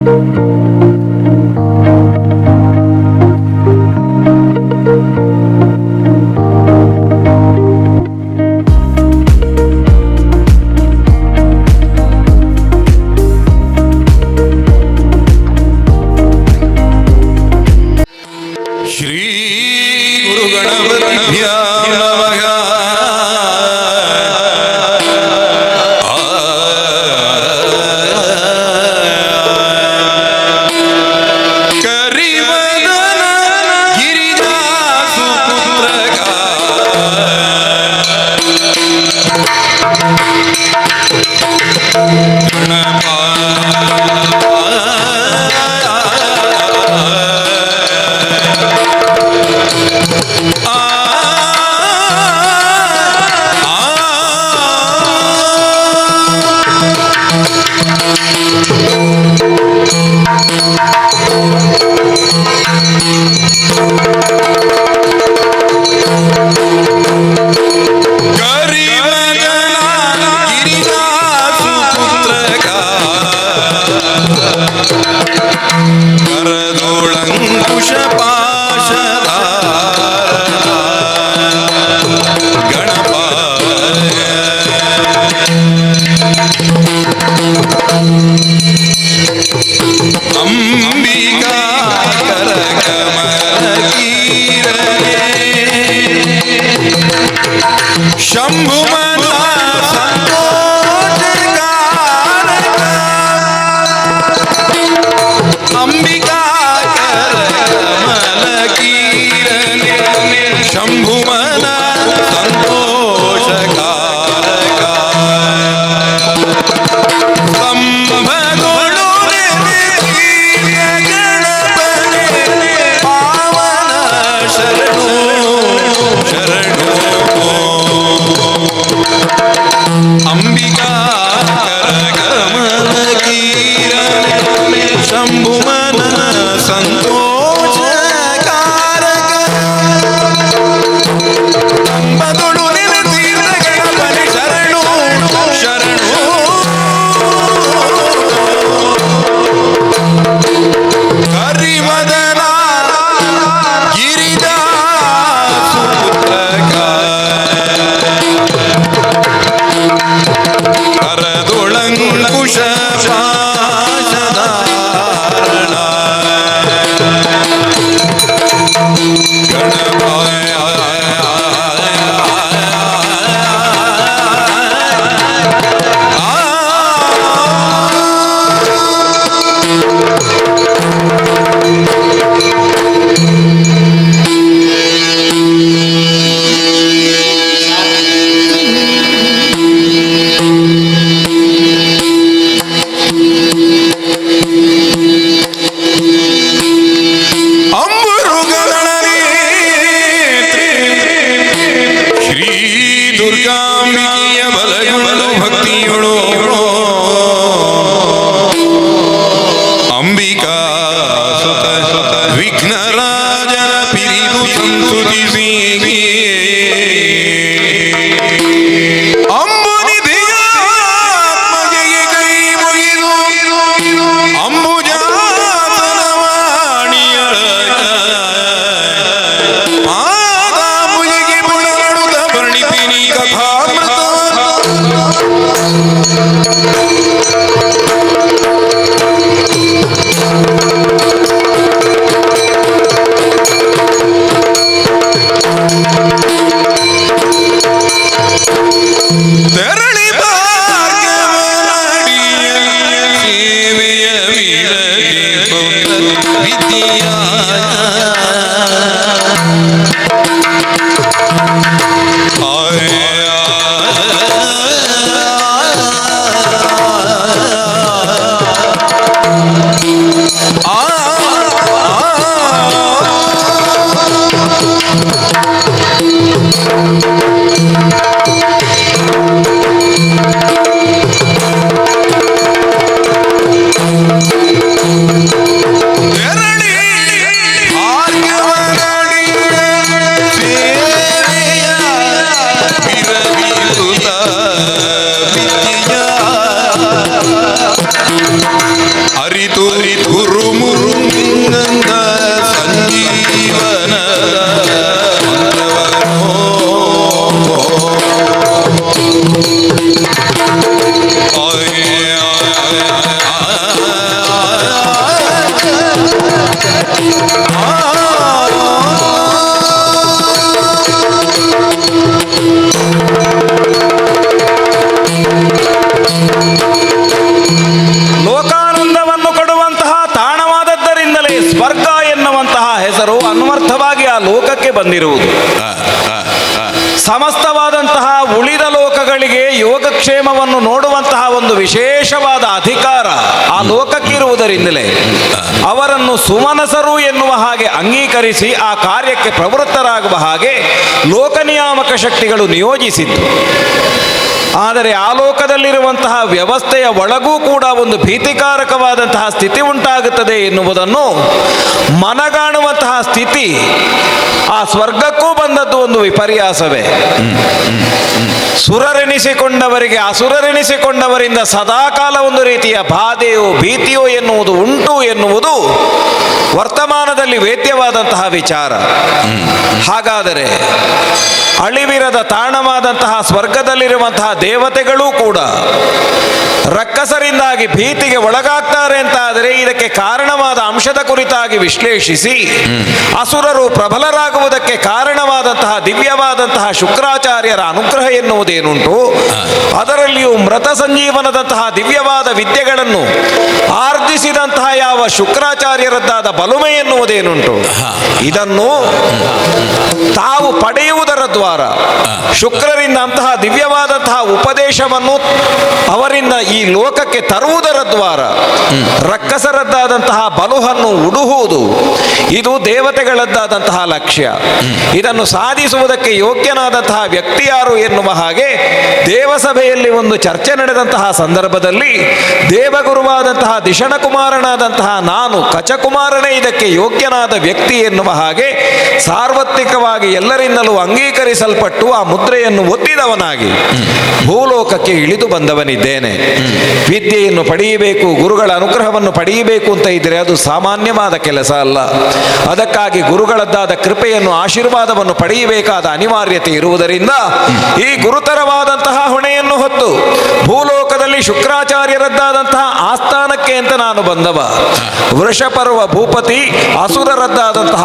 ಕಥಾಮೃತ ಗುರುಮುರುಂದ ಸಂಜೀವನದ ಲೋಕಾನಂದವನ್ನು ಕೊಡುವಂತಹ ತಾಣವಾದದ್ದರಿಂದಲೇ ಸ್ವರ್ಗ ಎನ್ನುವಂತಹ ಹೆಸರು ಅನ್ವರ್ಥವಾಗಿ ಆ ಲೋಕಕ್ಕೆ ಬಂದಿರುವುದು. ಸಮಸ್ತವಾದಂತಹ ಉಳಿದ ಲೋಕಗಳಿಗೆ ಯೋಗಕ್ಷೇಮವನ್ನು ನೋಡುವಂತಹ ಒಂದು ವಿಶೇಷವಾದ ಅಧಿಕಾರ ಆ ಲೋಕಕ್ಕಿರುವುದರಿಂದಲೇ ಅವರನ್ನು ಸುಮನಸರು ಎನ್ನುವ ಹಾಗೆ ಅಂಗೀಕರಿಸಿ ಆ ಕಾರ್ಯಕ್ಕೆ ಪ್ರವೃತ್ತರಾಗುವ ಹಾಗೆ ಲೋಕನಿಯಾಮಕ ಶಕ್ತಿಗಳು ನಿಯೋಜಿಸಿದ್ದು. ಆದರೆ ಆ ಲೋಕದಲ್ಲಿರುವಂತಹ ವ್ಯವಸ್ಥೆಯ ಒಳಗೂ ಕೂಡ ಒಂದು ಭೀತಿಕಾರಕವಾದಂತಹ ಸ್ಥಿತಿ ಉಂಟಾಗುತ್ತದೆ ಎನ್ನುವುದನ್ನು ಮನಗಾಣುವಂತಹ ಸ್ಥಿತಿ ಆ ಸ್ವರ್ಗಕ್ಕೂ ಬಂದದ್ದು ಒಂದು ವಿಪರ್ಯಾಸವೇ. ಸುರರೆನಿಸಿಕೊಂಡವರಿಗೆ ಅಸುರರೆನಿಸಿಕೊಂಡವರಿಂದ ಸದಾಕಾಲ ಒಂದು ರೀತಿಯ ಬಾಧೆಯೋ ಭೀತಿಯೋ ಎನ್ನುವುದು ಉಂಟು ಎನ್ನುವುದು ವರ್ತಮಾನದಲ್ಲಿ ವೇದ್ಯವಾದಂತಹ ವಿಚಾರ. ಹಾಗಾದರೆ ಅಳಿವಿರದ ತಾಣವಾದಂತಹ ಸ್ವರ್ಗದಲ್ಲಿರುವಂತಹ ದೇವತೆಗಳೂ ಕೂಡ ರಕ್ಕಸರಿಂದಾಗಿ ಭೀತಿಗೆ ಒಳಗಾಗ್ತಾರೆ ಅಂತಾದರೆ ಇದಕ್ಕೆ ಕಾರಣವಾದ ಅಂಶದ ಕುರಿತಾಗಿ ವಿಶ್ಲೇಷಿಸಿ ಅಸುರರು ಪ್ರಬಲರಾಗುವುದಕ್ಕೆ ಕಾರಣವಾದಂತಹ ದಿವ್ಯವಾದಂತಹ ಶುಕ್ರಾಚಾರ್ಯರ ಅನುಗ್ರಹ ಎನ್ನುವುದೇನುಂಟು, ಅದರಲ್ಲಿಯೂ ಮೃತ ಸಂಜೀವನದಂತಹ ದಿವ್ಯವಾದ ವಿದ್ಯೆಗಳನ್ನು ಆರ್ಜಿಸಿದಂತಹ ಯಾವ ಶುಕ್ರಾಚಾರ್ಯರದ್ದಾದ ಬಲುಮೆ ಎನ್ನುವುದೇನುಂಟು, ಇದನ್ನು ತಾವು ಪಡೆಯುವುದರ ದ್ವಾರ ಶುಕ್ರರಿಂದ ಅಂತಹ ದಿವ್ಯವಾದಂತಹ ಉಪದೇಶವನ್ನು ಅವರಿಂದ ಈ ಲೋಕಕ್ಕೆ ತರುವುದರ ದ್ವಾರ ರಕ್ಕಸರದ್ದಾದಂತಹ ಬಲುಹನ್ನು ಉಡುಹುವುದು, ಇದು ದೇವತೆಗಳದ್ದಾದಂತಹ ಲಕ್ಷ್ಯ. ಇದನ್ನು ಸಾಧಿಸುವುದಕ್ಕೆ ಯೋಗ್ಯನಾದಂತಹ ವ್ಯಕ್ತಿ ಯಾರು ಎನ್ನುವ ಹಾಗೆ ದೇವಸಭೆಯಲ್ಲಿ ಒಂದು ಚರ್ಚೆ ನಡೆದಂತಹ ಸಂದರ್ಭದಲ್ಲಿ ದೇವಗುರುವಾದಂತಹ ದಿಶಣಕುಮಾರನಾದಂತಹ ನಾನು ಕಚಕುಮಾರನೇ ಇದಕ್ಕೆ ಯೋಗ್ಯನಾದ ವ್ಯಕ್ತಿ ಎನ್ನುವ ಹಾಗೆ ಸಾರ್ವತ್ರಿಕವಾಗಿ ಎಲ್ಲರಿಂದಲೂ ಅಂಗೀಕರಿಸಲ್ಪಟ್ಟು ಆ ಮುದ್ರೆಯನ್ನು ಒತ್ತಿದವನಾಗಿ ಭೂಲೋಕಕ್ಕೆ ಇಳಿದು ಬಂದವನಿದ್ದೇನೆ. ವಿದ್ಯೆಯನ್ನು ಪಡೆಯಬೇಕು, ಗುರುಗಳ ಅನುಗ್ರಹವನ್ನು ಪಡೆಯಬೇಕು ಅಂತ ಇದ್ದರೆ ಅದು ಸಾಮಾನ್ಯವಾದ ಕೆಲಸ ಅಲ್ಲ. ಅದಕ್ಕಾಗಿ ಗುರುಗಳದ್ದಾದ ಕೃಪೆಯನ್ನು ಆಶೀರ್ವಾದವನ್ನು ಪಡೆಯಬೇಕಾದ ಅನಿವಾರ್ಯತೆ ಇರುವುದರಿಂದ ಈ ಗುರುತರವಾದಂತಹ ಹೊಣೆಯನ್ನು ಹೊತ್ತು ಭೂಲೋಕದಲ್ಲಿ ಶುಕ್ರಾಚಾರ್ಯರದ್ದಾದಂತಹ ಆಸ್ಥಾನಕ್ಕೆ ಅಂತ ನಾನು ಬಂದವ. ವೃಷಪರ್ವ ಭೂಪತಿ ಅಸುರರದ್ದಾದಂತಹ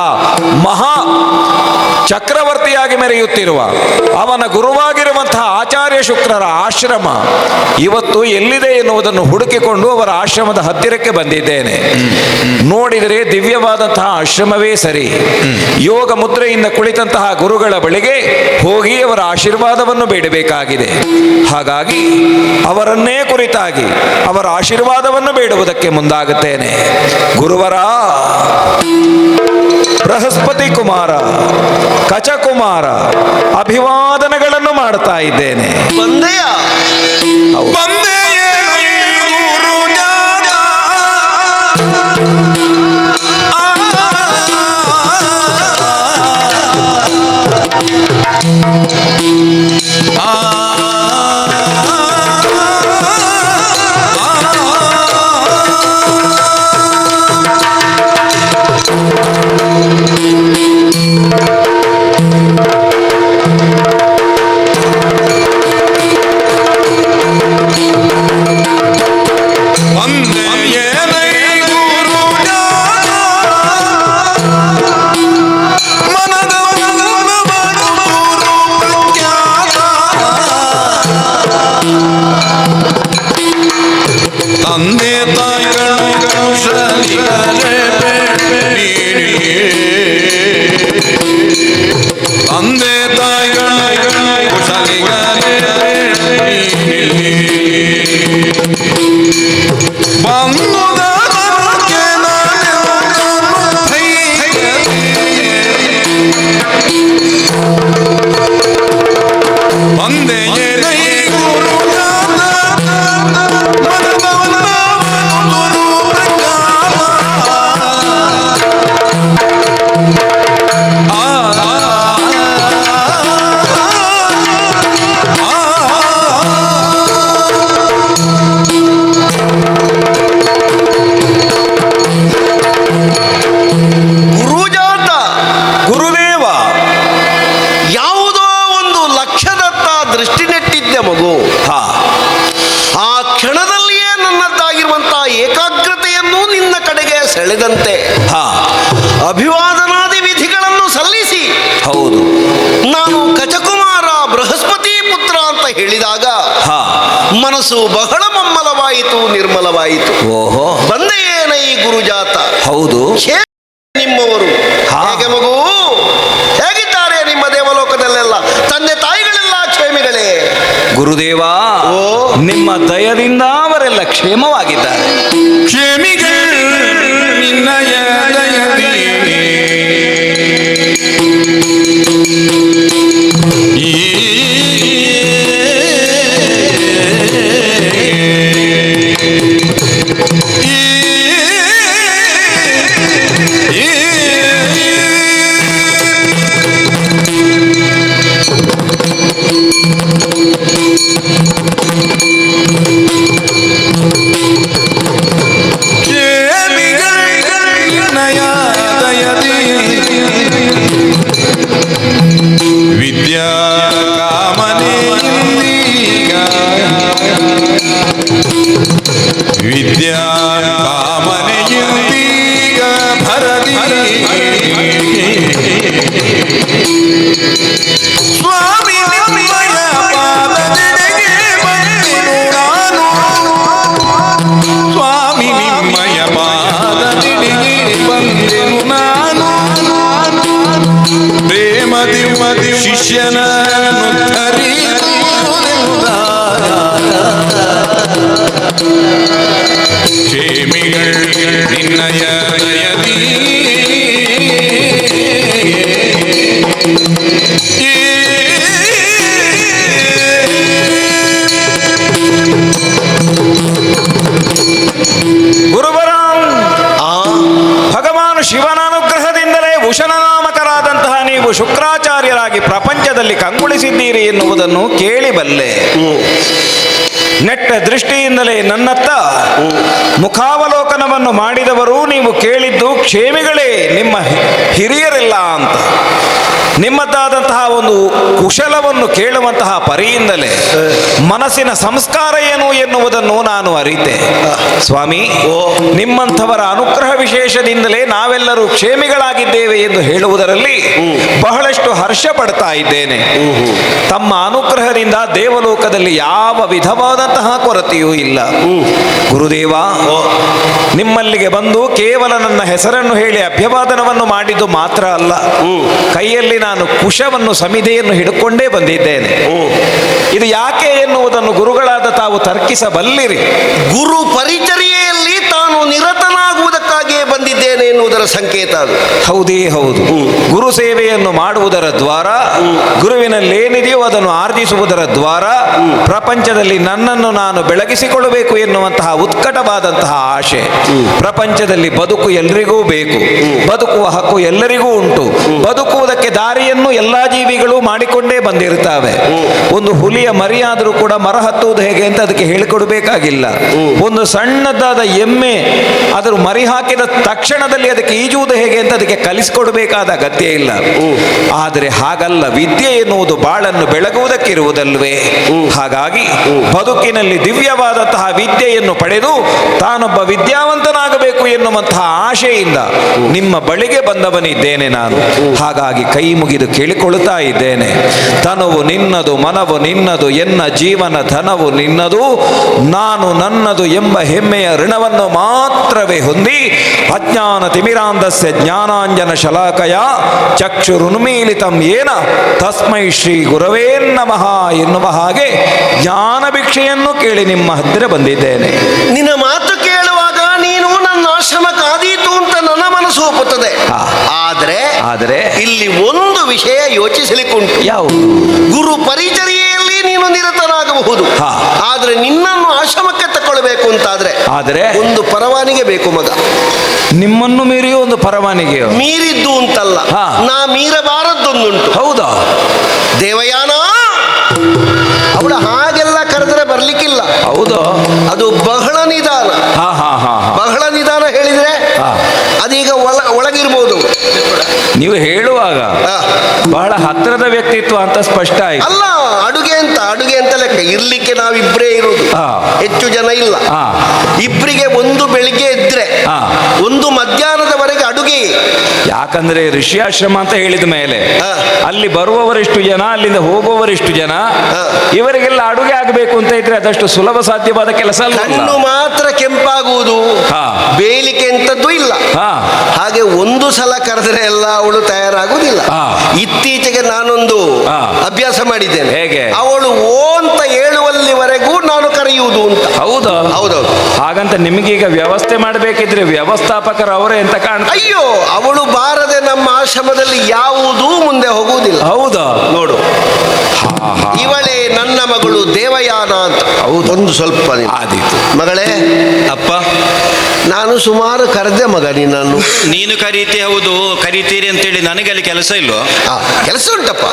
ಮಹಾ ಚಕ್ರವರ್ತಿಯಾಗಿ ಮೆರೆಯುತ್ತಿರುವ ಅವನ ಗುರುವಾಗಿರುವಂತಹ ಆಚಾರ್ಯ ಶುಕ್ರರ ಆಶ್ರಮ ಇವತ್ತು ಎಲ್ಲಿದೆ ಎನ್ನುವುದನ್ನು ಹುಡುಕಿಕೊಂಡು ಅವರ ಆಶ್ರಮದ ಹತ್ತಿರಕ್ಕೆ ಬಂದಿದ್ದೇನೆ. ನೋಡಿದರೆ ದಿವ್ಯವಾದಂತಹ ಆಶ್ರಮವೇ ಸರಿ. ಯೋಗ ಮುದ್ರೆಯಿಂದ ಕುಳಿತಂತಹ ಗುರುಗಳ ಬಳಿಗೆ ಹೋಗಿ ಅವರ ಆಶೀರ್ವಾದವನ್ನು ಬೇಡಬೇಕಾಗಿದೆ. ಹಾಗಾಗಿ ಅವರನ್ನೇ ಕುರಿತಾಗಿ ಅವರ ಆಶೀರ್ವಾದವನ್ನು ಬೇಡುವುದಕ್ಕೆ ಮುಂದಾಗುತ್ತೇನೆ. ಗುರುವರ ಬೃಹಸ್ಪತಿ ಕುಮಾರ ಕಚಕುಮಾರ ಅಭಿವಾದನಗಳನ್ನು ಮಾಡ್ತಾ ಇದ್ದೇನೆ. ಸೆಳೆದಂತೆ ಅಭಿವಾದನಾದಿ ವಿಧಿಗಳನ್ನು ಸಲ್ಲಿಸಿ ಹೌದು ನಾನು ಕಚಕುಮಾರ ಬೃಹಸ್ಪತಿ ಪುತ್ರ ಅಂತ ಹೇಳಿದಾಗ ಮನಸ್ಸು ಬಹಳ ಮಮ್ಮಲವಾಯಿತು, ನಿರ್ಮಲವಾಯಿತು. ಓಹೋ, ಬಂದೆ ಏನ ಈ ಗುರುಜಾತ. ಹೌದು, ನಿಮ್ಮವರು ಹೇಗೆ ಮಗು, ಹೇಗಿದ್ದಾರೆ ನಿಮ್ಮ ದೇವಲೋಕದಲ್ಲೆಲ್ಲ? ತಂದೆ ತಾಯಿಗಳೆಲ್ಲ ಕ್ಷೇಮಿಗಳೇ? ಗುರುದೇವ, ನಿಮ್ಮ ದಯದಿಂದ ಅವರೆಲ್ಲ ಕ್ಷೇಮವಾಗಿದ್ದಾರೆ. ಕ್ಷೇಮಿಗಳು ನಿನ್ನಯ ದಯದಿ ವಿದ್ಯಾ ಕಾಮನೆಯಿಂದೀಗ ವಿದ್ಯಾ ಕಾಮನೆಯಿಂದೀಗ ಭರದಿ ಸ್ವಾಮಿ ನಿಮ್ಮಯ ಪಾದದೆಡೆಗೆ ಬಂದೆನು ನಾನು. ಸ್ವಾಮಿ ನಿಮ್ಮಯ ಪಾದದೆಡೆಗೆ ಬಂದೆನು ನಾನು. ಪ್ರೇಮದಿ ಶಿಷ್ಯನನ್ನು ಧರಿಸುವುದೆಂದ ಕ್ಷೇಮಿಗಳು ನಿನ್ನಯ ದಯದಿ ಗುರುಬರಾಂ, ಭಗವಾನ್ ಶಿವನ ಅನುಗ್ರಹದಿಂದಲೇ ಭೂಷಣನಾಮಕರಾದಂತಹ ನೀವು ಶುಕ್ರಾಚಾರ್ಯರಾಗಿ ಪ್ರಪಂಚದಲ್ಲಿ ಕಂಗೊಳಿಸಿದ್ದೀರಿ ಎನ್ನುವುದನ್ನು ಕೇಳಿಬಲ್ಲೆ. ನೆಟ್ಟ ದೃಷ್ಟಿಯಿಂದಲೇ ನನ್ನತ್ತ ಮುಖಾವಲೋಕನವನ್ನು ಮಾಡಿದವರು ನೀವು ಕೇಳಿದ್ದು ಕ್ಷೇಮಿಗಳೇ, ನಿಮ್ಮ ಹಿರಿಯರೆಲ್ಲ ಅಂತ. ನಿಮ್ಮದಾದಂತಹ ಒಂದು ಕುಶಲವನ್ನು ಕೇಳುವಂತಹ ಪರಿಯಿಂದಲೇ ಮನಸ್ಸಿನ ಸಂಸ್ಕಾರ ಏನು ಎನ್ನುವುದನ್ನು ನಾನು ಅರಿತೆ. ಸ್ವಾಮಿ, ನಿಮ್ಮಂಥವರ ಅನುಗ್ರಹ ವಿಶೇಷದಿಂದಲೇ ನಾವೆಲ್ಲರೂ ಕ್ಷೇಮಿಗಳಾಗಿದ್ದೇವೆ ಎಂದು ಹೇಳುವುದರಲ್ಲಿ ಬಹಳಷ್ಟು ಹರ್ಷ ಪಡ್ತಾ ಇದ್ದೇನೆ. ತಮ್ಮ ಅನುಗ್ರಹದಿಂದ ದೇವಲೋಕದಲ್ಲಿ ಯಾವ ವಿಧವಾದಂತಹ ಕೊರತೆಯೂ ಇಲ್ಲ. ಗುರುದೇವ, ನಿಮ್ಮಲ್ಲಿಗೆ ಬಂದು ಕೇವಲ ನನ್ನ ಹೆಸರನ್ನು ಹೇಳಿ ಅಭ್ಯವಾದನವನ್ನು ಮಾಡಿದ್ದು ಮಾತ್ರ ಅಲ್ಲ, ಕೈಯಲ್ಲಿ ನಾನು ಕುಶವನ್ನು ಸಮಿದೆಯನ್ನು ಹಿಡ್ಕೊಂಡೇ ಬಂದಿದ್ದೇನೆ. ಇದು ಯಾಕೆ ಎನ್ನುವುದನ್ನು ಗುರುಗಳಾದ ತಾವು ತರ್ಕಿಸಬಲ್ಲಿರಿ. ಗುರು ಪರಿಚರ್ಯೆಯಲ್ಲಿ ತಾನು ನಿರತನಾಗುವುದಕ್ಕಾಗಿಯೇ ಬಂದಿದ್ದೇನೆ ಎನ್ನುವುದರ ಸಂಕೇತ ಅದು. ಹೌದೇ ಹೌದು. ಗುರು ಸೇವೆಯನ್ನು ಮಾಡುವುದರ ದ್ವಾರ, ಗುರುವಿನಲ್ಲೇನಿದೆಯೋ ಅದನ್ನು ಆರ್ಜಿಸುವುದರ ದ್ವಾರ ಪ್ರಪಂಚದಲ್ಲಿ ನನ್ನನ್ನು ನಾನು ಬೆಳಗಿಸಿಕೊಳ್ಳಬೇಕು ಎನ್ನುವಂತಹ ಉತ್ಕಟವಾದಂತಹ ಆಶೆ. ಪ್ರಪಂಚದಲ್ಲಿ ಬದುಕು ಎಲ್ಲರಿಗೂ ಬೇಕು, ಬದುಕುವ ಹಕ್ಕು ಎಲ್ಲರಿಗೂ ಉಂಟು. ಬದುಕುವುದಕ್ಕೆ ದಾರಿಯನ್ನು ಎಲ್ಲಾ ಜೀವಿಗಳು ಮಾಡಿಕೊಂಡೇ ಬಂದಿರ್ತಾವೆ. ಒಂದು ಹುಲಿಯ ಮರಿಯಾದರೂ ಕೂಡ ಮರ ಹತ್ತುವುದು ಹೇಗೆ ಅಂತ ಅದಕ್ಕೆ ಹೇಳಿಕೊಡಬೇಕಾಗಿಲ್ಲ. ಒಂದು ಸಣ್ಣದಾದ ಎಮ್ಮೆ ಅದರ ಮರಿ ಹಾಕಿದ ತಕ್ಷಣದಲ್ಲಿ ಅದಕ್ಕೆ ಈಜುವುದು ಹೇಗೆ ಅಂತ ಅದಕ್ಕೆ ಕಲಿಸಿಕೊಡಬೇಕಾದ ಅಗತ್ಯ ಇಲ್ಲ. ಆದರೆ ಹಾಗಲ್ಲ, ವಿದ್ಯೆ ಎನ್ನುವುದು ಬಾಳನ್ನು ಬೆಳಗುವುದಕ್ಕಿರುವುದಲ್ವೇ. ಹಾಗಾಗಿ ಬದುಕಿನಲ್ಲಿ ದಿವ್ಯವಾದಂತಹ ವಿದ್ಯೆಯನ್ನು ಪಡೆದು ತಾನೊಬ್ಬ ವಿದ್ಯಾವಂತನಾಗಬೇಕು ಎನ್ನುವಂತಹ ಆಶೆಯಿಂದ ನಿಮ್ಮ ಬಳಿಗೆ ಬಂದವನಿದ್ದೇನೆ ನಾನು. ಹಾಗಾಗಿ ಕೈ ಮುಗಿದು ಕೇಳಿಕೊಳ್ಳುತ್ತಾ ಇದ್ದೇನೆ. ತನುವು ನಿನ್ನದು, ಮನವು ನಿನ್ನದು, ಎನ್ನ ಜೀವನ ಧನವು ನಿನ್ನದು, ನಾನು ನನ್ನದು ಎಂಬ ಹೆಮ್ಮೆಯ ಋಣವನ್ನು ಮಾತ್ರವೇ ಹೊಂದಿ ಅಜ್ಞಾನ ತಿಮಿರಾಂಧಸ್ಯ ಜ್ಞಾನಾಂಜನ ಶಲಾಕಯ ಚಕ್ಷುರುನ್ಮೀಲಿತಂ ಏನ ತಸ್ಮೈ ಶ್ರೀ ಗುರವೇ ನಮಃ ಎನ್ನುವ ಹಾಗೆ ಜ್ಞಾನ ಭಿಕ್ಷೆಯನ್ನು ಕೇಳಿ ನಿಮ್ಮ ಹತ್ತಿರ ಬಂದಿದ್ದೇನೆ. ನಿನ್ನ ಮಾತು ಕೇಳುವಾಗ ನೀನು ನನ್ನ ಆಶ್ರಮ ಕಾದೀತು ಅಂತ ನನ್ನ ಮನಸ್ಸು ಒಪ್ಪುತ್ತದೆ. ಆದರೆ ಇಲ್ಲಿ ಒಂದು ವಿಷಯ ಯೋಚಿಸಲಿಕ್ಕುಂಟು. ಯಾವುದು? ಗುರು ಪರಿಚರ್ಯೆಯಲ್ಲಿ ನೀನು ನಿರತನಾಗಬಹುದು, ಆದರೆ ನಿನ್ನನ್ನು ಆಶ್ರಮಕ್ಕೆ ತಗೊಳ್ಬೇಕು ಅಂತಾದ್ರೆ ಒಂದು ಪರವಾನಿಗೆ ಬೇಕು ಮಗ. ನಿಮ್ಮನ್ನು ಮೀರಿಯೋ ಒಂದು ಪರವಾನಿಗೆ? ಮೀರಿದ್ದು ಅಂತಲ್ಲ, ನಾ ಮೀರಬಾರದ್ದೊಂದುಂಟು. ಹೌದಾ? ದೇವಯಾನ ಅವಳ ಹಾಗೆಲ್ಲ ಕರೆದರೆ ಬರ್ಲಿಕ್ಕಿಲ್ಲ. ಹೌದು, ಅದು ಬಹಳ ನಿಧಾನ. ಬಹಳ ನಿಧಾನ ಹೇಳಿದ್ರೆ ಅದೀಗ ಒಳಗಿರ್ಬೋದು. ನೀವು ಹೇಳುವಾಗ ಬಹಳ ಹತ್ತಿರದ ವ್ಯಕ್ತಿತ್ವ ಅಂತ ಸ್ಪಷ್ಟ ಆಯ್ತು. ಅಲ್ಲ, ಅಡುಗೆ ಅಂತ ಲೆಕ್ಕ. ಇರ್ಲಿಕ್ಕೆ ನಾವಿಬ್ಬರೇ ಇರುವುದು, ಹೆಚ್ಚು ಜನ ಇಲ್ಲ. ಇಬ್ಬರಿಗೆ ಒಂದು ಬೆಳಿಗ್ಗೆ ಎದ್ರೆ, ಒಂದು ಮಧ್ಯಾಹ್ನ ಯಾಕಂದ್ರೆ ಋಷಿಯಾಶ್ರಮ ಅಂತ ಹೇಳಿದ ಮೇಲೆ ಹಾ. ಅಲ್ಲಿ ಬರುವವರೆಷ್ಟು ಜನ, ಅಲ್ಲಿಂದ ಹೋಗುವವರೆಷ್ಟು ಜನ, ಹಾ. ಇವರಿಗೆಲ್ಲ ಅಡುಗೆ ಆಗಬೇಕು ಅಂತ ಇದ್ರೆ ಅದಷ್ಟು ಸುಲಭ ಸಾಧ್ಯವಾದ ಕೆಲಸ ಅಲ್ಲ. ಕಣ್ಣು ಮಾತ್ರ ಕೆಂಪಾಗುವುದು, ಹಾ. ಬೇಲಿಕೆ ಎಂತದ್ದು ಇಲ್ಲ. ಹಾ. ಹಾಗೆ ಒಂದು ಸಲ ಕರೆದ್ರೆ ಎಲ್ಲ ಅವಳು ತಯಾರಾಗುವುದಿಲ್ಲ. ಹಾ. ಇತ್ತೀಚೆಗೆ ನಾನೊಂದು ಹಾ. ಅಭ್ಯಾಸ ಮಾಡಿದ್ದೇನೆ. ಹೇಗೆ? ಅವಳು ಓ ಅಂತ ಹೇಳುವಲ್ಲಿವರೆಗೂ ನಾನು ಕರೆಯುವುದು ಅಂತ. ಹೌದಾ? ಹೌದೌದು. ಹಾಗಂತ ನಿಮಗೀಗ ವ್ಯವಸ್ಥೆ ಮಾಡಬೇಕಿದ್ರೆ ವ್ಯವಸ್ಥಾಪಕರು ಅವರೇ ಅಂತ ಕಾಣ್ತಾರೆ. ಅಯ್ಯೋ, ಅವಳು ಬಾರದೆ ನಮ್ಮ ಆಶ್ರಮದಲ್ಲಿ ಯಾವುದೂ ಮುಂದೆ ಹೋಗುವುದಿಲ್ಲ. ಹೌದಾ? ನೋಡು, ಇವಳೇ ನನ್ನ ಮಗಳು ದೇವಯಾನ ಅಂತ. ಹೌದು. ಒಂದು ಸ್ವಲ್ಪ ಆದೀತು. ಮಗಳೇ, ಅಪ್ಪ, ನಾನು ಸುಮಾರು ಕರೆದೆ ಮಗ ನಿನ್ನನ್ನು. ನೀನು ಕರೀತಿ, ಹೌದು ಕರೀತೀರಿ ಅಂತೇಳಿ ನನಗೆ ಅಲ್ಲಿ ಕೆಲಸ ಇಲ್ವೋ? ಕೆಲಸ ಉಂಟಪ್ಪ.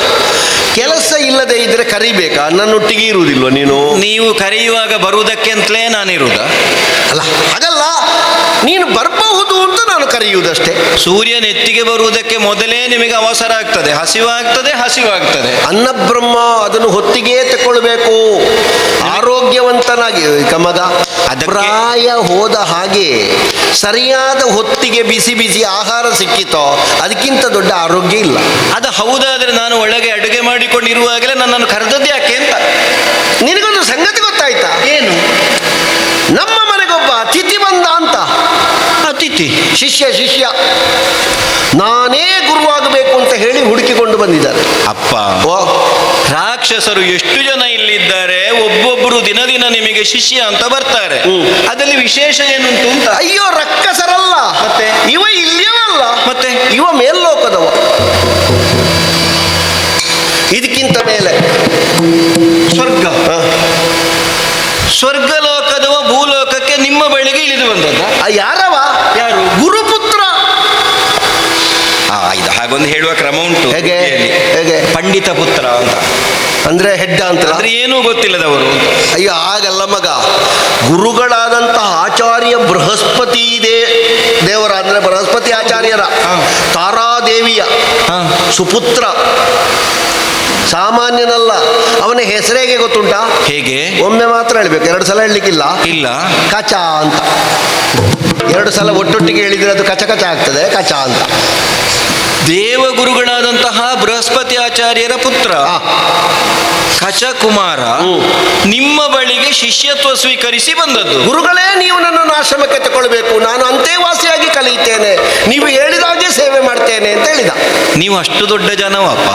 ಕೆಲಸ ಇಲ್ಲದೆ ಇದ್ರೆ ಕರಿಬೇಕಾ? ನನ್ನೊಟ್ಟಿಗೆ ಇರುವುದಿಲ್ವ ನೀನು? ನೀವು ಕರೆಯುವಾಗ ಬರುವುದಕ್ಕೆ ಅಂತಲೇ ನಾನಿರುವುದ? ಅಲ್ಲ, ಹಾಗಲ್ಲ, ನೀನು ಬರಬಹುದು ಅಂತ ನಾನು ಕರೆಯುವುದಷ್ಟೇ. ಸೂರ್ಯ ನೆತ್ತಿಗೆ ಬರುವುದಕ್ಕೆ ಮೊದಲೇ ನಿಮಗೆ ಅವಸರ ಆಗ್ತದೆ, ಹಸಿವಾಗ್ತದೆ. ಅನ್ನಬ್ರಹ್ಮ ಅದನ್ನು ಹೊತ್ತಿಗೆ ತಗೊಳ್ಬೇಕು, ಆರೋಗ್ಯವಂತನಾಗಿ. ಮಗ, ಪ್ರಾಯ ಹೋದ ಹಾಗೆ ಸರಿಯಾದ ಹೊತ್ತಿಗೆ ಬಿಸಿ ಬಿಸಿ ಆಹಾರ ಸಿಕ್ಕಿತೋ ಅದಕ್ಕಿಂತ ದೊಡ್ಡ ಆರೋಗ್ಯ ಇಲ್ಲ. ಅದು ಹೌದಾದ್ರೆ ನಾನು ಒಳಗೆ ಅಡುಗೆ ಮಾಡಿಕೊಂಡಿರುವಾಗಲೇ ನನ್ನನ್ನು ಕರೆದದ್ದು ಯಾಕೆ ಅಂತ. ನಿನಗೊಂದು ಸಂಗತಿ ಗೊತ್ತಾಯ್ತಾ? ಏನು? ನಮ್ಮ ಮನೆಗೊಬ್ಬ ಅತಿಥಿ ಬಂದ ಅಂತ. ಅತಿಥಿ? ಶಿಷ್ಯ ನಾನೇ ಗುರುವಾಗಬೇಕು ಅಂತ ಹೇಳಿ ಹುಡುಕಿಕೊಂಡು ಬಂದಿದ್ದಾರೆ. ಅಪ್ಪ, ಓ, ರಾಕ್ಷಸರು ಎಷ್ಟು ಜನ ಇಲ್ಲಿದ್ದಾರೆ, ಒಬ್ಬೊಬ್ಬರು ದಿನ ನಿಮಗೆ ಶಿಷ್ಯ ಅಂತ ಬರ್ತಾರೆ. ಅದರಲ್ಲಿ ವಿಶೇಷ ಏನುಂಟು ಅಂತ? ಅಯ್ಯೋ, ರಕ್ಕಸರಲ್ಲ, ಮತ್ತೆ? ಇವ ಇಲ್ಲಿಯವಲ್ಲ, ಮತ್ತೆ ಇವ ಮೇಲ್ಲೋಕದವ. ಇದಕ್ಕಿಂತ ಮೇಲೆ ಸ್ವರ್ಗ. ಸ್ವರ್ಗಲೋಕದವ ಭೂಲೋಕಕ್ಕೆ ನಿಮ್ಮ ಬಳಿಗೆ ಇಳಿದು ಬಂದದ್ದ? ಯಾರವ? ಯಾರು? ಗುರುಪುತ್ರ. ಇದು ಹಾಗೊಂದು ಹೇಳುವ ಕ್ರಮ ಉಂಟು. ಹೇಗೆ? ಹೇಗೆ? ಪಂಡಿತ ಪುತ್ರ ಅಂತ, ಅಂದ್ರೆ ಹೆಡ್ಡ ಅಂತ. ಅಂದ್ರೆ ಏನೂ ಗೊತ್ತಿಲ್ಲದವರು ಅಂತ. ಅಯ್ಯೋ, ಆಗಲ್ಲ ಮಗ. ಗುರುಗಳಾದಂತಹ ಆಚಾರ್ಯ ಬೃಹಸ್ಪತಿ ದೇವರ, ಅಂದ್ರೆ ಬೃಹಸ್ಪತಿ ಆಚಾರ್ಯರ ತಾರಾದೇವಿಯ ಸುಪುತ್ರ, ಸಾಮಾನ್ಯನಲ್ಲ. ಅವನ ಹೆಸರೇಗೆ ಗೊತ್ತುಂಟಾ? ಹೇಗೆ? ಒಮ್ಮೆ ಮಾತ್ರ ಹೇಳ್ಬೇಕು, 2 ಸಲ ಹೇಳಲಿಕ್ಕಿಲ್ಲ. ಇಲ್ಲ. ಕಚ ಅಂತ. 2 ಸಲ ಒಟ್ಟೊಟ್ಟಿಗೆ ಹೇಳಿದ್ರೆ ಅದು ಕಚ ಆಗ್ತದೆ. ಕಚ ಅಂತ. ದೇವಗುರುಗಳಾದಂತಹ ಬೃಹಸ್ಪತಿ ಆಚಾರ್ಯರ ಪುತ್ರ ಕಚಕುಮಾರ ನಿಮ್ಮ ಬಳಿಗೆ ಶಿಷ್ಯತ್ವ ಸ್ವೀಕರಿಸಿ ಬಂದದ್ದು. ಗುರುಗಳೇ, ನೀವು ನನ್ನನ್ನು ಆಶ್ರಮಕ್ಕೆ ತಗೊಳ್ಬೇಕು, ನಾನು ಅಂತೇವಾಸಿಯಾಗಿ ಕಲಿಯುತ್ತೇನೆ, ನೀವು ಹೇಳಿದಾಗೆ ಸೇವೆ ಮಾಡ್ತೇನೆ ಅಂತ ಹೇಳಿದ. ನೀವು ಅಷ್ಟು ದೊಡ್ಡ ಜನವಪ್ಪ?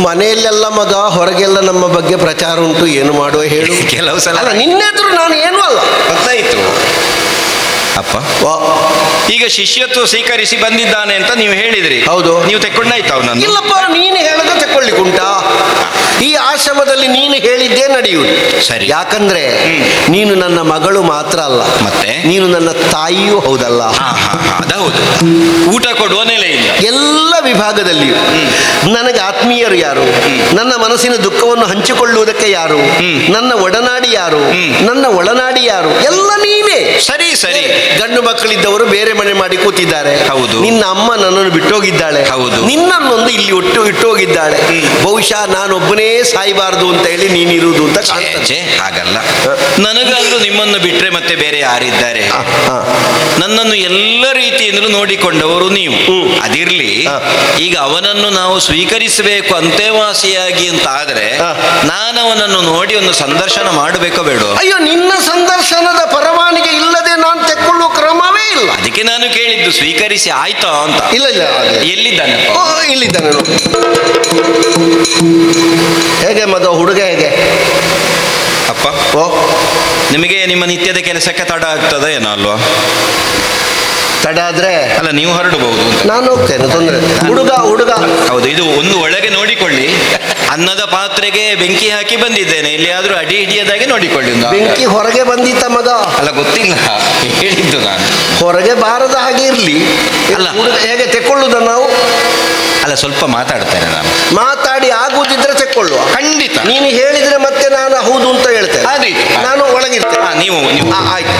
ಮನೆಯಲ್ಲೆಲ್ಲ ಮಗ, ಹೊರಗೆಲ್ಲ ನಮ್ಮ ಬಗ್ಗೆ ಪ್ರಚಾರ ಉಂಟು, ಏನು ಮಾಡುವ ಹೇಳು. ಕೆಲವು ಸಲ ಅಲ್ಲ, ನಿನ್ನೆದ್ರು ನಾನು ಏನೂ ಅಲ್ಲ. ಗೊತ್ತಾಯಿತು ಅಪ್ಪ. ಈಗ ಶಿಷ್ಯತ್ವ ಸ್ವೀಕರಿಸಿ ಬಂದಿದ್ದಾನೆ ಅಂತ ನೀವು ಹೇಳಿದ್ರಿ. ಹೌದು. ನೀವು ತೆಕ್ಕೊಂಡಾಯ್ತು ಅವನನ್ನು? ಇಲ್ಲಪ್ಪ, ನೀನು ಹೇಳದೆ ತಕೊಳ್ಳಿಕ್ಕುಂಟಾ? ಈ ಆಶ್ರಮದಲ್ಲಿ ನೀನು ಹೇಳಿದ್ದೇ ನಡೆಯುವುದು. ಸರಿ. ಯಾಕಂದ್ರೆ ನೀನು ನನ್ನ ಮಗಳು ಮಾತ್ರ ಅಲ್ಲ, ಮತ್ತೆ ನೀನು ನನ್ನ ತಾಯಿಯೂ ಹೌದಲ್ಲ. ಅದೌದು. ಊಟ ಕೊಡುವ ನೆಲೆ ಇಲ್ಲ. ಎಲ್ಲ ವಿಭಾಗದಲ್ಲಿಯೂ ನನಗೆ ಆತ್ಮೀಯರು ಯಾರು, ನನ್ನ ಮನಸ್ಸಿನ ದುಃಖವನ್ನು ಹಂಚಿಕೊಳ್ಳುವುದಕ್ಕೆ ಯಾರು, ನನ್ನ ಒಡನಾಡಿ ಯಾರು, ನನ್ನ ಒಳನಾಡಿ ಯಾರು, ಎಲ್ಲ ನೀನೇ. ಸರಿ ಸರಿ. ಗಂಡು ಮಕ್ಕಳಿದ್ದವರು ಬೇರೆ ಮನೆ ಮಾಡಿ ಕೂತಿದ್ದಾರೆ. ಹೌದು. ನಿನ್ನ ಅಮ್ಮ ನನ್ನನ್ನು ಬಿಟ್ಟೋಗಿದ್ದಾಳೆ. ಹೌದು. ನಿನ್ನನ್ನೊಂದು ಇಲ್ಲಿ ಇಟ್ಟೋಗಿದ್ದಾಳೆ. ಬಹುಶಃ ನಾನೊಬ್ಬನೇ ಸಾಯಬಾರದು ಅಂತ ಹೇಳಿ ನೀನಿರುವುದು ಅಂತ ಕಾಣ್ತದೆ. ಹಾಗಲ್ಲ, ನನಗಾದ್ರೂ ನಿಮ್ಮನ್ನು ಬಿಟ್ರೆ ಮತ್ತೆ ಬೇರೆ ಯಾರಿದ್ದಾರೆ? ನನ್ನನ್ನು ಎಲ್ಲ ರೀತಿಯಿಂದಲೂ ನೋಡಿಕೊಂಡವರು ನೀವು. ಅದಿರ್ಲಿ, ಈಗ ಅವನನ್ನು ನಾವು ಸ್ವೀಕರಿಸಬೇಕು ಅಂತೇವಾಸಿಯಾಗಿ ಅಂತ ಆದ್ರೆ ನಾನು ಅವನನ್ನು ನೋಡಿ ಒಂದು ಸಂದರ್ಶನ ಮಾಡಬೇಕೋ ಬೇಡ? ಅಯ್ಯೋ, ನಿನ್ನ ಸಂದರ್ಶನದ ಪರವಾನಿಗೆ ಇಲ್ಲದೆ ನಾನು ತೆಕ್ಕೊಳ್ಳುವ ಕ್ರಮವೇ ಇಲ್ಲ. ಅದಕ್ಕೆ ನಾನು ಕೇಳಿದ್ದು, ಸ್ವೀಕರಿಸಿ ಆಯ್ತಾ ಅಂತ. ಇಲ್ಲ, ಎಲ್ಲಿದ್ದಾನೆ? ಇಲ್ಲಿದ್ದಾನೆ ನೋಡಿ. ಹೇಗೆ ಮಗ, ಹುಡುಗ ಹೇಗೆ? ಅಪ್ಪ, ನಿಮಗೆ ನಿಮ್ಮ ನಿತ್ಯದ ಕೆಲಸಕ್ಕೆ ತಡ ಆಗ್ತದ ಏನೋ ಅಲ್ವಾ? ತಡ ಆದ್ರೆ ಅಲ್ಲ, ನೀವು ಹೊರಡಬಹುದು. ನಾನು ಹೋಗ್ತೇನೆ, ತೊಂದರೆ. ಹುಡುಗ ಹೌದು. ಇದು ಒಂದು ಒಳಗೆ ನೋಡಿಕೊಳ್ಳಿ. ಅನ್ನದ ಪಾತ್ರೆಗೆ ಬೆಂಕಿ ಹಾಕಿ ಬಂದಿದ್ದೇನೆ, ಇಲ್ಲಿ ಆದ್ರೂ ಅಡಿ ಹಿಡಿಯದಾಗೆ ನೋಡಿಕೊಳ್ಳಿ. ಬೆಂಕಿ ಹೊರಗೆ ಬಂದಿತ್ತ ಮಗ? ಅಲ್ಲ, ಗೊತ್ತಿಲ್ಲ, ಹೇಳಿದ್ದು ನಾನು. ಹೊರಗೆ ಬಾರದ ಹಾಗೆ ಇರ್ಲಿ. ಅಲ್ಲ, ಹುಡುಗ ಹೇಗೆ ತೆಕ್ಕೊಳ್ಳುದ ನಾವು? ಅಲ್ಲ, ಸ್ವಲ್ಪ ಮಾತಾಡ್ತೇನೆ ನಾನು. ಮಾತಾಡಿ ಆಗುದಿದ್ರೆ ತೆಕ್ಕೊಳ್ಳುವ. ಖಂಡಿತ. ನೀನು ಹೇಳಿದ್ರೆ ಮತ್ತೆ ನಾನು ಹೌದು ಅಂತ ಹೇಳ್ತೇನೆ. ಆದೀತು. ನಾನು ಒಳಗಿರ್ತೇನೆ. ನೀವು ಆಯ್ತು.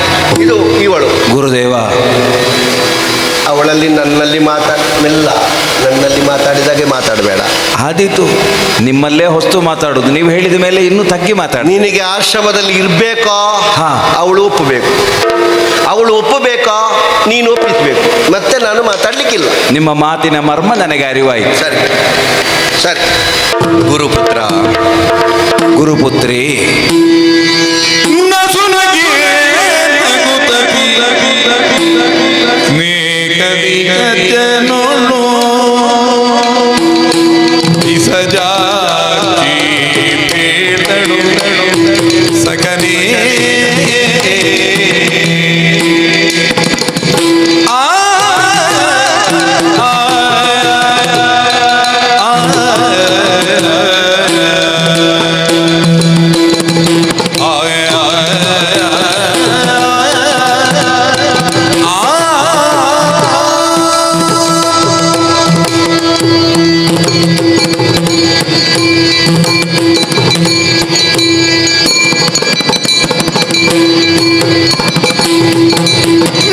ಇದು ಇವಳು ಗುರುದೇವ. ಅವಳಲ್ಲಿ ನನ್ನಲ್ಲಿ ಮೆಲ್ಲ ನನ್ನಲ್ಲಿ ಮಾತಾಡಿದಾಗೆ ಮಾತಾಡಬೇಡ. ಆದೀತು, ನಿಮ್ಮಲ್ಲೇ ಹೊಸ್ತು ಮಾತಾಡುದು. ನೀವು ಹೇಳಿದ ಮೇಲೆ ಇನ್ನೂ ತಗ್ಗಿ ಮಾತಾಡಿ. ನಿನಗೆ ಆಶ್ರಮದಲ್ಲಿ ಇರ್ಬೇಕೋ ಹಾ. ಅವಳು ಒಪ್ಪಬೇಕು, ಅವಳು ಒಪ್ಪಬೇಕಾ ನೀನು ಒಪ್ಪಿಸ್ಬೇಕು, ಮತ್ತೆ ನಾನು ಮಾತಾಡ್ಲಿಕ್ಕಿಲ್ಲ. ನಿಮ್ಮ ಮಾತಿನ ಮರ್ಮ ನನಗೆ ಅರಿವಾಯಿತು. ಸರಿ ಸರಿ. ಗುರುಪುತ್ರ, ಗುರುಪುತ್ರಿ, ನಸುನಗೆ ನಗುತ್ತತಿ ಮೇಘದಿಗಜನೋಳು ಇಸಜಾಚಿ ಬೇಡಳು ಸಕನೇ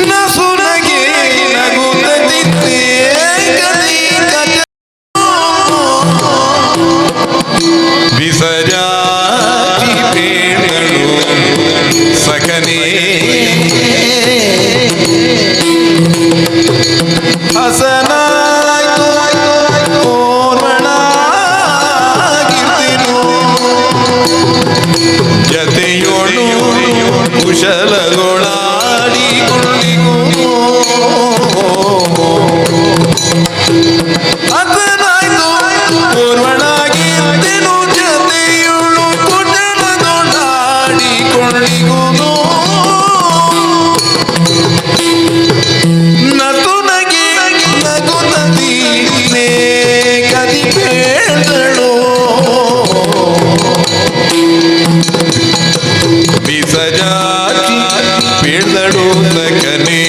ನಸುನಗೆ ನಗುತ್ತತಿದ್ದೆ ಬಿಸಜಾತಿ ಬೇಡಳು ಸಕನೇ ಹಸನಾಯ್ತು ಓರ್ವಳಾಗಿರ್ತಿನು ಜತೆಯೋಳು ಕುಶಲಗೊಳಾಡಿಕೊಂಡಿಗೂ ಹಸನಾಯ್ತು ಓರ್ವಳಾಗಿರ್ತಿನು ಜತೆಯೋಳು ಕುಶಲಗೊಳಾಡಿಕೊಂಡಿಗೂ ನಸುನಗೆ ನಗುತ್ತದೀನೆ ಕದಿ ಬೇಡಳು ಬಿಸಜಾತಿ ಬೇಡಳು ಸಕನೇ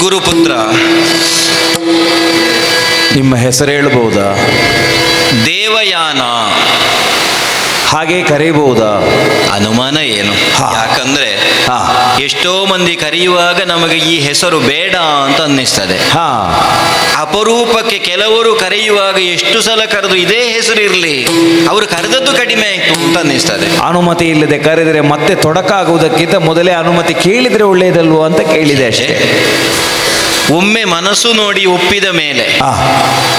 ಗುರುಪುತ್ರ, ನಿಮ್ಮ ಹೆಸರು ಹೇಳ್ಬಹುದಾ? ದೇವಯಾನ ಹಾಗೆ ಕರೀಬಹುದಾ? ಅನುಮಾನ ಏನು? ಹಾ. ಯಾಕಂದ್ರೆ ಹಾ ಎಷ್ಟೋ ಮಂದಿ ಕರೆಯುವಾಗ ನಮಗೆ ಈ ಹೆಸರು ಬೇಡ ಅಂತ ಅನ್ನಿಸ್ತದೆ. ಹಾ ಅಪರೂಪಕ್ಕೆ ಕೆಲವರು ಕರೆಯುವಾಗ ಎಷ್ಟು ಸಲ ಕರೆದು ಇದೇ ಹೆಸರು ಇರಲಿ, ಅವರು ಕರೆದದ್ದು ಕಡಿಮೆ ಆಯ್ತು ಅಂತ ಅನ್ನಿಸ್ತದೆ. ಅನುಮತಿ ಇಲ್ಲದೆ ಕರೆದರೆ ಮತ್ತೆ ತೊಡಕಾಗುವುದಕ್ಕಿಂತ ಮೊದಲೇ ಅನುಮತಿ ಕೇಳಿದ್ರೆ ಒಳ್ಳೆಯದಲ್ವೋ ಅಂತ ಕೇಳಿದೆ ಅಷ್ಟೇ. ಒಮ್ಮೆ ಮನಸ್ಸು ನೋಡಿ ಒಪ್ಪಿದ ಮೇಲೆ, ಹಾ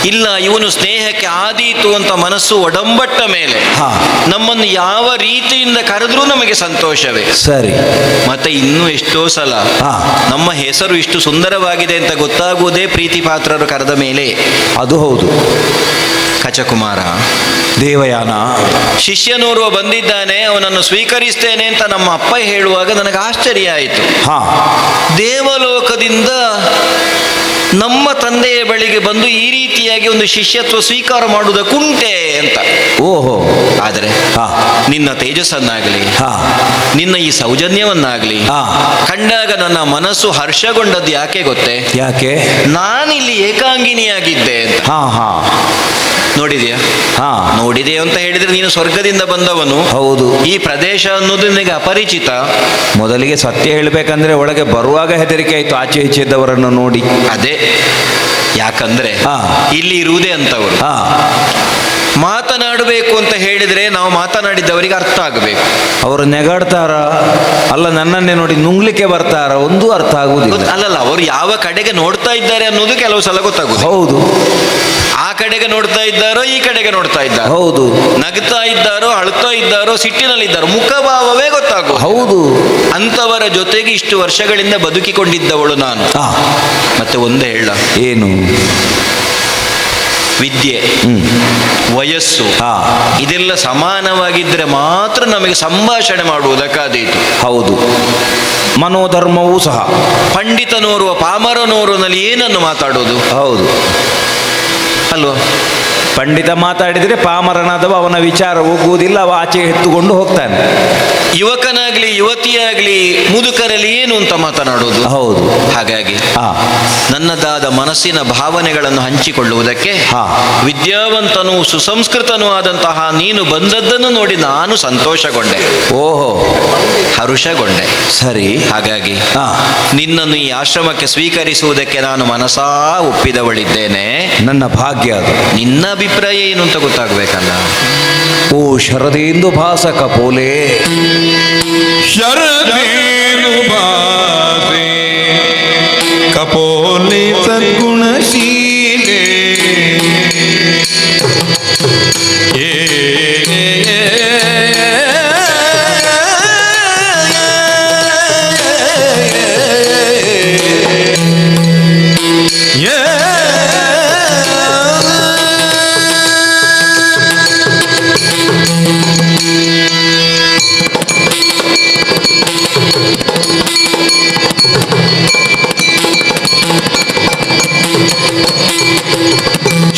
ಇಲ್ಲ ಇವನು ಸ್ನೇಹಕ್ಕೆ ಆದೀತು ಅಂತ ಮನಸ್ಸು ಒಡಂಬಟ್ಟ ಮೇಲೆ, ಹಾ. ನಮ್ಮನ್ನು ಯಾವ ರೀತಿಯಿಂದ ಕರೆದ್ರೂ ನಮಗೆ ಸಂತೋಷವೇ. ಸರಿ. ಮತ್ತೆ ಇನ್ನೂ ಎಷ್ಟೋ ಸಲ ಹಾ. ನಮ್ಮ ಹೆಸರು ಇಷ್ಟು ಸುಂದರವಾಗಿದೆ ಅಂತ ಗೊತ್ತಾಗುವುದೇ ಪ್ರೀತಿ ಪಾತ್ರರು ಕರೆದ ಮೇಲೆ. ಅದು ಹೌದು. ಕಚಕುಮಾರ, ದೇವಯಾನ, ಶಿಷ್ಯನೋರ್ವ ಬಂದಿದ್ದಾನೆ, ಅವನನ್ನು ಸ್ವೀಕರಿಸ್ತೇನೆ ಅಂತ ನಮ್ಮ ಅಪ್ಪ ಹೇಳುವಾಗ ನನಗೆ ಆಶ್ಚರ್ಯ ಆಯಿತು. ಹಾ ದೇವಲೋಕದಿಂದ ನಮ್ಮ ತಂದೆಯ ಬಳಿಗೆ ಬಂದು ಈ ರೀತಿಯಾಗಿ ಒಂದು ಶಿಷ್ಯತ್ವ ಸ್ವೀಕಾರ ಮಾಡುವುದಕ್ಕುಂಟೆ ಅಂತ. ಓಹೋ. ಆದರೆ ಹಾ ನಿನ್ನ ತೇಜಸ್ಸನ್ನಾಗಲಿ, ಹಾ ನಿನ್ನ ಈ ಸೌಜನ್ಯವನ್ನಾಗಲಿ ಹಾ. ಕಂಡಾಗ ನನ್ನ ಮನಸ್ಸು ಹರ್ಷಗೊಂಡದ್ದು ಯಾಕೆ ಗೊತ್ತೇ? ಯಾಕೆ? ನಾನಿಲ್ಲಿ ಏಕಾಂಗಿನಿಯಾಗಿದ್ದೆ ಅಂತ. ಹಾ ಹಾ ನೋಡಿದೆಯಾ? ಹಾ ನೋಡಿದೆ ಅಂತ ಹೇಳಿದ್ರೆ ನೀನು ಸ್ವರ್ಗದಿಂದ ಬಂದವನು. ಹೌದು. ಈ ಪ್ರದೇಶ ಅನ್ನೋದು ನಿನಗೆ ಅಪರಿಚಿತ. ಮೊದಲಿಗೆ ಸತ್ಯ ಹೇಳಬೇಕಂದ್ರೆ ಒಳಗೆ ಬರುವಾಗ ಹೆದರಿಕೆ ಆಯ್ತು ಆಚೆ ಈಚೆ ಇದ್ದವರನ್ನು ನೋಡಿ. ಅದೇ, ಯಾಕಂದ್ರೆ ಹಾ. ಇಲ್ಲಿ ಇರುವುದೇ ಅಂತವರು. ಹಾ ಮಾತನಾಡಬೇಕು ಅಂತ ಹೇಳಿದ್ರೆ ನಾವು ಮಾತನಾಡಿದ್ದವರಿಗೆ ಅರ್ಥ ಆಗಬೇಕು. ಅವರು ನೆಗಾಡ್ತಾರ ಅಲ್ಲ ನನ್ನನ್ನೇ ನೋಡಿ ನುಂಗ್ಲಿಕ್ಕೆ ಬರ್ತಾರ, ಒಂದು ಅರ್ಥ ಆಗುವುದಿಲ್ಲ. ಅಲ್ಲಲ್ಲ, ಅವರು ಯಾವ ಕಡೆಗೆ ನೋಡ್ತಾ ಇದ್ದಾರೆ ಅನ್ನೋದು ಕೆಲವು ಸಲ ಗೊತ್ತಾಗುದು. ಹೌದು. ಆ ಕಡೆಗೆ ನೋಡ್ತಾ ಇದ್ದಾರೋ ಈ ಕಡೆಗೆ ನೋಡ್ತಾ ಇದ್ದಾರೋ, ಹೌದು. ನಗ್ತಾ ಇದ್ದಾರೋ ಅಳ್ತಾ ಇದ್ದಾರೋ ಸಿಟ್ಟಿನಲ್ಲಿದ್ದಾರೋ ಮುಖಭಾವವೇ ಗೊತ್ತಾಗು. ಹೌದು. ಅಂತವರ ಜೊತೆಗೆ ಇಷ್ಟು ವರ್ಷಗಳಿಂದ ಬದುಕಿಕೊಂಡಿದ್ದವಳು ನಾನು. ಹಾ. ಮತ್ತೆ ಒಂದೇ ಹೇಳ, ಏನು? ವಿದ್ಯೆ, ವಯಸ್ಸು, ಹಾ. ಇದೆಲ್ಲ ಸಮಾನವಾಗಿದ್ದರೆ ಮಾತ್ರ ನಮಗೆ ಸಂಭಾಷಣೆ ಮಾಡುವುದಕ್ಕಾದೀತು. ಹೌದು. ಮನೋಧರ್ಮವೂ ಸಹ. ಪಂಡಿತನೋರ್ವ ಪಾಮರನೋರ್ವನಲ್ಲಿ ಏನನ್ನು ಮಾತಾಡೋದು? ಹೌದು ಅಲ್ವಾ? ಪಂಡಿತ ಮಾತಾಡಿದರೆ ಪಾಮರನಾದವ ಅವನ ವಿಚಾರ ಹೋಗುವುದಿಲ್ಲ, ಅವ ಆಚೆ ಎತ್ತುಕೊಂಡು ಹೋಗ್ತಾನೆ. ಯುವಕನಾಗ್ಲಿ ಯುವತಿಯಾಗ್ಲಿ ಮುದುಕರಲ್ಲಿ ಏನು ಅಂತ ಮಾತನಾಡುವುದು. ಹೌದು. ಹಾಗಾಗಿ ಹಾ ನನ್ನದಾದ ಮನಸ್ಸಿನ ಭಾವನೆಗಳನ್ನು ಹಂಚಿಕೊಳ್ಳುವುದಕ್ಕೆ ಹಾ. ವಿದ್ಯಾವಂತನೂ ಸುಸಂಸ್ಕೃತನೂ ಆದಂತಹ ನೀನು ಬಂದದ್ದನ್ನು ನೋಡಿ ನಾನು ಸಂತೋಷಗೊಂಡೆ, ಓಹೋ ಹರುಷಗೊಂಡೆ. ಸರಿ. ಹಾಗಾಗಿ ಹಾ ನಿನ್ನನ್ನು ಈ ಆಶ್ರಮಕ್ಕೆ ಸ್ವೀಕರಿಸುವುದಕ್ಕೆ ನಾನು ಮನಸಾ ಒಪ್ಪಿದವಳಿದ್ದೇನೆ. ನನ್ನ ಭಾಗ್ಯ ಅದು. ನಿನ್ನ ಅಭಿಪ್ರಾಯ ಏನು ಅಂತ ಗೊತ್ತಾಗಬೇಕಲ್ಲ. ಓ ಶರದೇಂದು ಭಾಸ ಕಪೋಲೆ, ಶರದೇನು ಬಾಸೆ ಕಪೋಲೆ ಸದ್ಗುಣಶೀಲೆ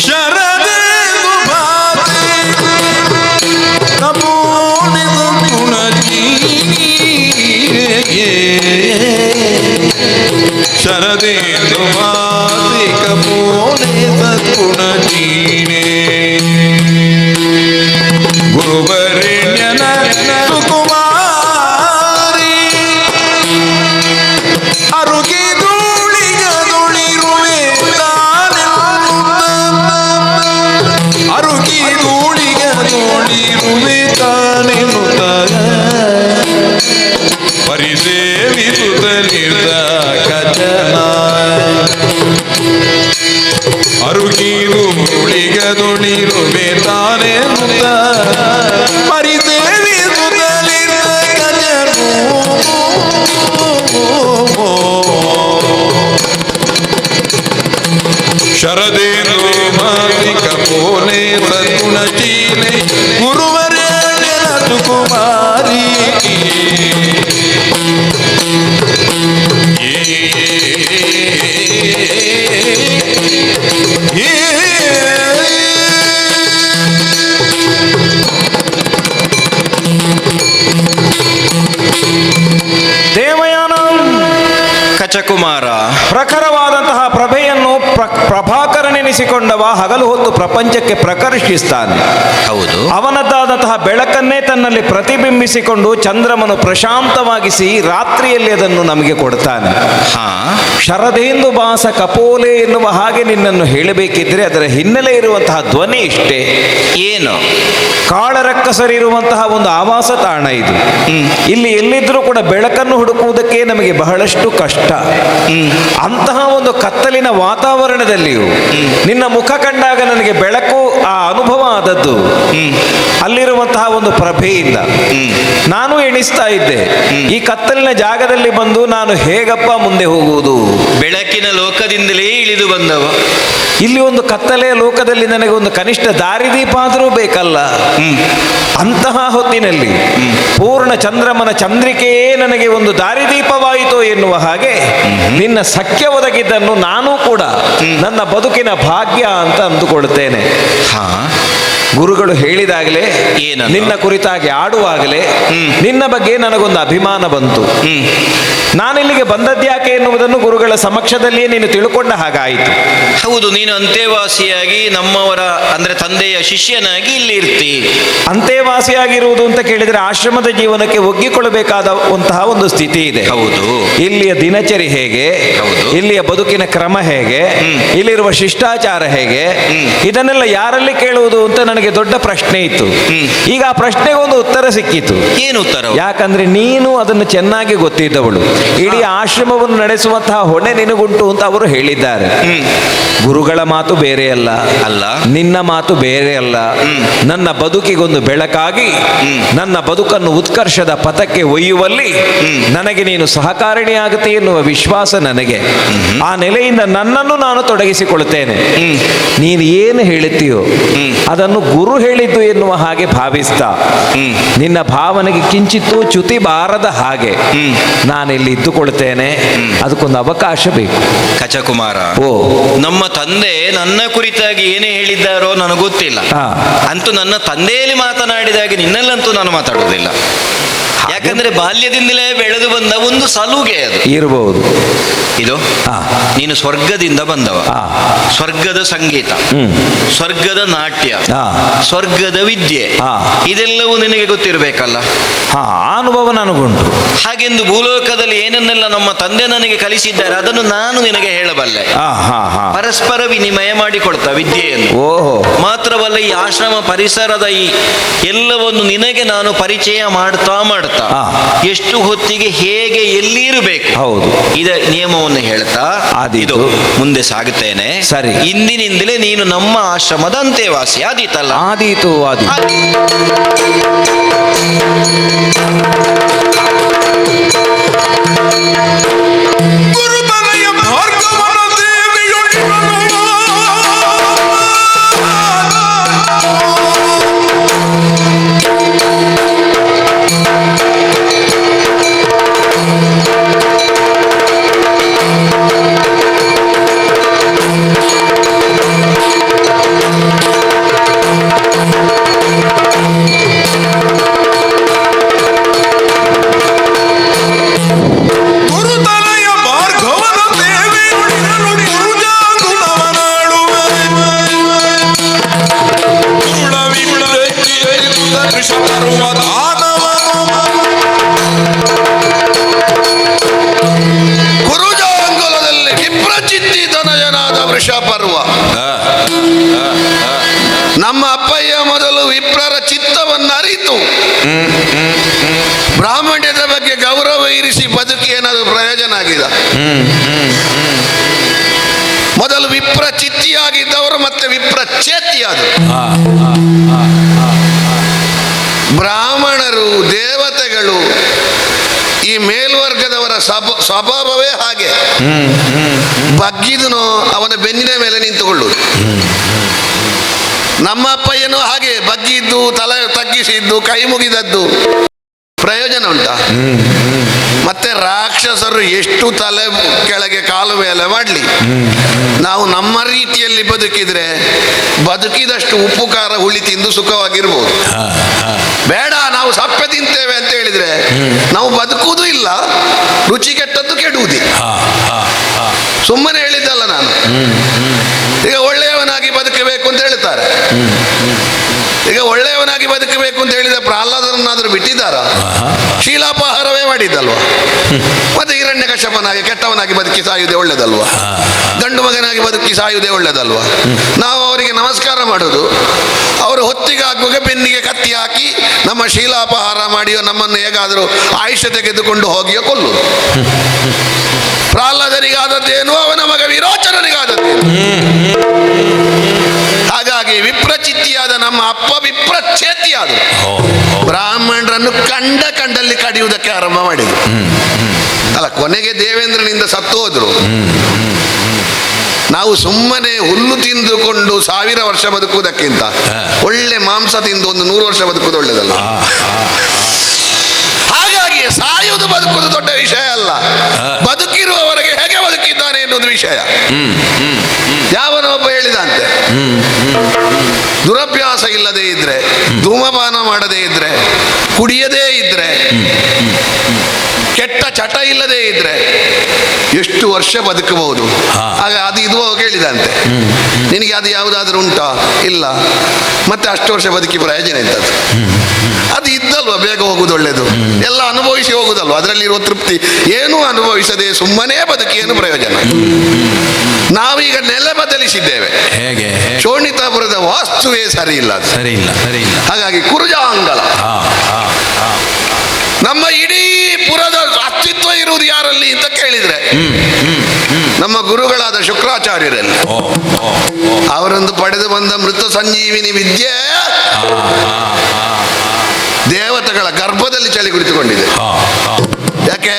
ಶರದೇನು ಬಾಸೆ ಕಪೋಲೆ ಸದ್ಗುಣಶೀಲೆ ಶರದೇಂದು ಮಾಸಿ ಕಪೋಲೆ ಸದ್ಗುಣಶೀಲೆ ಗುರುವರೆಣ್ಯನ ಸುಕುಮಾರಿ ಅರುಗಿ ಧೂಳಿಗದುಳಿರುವೆ ಅರುಗಿ ಧೂಳಿಗದುಳಿರುವೆ ತಾನೆನುತ ಪರಿಸೇವಿಸುತ್ತಲಿದ್ದ ಕಜನ ಅರುಗಿದು ಉಳಿಗದುಳಿರುವೆ ತಾನೆನುತ ಪರಿಸೇವಿಸುತ್ತಲಿದ್ದ ಕಜನು ಶರದೇನು ಮಾಸಿ ಕಪೋಲೆ ಸದ್ಗುಣಶೀಲೆ ಗುರುವರೇಣ್ಯನ ಸುಕುಮಾರಿ ದೇವಯಾನ ಕಚಕುಮಾರ, ಪ್ರಖರವಾದಂತಹ ಪ್ರಭೆಯನ್ನು ಪ್ರಭಾಕರನೆನಿಸಿಕೊಂಡವ ಹಗಲು ಹೊತ್ತು ಪ್ರಪಂಚಕ್ಕೆ ಪ್ರಕರ್ಷಿಸ್ತಾನೆ. ಹೌದು. ಅವನದ್ದಾದಂತಹ ಬೆಳಕನ್ನೇ ತನ್ನಲ್ಲಿ ಪ್ರತಿಬಿಂಬಿಸಿಕೊಂಡು ಚಂದ್ರಮನು ಪ್ರಶಾಂತವಾಗಿಸಿ ರಾತ್ರಿಯಲ್ಲಿ ಅದನ್ನು ನಮಗೆ ಕೊಡ್ತಾನೆ. ಹಾ, ಶರದೇಂದು ಭಾಸ ಕಪೋಲೆ ಎನ್ನುವ ಹಾಗೆ ನಿನ್ನನ್ನು ಹೇಳಬೇಕಿದ್ರೆ ಅದರ ಹಿನ್ನೆಲೆ ಇರುವಂತಹ ಧ್ವನಿ ಇಷ್ಟೇ. ಏನು? ಕಾಳರಕ್ಕಸರಿರುವಂತಹ ಒಂದು ಆವಾಸ ತಾಣ ಇದು. ಇಲ್ಲಿ ಎಲ್ಲಿದ್ರೂ ಕೂಡ ಬೆಳಕನ್ನು ಹುಡುಕುವುದಕ್ಕೆ ನಮಗೆ ಬಹಳಷ್ಟು ಕಷ್ಟ. ಅಂತಹ ಒಂದು ಕತ್ತಲಿನ ವಾತಾವರಣದಲ್ಲಿಯೂ ನಿನ್ನ ಮುಖ ಕಂಡಾಗ ನನಗೆ ಬೆಳಕು ಆ ಅನುಭವ ಆದದ್ದು ಅಲ್ಲಿರುವಂತಹ ಒಂದು ಪ್ರಭೆಯಿಂದ. ನಾನು ಎಣಿಸ್ತಾ ಇದ್ದೆ, ಈ ಕತ್ತಲಿನ ಜಾಗದಲ್ಲಿ ಬಂದು ನಾನು ಹೇಗಪ್ಪ ಮುಂದೆ ಹೋಗುವುದು? ಬೆಳಕಿನ ಲೋಕದಿಂದಲೇ ಇಳಿದು ಬಂದವ. ಇಲ್ಲಿ ಒಂದು ಕತ್ತಲೆಯ ಲೋಕದಲ್ಲಿ ನನಗೆ ಒಂದು ಕನಿಷ್ಠ ದಾರಿದೀಪ ಆದರೂ ಬೇಕಲ್ಲ. ಅಂತಹ ಹೊತ್ತಿನಲ್ಲಿ ಪೂರ್ಣ ಚಂದ್ರಮನ ಚಂದ್ರಿಕೆಯೇ ನನಗೆ ಒಂದು ದಾರಿದೀಪವಾಯಿತು ಎನ್ನುವ ಹಾಗೆ ನಿನ್ನ ಸಖ್ಯ ಒದಗಿದ್ದನ್ನು ನಾನು ಕೂಡ ನನ್ನ ಬದುಕಿನ ಭಾಗ್ಯ ಅಂತ ಅಂದುಕೊಳ್ತೇನೆ. ಹಾ, ಗುರುಗಳು ಹೇಳಿದಾಗಲೇ, ಏನದು? ನಿನ್ನ ಕುರಿತಾಗಿ ಆಡುವಾಗಲೇ ನಿನ್ನ ಬಗ್ಗೆ ನನಗೊಂದು ಅಭಿಮಾನ ಬಂತು. ನಾನಿಲ್ಲಿಗೆ ಬಂದದ್ಯಾಕೆ ಎನ್ನುವುದನ್ನು ಗುರುಗಳ ಸಮಕ್ಷದಲ್ಲಿಯೇ ನೀನು ತಿಳ್ಕೊಂಡ ಹಾಗಾಯಿತು. ಹೌದು, ನೀನು ಅಂತೆವಾಸಿಯಾಗಿ ನಮ್ಮವರ ಅಂದ್ರೆ ತಂದೆಯ ಶಿಷ್ಯನಾಗಿ ಇಲ್ಲಿ ಇರ್ತಿ. ಅಂತೆವಾಸಿಯಾಗಿರುವುದು ಅಂತ ಕೇಳಿದರೆ ಆಶ್ರಮದ ಜೀವನಕ್ಕೆ ಒಗ್ಗಿಕೊಳ್ಳಬೇಕಾದಂತಹ ಒಂದು ಸ್ಥಿತಿ ಇದೆ. ಹೌದು. ಇಲ್ಲಿಯ ದಿನಚರಿ ಹೇಗೆ, ಹೌದು. ಇಲ್ಲಿಯ ಬದುಕಿನ ಕ್ರಮ ಹೇಗೆ, ಇಲ್ಲಿರುವ ಶಿಷ್ಟಾಚಾರ ಹೇಗೆ, ಇದನ್ನೆಲ್ಲ ಯಾರಲ್ಲಿ ಕೇಳುವುದು ಅಂತ ನನಗೆ ದೊಡ್ಡ ಪ್ರಶ್ನೆ ಇತ್ತು. ಈಗ ಆ ಪ್ರಶ್ನೆಗೆ ಒಂದು ಉತ್ತರ ಸಿಕ್ಕಿತು. ಏನು ಉತ್ತರ? ಯಾಕಂದ್ರೆ ನೀನು ಅದನ್ನು ಚೆನ್ನಾಗಿ ಗೊತ್ತಿದ್ದವಳು. ಇಡೀ ಆಶ್ರಮವನ್ನು ನಡೆಸುವಂತಹ ಹೊಣೆ ನಿನಗುಂಟು ಅಂತ ಅವರು ಹೇಳಿದ್ದಾರೆ. ಗುರುಗಳ ಮಾತು ಬೇರೆ ಅಲ್ಲ, ಅಲ್ಲ, ನಿನ್ನ ಮಾತು ಬೇರೆ ಅಲ್ಲ. ನನ್ನ ಬದುಕಿಗೊಂದು ಬೆಳಕಾಗಿ ನನ್ನ ಬದುಕನ್ನು ಉತ್ಕರ್ಷದ ಪಥಕ್ಕೆ ಒಯ್ಯುವಲ್ಲಿ ನನಗೆ ನೀನು ಸಹಕಾರಿಣಿಯಾಗುತ್ತೆ ಎನ್ನುವ ವಿಶ್ವಾಸ ನನಗೆ. ಆ ನೆಲೆಯಿಂದ ನನ್ನನ್ನು ನಾನು ತೊಡಗಿಸಿಕೊಳ್ತೇನೆ. ನೀನು ಏನು ಹೇಳುತ್ತೀಯೋ ಅದನ್ನು ಗುರು ಹೇಳಿದ್ದು ಎನ್ನುವ ಹಾಗೆ ಭಾವಿಸ್ತಾ ನಿನ್ನ ಭಾವನೆಗೆ ಕಿಂಚಿತ್ತೂ ಚ್ಯುತಿ ಬಾರದ ಹಾಗೆ ನಾನಿಲ್ಲಿ ಇದ್ದುಕೊಳ್ತೇನೆ. ಅದಕ್ಕೊಂದು ಅವಕಾಶ ಬೇಕು. ಕಚಕುಮಾರ, ಓ, ನಮ್ಮ ತಂದೆ ನನ್ನ ಕುರಿತಾಗಿ ಏನೇ ಹೇಳಿದ್ದಾರೋ ನನಗೆ ಗೊತ್ತಿಲ್ಲ. ಹಾ. ಅಂತೂ ನನ್ನ ತಂದೆಯಲ್ಲಿ ಮಾತನಾಡಿದಾಗೆ ನಿನ್ನಲ್ಲಂತೂ ನಾನು ಮಾತಾಡುವುದಿಲ್ಲ. ಯಾಕಂದ್ರೆ ಬಾಲ್ಯದಿಂದಲೇ ಬೆಳೆದು ಬಂದ ಒಂದು ಸಲುಗೆ ಅದು ಇರಬಹುದು. ಇದು ಹಾ. ನೀನು ಸ್ವರ್ಗದಿಂದ ಬಂದವ, ಹಾ. ಸ್ವರ್ಗದ ಸಂಗೀತ, ಸ್ವರ್ಗದ ನಾಟ್ಯ, ಹಾ. ಸ್ವರ್ಗದ ವಿದ್ಯೆ, ಹಾ. ಇದೆಲ್ಲವೂ ನಿನಗೆ ಗೊತ್ತಿರಬೇಕಲ್ಲ. ಹಾ, ಅನುಭವ ನನಗುಂಟು. ಹಾಗೆಂದು ಭೂಲೋಕದಲ್ಲಿ ಏನನ್ನೆಲ್ಲ ನಮ್ಮ ತಂದೆ ನನಗೆ ಕಲಿಸಿದ್ದಾರೆ ಅದನ್ನು ನಾನು ನಿನಗೆ ಹೇಳಬಲ್ಲೆ. ಹಾ ಹಾ ಹಾ. ಪರಸ್ಪರ ವಿನಿಮಯ ಮಾಡಿಕೊಳ್ತಾ ವಿದ್ಯೆಯನ್ನು. ಓಹೋ. ಮಾತ್ರವಲ್ಲ, ಈ ಆಶ್ರಮ ಪರಿಸರದ ಈ ಎಲ್ಲವನ್ನು ನಿನಗೆ ನಾನು ಪರಿಚಯ ಮಾಡ್ತಾ ಹಾ. ಎಷ್ಟು ಹೊತ್ತಿಗೆ ಹೇಗೆ ಎಲ್ಲಿ ಇರಬೇಕು ಹೌದು. ಇದ ನಿಯಮವನ್ನು ಹೇಳ್ತಾ ಆದೀತು. ಇದು ಮುಂದೆ ಸಾಗುತ್ತೇನೆ. ಸರಿ. ಇಂದಿನಿಂದಲೇ ನೀನು ನಮ್ಮ ಆಶ್ರಮದ ಅಂತೆವಾಸಿ ಆದೀತಲ್ಲ. ಆದೀತು ಆದೀತು. ಗುರುತನಯ ಭಾರ್ಗವನ ದೇವಿಯೊಳಿವನು. ಗುರುತನಯ ಭಾರ್ಗವನ ದೇವಿಯೊಳಿವನು. ಗುರುಜಾಂಗುಲವನಾಡುವೆ. ಗುರುಳವಿಳಕ್ಕಿಯರಿದುದ ವೃಷಪರ್ವದಾನವನು. ಕುರುಜಾಂಗುಲದಲ್ಲಿ ವಿಪ್ರಚಿತ್ತಿ ತನಯನಾದ ವೃಷಪರ್ವ. ನಮ್ಮ ಅಪ್ಪಯ್ಯ ಮೊದಲು ವಿಪ್ರರ ಚಿತ್ತವನ್ನು ಅರಿತು ಬ್ರಾಹ್ಮಣ್ಯದ ಬಗ್ಗೆ ಗೌರವ ಇರಿಸಿ ಬದುಕಿ ಏನಾದರೂ ಪ್ರಯೋಜನ ಆಗಿದೆ? ಮೊದಲು ವಿಪ್ರ ಚಿತ್ತಿಯಾಗಿದ್ದವರು ಮತ್ತೆ ವಿಪ್ರ ಚೇತಿಯಾದರು. ಬ್ರಾಹ್ಮಣರು, ದೇವತೆಗಳು, ಈ ಮೇಲ್ವರ್ಗದವರ ಸ್ವಭಾವವೇ ಹಾಗೆ. ಬಗ್ಗಿದನೋ ಅವನ ಬೆನ್ನಿನ ಮೇಲೆ ನಿಂತುಕೊಳ್ಳುವುದು. ನಮ್ಮ ಅಪ್ಪಯ್ಯನೂ ಹಾಗೆ ಬಗ್ಗಿದ್ದು, ತಲೆ ತಗ್ಗಿಸಿದ್ದು, ಕೈ ಮುಗಿದದ್ದು ಪ್ರಯೋಜನ ಉಂಟಾ? ಮತ್ತೆ ರಾಕ್ಷಸರು ಎಷ್ಟು ತಲೆ ಕೆಳಗೆ ಕಾಲು ಮೇಲೆ ಮಾಡಲಿ, ನಾವು ನಮ್ಮ ರೀತಿಯಲ್ಲಿ ಬದುಕಿದ್ರೆ ಬದುಕಿದಷ್ಟು ಉಪ್ಪು ಖಾರ ಹುಳಿ ತಿಂದು ಸುಖವಾಗಿರ್ಬೋದು. ಬೇಡ ನಾವು ಸಪ್ಪೆ ತಿಂತೇವೆ ಅಂತ ಹೇಳಿದ್ರೆ ನಾವು ಬದುಕುವುದೂ ಇಲ್ಲ, ರುಚಿ ಕೆಟ್ಟದ್ದು ಕೆಡುವುದಿಲ್ಲ. ಸುಮ್ಮನೆ ಹೇಳಿದ್ದಲ್ಲ ನಾನು. ಈಗ ಒಳ್ಳೆಯವನಾಗಿ ಬದುಕಬೇಕು ಅಂತ ಹೇಳ್ತಾರೆ. ಈಗ ಒಳ್ಳೆಯವನಾಗಿ ಬದುಕಬೇಕು ಅಂತ ಹೇಳಿದ ಪ್ರಹ್ಲಾದರನ್ನಾದರೂ ಬಿಟ್ಟಿದ್ದಾರ? ಶೀಲಾಪಹಾರವೇ ಮಾಡಿದ್ದಲ್ವಾ? ಮತ್ತೆ ಹಿರಣ್ಯಕಶ್ಯಪನಾಗಿ ಕೆಟ್ಟವನಾಗಿ ಬದುಕಿ ಸಾಯುವುದೇ ಒಳ್ಳೇದಲ್ವಾ? ಗಂಡು ಮಗನಾಗಿ ಬದುಕಿ ಸಾಯುವುದೇ ಒಳ್ಳೇದಲ್ವಾ? ನಾವು ಅವರಿಗೆ ನಮಸ್ಕಾರ ಮಾಡೋದು, ಅವರು ಹೊತ್ತಿಗಾಗುವಾಗ ಬೆನ್ನಿಗೆ ಕತ್ತಿ ಹಾಕಿ ನಮ್ಮ ಶೀಲಾಪಹಾರ ಮಾಡಿಯೋ ನಮ್ಮನ್ನು ಹೇಗಾದರೂ ಆಯುಷ್ಯ ತೆಗೆದುಕೊಂಡು ಹೋಗಿಯೋ ಕೊಲ್ಲುವುದು. ಪ್ರಹ್ಲಾದನಿಗಾದದ್ದೇನು, ಅವನ ಮಗ ವಿರೋಚನನಿಗಾದದ್ದೇನು? ಹಾಗಾಗಿ ವಿಪ್ರಚಿತ್ತಿಯಾದ ನಮ್ಮ ಅಪ್ಪ ವಿಪ್ರಚೇತಿಯಾದರು. ಬ್ರಾಹ್ಮಣರನ್ನು ಕಂಡಲ್ಲಿ ಕಡಿಯುವುದಕ್ಕೆ ಆರಂಭ ಮಾಡಿದರು. ಅಲ್ಲ, ಕೊನೆಗೆ ದೇವೇಂದ್ರನಿಂದ ಸತ್ತು ಹೋದ್ರು. ನಾವು ಸುಮ್ಮನೆ ಹುಲ್ಲು ತಿಂದುಕೊಂಡು 1000 ವರ್ಷ ಬದುಕುವುದಕ್ಕಿಂತ ಒಳ್ಳೆ ಮಾಂಸ ತಿಂದು 100 ವರ್ಷ ಬದುಕುವುದು ಒಳ್ಳೆಯದಲ್ಲ. ಹಾಗಾಗಿ ಸಾಯುವುದು ಬದುಕುವುದು ದೊಡ್ಡ ವಿಷಯ ಅಲ್ಲ, ಬದುಕಿರುವವರೆಗೆ ಹೇಗೆ ಬದುಕಿದ್ದಾನೆ ಎನ್ನುವುದು ವಿಷಯ. ಯಾವನೊಬ್ಬ ಹೇಳಿದಂತೆ, ದುರಭ್ಯಾಸ ಇಲ್ಲದೆ ಇದ್ರೆ, ಧೂಮಪಾನ ಮಾಡದೇ ಇದ್ರೆ, ಕುಡಿಯದೇ ಇದ್ರೆ, ಕೆಟ್ಟ ಚಟ ಇಲ್ಲದೆ ಇದ್ರೆ ಎಷ್ಟು ವರ್ಷ ಬದುಕಬಹುದು? ಆಗ ಅದು ಇದು ಕೇಳಿದಂತೆ, ನಿನಗೆ ಅದು ಯಾವುದಾದ್ರೂ ಉಂಟಾ? ಇಲ್ಲ. ಮತ್ತೆ ಅಷ್ಟು ವರ್ಷ ಬದುಕಿ ಪ್ರಯೋಜನ ಎಂತದ್ದು? ಅದು ಇದ್ದಲ್ವ ಬೇಗ ಹೋಗುದು ಒಳ್ಳೇದು, ಎಲ್ಲ ಅನುಭವಿಸಿ ಹೋಗುದಲ್ವ, ಅದರಲ್ಲಿರುವ ತೃಪ್ತಿ. ಏನೂ ಅನುಭವಿಸದೆ ಸುಮ್ಮನೆ ಬದುಕಿ ಏನು ಪ್ರಯೋಜನ? ನಾವೀಗ ನೆಲೆ ಬದಲಿಸಿದ್ದೇವೆ. ಹೇಗೆ? ಶೋಣಿತಾಪುರದ ವಾಸ್ತುವೇ ಸರಿ ಇಲ್ಲ. ಸರಿ ಇಲ್ಲ. ಹಾಗಾಗಿ ಕುರುಜಾಂಗಲ ನಮ್ಮ ಇಡೀ ಪುರದ ಅಸ್ತಿತ್ವ ಇರುವುದು ಯಾರಲ್ಲಿ ಅಂತ ಕೇಳಿದ್ರೆ ನಮ್ಮ ಗುರುಗಳಾದ ಶುಕ್ರಾಚಾರ್ಯರಲ್ಲಿ. ಅವರೊಂದು ಪಡೆದು ಬಂದ ಮೃತ ಸಂಜೀವಿನಿ ವಿದ್ಯೆ ದೇವತೆಗಳ ಗರ್ಭದಲ್ಲಿ ಚಳಿ ಕುಳಿತುಕೊಂಡಿದೆ. ಯಾಕೆ?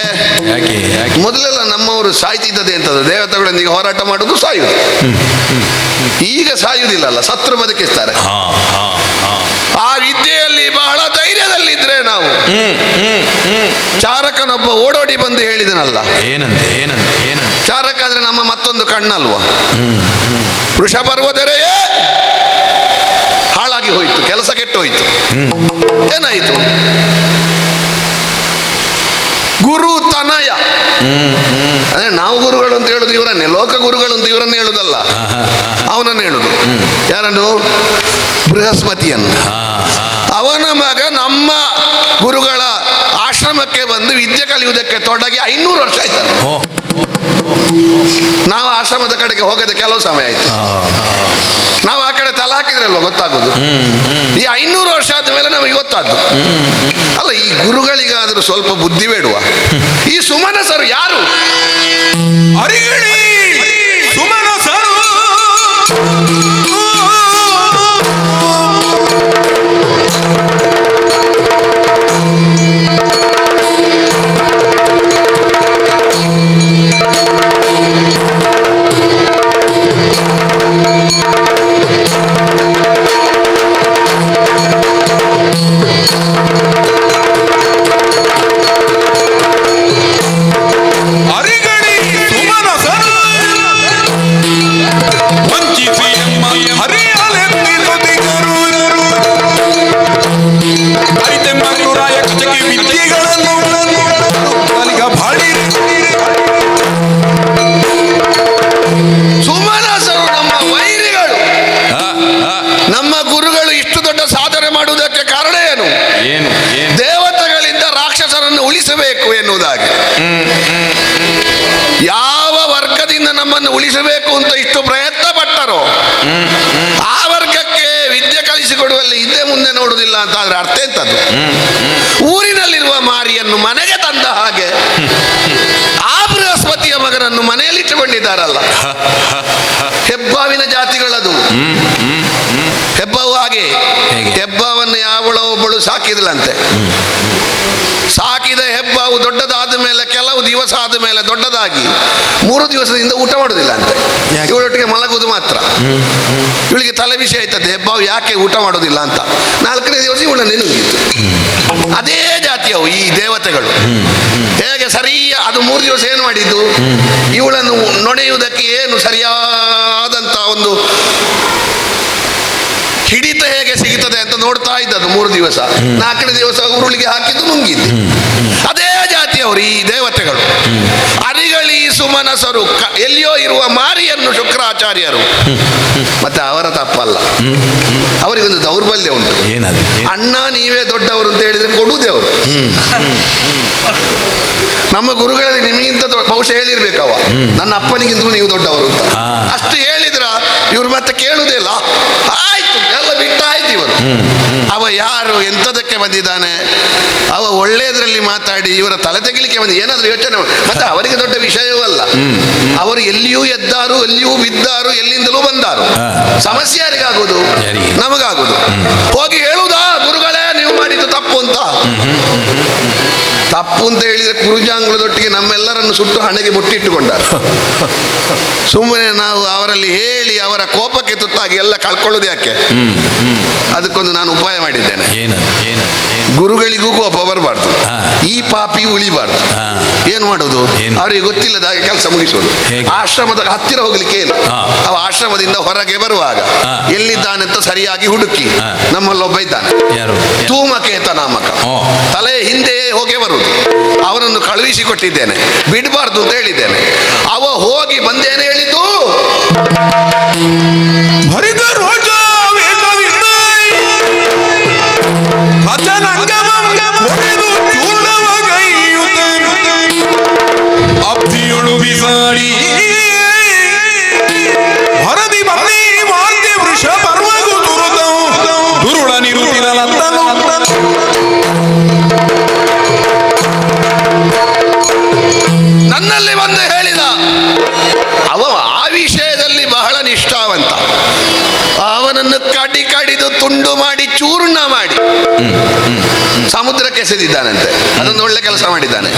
ಮೊದಲೆಲ್ಲ ನಮ್ಮವರು ಸಾಯ್ತಿದ್ದದೆ ಅಂತದ್ದು, ದೇವತೆಗಳೊಂದಿಗೆ ಹೋರಾಟ ಮಾಡುವುದು, ಸಾಯುವುದು. ಈಗ ಸಾಯುವುದಿಲ್ಲಲ್ಲ, ಸತ್ರು ಬದುಕಿಸ್ತಾರೆ. ಆ ವಿದ್ಯೆಯಲ್ಲಿ ಬಹಳ ಧೈರ್ಯದಲ್ಲಿದ್ರೆ ನಾವು. ಚಾರಕನೊಬ್ಬ ಓಡೋಡಿ ಬಂದು ಹೇಳಿದನಲ್ಲ, ಏನಂತೆ? ಚಾರಕ ಆದ್ರೆ ನಮ್ಮ ಮತ್ತೊಂದು ಕಣ್ಣಲ್ವಾ? ವೃಷಪರ್ವದರೆಯೇ ಹಾಳಾಗಿ ಹೋಯ್ತು, ಕೆಲಸ ಕೆಟ್ಟು ಹೋಯ್ತು. ಏನಾಯಿತು? ಗುರು ತನಯ. ಅದೇ ನಾವು ಗುರುಗಳು ಅಂತ ಹೇಳುದು ಇವರನ್ನೇ, ಲೋಕ ಗುರುಗಳು ಅಂತ ಇವರನ್ನೇ ಹೇಳುದಲ್ಲ, ಅವನನ್ನು ಹೇಳುದು. ಯಾರನ್ನು? ಬೃಹಸ್ಪತಿಯನ್ನು. ಅವನ ಮಗ ನಮ್ಮ ಗುರುಗಳ ಆಶ್ರಮಕ್ಕೆ ಬಂದು ವಿದ್ಯೆ ಕಲಿಯುವುದಕ್ಕೆ ತೊಡಗಿ 500 ವರ್ಷ ಆಯ್ತಲ್ಲ. ನಾವು ಆಶ್ರಮದ ಕಡೆಗೆ ಹೋಗದೆ ಕೆಲವು ಸಮಯ ಆಯ್ತು. ನಾವು ಆ ಕಡೆ ತಲೆ ಹಾಕಿದ್ರಲ್ವ ಗೊತ್ತಾಗುದು. ಈ 500 ವರ್ಷ ಆದ ಮೇಲೆ ನಮಗೆ ಗೊತ್ತಾದ್ದು. ಅಲ್ಲ, ಈ ಗುರುಗಳಿಗಾದ್ರೂ ಸ್ವಲ್ಪ ಬುದ್ಧಿ ಬೇಡುವ. ಈ ಸುಮನಸರು ಯಾರು? ಅರಿಗಳಿ ಸುಮನಸರು ಎನ್ನುವುದಾಗಿ. ಯಾವ ವರ್ಗದಿಂದ ನಮ್ಮನ್ನು ಉಳಿಸಬೇಕು ಅಂತ ಇಷ್ಟು ಪ್ರಯತ್ನ ಪಟ್ಟರೋ ಆ ವರ್ಗಕ್ಕೆ ವಿದ್ಯೆ ಕಲಿಸಿಕೊಡುವಲ್ಲಿ ಹಿಂದೆ ಮುಂದೆ ನೋಡುವುದಿಲ್ಲ ಅಂತ ಆದ್ರೆ ಅರ್ಥ ಎಂತದ್ದು? ಊರಿನಲ್ಲಿರುವ ಮಾರಿಯನ್ನು ಮನೆಗೆ ತಂದ ಹಾಗೆ ಆ ಬೃಹಸ್ಪತಿಯ ಮಗನನ್ನು ಮನೆಯಲ್ಲಿ ಇಟ್ಟುಕೊಂಡಿದ್ದಾರಲ್ಲ. ಹೆಬ್ಬಾವಿನ ಜಾತಿಗಳದು. ಹೆಬ್ಬಾವು ಹಾಗೆ, ಹೆಬ್ಬಾವನ್ನು ಯಾವಳೋ ಒಬ್ಬಳು ಸಾಕಿದ್ಲಂತೆ. ಸಾಕಿದ ಹೆಬ್ಬಾವು ದೊಡ್ಡದಾದ ಮೇಲೆ ಕೆಲವು ದಿವಸ ಆದ ಮೇಲೆ ದೊಡ್ಡದಾಗಿ 3 ದಿವಸದಿಂದ ಊಟ ಮಾಡುದಿಲ್ಲ ಅಂತೆ. ಇವಳೊಟ್ಟಿಗೆ ಮಲಗುವುದು ಮಾತ್ರ. ಇವಳಿಗೆ ತಲೆ ವಿಷಯ ಆಯ್ತದೆ, ಹೆಬ್ಬಾವು ಯಾಕೆ ಊಟ ಮಾಡೋದಿಲ್ಲ ಅಂತ. 4ನೇ ದಿವಸ ಇವಳನ್ನು ನುಂಗಿತ್ತು. ಅದೇ ಜಾತಿಯವು ಈ ದೇವತೆಗಳು. ಹೇಗೆ ಸರಿಯ ಅದು 3 ದಿವಸ ಏನು ಮಾಡಿದ್ದು, ಇವಳನ್ನು ನೊಣೆಯುವುದಕ್ಕೆ ಏನು ಸರಿಯಾದಂತ ಒಂದು ಹಿಡಿತ ಹೇಗೆ ಸಿಗುತ್ತದೆ ಅಂತ ನೋಡ್ತಾ ಇದ್ದದ್ದು 3 ದಿವಸ. 4ನೇ ದಿವಸ ಉರುಳಿಗೆ ಹಾಕಿದ್ದು ನುಂಗಿದ್ದು. ಅದೇ ಜಾತಿಯವರು ಈ ದೇವತೆಗಳು. ಅರಿಗಳಿ ಸುಮನಸರು, ಎಲ್ಲಿಯೋ ಇರುವ ಮಾರಿಯನ್ನು ಶುಕ್ರಾಚಾರ್ಯರು. ಮತ್ತೆ ಅವರ ತಪ್ಪಲ್ಲ, ಅವರಿಗೊಂದು ದೌರ್ಬಲ್ಯ ಉಂಟು. ಅಣ್ಣ ನೀವೇ ದೊಡ್ಡವರು ಅಂತ ಹೇಳಿದ್ರೆ ಕೊಡುವುದೇ ಅವರು. ನಮ್ಮ ಗುರುಗಳಲ್ಲಿ ನಿಮಗಿಂತ ಬಹುಶಃ ಹೇಳಿರ್ಬೇಕವ, ನನ್ನ ಅಪ್ಪನಿಗಿಂತ ನೀವು ದೊಡ್ಡವರು ಅಂತ. ಅಷ್ಟು ಹೇಳಿದ್ರ ಇವ್ರು ಮತ್ತೆ ಕೇಳುವುದೇ ಇಲ್ಲ. ಆಯ್ತು, ಎಲ್ಲ ಬಿಟ್ಟಾಯ್ತು ಇವರು. ಅವ ಯಾರು, ಎಂತದಕ್ಕೆ ಬಂದಿದ್ದಾನೆ, ಅವ ಒಳ್ಳೆಯದ್ರಲ್ಲಿ ಮಾತಾಡಿ ಇವರ ತಲೆ ತೆಗಿಲಿಕ್ಕೆ ಬಂದು ಏನಾದ್ರೂ ಯೋಚನೆ. ಮತ್ತೆ ಅವರಿಗೆ ದೊಡ್ಡ ವಿಷಯವೂ ಅಲ್ಲ. ಅವರು ಎಲ್ಲಿಯೂ ಎದ್ದಾರು, ಎಲ್ಲಿಯೂ ಬಿದ್ದಾರು, ಎಲ್ಲಿಂದಲೂ ಬಂದಾರು. ಸಮಸ್ಯೆ ಯಾರಿಗಾಗುವುದು? ನಮಗಾಗುವುದು. ಹೋಗಿ ಹೇಳುವುದಾ ಗುರುಗಳೇ ನೀವು ಮಾಡಿದ್ದು ತಪ್ಪು ಅಂತ? ತಪ್ಪು ಅಂತ ಹೇಳಿದ್ರೆ ಕುರುಜಾಂಗುಳದೊಟ್ಟಿಗೆ ನಮ್ಮೆಲ್ಲರನ್ನು ಸುಟ್ಟು ಹಣೆಗೆ ಮುಟ್ಟಿಟ್ಟುಕೊಂಡಾರೆ. ಸುಮ್ಮನೆ ನಾವು ಅವರಲ್ಲಿ ಹೇಳಿ ಅವರ ಕೋಪಕ್ಕೆ ತುತ್ತಾಗಿ ಎಲ್ಲ ಕಳ್ಕೊಳ್ಳೋದು ಯಾಕೆ? ಅದಕ್ಕೊಂದು ನಾನು ಉಪಾಯ ಮಾಡಿದ್ದೇನೆ. ಗುರುಗಳಿಗೂ ಕೋಪ ಬರಬಾರ್ದು, ಈ ಪಾಪಿ ಉಳಿಬಾರ್ದು. ಏನು ಮಾಡೋದು? ಅವರಿಗೆ ಗೊತ್ತಿಲ್ಲದ ಹಾಗೆ ಕೆಲಸ ಮುಗಿಸೋದು. ಆಶ್ರಮದ ಹತ್ತಿರ ಹೋಗ್ಲಿಕ್ಕೆ ಇಲ್ಲ. ಅವ ಆಶ್ರಮದಿಂದ ಹೊರಗೆ ಬರುವಾಗ ಎಲ್ಲಿದ್ದಾನೆಂತ ಸರಿಯಾಗಿ ಹುಡುಕಿ, ನಮ್ಮಲ್ಲೊಬ್ಬ ಇದ್ದಾನೆ ಧೂಮಕೇತ ನಾಮಕ, ತಲೆ ಹಿಂದೆ ಹೋಗಿ ಬರುವುದು. ಅವನನ್ನು ಕಳುಹಿಸಿಕೊಟ್ಟಿದ್ದೇನೆ, ಬಿಡಬಾರ್ದು ಅಂತ ಹೇಳಿದ್ದೇನೆ. ಅವ ಹೋಗಿ ಬಂದೇನೆ ಹೇಳಿದ್ದು ಹರಿದ ರೋಜ ಅಬ್ದಿಯೊಳು ಬಿಸಾಡಿ ಹೊರದಿ ಬನ್ನಿ ವಾದ್ಯ ವೃಷ ಪರ್ವಗು ದುರುಳ ನಿರುತಿರಲಂತನು. ನನ್ನಲ್ಲಿ ಬಂದು ಹೇಳಿದ. ಅವ ಆ ವಿಷಯದಲ್ಲಿ ಬಹಳ ನಿಷ್ಠಾವಂತ. ಅವನನ್ನು ಕಡಿದು ತುಂಡು ಮಾಡಿ ಚೂರ್ಣ ಮಾಡಿ ಸಮುದ್ರಕ್ಕೆ ಎಸೆದಿದ್ದಾನಂತೆ. ಅದೊಂದು ಒಳ್ಳೆ ಕೆಲಸ ಮಾಡಿದ್ದಾನೆ.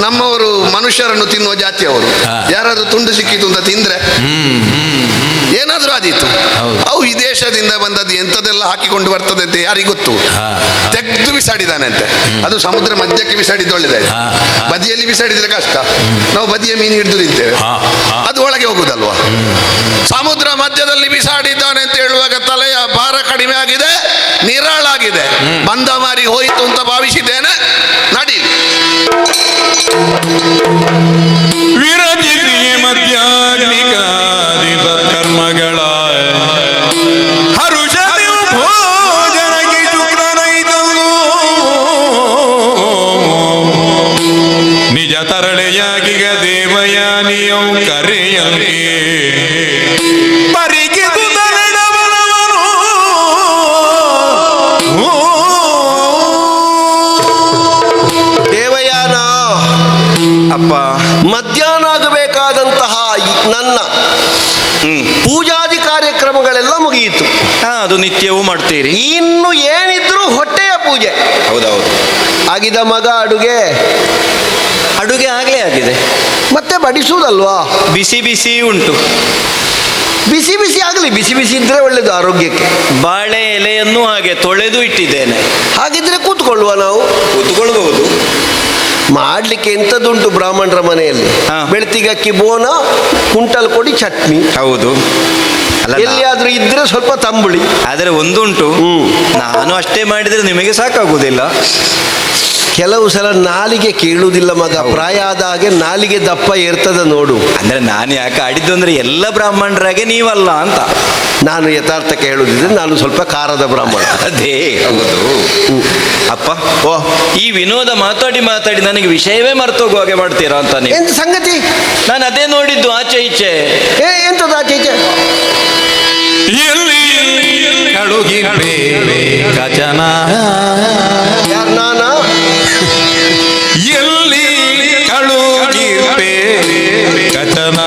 ನಮ್ಮವರು ಮನುಷ್ಯರನ್ನು ತಿನ್ನುವ ಜಾತಿಯವರು. ಯಾರಾದ್ರೂ ತುಂಡು ಸಿಕ್ಕಿತು ಅಂತ ತಿಂದ್ರೆ ಏನಾದ್ರೂ ಆದೀತು. ಅವು ಈ ದೇಶದಿಂದ ಬಂದದ್ದು ಎಂತದೆಲ್ಲ ಹಾಕಿಕೊಂಡು ಬರ್ತದೆ ಅಂತ ಯಾರಿಗೂ ಗೊತ್ತು. ತೆಗೆದು ಬಿಸಾಡಿದಾನಂತೆ. ಅದು ಸಮುದ್ರ ಮಧ್ಯಕ್ಕೆ ಬಿಸಾಡಿದ್ದು ಒಳ್ಳೆದಾಯ್ತು. ಬದಿಯಲ್ಲಿ ಬಿಸಾಡಿದ್ರೆ ಕಷ್ಟ. ನಾವು ಬದಿಯ ಮೀನು ಹಿಡಿದು ನಿಂತೇವೆ, ಅದು ಒಳಗೆ ಹೋಗುದಲ್ವಾ. ಸಮುದ್ರ ಮಧ್ಯದಲ್ಲಿ ಬಿಸಾಡಿದ್ದಾನೆ ಅಂತ ಹೇಳುವಾಗ ತಲೆಯ ಭಾರ ಕಡಿಮೆ ಆಗಿದೆ, ನಿರಾಳಾಗಿದೆ. ಬಂದ ಮಾರಿ ಹೋಯಿತು ಅಂತ ಭಾವಿಸಿದ್ದೇನೆ. ನಡೀಲಿ. ವಿರಜಿಸಿ ಮಧ್ಯಾಗ್ನಿಕಾದಿ ಕರ್ಮಗಳ ಹರುಷದಿ ಭೋಜನಕ್ಕೆ ಶುಕ್ರನೈತನು ನಿಜ ತರಳೆಯಾಗಿಗ ದೇವಯಾನಿಯೌ ಕರೆಯಲಿ ಪರಿಗಿದು ತರಡವನವನು ದೇವಯಾನ, ಅಪ್ಪ. ಮಧ್ಯಾಹ್ನ ಆಗಬೇಕಾದಂತಹ ನನ್ನ ಪೂಜಾದಿ ಕಾರ್ಯಕ್ರಮಗಳೆಲ್ಲ ಮುಗಿಯಿತು. ಹಾ, ಅದು ನಿತ್ಯವೂ ಮಾಡ್ತೀರಿ. ಇನ್ನು ಏನಿದ್ರು ಹೊಟ್ಟೆಯ ಪೂಜೆ. ಹೌದೌದು. ಆಗಿದ ಮಗ ಅಡುಗೆ ಅಡುಗೆ ಆಗ್ಲೇ ಆಗಿದೆ. ಮತ್ತೆ ಬಡಿಸುವುದಲ್ವಾ? ಬಿಸಿ ಬಿಸಿ ಉಂಟು. ಬಿಸಿ ಬಿಸಿ ಆಗಲಿ, ಬಿಸಿ ಬಿಸಿ ಇದ್ರೆ ಒಳ್ಳೇದು ಆರೋಗ್ಯಕ್ಕೆ. ಬಾಳೆ ಎಲೆಯನ್ನು ಹಾಗೆ ತೊಳೆದು ಇಟ್ಟಿದ್ದೇನೆ. ಹಾಗಿದ್ರೆ ಕೂತ್ಕೊಳ್ಳುವ ನಾವು. ಕೂತ್ಕೊಳ್ಬಹುದು. ಮಾಡ್ಲಿಕ್ಕೆ ಎಂಥದ್ದುಂಟು ಬ್ರಾಹ್ಮಣರ ಮನೆಯಲ್ಲಿ? ಹಾ. ಬೆಳ್ತಿಗಕ್ಕಿ ಬೋನ, ಕುಂಟಲ್ ಕೊಡಿ ಚಟ್ನಿ. ಹೌದು. ಅಲ್ಲ, ಎಲ್ಲಿಯಾದ್ರೂ ಇದ್ರೆ ಸ್ವಲ್ಪ ತಂಬುಳಿ. ಆದರೆ ಒಂದುಂಟು, ನಾನು ಅಷ್ಟೇ ಮಾಡಿದ್ರೆ ನಿಮಗೆ ಸಾಕಾಗುವುದಿಲ್ಲ. ಕೆಲವು ಸಲ ನಾಲಿಗೆ ಕೇಳುವುದಿಲ್ಲ ಮಗ. ಪ್ರಾಯ ಆದ ಹಾಗೆ ನಾಲಿಗೆ ದಪ್ಪ ಏರ್ತದ ನೋಡು. ಅಂದ್ರೆ ನಾನು ಯಾಕೆ ಆಡಿದ್ದು ಅಂದ್ರೆ ಎಲ್ಲ ಬ್ರಾಹ್ಮಣರಾಗೆ ನೀವಲ್ಲ ಅಂತ. ನಾನು ಯಥಾರ್ಥಕ್ಕೆ ಹೇಳುದಿದ್ರೆ ನಾನು ಸ್ವಲ್ಪ ಖಾರದ ಬ್ರಾಹ್ಮಣ. ಅದೇ ಹೌದು. ಅಪ್ಪ, ಓ, ಈ ವಿನೋದ ಮಾತಾಡಿ ಮಾತಾಡಿ ನನಗೆ ವಿಷಯವೇ ಮರ್ತೋಗುವ ಹಾಗೆ ಮಾಡ್ತೀರಾ ಅಂತ ನೀವು. ಎಂತ ಸಂಗತಿ? ನಾನು ಅದೇ ನೋಡಿದ್ದು ಆಚೆ ಈಚೆ. ಎಂತದ ಆಚೆ ಈಚೆ? ಎಲ್ಲಿ ಕಳುಗಿರ್ಬೇ ಕಚನ ಯಾರು ನಾನಾ? ಎಲ್ಲಿ ಕಳುಗಿರ್ಬೇ ಕಚನ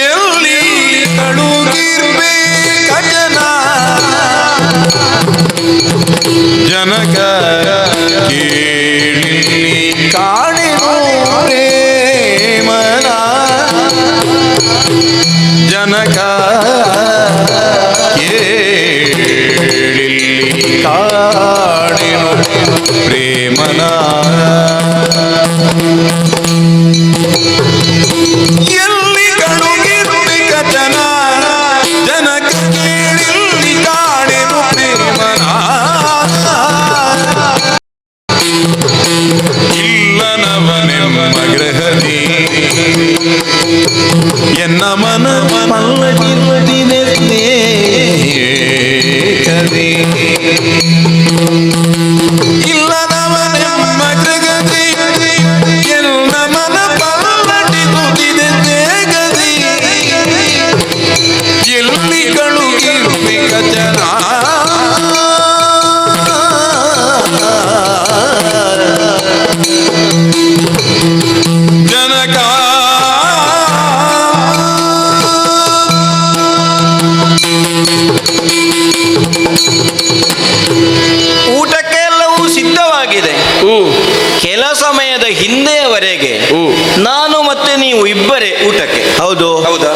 ಎಲ್ಲಿ ಕಳುಗಿರ್ಬೇ ಕಚನ ಜನಕ ಕೇಳಿ ಕಾಣಿನು ಪ್ರೇಮನ ಜನಕ ಕೇಳಿ ಕಾಣಿನು ಪ್ರೇಮನ ಎಲ್ಲಿ ಕಳುಗಿರ್ಬೇ ಕಚನ ಜನಕ ಕೇಳಿ ಕಾಣಿನು ಪ್ರೇಮನ ಇಲ್ಲನವನೆಮ್ಮ ಗೃಹದಿ ಎನ್ನ ಮನ ಮಲ್ಲಗಿರುತ್ತಿದೆ ಕದಿ ಇಲ್ಲನವನೆಮ್ಮ ಗೃಹದಿ ಎನ್ನ ಮನ ಮಲ್ಲಗಿರುತ್ತಿದೆ ಗದಿ ಎಲ್ಲಿ ಕಳುಗಿರುವೆ ಕಚನ ಜನಕ ಊಟಕ್ಕೆಲ್ಲವೂ ಸಿದ್ಧವಾಗಿದೆ. ಕೆಲ ಸಮಯದ ಹಿಂದೆಯವರೆಗೆ ನಾನು ಮತ್ತೆ ನೀವು ಇಬ್ಬರೇ ಊಟಕ್ಕೆ. ಹೌದು. ಹೌದಾ?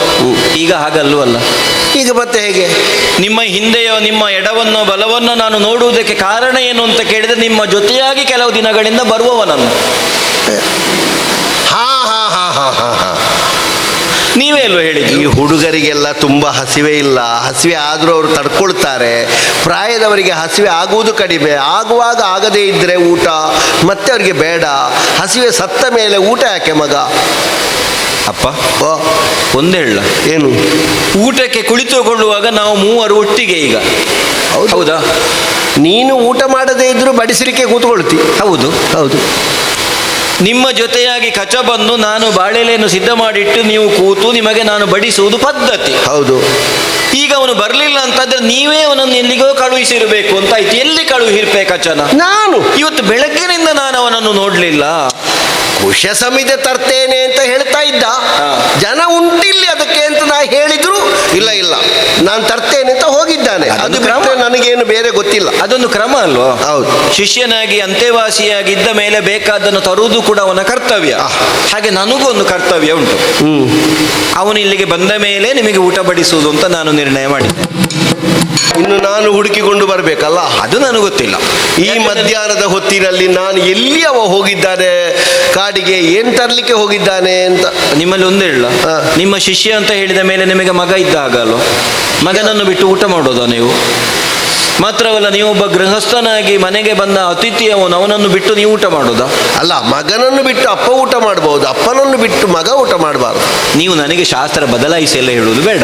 ಈಗ ಹಾಗಲ್ವಲ್ಲ. ಈಗ ಮತ್ತೆ ಹೇಗೆ? ನಿಮ್ಮ ಹಿಂದೆಯೋ ನಿಮ್ಮ ಎಡವನ್ನೋ ಬಲವನ್ನೋ ನಾನು ನೋಡುವುದಕ್ಕೆ ಕಾರಣ ಏನು ಅಂತ ಕೇಳಿದ್ರೆ ನಿಮ್ಮ ಜೊತೆಯಾಗಿ ಕೆಲವು ದಿನಗಳಿಂದ ಬರುವವನನ್ನು. ಹಾ ಹಾ ಹಾ ಹಾ ಹಾ ಹಾ. ನೀವೇ ಅಲ್ವ ಈ ಹೇಳಿದ್ದು. ಹುಡುಗರಿಗೆಲ್ಲ ತುಂಬಾ ಹಸಿವೆ ಇಲ್ಲ. ಹಸಿವೆ ಆದರೂ ಅವರು ತಡ್ಕೊಳ್ತಾರೆ. ಪ್ರಾಯದವರಿಗೆ ಹಸಿವೆ ಆಗುವುದು ಕಡಿಮೆ. ಆಗುವಾಗ ಆಗದೇ ಇದ್ರೆ ಊಟ ಮತ್ತೆ ಅವರಿಗೆ ಬೇಡ. ಹಸಿವೆ ಸತ್ತ ಮೇಲೆ ಊಟ ಯಾಕೆ ಮಗ? ಅಪ್ಪ, ಓ, ಒಂದೇಳ ಏನು? ಊಟಕ್ಕೆ ಕುಳಿತುಕೊಳ್ಳುವಾಗ ನಾವು ಮೂವರು ಒಟ್ಟಿಗೆ ಈಗ. ಹೌದಾ? ನೀನು ಊಟ ಮಾಡದೇ ಇದ್ರು ಬಡಿಸಲಿಕ್ಕೆ ಕೂತ್ಕೊಳ್ತಿ. ಹೌದು ಹೌದು. ನಿಮ್ಮ ಜೊತೆಯಾಗಿ ಕಚ ಬಂದು ನಾನು ಬಾಳೆಲೆಯನ್ನು ಸಿದ್ಧ ಮಾಡಿಟ್ಟು ನೀವು ಕೂತು ನಿಮಗೆ ನಾನು ಬಡಿಸುವುದು ಪದ್ಧತಿ. ಹೌದು. ಈಗ ಅವನು ಬರಲಿಲ್ಲ ಅಂತಂದ್ರೆ ನೀವೇ ಅವನನ್ನು ಎಲ್ಲಿಗೋ ಕಳುಹಿಸಿರ್ಬೇಕು ಅಂತ ಆಯ್ತು. ಎಲ್ಲಿ ಕಳುಹಿರ್ಪೇ ಕಚನ? ನಾನು ಇವತ್ತು ಬೆಳಗ್ಗಿನಿಂದ ನಾನು ಅವನನ್ನು ನೋಡ್ಲಿಲ್ಲ. ಕುಶ ಸಮಿತಿ ತರ್ತೇನೆ ಅಂತ ಹೇಳ್ತಾ ಇದ್ದ. ಜನ ಉಂಟಿಲ್ಲಿ ಅದಕ್ಕೆ ಅಂತ ನಾ ಹೇಳಿದ್ರು ಇಲ್ಲ ಇಲ್ಲ ನಾನು ತರ್ತೇನೆ ಅಂತ ಹೋಗಿದ್ದಾನೆ. ಅದು ಕ್ರಮ. ಬಿಟ್ಟರೆ ನನಗೇನು ಬೇರೆ ಗೊತ್ತಿಲ್ಲ. ಅದೊಂದು ಕ್ರಮ ಅಲ್ವಾ? ಹೌದು. ಶಿಷ್ಯನಾಗಿ ಅಂತೆವಾಸಿಯಾಗಿದ್ದ ಮೇಲೆ ಬೇಕಾದನ್ನು ತರುವುದು ಕೂಡ ಅವನ ಕರ್ತವ್ಯ. ಹಾಗೆ ನನಗೂ ಒಂದು ಕರ್ತವ್ಯ ಉಂಟು. ಅವನು ಇಲ್ಲಿಗೆ ಬಂದ ಮೇಲೆ ನಿಮಗೆ ಊಟ ಬಡಿಸುವುದು ಅಂತ ನಾನು ನಿರ್ಣಯ ಮಾಡಿದ್ದೆ. ಇನ್ನು ನಾನು ಹುಡುಕಿಕೊಂಡು ಬರಬೇಕಲ್ಲ. ಅದು ನನಗೆ ಗೊತ್ತಿಲ್ಲ. ಈ ಮಧ್ಯಾಹ್ನದ ಹೊತ್ತಿನಲ್ಲಿ ನಾನು ಎಲ್ಲಿ ಅವ ಹೋಗಿದ್ದಾನೆ ಕಾಡಿಗೆ, ಏನ್ ತರ್ಲಿಕ್ಕೆ ಹೋಗಿದ್ದಾನೆ ಅಂತ. ನಿಮ್ಮಲ್ಲಿ ಒಂದು ಹೇಳ, ನಿಮ್ಮ ಶಿಷ್ಯ ಅಂತ ಹೇಳಿದ ಮೇಲೆ ನಿಮಗೆ ಮಗ ಇದ್ದ ಹಾಗಲ್ವ? ಮಗನನ್ನು ಬಿಟ್ಟು ಊಟ ಮಾಡೋದಾ ನೀವು? ಮಾತ್ರವಲ್ಲ, ನೀವೊಬ್ಬ ಗೃಹಸ್ಥನಾಗಿ ಮನೆಗೆ ಬಂದ ಅತಿಥಿ ಅವನನ್ನು ಬಿಟ್ಟು ನೀವು ಊಟ ಮಾಡೋದಾ? ಅಲ್ಲ, ಮಗನನ್ನು ಬಿಟ್ಟು ಅಪ್ಪ ಊಟ ಮಾಡಬಹುದು, ಅಪ್ಪನನ್ನು ಬಿಟ್ಟು ಮಗ ಊಟ ಮಾಡಬಾರ್ದು. ನೀವು ನನಗೆ ಶಾಸ್ತ್ರ ಬದಲಾಯಿಸಿ ಎಲ್ಲ ಹೇಳುವುದು ಬೇಡ.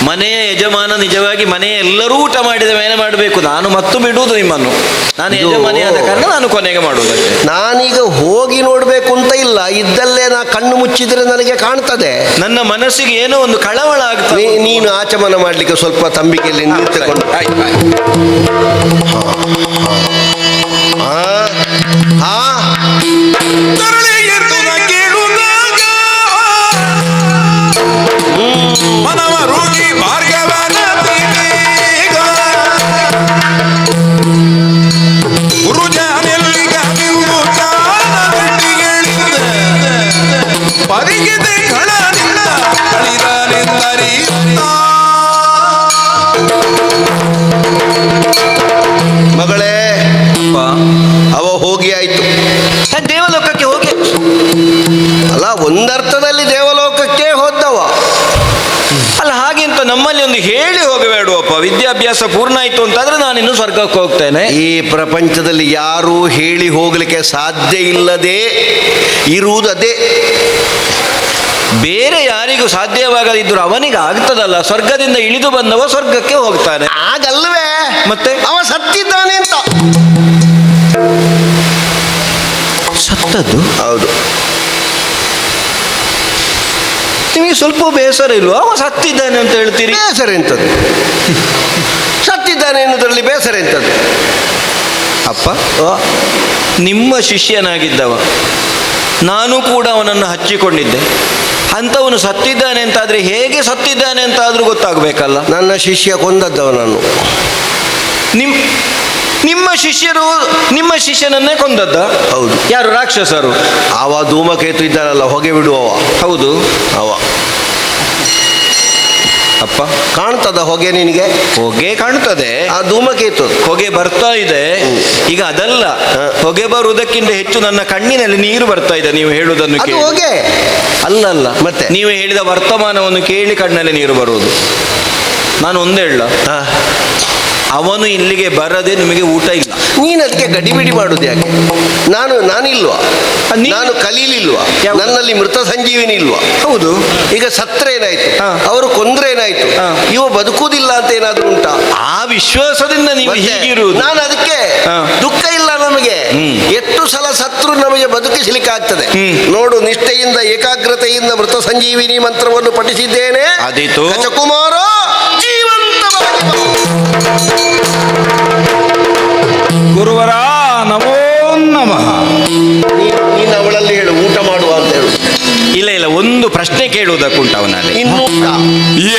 ಮನೆಯ ಯಜಮಾನ ನಿಜವಾಗಿ ಮನೆಯ ಎಲ್ಲರೂ ಊಟ ಮಾಡಿದ ಮೇಲೆ ಮಾಡಬೇಕು. ನಾನು ಮತ್ತು ಬಿಡುವುದು ನಿಮ್ಮನ್ನು. ನಾನು ಯಜಮಾನಿ ಆದ ಕಾರಣ ನಾನು ಕೊನೆಗೆ ಮಾಡುವುದಷ್ಟೇ. ನಾನೀಗ ಹೋಗಿ ನೋಡ್ಬೇಕು ಅಂತ ಇಲ್ಲ, ಇದ್ದಲ್ಲೇ ನಾ ಕಣ್ಣು ಮುಚ್ಚಿದ್ರೆ ನನಗೆ ಕಾಣ್ತದೆ. ನನ್ನ ಮನಸ್ಸಿಗೆ ಏನೋ ಒಂದು ಕಳವಳ ಆಗ್ತದೆ. ನೀನು ಆಚಮನ ಮಾಡ್ಲಿಕ್ಕೆ ಸ್ವಲ್ಪ ತಂಬಿಗೆಯಲ್ಲಿ ನೀರು ತಗೊಂಡು. ಮನವರುಗಿ ಭಾರ್ಗವನ ಗುರುಜಾನೆಲ್ಲಿಗ ಪರಿಗಿದೆ ಕಳನಿಂದ ಕಳಿರನೆಂದರಿ ಮಗಳೇ, ಅವ ಹೋಗಿ ಆಯ್ತು. ದೇವಲೋಕಕ್ಕೆ ಹೋಗಿ ಅಲ್ಲ, ಒಂದರ್ಥದಲ್ಲಿ ದೇವಲೋಕಕ್ಕೆ ಹೋದವ. ಅಲ್ಲ, ಹಾಗೆಂತ ನಮ್ಮಲ್ಲಿ ಒಂದು ಹೇಳಿ ಹೋಗಬೇಡುವಪ್ಪ. ವಿದ್ಯಾಭ್ಯಾಸ ಪೂರ್ಣ ಆಯ್ತು ಅಂತಾದ್ರೆ ನಾನಿನ್ನು ಸ್ವರ್ಗಕ್ಕೆ ಹೋಗ್ತೇನೆ. ಈ ಪ್ರಪಂಚದಲ್ಲಿ ಯಾರೂ ಹೇಳಿ ಹೋಗ್ಲಿಕ್ಕೆ ಸಾಧ್ಯ ಇಲ್ಲದೆ ಇರುವುದೇ. ಬೇರೆ ಯಾರಿಗೂ ಸಾಧ್ಯವಾಗದಿದ್ರು ಅವನಿಗೆ ಆಗ್ತದಲ್ಲ. ಸ್ವರ್ಗದಿಂದ ಇಳಿದು ಬಂದವ ಸ್ವರ್ಗಕ್ಕೆ ಹೋಗ್ತಾನೆ. ಆಗಲ್ವೇ? ಮತ್ತೆ ಅವ ಸತ್ತಿದ್ದಾನೆ ಅಂತ. ಸತ್ತದ್ದು? ಹೌದು. ನಿಮಗೆ ಸ್ವಲ್ಪ ಬೇಸರ ಇಲ್ವಾ? ಅವ ಸತ್ತಿದ್ದಾನೆ ಅಂತ ಹೇಳ್ತೀರಿ. ಬೇಸರ ಎಂತದ್ದು? ಸತ್ತಿದ್ದಾನೆ ಎನ್ನುವುದರಲ್ಲಿ ಬೇಸರ ಎಂತದ್ದು? ಅಪ್ಪ, ನಿಮ್ಮ ಶಿಷ್ಯನಾಗಿದ್ದವ, ನಾನು ಕೂಡ ಅವನನ್ನು ಹಚ್ಚಿಕೊಂಡಿದ್ದೆ. ಅಂಥವನು ಸತ್ತಿದ್ದಾನೆ ಅಂತಾದ್ರೆ ಹೇಗೆ ಸತ್ತಿದ್ದಾನೆ ಅಂತ ಆದ್ರೂ ಗೊತ್ತಾಗಬೇಕಲ್ಲ. ನನ್ನ ಶಿಷ್ಯ ಕೊಂದದ್ದವನನ್ನು. ನಿಮ್ಮ ಶಿಷ್ಯರು ನಿಮ್ಮ ಶಿಷ್ಯನನ್ನೇ ಕೊಂದದ್ದ? ಹೌದು. ಯಾರು? ರಾಕ್ಷಸರು. ಅವ ಧೂಮಕೇತು ಇದ್ದಾನಲ್ಲ, ಹೊಗೆ ಬಿಡುವವ. ಹೌದು. ಅವ. ಅಪ್ಪ, ಕಾಣ್ತದ ಹೊಗೆ ನಿನಗೆ? ಹೊಗೆ ಕಾಣ್ತದೆ. ಆ ಧೂಮಕೇತು ಹೊಗೆ ಬರ್ತಾ ಇದೆ. ಈಗ ಅದಲ್ಲ, ಹೊಗೆ ಬರುವುದಕ್ಕಿಂತ ಹೆಚ್ಚು ನನ್ನ ಕಣ್ಣಿನಲ್ಲಿ ನೀರು ಬರ್ತಾ ಇದೆ ನೀವು ಹೇಳುವುದನ್ನು ಅದು ಕೇಳಿ. ಹೊಗೆ ಅಲ್ಲಲ್ಲ, ಮತ್ತೆ ನೀವು ಹೇಳಿದ ವರ್ತಮಾನವನ್ನು ಕೇಳಿ ಕಣ್ಣಲ್ಲಿ ನೀರು ಬರುವುದು. ನಾನು ಒಂದೇ ಹೇಳ, ಅವನು ಇಲ್ಲಿಗೆ ಬರದೆ ನಿಮಗೆ ಊಟ ಇಲ್ಲ. ನೀನು ಅದಕ್ಕೆ ಗಡಿಬಿಡಿ ಮಾಡುದು ಯಾಕೆ? ನಾನಿಲ್ವಾ? ನಾನು ಕಲೀಲಿಲ್ವಾ? ನನ್ನಲ್ಲಿ ಮೃತ ಸಂಜೀವಿನಿ ಇಲ್ವಾ? ಹೌದು. ಈಗ ಸತ್ರ ಏನಾಯ್ತು, ಹಾ. ಅವರು ಕೊಂದ್ರೆ ಏನಾಯ್ತು, ಇವ ಬದುಕುವುದಿಲ್ಲ ಅಂತ ಏನಾದ್ರೂ ಉಂಟಾ? ಆ ವಿಶ್ವಾಸದಿಂದ ನೀವು ಹೀಗಿರುವುದು. ನಾನು ಅದಕ್ಕೆ ದುಃಖ ಇಲ್ಲ ನಮಗೆ. ಎಷ್ಟು ಸಲ ಸತ್ರು ನಮಗೆ ಬದುಕಿಸಲಿಕ್ಕೆ ಆಗ್ತದೆ. ನೋಡು, ನಿಷ್ಠೆಯಿಂದ ಏಕಾಗ್ರತೆಯಿಂದ ಮೃತ ಸಂಜೀವಿನಿ ಮಂತ್ರವನ್ನು ಪಠಿಸಿದ್ದೇನೆ. ಆದೀತು. ಗಜಕುಮಾರ ಜೀವಂತವಾಗಿ ಗುರುವರ ನಮೋ ನಮಃ. ನೀನು ಅವಳಲ್ಲಿ ಹೇಳು, ಊಟ ಮಾಡುವ ಅಂತ ಹೇಳು. ಇಲ್ಲ, ಒಂದು ಪ್ರಶ್ನೆ ಕೇಳುವುದಕ್ಕುಂಟ ಅವನಲ್ಲಿ. ಇನ್ನು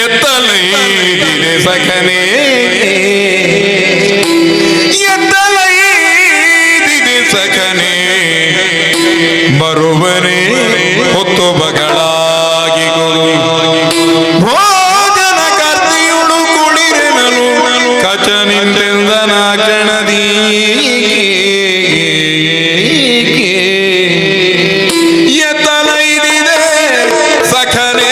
ಎತ್ತಲೈದಿದೆ ಸಖನೇ, ಎತ್ತಲೈದಿದೆ ಸಖನೇ, ಬರುವನೇ ಹೊತ್ತು ಬಗಳಾಗಿ ಭೋಜನ ಕರ್ತಿಯುಳು ಕುಳಿರೆನಲು ಕಚ ನಿಂತೆಂದನ ಕಣದಿ ಎತ್ತಲೈದಿದೆ ಸಖನೇ.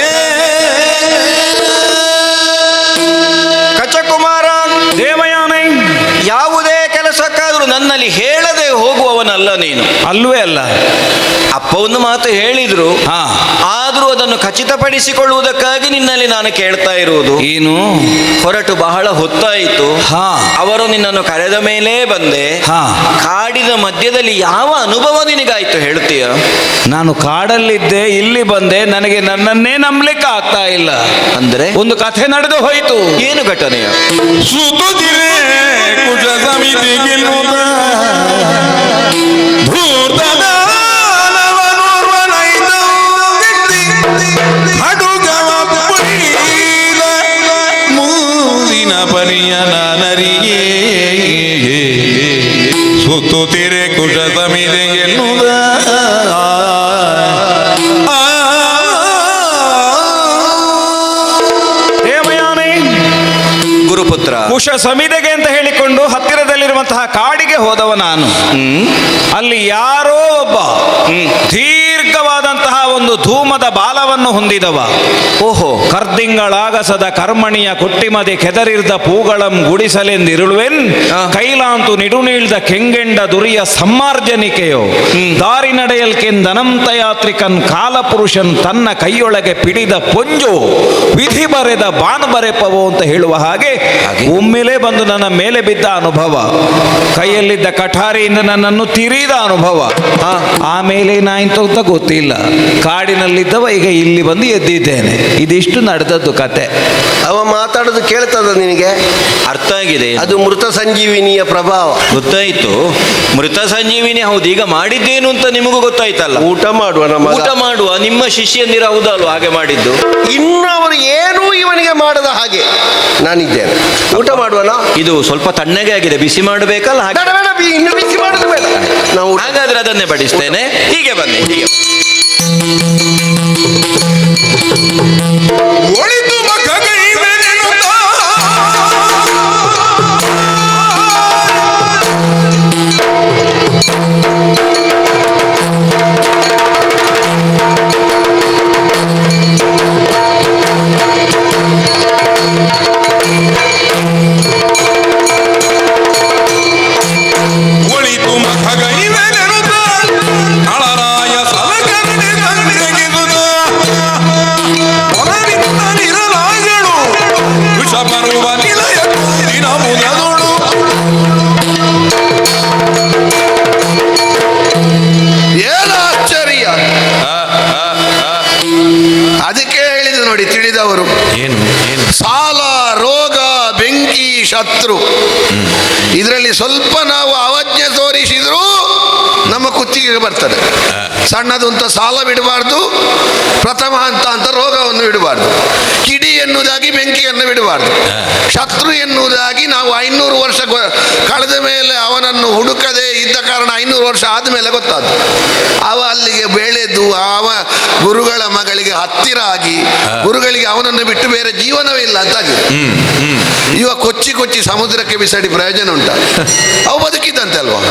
ಕಚಕುಮಾರ, ದೇವಯಾನಿ, ಯಾವುದೇ ಕೆಲಸಕ್ಕಾದ್ರೂ ನನ್ನಲ್ಲಿ ಹೇಳದೆ ಹೋಗುವವನಲ್ಲ ನೀನು. ಅಲ್ವೇ ಅಲ್ಲ. ಅಪ್ಪ ಒಂದು ಮಾತು ಹೇಳಿದ್ರು, ಹಾ, ಆದ್ರೂ ಅದನ್ನು ಖಚಿತಪಡಿಸಿಕೊಳ್ಳುವುದಕ್ಕಾಗಿ ನಿನ್ನಲ್ಲಿ ನಾನು ಕೇಳ್ತಾ ಇರುವುದು. ಏನು? ಹೊರಟು ಬಹಳ ಹೊತ್ತಾಯಿತು. ಹಾ. ಅವರು ನಿನ್ನನ್ನು ಕರೆದ ಮೇಲೆ ಬಂದೆ. ಹಾ. ಕಾಡಿನ ಮಧ್ಯದಲ್ಲಿ ಯಾವ ಅನುಭವ ನಿನಗಾಯ್ತು ಹೇಳ್ತೀಯ? ನಾನು ಕಾಡಲ್ಲಿದ್ದೆ, ಇಲ್ಲಿ ಬಂದೆ, ನನಗೆ ನನ್ನನ್ನೇ ನಂಬಲಿಕ್ಕೆ ಆಗ್ತಾ ಇಲ್ಲ. ಅಂದ್ರೆ ಒಂದು ಕಥೆ ನಡೆದು ಹೋಯಿತು. ಏನು ಘಟನೆಯ? ಸುತುದಿರೆ ಕುಜ ಸಮಿತಿ ಗೆಲ್ಲುವ ಹಡುಗವ ಮುಂದಿನ ಪರಿಯನ ಪುತ್ರ. ಕುಶ ಸಮಿದೆಗೆ ಅಂತ ಹೇಳಿಕೊಂಡು ಹತ್ತಿರದಲ್ಲಿರುವಂತಹ ಕಾಡಿಗೆ ಹೋದವ ನಾನು. ಅಲ್ಲಿ ಯಾರೋ ಒಬ್ಬ ದೀರ್ಘವಾದಂತಹ ಒಂದು ಧೂಮದ ಬಾಲವನ್ನು ಹೊಂದಿದವ. ಓಹೋ. ಕರ್ದಿಂಗಳಾಗಸದ ಕರ್ಮಣಿಯ ಕೊಟ್ಟಿಮದೆ ಕೆದರಿರ್ದ ಪೂಗಳಂ ಗುಡಿಸಲೆಂದಿರುಳುವೆನ್ ಕೈಲಾಂತು ನಿಡುನೀಳ್ದ ಕೆಂಗೆಂಡ ದುರಿಯ ಸಮ್ಮಾರ್ಜನಿಕೆಯೋ ದಾರಿ ನಡೆಯಲ್ಕೆಂದನಂತ ಯಾತ್ರಿಕನ್ ಕಾಲಪುರುಷನ್ ತನ್ನ ಕೈಯೊಳಗೆ ಪಿಡಿದ ಪೊಂಜು ವಿಧಿ ಬರೆದ ಬಾನು ಬರೆಪವೋ ಅಂತ ಹೇಳುವ ಹಾಗೆ ಒಮ್ಮೆಲೆ ಬಂದು ನನ್ನ ಮೇಲೆ ಬಿದ್ದ ಅನುಭವ, ಕೈಯಲ್ಲಿದ್ದ ಕಠಾರಿಯಿಂದ ನನ್ನನ್ನು ತಿರಿದ ಅನುಭವ. ಆಮೇಲೆ ಏನಾಯ್ತು ಅಂತ ಗೊತ್ತಿಲ್ಲ. ಕಾಡಿನಲ್ಲಿದ್ದವ ಈಗ ಇಲ್ಲಿ ಬಂದು ಎದ್ದಿದ್ದೇನೆ. ಇದಿಷ್ಟು ನಡೆದದ್ದು ಕತೆ. ಅವ ಮಾತಾಡೋದು ಕೇಳ್ತದ ನಿನಗೆ? ಅರ್ಥ ಆಗಿದೆ. ಅದು ಮೃತ ಸಂಜೀವಿನಿಯ ಪ್ರಭಾವ. ಗೊತ್ತಾಯ್ತು. ಮೃತ ಸಂಜೀವಿನಿ ಹೌದು. ಈಗ ಮಾಡಿದ್ದೇನು ಅಂತ ನಿಮಗೂ ಗೊತ್ತಾಯ್ತಲ್ಲ. ಊಟ ಮಾಡುವ ನಮ್ಮ ಊಟ ಮಾಡುವ ನಿಮ್ಮ ಶಿಷ್ಯಂದಿರ ಹೌದಲ್ವ ಹಾಗೆ ಮಾಡಿದ್ದು? ಇನ್ನು ಅವರು ಏನೂ ಇವನಿಗೆ ಮಾಡದ ಹಾಗೆ ನಾನಿದ್ದೇನೆ. ಊಟ ಮಾಡುವನ? ಇದು ಸ್ವಲ್ಪ ತಣ್ಣಗೆ ಆಗಿದೆ, ಬಿಸಿ ಮಾಡಬೇಕಲ್ಲ? ಹಾಗೆ ಬೇಡ ಬೇಡ, ಇನ್ನು ಬಿಸಿ ಮಾಡುದು ಬೇಡ. ನಾವು ಹಾಗಾದ್ರೆ ಅದನ್ನೇ ಬಡಿಸ್ತೇನೆ. ಹೀಗೆ ಬನ್ನಿ, ಹೀಗೆ. ಒಳಿತು ಮಖಗೈವೆನೆನುತ ಒಳಿತು ಮಖಗೈವೆನೆನುತ ಅಳರಾಯ ಸಲಕರಣೆ ತಂದೆಗೆದುದ ನಿರಲಾಗಳು ವಿಷ ಬರುವ ನಿಲಯ ದಿನ ಮುನದೋಡು ಏನು ಆಶ್ಚರ್ಯ! ಅದಕ್ಕೆ ಹೇಳಿದ್ರು ನೋಡಿ ತಿಳಿದವರು, ಸಾಲ, ರೋಗ, ಬೆಂಕಿ, ಶತ್ರು, ಇದರಲ್ಲಿ ಸ್ವಲ್ಪ ನಾವು ಅವಜ್ಞೆ ತೋರಿಸಿದ್ರು ನಮ್ಮ ಕುತ್ತಿಗೆಗೆ ಬರ್ತದೆ. ಸಣ್ಣದು ಅಂತ ಸಾಲ ಬಿಡಬಾರ್ದು, ಪ್ರಥಮ ಹಂತ ಅಂತ ರೋಗವನ್ನು ಬಿಡಬಾರ್ದು, ಕಿಡಿ ಎನ್ನುವುದಾಗಿ ಬೆಂಕಿಯನ್ನು ಬಿಡಬಾರ್ದು, ಶತ್ರು ಎನ್ನುವುದಾಗಿ ನಾವು 500 ವರ್ಷ ಕಳೆದ ಮೇಲೆ ಅವನನ್ನು ಹುಡುಕದೆ ಇದ್ದ ಕಾರಣ 500 ವರ್ಷ ಆದಮೇಲೆ ಗೊತ್ತಾದ್ದು. ಅವ ಅಲ್ಲಿಗೆ ಬೆಳೆದು ಅವ ಗುರುಗಳ ಮಗಳಿಗೆ ಹತ್ತಿರ ಆಗಿ ಗುರುಗಳಿಗೆ ಅವನನ್ನು ಬಿಟ್ಟು ಬೇರೆ ಜೀವನವೇ ಇಲ್ಲ ಅಂತ ಆಗಿದೆ. ಇವ ಕೊಚ್ಚಿ ಕೊಚ್ಚಿ ಸಮುದ್ರಕ್ಕೆ ಬಿಸಾಡಿ ಪ್ರಯೋಜನ ಉಂಟ? ಅವು ಬದುಕಿದ್ದಂತೆ ಅಲ್ವಾ?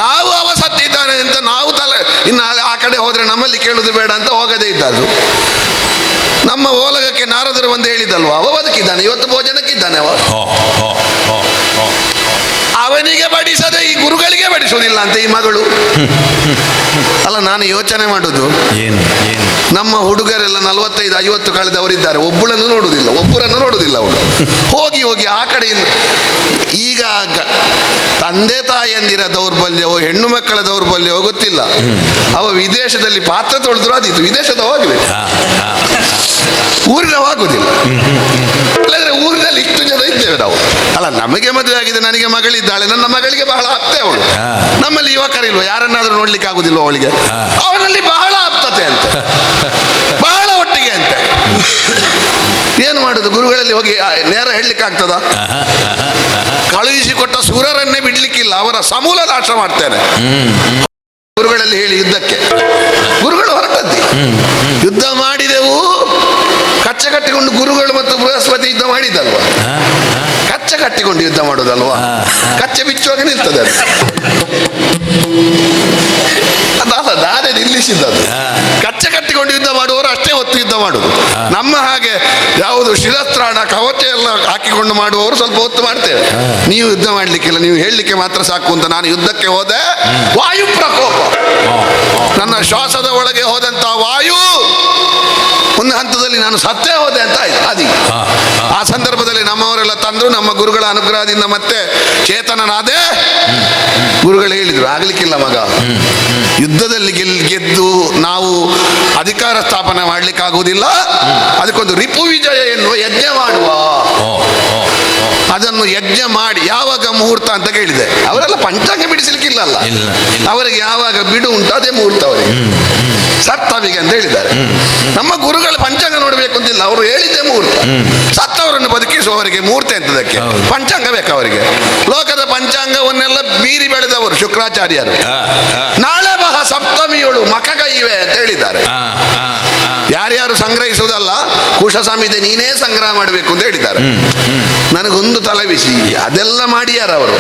ನಾವು ಅವ ಸತ್ತಿದ್ದಾನೆ ಅಂತ ನಾವು ಇನ್ನು ಆ ಕಡೆ ಹೋದ್ರೆ ನಮ್ಮಲ್ಲಿ ಕೇಳುದು ಬೇಡ ಅಂತ ಹೋಗದೇ ಇದ್ದದ್ದು. ನಮ್ಮ ಓಲಗಕ್ಕೆ ನಾರದರು ಬಂದು ಹೇಳಿದಲ್ವ, ಅವ ಬದುಕಿದ್ದಾನೆ, ಇವತ್ತು ಭೋಜನಕ್ಕಿದ್ದಾನೆ ಅವ. ಅವನಿಗೆ ಬಡಿಸದೆ ಈ ಗುರುಗಳಿಗೆ ಬಡಿಸುವುದಿಲ್ಲ ಅಂತ ಈ ಮಗಳು. ಅಲ್ಲ, ನಾನು ಯೋಚನೆ ಮಾಡುದು, ನಮ್ಮ ಹುಡುಗರೆಲ್ಲ 45-50 ಕಳೆದವರಿದ್ದಾರೆ, ಒಬ್ಬಳನ್ನು ನೋಡುವುದಿಲ್ಲ, ಒಬ್ಬರನ್ನು ನೋಡುವುದಿಲ್ಲ. ಅವಳು ಹೋಗಿ ಹೋಗಿ ಆ ಕಡೆಯಿಂದ ಈಗ ತಂದೆ ತಾಯಿಯಂದಿರ ದೌರ್ಬಲ್ಯವೋ ಹೆಣ್ಣು ಮಕ್ಕಳ ದೌರ್ಬಲ್ಯವೋ ಗೊತ್ತಿಲ್ಲ. ಅವ ವಿದೇಶದಲ್ಲಿ ಪಾತ್ರ ತೊಳೆದ್ರು ಅದಿತ್ತು, ವಿದೇಶದ ಹೋಗ್ಬೇಕು, ಊರಿನ ಆಗುದಿಲ್ಲ. ಇಲ್ಲದ್ರೆ ಊರಿನಲ್ಲಿ ಇಷ್ಟು ಜನ ಇದ್ದೇವೆ ನಾವು. ಅಲ್ಲ, ನಮಗೆ ಮದುವೆ ಆಗಿದೆ, ನನಗೆ ಮಗಳಿದ್ದಾಳೆ, ನನ್ನ ಮಗಳಿಗೆ ಬಹಳ ಆಪ್ತೆ ಅವಳು. ನಮ್ಮಲ್ಲಿ ಯುವಕರಿಲ್ವ, ಯಾರನ್ನಾದ್ರೂ ನೋಡ್ಲಿಕ್ಕೆ ಆಗುದಿಲ್ವ ಅವಳಿಗೆ? ಅವನಲ್ಲಿ ಬಹಳ ಆಪ್ತತೆ ಅಂತ, ಬಹಳ ಒಟ್ಟಿಗೆ ಅಂತ. ಏನು ಮಾಡುದು? ಗುರುಗಳಲ್ಲಿ ಹೋಗಿ ನೇರ ಹೇಳಲಿಕ್ಕೆ ಆಗ್ತದ? ಕಳುಹಿಸಿಕೊಟ್ಟ ಸೂರರನ್ನೇ ಬಿಡ್ಲಿಕ್ಕಿಲ್ಲ, ಅವರ ಸಮೂಲ ನಾಶ ಮಾಡ್ತೇನೆ. ಗುರುಗಳಲ್ಲಿ ಹೇಳಿ ಯುದ್ಧಕ್ಕೆ ಗುರುಗಳು ಹೊರಟದ್ದಿ. ಯುದ್ಧ ಮಾಡಿದೆವು, ಕಚ್ಚೆ ಕಟ್ಟಿಕೊಂಡು ಗುರುಗಳು ಮತ್ತು ಬೃಹಸ್ಪತಿ ಯುದ್ಧ ಮಾಡಿದಲ್ವಾ? ಕಚ್ಚೆ ಕಟ್ಟಿಕೊಂಡು ಯುದ್ಧ ಮಾಡೋದಲ್ವಾ? ಕಚ್ಚೆ ಬಿಚ್ಚುವಾಗ ನಿಲ್ತದೆ ಅದು. ಅದಲ್ಲ, ನಾನೇ ನಿಲ್ಲಿಸಿದ್ದದು. ಕಚ್ಚೆ ಕಟ್ಟಿಕೊಂಡು ಯುದ್ಧ ಮಾಡುವವರು ಅಷ್ಟೇ ಹೊತ್ತು ಯುದ್ಧ ಮಾಡುದು. ನಮ್ಮ ಹಾಗೆ ಯಾವುದು ಶಿರಸ್ತ್ರಾಣ ಕವಚ ಎಲ್ಲ ಹಾಕಿಕೊಂಡು ಮಾಡುವವರು ಸ್ವಲ್ಪ ಹೊತ್ತು ಮಾಡ್ತೇವೆ. ನೀವು ಯುದ್ಧ ಮಾಡ್ಲಿಕ್ಕಿಲ್ಲ, ನೀವು ಹೇಳಲಿಕ್ಕೆ ಮಾತ್ರ ಸಾಕು ಅಂತ ನಾನು ಯುದ್ಧಕ್ಕೆ ಹೋದೆ. ವಾಯು ಪ್ರಕೋಪ, ನನ್ನ ಶ್ವಾಸದ ಒಳಗೆ ಹೋದಂತ ವಾಯು ಒಂದು ಹಂತದಲ್ಲಿ ನಾನು ಸತ್ತೇ ಹೋದೆ ಅಂತ ಆಯ್ತು. ಅದಿ ಆ ಸಂದರ್ಭದಲ್ಲಿ ನಮ್ಮವರೆಲ್ಲ ತಂದ್ರು, ನಮ್ಮ ಗುರುಗಳ ಅನುಗ್ರಹದಿಂದ ಮತ್ತೆ ಚೇತನನಾದೆ. ಗುರುಗಳು ಹೇಳಿದ್ರು, ಆಗ್ಲಿಕ್ಕಿಲ್ಲ ಮಗ, ಯುದ್ಧದಲ್ಲಿ ಗೆದ್ದು ನಾವು ಅಧಿಕಾರ ಸ್ಥಾಪನೆ ಮಾಡ್ಲಿಕ್ಕಾಗುವುದಿಲ್ಲ, ಅದಕ್ಕೊಂದು ರಿಪು ವಿಜಯ ಎನ್ನುವ ಯಜ್ಞ ಮಾಡುವ. ಅದನ್ನು ಯಜ್ಞ ಮಾಡಿ ಯಾವಾಗ ಮುಹೂರ್ತ ಅಂತ ಕೇಳಿದೆ. ಅವರೆಲ್ಲ ಪಂಚಾಂಗ ಬಿಡಿಸಲಿಕ್ಕಿಲ್ಲ, ಅವರಿಗೆ ಯಾವಾಗ ಬಿಡು ಉಂಟು ಅದೇ ಮುಹೂರ್ತ ಅವರಿಗೆ. ಸತ್ತವಿಗೆ ಅಂತ ಹೇಳಿದ್ದಾರೆ. ನಮ್ಮ ಗುರುಗಳು ಪಂಚಾಂಗ ನೋಡಬೇಕು ಅಂತಿಲ್ಲ, ಅವರು ಹೇಳಿದ್ದೇ ಮುಹೂರ್ತ. ಸತ್ತವರನ್ನು ಬದುಕಿಸುವವರಿಗೆ ಮುಹೂರ್ತ ಎಂತದಕ್ಕೆ? ಪಂಚಾಂಗ ಬೇಕು ಅವರಿಗೆ. ಲೋಕದ ಪಂಚಾಂಗವನ್ನೆಲ್ಲ ಮೀರಿ ಬೆಳೆದವರು ಶುಕ್ರಾಚಾರ್ಯರು. ನಾಳೆ ಮಹಾ ಸಪ್ತಮಿಯಳು ಮಖಗ ಇವೆ ಅಂತ ಹೇಳಿದ್ದಾರೆ. ಯಾರ್ಯಾರು ಸಂಗ್ರಹಿಸುವುದಲ್ಲ, ಕುಶ ಸಂಹಿತೆ ನೀನೇ ಸಂಗ್ರಹ ಮಾಡಬೇಕು ಅಂತ ಹೇಳಿದ್ದಾರೆ. ನನಗೊಂದು ತಲೆ ಬಿಸಿ, ಅದೆಲ್ಲ ಮಾಡಿಯಾರ ಅವರು.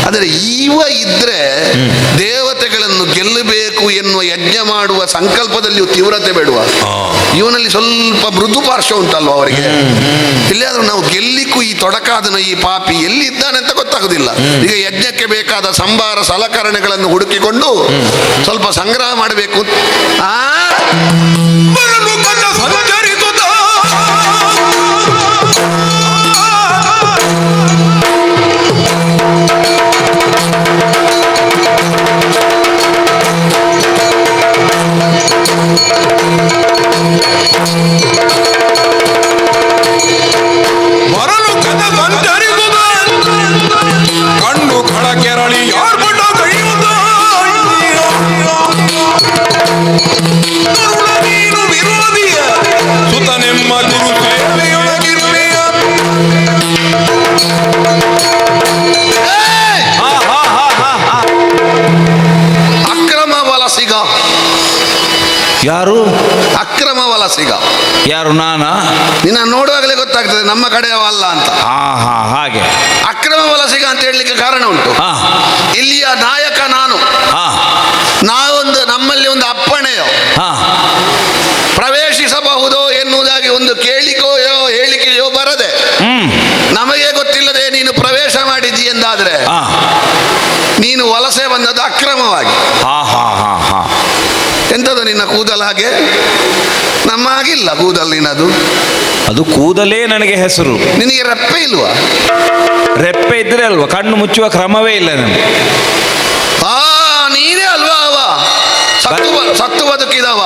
ಆದರೆ ಇವ ಇದ್ರೆ ದೇವತೆಗಳನ್ನು ಗೆಲ್ಲಬೇಕು ಎನ್ನುವ ಯಜ್ಞ ಮಾಡುವ ಸಂಕಲ್ಪದಲ್ಲಿಯೂ ತೀವ್ರತೆ ಬೇಡುವ. ಇವನಲ್ಲಿ ಸ್ವಲ್ಪ ಮೃದು ಪಾರ್ಶ್ವ ಉಂಟಲ್ವ ಅವರಿಗೆ. ಇಲ್ಲಾದ್ರೂ ನಾವು ಗೆಲ್ಲಿಕ್ಕೂ ಈ ತೊಡಕಾದನು ಈ ಪಾಪಿ ಎಲ್ಲಿದ್ದಾನೆ ಅಂತ ಗೊತ್ತಾಗುದಿಲ್ಲ. ಈಗ ಯಜ್ಞಕ್ಕೆ ಬೇಕಾದ ಸಂಭಾರ ಸಲಕರಣೆಗಳನ್ನು ಹುಡುಕಿಕೊಂಡು ಸ್ವಲ್ಪ ಸಂಗ್ರಹ ಮಾಡಬೇಕು. ಬರಲು ಕಂಡ ಸಂಚರಿಸುತ್ತ ಬರಲು ಕಂಡ ಸಂಚರಿಸುತ್ತ ಕಣ್ಣು ಕಳ ಕೆರಳಿ ಯಾರ್ಪಟ್ಟ ಕೈಯುತ್ತ ನೀನು ವಿರೋಧಿಯ ಸುತನೆಮ್ಮ ಗುರು ಸೇವೆಯೊಳಗಿರುವೆಯ ಅಕ್ರಮ ವಲಸಿಗ. ಯಾರು ಅಕ್ರಮ ವಲಸಿಗ. ಯಾರು? ನಾನಾ? ನಿನ್ನ ನೋಡುವಾಗಲೇ ಗೊತ್ತಾಗ್ತದೆ ನಮ್ಮ ಕಡೆಯವಲ್ಲ ಅಂತ. ಹಾಗೆ ಅಕ್ರಮ ವಲಸಿಗ ಅಂತ ಹೇಳಲಿಕ್ಕೆ ಕಾರಣ ಉಂಟು. ಇಲ್ಲಿಯ ನಾಯಕ ನಾನು. ನಮ್ಮಲ್ಲಿ ಒಂದು ಅಪ್ಪಣೆಯೋ ಪ್ರವೇಶಿಸಬಹುದೋ ಎನ್ನುವುದಾಗಿ ಒಂದು ಕೇಳಿಕೆಯೋ ಹೇಳಿಕೆಯೋ ಬರದೆ ನಮಗೆ ಗೊತ್ತಿಲ್ಲದೆ ನೀನು ಪ್ರವೇಶ ಮಾಡಿದ್ದಿ ಎಂದಾದ್ರೆ ನೀನು ವಲಸೆ ಬಂದದ್ದು ಅಕ್ರಮವಾಗಿ. ಎಂತದು ನಿನ್ನ ಕೂದಲು ಹಾಗೆ? ನಮ್ಮ ಹಾಗಿಲ್ಲ ಕೂದಲು ನಿನ್ನದು. ಅದು ಕೂದಲೇ ನನಗೆ ಹೆಸರು. ನಿನಗೆ ರೆಪ್ಪೆ ಇಲ್ವಾ? ರೆಪ್ಪೆ ಇದ್ರೆ ಅಲ್ವಾ, ಕಣ್ಣು ಮುಚ್ಚುವ ಕ್ರಮವೇ ಇಲ್ಲ ನನಗೆ. ನೀನೇ ಅಲ್ವಾ ಅವ ಸತ್ತು ಬದುಕಿದವ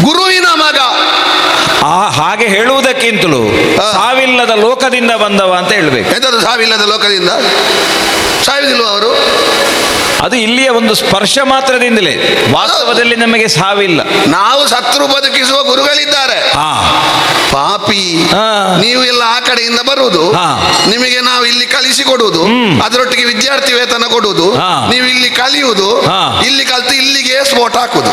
ಗುರುವಿನ ಮಗ. ಹಾಗೆ ಹೇಳುವುದಕ್ಕಿಂತಲೂ ಸಾವಿಲ್ಲದ ಲೋಕದಿಂದ ಬಂದವ ಅಂತ ಹೇಳ್ಬೇಕು. ಎಂತದು ಸಾವಿಲ್ಲದ ಲೋಕದಿಂದ? ಸಾವಿದಿಲ್ವ ಅವರು? ಅದು ಇಲ್ಲಿಯ ಒಂದು ಸ್ಪರ್ಶ ಮಾತ್ರದಿಂದಲೇ, ವಾಸ್ತವದಲ್ಲಿ ನಮಗೆ ಸಾವಿಲ್ಲ. ನಾವು ಸತ್ರು ಬದುಕಿಸುವ ಗುರುಗಳಿದ್ದಾರೆ. ಪಾಪಿ ನೀವು ಎಲ್ಲ ಆ ಕಡೆಯಿಂದ ಬರುವುದು, ನಿಮಗೆ ನಾವು ಇಲ್ಲಿ ಕಲಿಸಿಕೊಡುವುದು, ಅದರೊಟ್ಟಿಗೆ ವಿದ್ಯಾರ್ಥಿ ವೇತನ ಕೊಡುವುದು, ನೀವು ಇಲ್ಲಿ ಕಲಿಯುವುದು, ಇಲ್ಲಿ ಕಲಿತು ಇಲ್ಲಿಗೆ ಸ್ಫೋಟ ಹಾಕುದು.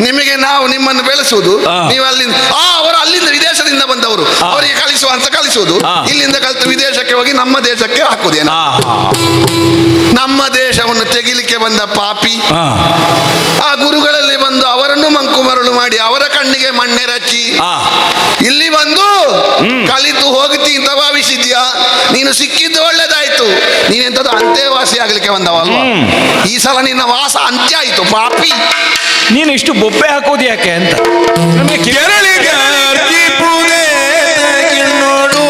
ನಿಮಗೆ ನಾವು ನಿಮ್ಮನ್ನು ಬೆಳೆಸುವುದು, ನೀವು ಅಲ್ಲಿಂದ ಅವರು ಅಲ್ಲಿಂದ ವಿದೇಶದಿಂದ ಬಂದವರು ಅವರಿಗೆ ಕಲಿಸುವ ಅಂತ ಕಲಿಸುವುದು, ಇಲ್ಲಿಂದ ಕಲಿತು ವಿದೇಶಕ್ಕೆ ಹೋಗಿ ನಮ್ಮ ದೇಶಕ್ಕೆ ಹಾಕುದೇನ? ನಮ್ಮ ದೇಶವನ್ನು ತೆಗಿಲಿಕ್ಕೆ ಬಂದ ಪಾಪಿ ಆ ಗುರುಗಳಲ್ಲಿ ಬಂದು ಅವರನ್ನು ಮಂಕು ಮರಳು ಮಾಡಿ ಅವರ ಕಣ್ಣಿಗೆ ಮಣ್ಣೆರಚಿ ಇಲ್ಲಿ ಬಂದು ಕಲಿತು ಹೋಗ್ತಿ ಅಂತ ಭಾವಿಸಿದ್ಯಾ? ನೀನು ಸಿಕ್ಕಿದ್ದು ಒಳ್ಳೇದಾಯ್ತು. ನೀನೆಂತದ್ದು ಅಂತ್ಯವಾಸಿ ಆಗ್ಲಿಕ್ಕೆ ಬಂದವಲ್ವಾ? ಈ ಸಲ ನಿನ್ನ ವಾಸ ಅಂತ್ಯ ಆಯ್ತು ಪಾಪಿ. ನೀನು ಇಷ್ಟು ಬೊಬ್ಬೆ ಹಾಕೋದು ಯಾಕೆ ಅಂತ ಕೆರಳಿಗೆ ಅರ್ಪಿಪುದೇ ನೋಡು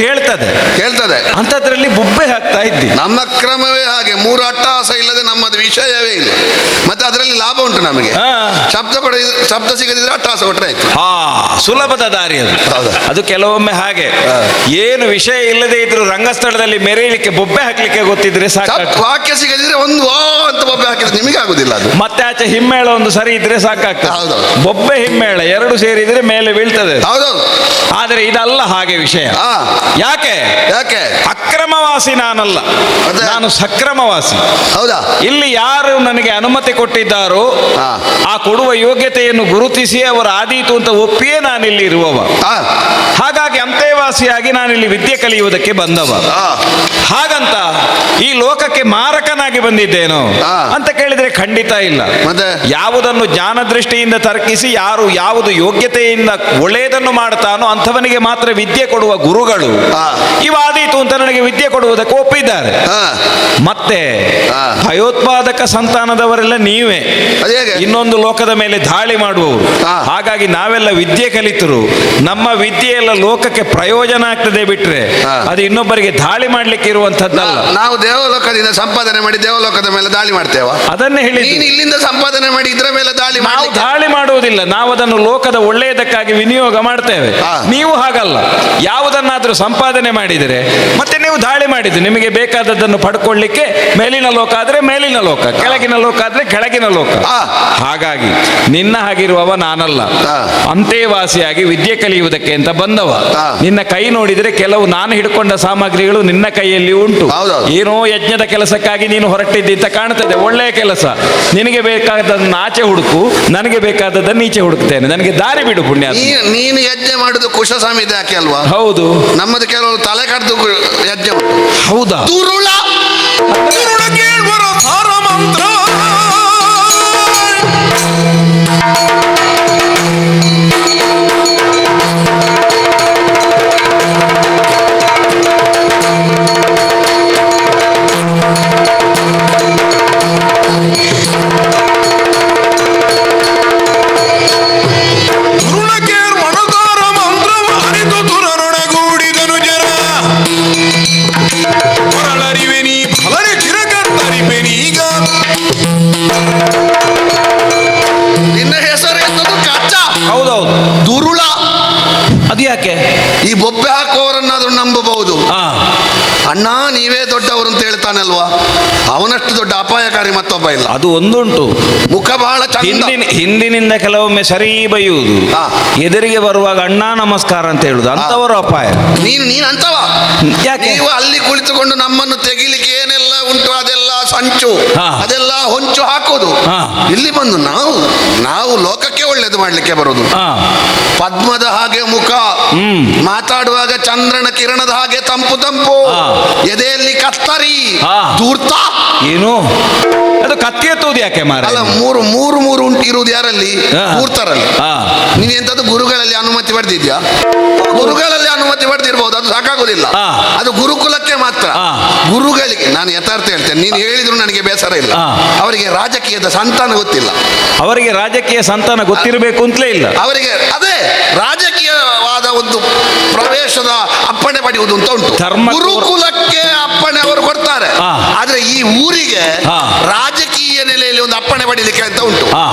ಕೇಳ್ತದೆ. ಅಂತದ್ರಲ್ಲಿ ಬುಬ್ಬೆ ಹಾಕ್ತಾ ಇದ್ದಿ. ನಮ್ಮ ಕ್ರಮವೇ ಹಾಗೆ, ಮೂರು ಅಟ್ಟಹಾಸ ಇಲ್ಲದೆ ನಮ್ಮದು ವಿಷಯವೇ ಇಲ್ಲ. ಮತ್ತೆ ಅದರಲ್ಲಿ ಲಾಭ ಉಂಟು ನಮಗೆ. ಶಬ್ದ ಸಿಗದಿದ್ರೆ ಅಟ್ಟಹಾಸ ಕೊಟ್ರೆ ಆಯ್ತು. ಸುಲಭದ ದಾರಿ ಅದು. ಅದು ಕೆಲವೊಮ್ಮೆ ಹಾಗೆ ಏನು ವಿಷಯ ಇಲ್ಲದೆ ಇದ್ರು ರಂಗಸ್ಥಳದಲ್ಲಿ ಮೆರೆಯಲಿಕ್ಕೆ ಬೊಬ್ಬೆ ಹಾಕ್ಲಿಕ್ಕೆ ಗೊತ್ತಿದ್ರೆ ಸಾಕು. ವಾಕ್ಯ ಸಿಗದಿದ್ರೆ ಒಂದು ಅಂತ ಬೊಬ್ಬೆ ಹಾಕಿದ್ರೆ ನಿಮಗೆ ಆಗುದಿಲ್ಲ ಅದು. ಮತ್ತೆ ಆಚೆ ಹಿಮ್ಮೇಳ ಒಂದು ಸರಿ ಇದ್ರೆ ಸಾಕಾಗ್ತದೆ. ಹೌದೌದು. ಬೊಬ್ಬೆ ಹಿಮ್ಮೇಳ ಎರಡು ಸೇರಿದ್ರೆ ಮೇಲೆ ಬೀಳ್ತದೆ. ಹೌದೌದು. ಆದರೆ ಇದಲ್ಲ ಹಾಗೆ ವಿಷಯ. ಯಾಕೆ ಯಾಕೆ ಅಕ್ರಮವಾಗಿ ಅಕ್ರಮವಾಸಿ ನಾನಲ್ಲ, ಮತ್ತೆ? ನಾನು ಸಕ್ರಮವಾಸಿ. ಹೌದಾ? ಇಲ್ಲಿ ಯಾರು ನನಗೆ ಅನುಮತಿ ಕೊಟ್ಟಿದ್ದಾರೋ ಹಾ. ಆ ಕೊಡುವ ಯೋಗ್ಯತೆಯನ್ನು ಗುರುತಿಸಿ ಅವರ ಆದೀತು ಅಂತ ಒಪ್ಪಿಯೇ ನಾನಿಲ್ಲಿ ಇರುವವ. ಆ, ಹಾಗಾಗಿ ಅಂತೇವಾಸಿಯಾಗಿ ನಾನಿಲ್ಲಿ ವಿದ್ಯೆ ಕಲಿಯುವುದಕ್ಕೆ ಬಂದವ. ಆ, ಹಾಗಂತ ಈ ಲೋಕಕ್ಕೆ ಮಾರಕನಾಗಿ ಬಂದಿದ್ದೇನೋ ಹಾ. ಅಂತ ಕೇಳಿದ್ರೆ ಖಂಡಿತ ಇಲ್ಲ. ಮತ್ತೆ? ಯಾವುದನ್ನು ಜ್ಞಾನ ದೃಷ್ಟಿಯಿಂದ ತರ್ಕಿಸಿ ಯಾವುದು ಯೋಗ್ಯತೆಯಿಂದ ಒಳ್ಳೆಯದನ್ನು ಮಾಡ್ತಾನೋ ಅಂಥವನಿಗೆ ಮಾತ್ರ ವಿದ್ಯೆ ಕೊಡುವ ಗುರುಗಳು ಹಾ. ಇವಾದೀತು ಅಂತ ನನಗೆ ವಿದ್ಯೆ ಕೊಡುವುದಕ್ಕೆ ಒಪ್ಪಿದ್ದಾರೆ. ಆ. ಮತ್ತೆ ಹಾ. ಭಯೋತ್ಪಾದಕ ಸಂತಾನದವರೆಲ್ಲ ನೀವೇ ಅದು ಹೇಗೆ? ಇನ್ನೊಂದು ಲೋಕದ ಮೇಲೆ ದಾಳಿ ಮಾಡುವವರು. ಹಾ. ಹಾಗಾಗಿ ನಾವೆಲ್ಲ ವಿದ್ಯೆ ಕಲಿತರು ನಮ್ಮ ವಿದ್ಯೆ ಎಲ್ಲ ಲೋಕಕ್ಕೆ ಪ್ರಯೋಜನ ಆಗ್ತದೆ ಬಿಟ್ರೆ ಹಾ. ಅದು ಇನ್ನೊಬ್ಬರಿಗೆ ದಾಳಿ ಮಾಡ್ಲಿಕ್ಕೆ ಇರುವಂತದ್ದಲ್ಲ. ನಾವು ದೇವಲೋಕದಿಂದ ಸಂಪಾದನೆ ಮಾಡಿ ದೇವಲೋಕದ ಮೇಲೆ ದಾಳಿ ಮಾಡ್ತೇವ. ಅದನ್ನೇ ನೀನು ಹೇಳಿದ್ದು. ಇಲ್ಲಿಂದ ಸಂಪಾದನೆ ಮಾಡಿ ಇದ್ರ ಮೇಲೆ ದಾಳಿ ನಾವು ಮಾಡಿ ದಾಳಿ ಮಾಡುವುದಿಲ್ಲ, ನಾವು ಅದನ್ನು ಲೋಕದ ಒಳ್ಳೆಯದಕ್ಕಾಗಿ ವಿನಿಯೋಗ ಮಾಡ್ತೇವೆ. ಹಾ. ನೀವು ಹಾಗಲ್ಲ, ಯಾವುದನ್ನಾದ್ರೂ ಸಂಪಾದನೆ ಮಾಡಿದರೆ ಮತ್ತೆ ನೀವು ದಾಳಿ ಮಾಡಿದ್ದು ನಿಮಗೆ ಬೇಕಾದದ್ದನ್ನು ಪಡ್ಕೊಳ್ಳಿಕ್ಕೆ ಮೇಲಿನ ಲೋಕ ಆದ್ರೆ ಮೇಲಿನ ಲೋಕ, ಕೆಳಗಿನ ಲೋಕ ಆದ್ರೆ ಕೆಳಗಿನ ಲೋಕ. ಹಾ. ಹಾಗಾಗಿ ನಿನ್ನ ಹಾಗಿರುವವ ನಾನಲ್ಲ, ಹಾ. ಅಂತೇವಾಸಿಯಾಗಿ ವಿದ್ಯೆ ಕಲಿಯುವುದಕ್ಕೆ ಅಂತ ಬಂದವ. ಹಾ. ನಿನ್ನ ಕೈ ನೋಡಿದರೆ ಕೆಲವು ನಾನು ಹಿಡ್ಕೊಂಡ ಸಾಮಗ್ರಿಗಳು ನಿನ್ನ ಕೈಯಲ್ಲಿ ಉಂಟು. ಹೌದೌದು. ಏನೋ ಯಜ್ಞದ ಕೆಲಸಕ್ಕಾಗಿ ನೀನು ಹೊರಟಿದ್ದಿ ಅಂತ ಕಾಣ್ತದೆ, ಒಳ್ಳೆಯ ಕೆಲಸ. ನಿನಗೆ ಬೇಕಾದದನ್ನು ಆಚೆ ಹುಡುಕು, ನನಗೆ ಬೇಕಾದದನ್ನು ಈಚೆ ಹುಡುಕ್ತೇನೆ, ನನಗೆ ದಾರಿ ಬಿಡು ಪುಣ್ಯ. ನೀನು ಯಜ್ಞ ಮಾಡುದು ಕುಶ ಸಂಹಿತೆ ಯಾಕೆ ಅಲ್ವಾ? ಹೌದು. ನಮ್ಮದು ಕೆಲವರು ತಲೆ ಕಡ್ದು ಯಜ್ಞ ಉಂಟು. ಹೌದಾ? ದುರುಳ ಗುರುಳ ಕೇಳ್ವರ ಸಾರ ಮಂತ್ರ ಗುರುಳ ಕೇಳ್ ಮಣಸಾರ ಮಂತ್ರವ ಅರಿತು ದುರರೊಡಗೂಡಿದನು ಜರ ಹೊರಳರಿವೆ ನೀ ಫಲನೆ ಕಿರಕತ್ತರಿವೆ ನೀಗ ನಿನ್ನ ಹೆಸರು ಎಂತದ್ದು? ಕಚ್ಚ. ಹೌದೌದು. ದುರುಳ. ಅದು ಯಾಕೆ? ಈ ಬೊಬ್ಬೆ ಹಾಕುವವರನ್ನಾದ್ರೂ ನಂಬಬಹುದು. ಹಾ. ಅಣ್ಣ ನೀವೇ ದೊಡ್ಡವರು ಅಂತ ಹೇಳ್ತಾನಲ್ವಾ, ಅವನಷ್ಟು ದೊಡ್ಡ ಅಪಾಯಕಾರಿ ಮತ್ತೊಬ್ಬ ಇಲ್ಲ. ಅದು ಒಂದುಂಟು. ಮುಖ ಬಹಳ ಚಂದ. ಹಿಂದಿನಿಂದ ಕೆಲವೊಮ್ಮೆ ಸರಿ ಬೈಯುವುದು, ಹಾ. ಎದುರಿಗೆ ಬರುವಾಗ ಅಣ್ಣ ನಮಸ್ಕಾರ ಅಂತ ಹೇಳುದು, ಅಂತವರು ಅಪಾಯ. ನೀನು ಅಂತವ. ಯಾಕೆ? ನೀವು ಅಲ್ಲಿ ಕುಳಿತುಕೊಂಡು ನಮ್ಮನ್ನು ತೆಗಿಲಿಕ್ಕೆ ಏನೆಲ್ಲ ಉಂಟು ಅದೆಲ್ಲ ಸಂಚು, ಹಾ. ಅದೆಲ್ಲ ಹೊಂಚು ಹಾಕೋದು. ಹಾ. ಇಲ್ಲಿ ಬಂದು ನಾವು ಲೋಕಕ್ಕೆ ಒಳ್ಳೇದು ಮಾಡ್ಲಿಕ್ಕೆ ಬರೋದು. ಹಾ. ಪದ್ಮದ ಹಾಗೆ ಮುಖ, ಮಾತಾಡುವಾಗ ಚಂದ್ರನ ಕಿರಣದ ಹಾಗೆ ತಂಪು ತಂಪು, ಹಾ. ಎದೆಯಲ್ಲಿ ಕತ್ತರಿ, ಹಾ. ಧೂರ್ತ. ಏನು ಅದು ಕತ್ತಿ ಎತ್ತುವುದು ಯಾಕೆ ಮಾರ? ಅಲ್ಲ, ಮೂರು ಉಂಟು ಇರುವುದು ಯಾರಲ್ಲಿ? ಹಾ. ಧೂರ್ತರಲ್ಲಿ. ಹಾ. ನೀನ್ ಎಂತದ್ದು ಗುರುಗಳಲ್ಲಿ ಅನುಮತಿ ಪಡೆದಿದ್ಯಾ? ಗುರುಗಳಲ್ಲಿ ಅನುಮತಿ ಪಡೆದಿರ್ಬೋದು, ಅದು ಸಾಕಾಗುದಿಲ್ಲ. ಹಾ. ಅದು ಗುರುಕುಲಕ್ಕೆ ಮಾತ್ರ. ಹಾ. ಗುರುಗಳಿಗೆ ನಾನು ಯಥಾರ್ಥ ಹೇಳ್ತೇನೆ, ನೀನು ಹೇಳಿದ್ರು ನನಗೆ ಬೇಸರ ಇಲ್ಲ. ಹಾ. ಅವರಿಗೆ ರಾಜಕೀಯದ ಸಂತಾನ ಗೊತ್ತಿಲ್ಲ. ಅವರಿಗೆ ರಾಜಕೀಯ ಸಂತಾನ ಗೊತ್ತಿರಬೇಕು ಅಂತಲೇ ಇಲ್ಲ. ಅವರಿಗೆ ಅದೇ ರಾಜಕೀಯವಾದ ಒಂದು ಪ್ರವೇಶದ ಅಪ್ಪಣೆ ಪಡೆಯುವುದು ಅಂತ ಉಂಟು. ಗುರುಕುಲಕ್ಕೆ ಅಪ್ಪಣೆ ಅವರು ಕೊಡ್ತಾರೆ. ಹಾ. ಆದ್ರೆ ಈ ಊರಿಗೆ ಹಾ. ರಾಜಕೀಯ ನೆಲೆಯಲ್ಲಿ ಒಂದು ಅಪ್ಪಣೆ ಪಡೀಲಿಕ್ಕೆ ಅಂತ ಉಂಟು. ಹಾ.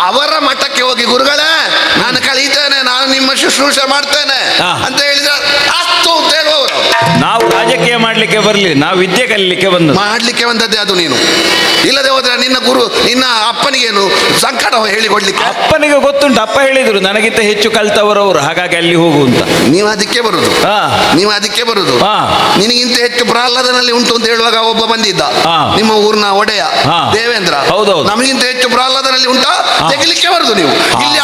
ಅವರ ಮಠಕ್ಕೆ ಹೋಗಿ ಗುರುಗಳೇ ನಾನು ಕಳೀತೇನೆ, ನಾನು ನಿಮ್ಮ ಶುಶ್ರೂಷೆ ಮಾಡ್ತೇನೆ ಹಾ. ಅಂತ ಹೇಳಿದ್ರೆ ಅಷ್ಟು ಅಂತ ಹೇಳುವವರು. ನಾವು ರಾಜಕೀಯ ಮಾಡ್ಲಿಕ್ಕೆ ಬರಲಿ, ನಾವು ವಿದ್ಯೆ ಕಲಿಲಿಕ್ಕೆ ಬಂದ. ಮಾಡ್ಲಿಕ್ಕೆ ಬಂದದ್ದೇ ಅದು. ನೀನು ಇಲ್ಲದೆ ಹೋದ್ರೆ ನಿನ್ನ ಅಪ್ಪನಿಗೇನು ಸಂಕಟ ಹೇಳಿಕೊಡ್ಲಿಕ್ಕೆ? ಅಪ್ಪನಿಗೆ ಗೊತ್ತುಂಟು, ಅಪ್ಪ ಹೇಳಿದ್ರು ನನಗಿಂತ ಹೆಚ್ಚು ಕಲ್ತವರವರು, ಹಾಗಾಗಿ ಅಲ್ಲಿ ಹೋಗು ಅಂತ. ನೀವು ಅದಕ್ಕೆ ಬರುದು. ಹಾ. ನೀವು ಅದಕ್ಕೆ ಬರುದು. ಹಾ. ನಿನಗಿಂತ ಹೆಚ್ಚು ಪ್ರಹ್ಲಾದನಲ್ಲಿ ಉಂಟು ಅಂತ ಹೇಳುವಾಗ ಒಬ್ಬ ಬಂದಿದ್ದ, ಹಾ. ನಿಮ್ಮ ಊರಿನ ಒಡೆಯ ಹಾ. ದೇವೇಂದ್ರ. ಹೌದೌದು. ನಮಗಿಂತ ಹೆಚ್ಚು ಪ್ರಹ್ಲಾದನಲ್ಲಿ ಉಂಟಾ? ತೆಗಿಲಿಕ್ಕೆ ಬರುದು ನೀವು. ಇಲ್ಲಿ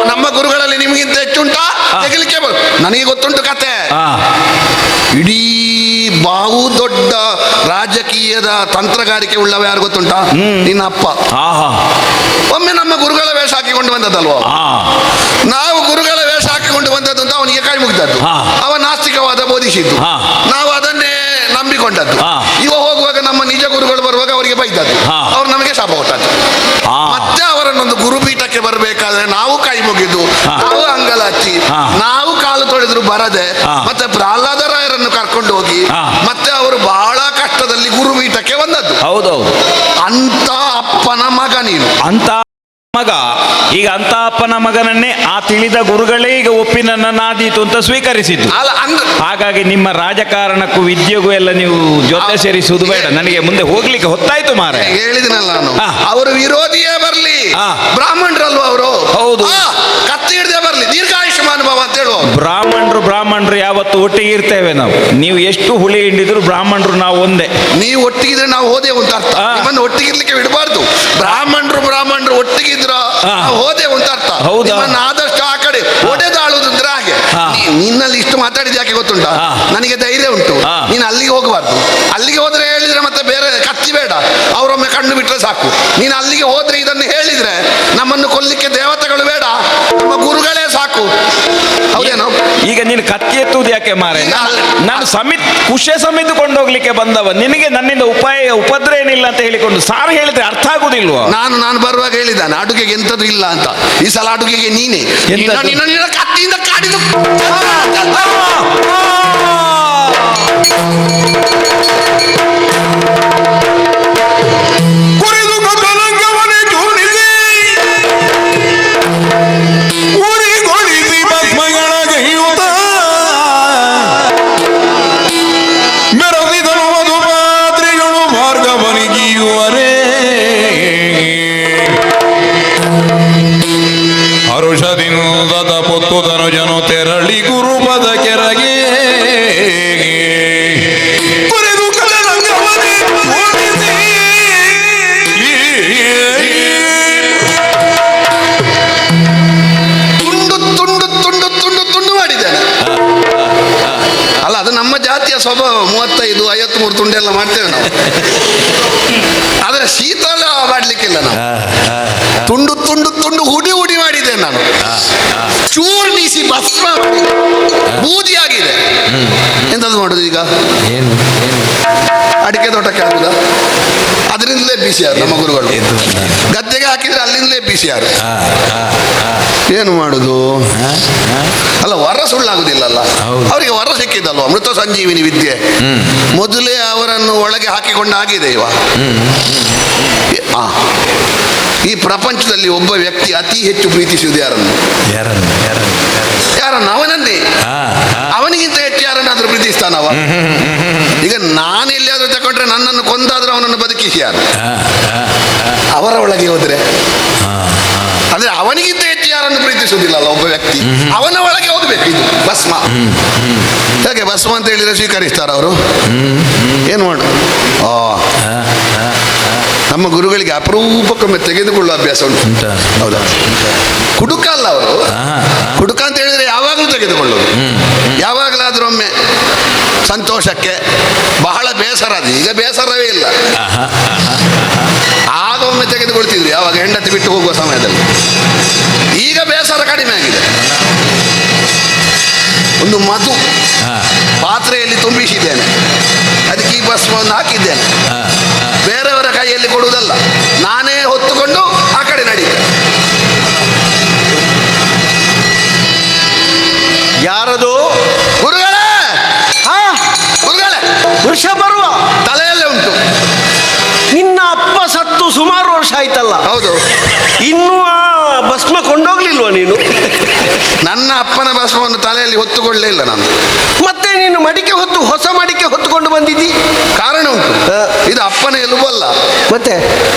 ನಮ್ಮ ಗುರುಗಳಲ್ಲಿ ನಿಮಗಿಂತ ಹೆಚ್ಚು ಉಂಟಾ? ತೆಗಿಲಿಕ್ಕೆ ಬರುದು. ನನಗೆ ಗೊತ್ತುಂಟು ಕತೆ. ಹಾ. ಇಡೀ ಬಹು ದೊಡ್ಡ ರಾಜಕೀಯದ ತಂತ್ರಗಾರಿಕೆ ಉಳ್ಳವ ಯಾರು ಗೊತ್ತುಂಟಾ? ನಿನ್ನ ಅಪ್ಪ. ಆಹಾ. ಒಮ್ಮೆ ನಮ್ಮ ಗುರುಗಳ ವೇಷ ಹಾಕಿಕೊಂಡು ಬಂದದ್ದಲ್ವ. ಆ. ನಾವು ಗುರುಗಳ ವೇಷ ಹಾಕಿಕೊಂಡು ಬಂದದ್ದು ಅಂತ ಅವನಿಗೆ ಕೈ ಮುಗಿದದ್ದು. ಹಾ. ಅವ ನಾಸ್ತಿಕವಾದ ಬೋಧಿಸಿದ್ದು. ಹಾ. ನಾವು ಅದನ್ನೇ ನಂಬಿಕೊಂಡದ್ದು. ಹಾ. ಇವ ಹೋಗುವಾಗ ನಮ್ಮ ನಿಜ ಗುರುಗಳು ಬರುವಾಗ ಅವರಿಗೆ ಬೈದದ್ದು. ಹಾ. ಅವ್ರು ನಮಗೆ ಶಾಪ ಕೊಟ್ಟದ್ದು. ಆ. ಮತ್ತೆ ಅವರನ್ನೊಂದು ಗುರುಪೀಠಕ್ಕೆ ಬರಬೇಕಾದ್ರೆ ನಾವು ಕೈ ಮುಗಿದು, ಹಾ. ನಾವು ಅಂಗಲ ಹಚ್ಚಿ, ಹಾ. ನಾವು ಕಾಲು ತೊಳೆದ್ರು ಬರದೆ, ಹಾ. ಮತ್ತೆ ಪ್ರಹ್ಲಾದರಾಯರನ್ನು ಕರ್ಕೊಂಡು ಹೋಗಿ, ಹಾ. ಮತ್ತೆ ಅವರು ಬಹಳ ಕಷ್ಟದಲ್ಲಿ ಗುರುಪೀಠಕ್ಕೆ ಬಂದದ್ದು. ಹೌದೌದು. ಅಂತ ಅಪ್ಪನ ಮಗ ನೀನು. ಅಂತ ಮಗ. ಈಗ ಅಂತ ಅಪ್ಪನ ಮಗನನ್ನೇ ಆ ತಿಳಿದ ಗುರುಗಳೇ ಈಗ ಒಪ್ಪಿ ನನ್ನನ್ನಾದೀತು ಅಂತ ಸ್ವೀಕರಿಸಿದ್ದು. ಅಲ್ಲ ಹಾಗಾಗಿ ನಿಮ್ಮ ರಾಜಕಾರಣಕ್ಕೂ ವಿದ್ಯೆಗೂ ಎಲ್ಲ ನೀವು ಜೊತೆ ಸೇರಿಸುವುದು ಬೇಡ, ನನಗೆ ಮುಂದೆ ಹೋಗ್ಲಿಕ್ಕೆ ಹೊತ್ತಾಯ್ತು ಮಾರೆ. ಹೇಳಿದಿನಲ್ಲ ನಾನು, ಹಾ. ಅವರು ವಿರೋಧಿಯೇ ಬರ್ಲಿ, ಹಾ. ಬ್ರಾಹ್ಮಣರಲ್ವ ಅವರು. ಹೌದು. ಕತ್ತಿ ಹಿಡ್ದೆ ಬರ್ಲಿ, ದೀರ್ಘಾಯುಷ್ಮಾನ್ ಭವ ಅಂತ ಹೇಳುವ. ಬ್ರಾಹ್ಮಣರು ಯಾವತ್ತು ಯಾವತ್ತು ಒಟ್ಟಿಗೆ ಇರ್ತೇವೆ ನಾವು. ನೀವು ಎಷ್ಟು ಹುಳಿ ಹಿಂಡಿದ್ರು ಬ್ರಾಹ್ಮಣರು ನಾವು ಒಂದೇ. ನೀವು ಒಟ್ಟಿಗಿದ್ರೆ ನಾವು ಹೋದೆವು ಅಂತ ಅರ್ಥ. ಆ. ನಿಮ್ಮನ್ನು ಒಟ್ಟಿಗಿರ್ಲಿಕ್ಕೆ ಬಿಡಬಾರ್ದು. ಬ್ರಾಹ್ಮಣರು ಒಟ್ಟಿಗಿದ್ರ ಆ. ನಾವು ಹೋದೆವು ಅಂತ ಅರ್ಥ. ಹೌದಾ? ನಿಮ್ಮನ್ನು ಆದಷ್ಟು ಆ ಕಡೆ ಒಡೆದಾಳುವುದಂದ್ರೆ ಹಾಗೆ. ಆ. ನಿನ್ನಲ್ಲಿ ಇಷ್ಟು ಮಾತಾಡಿದ ಯಾಕೆ ಗೊತ್ತುಂಟಾ? ಆ. ನನಗೆ ಧೈರ್ಯ ಉಂಟು. ಆ. ನೀನು ಅಲ್ಲಿಗೆ ಹೋಗಬಾರ್ದು. ಅಲ್ಲಿಗೆ ಹೋದ್ರೆ ಹೇಳಿದ್ರೆ ಮತ್ತೆ ಬೇರೆ ಕತ್ತಿ ಬೇಡ, ಅವರೊಮ್ಮೆ ಕಣ್ಣು ಬಿಟ್ರೆ ಸಾಕು. ನೀನು ಅಲ್ಲಿಗೆ ಹೋದ್ರೆ ಇದನ್ನು ಹೇಳಿದ್ರೆ ನಮ್ಮನ್ನು ಕೊಲ್ಲಿಕ್ಕೆ ದೇವತೆಗಳು ಬೇಡ, ನಮ್ಮ ಗುರುಗಳೇ ಸಾಕು. ಹೌದೇನೋ? ಈಗ ನೀನು ಕತ್ತಿ ಎತ್ತುವುದು ಯಾಕೆ ಮಾರೆ? ಈಗ ನಾನು ಕುಶೆ ಸಮಿತಿ ಕೊಂಡೋಗ್ಲಿಕ್ಕೆ ಬಂದವ. ನಿನಗೆ ನನ್ನಿಂದ ಉಪದ್ರ ಏನಿಲ್ಲ ಅಂತ ಹೇಳಿಕೊಂಡು ಸಾರು ಹೇಳಿದ್ರೆ ಅರ್ಥ ಆಗುದಿಲ್ವೋ? ನಾನು ಬರುವಾಗ ಹೇಳಿದ್ದಾನೆ ಅಡುಗೆಗೆ ಎಂತದ್ದು ಇಲ್ಲ ಅಂತ. ಈ ಸಲ ಅಡುಗೆಗೆ ನೀನೆ ಎಂತದ್ದು? ನಿನ್ನ ಕತ್ತಿಯಿಂದ ಕಾಡಿದು ಕುರಿದು ಕಲಂಕವನೆ ಜೋಡಿಸಿ ಉರಿಗೊಳಿಸಿ ಭಸ್ಮಗಳ ಗೈಯುತ್ತ ಮೆರಸಿದನು ಮಧುಪಾತ್ರಿಗಳು ಮಾರ್ಗವನಿಗಿಯುವರೇ. ಹರುಷದಿಂದ ಪೊತ್ತು ತನುಜನು ತೆರಳಿ ಗುರುಪದ ಕೆರಗೆ ಕುರಿದು ಕಲಂಕವನೆ ಜೋಡಿಸಿ ತುಂಡು ಮಾಡಿದ್ದಾನೆ. ಅಲ್ಲ, ಅದು ನಮ್ಮ ಜಾತಿಯ ಸ್ವಭಾವ. 35, 53 ತುಂಡೆಲ್ಲ ಮಾಡ್ತೇವೆ ನಾವು. ಆದರೆ ಶೀತಲ ಮಾಡ್ಲಿಕ್ಕಿಲ್ಲ ನಾವು. ತುಂಡು ಹುಡಿ ಮಾಡಿದ್ದೇನೆ ನಾನು. ಚೂರ್ಣಿಸಿ ಭಸ್ಮ ಮಾಡಿ ಬೂದಿಯಾಗಿದೆ. ಎಂತದ್ದು ಮಾಡುದು ಈಗ? ಅಡಿಕೆ ತೋಟಕ್ಕೆ ಹಾಕುದ? ಅದರಿಂದಲೇ ಬಿಸಿಯಾರು ನಮ್ಮ ಗುರುಗಳು. ಗದ್ದೆಗೆ ಹಾಕಿದ್ರೆ ಅಲ್ಲಿಂದಲೇ ಬಿಸಿಯಾರು. ಏನು ಮಾಡುದು? ಅಲ್ಲ, ವರ ಸುಳ್ಳಾಗುದಿಲ್ಲಲ್ಲ. ಅವರಿಗೆ ವರ ಸಿಕ್ಕಿದ್ದಲ್ವ, ಅಮೃತ ಸಂಜೀವಿನಿ ವಿದ್ಯೆ. ಮೊದಲೇ ಅವರನ್ನು ಒಳಗೆ ಹಾಕಿಕೊಂಡು ಆಗಿದೆ ಇವ. ಈ ಪ್ರಪಂಚದಲ್ಲಿ ಒಬ್ಬ ವ್ಯಕ್ತಿ ಅತಿ ಹೆಚ್ಚು ಪ್ರೀತಿಸುವುದು ಯಾರನ್ನು? ಅವನನ್ನೇ. ಅವನಿಗಿಂತ ಹೆಚ್ಚು ಯಾರನ್ನಾದ್ರೂ ಪ್ರೀತಿಸ್ತಾನವ? ಈಗ ನಾನು ಎಲ್ಲಿಯಾದ್ರೂ ತಗೊಂಡ್ರೆ ನನ್ನನ್ನು ಕೊಂದಾದ್ರೂ ಅವನನ್ನು ಬದುಕಿಸಿ ಯಾರು? ಅವರ ಒಳಗೆ ಹೋದ್ರೆ ಅಂದ್ರೆ ಅವನಿಗಿಂತ ಹೆಚ್ಚು ಯಾರನ್ನು ಪ್ರೀತಿಸುವುದಿಲ್ಲಲ್ಲ ಒಬ್ಬ ವ್ಯಕ್ತಿ. ಅವನ ಒಳಗೆ ಹೋಗ್ಬೇಕು. ಇದು ಭಸ್ಮ. ಹೇಗೆ ಭಸ್ಮ ಅಂತ ಹೇಳಿದ್ರೆ ಸ್ವೀಕರಿಸ್ತಾರ ಅವರು? ಏನು ಮಾಡು? ನಮ್ಮ ಗುರುಗಳಿಗೆ ಅಪರೂಪಕ್ಕೊಮ್ಮೆ ತೆಗೆದುಕೊಳ್ಳುವ ಅಭ್ಯಾಸ ಉಂಟು. ಹೌದಾ? ಕುಡುಕ ಅಲ್ಲ ಅವರು. ಕುಡುಕ ಅಂತ ಹೇಳಿದ್ರೆ ಯಾವಾಗಲೂ ತೆಗೆದುಕೊಳ್ಳೋದು. ಯಾವಾಗಲಾದ್ರೂ ಒಮ್ಮೆ ಸಂತೋಷಕ್ಕೆ, ಬಹಳ ಬೇಸರ. ಅದು ಈಗ ಬೇಸರವೇ ಇಲ್ಲ. ಆಗ ಒಮ್ಮೆ ತೆಗೆದುಕೊಳ್ತಿದ್ರು, ಯಾವಾಗ ಹೆಂಡತಿ ಬಿಟ್ಟು ಹೋಗುವ ಸಮಯದಲ್ಲಿ. ಈಗ ಬೇಸರ ಕಡಿಮೆ ಆಗಿದೆ. ಒಂದು ಮಧು ಪಾತ್ರೆಯಲ್ಲಿ ತುಂಬಿಸಿದ್ದೇನೆ, ಅದಕ್ಕೆ ಈ ಭಸ್ಮವನ್ನು ಹಾಕಿದ್ದೇನೆ. ಬೇರೆಯವರ ಕೈಯಲ್ಲಿ ಕೊಡುವುದಲ್ಲ, ನಾನೇ ಹೊತ್ತುಕೊಂಡು ಆ ಕಡೆ ನಡೀತೆ. ಯಾರದು? ಗುರುಗಳೇ, ಗುರುಗಳೇ, ವೃಷ ಬರುವ ತಲೆಯಲ್ಲೇ ಉಂಟು. ನಿನ್ನ ಅಪ್ಪ ಸತ್ತು ಸುಮಾರು ವರ್ಷ ಆಯ್ತಲ್ಲ. ಹೌದು. ಇನ್ನೂ ಆ ಭಸ್ಮ ಕೊಂಡೋಗ್ಲಿಲ್ವ ನೀನು? ನನ್ನ ಅಪ್ಪನ ಭಸ್ಮವನ್ನು ತಲೆಯಲ್ಲಿ ಹೊತ್ತುಕೊಳ್ಳೇ ಇಲ್ಲ ನಾನು. ಮತ್ತೆ ನೀನು ಹೊಸ ಮಡಿಕೆ ಹೊತ್ತುಕೊಂಡು ಬಂದಿದ್ದಿ? ಕಾರಣ ಉಂಟು. ಇದು ಅಪ್ಪನ ಎಲುಬಲ್ಲ, ಮತ್ತೆ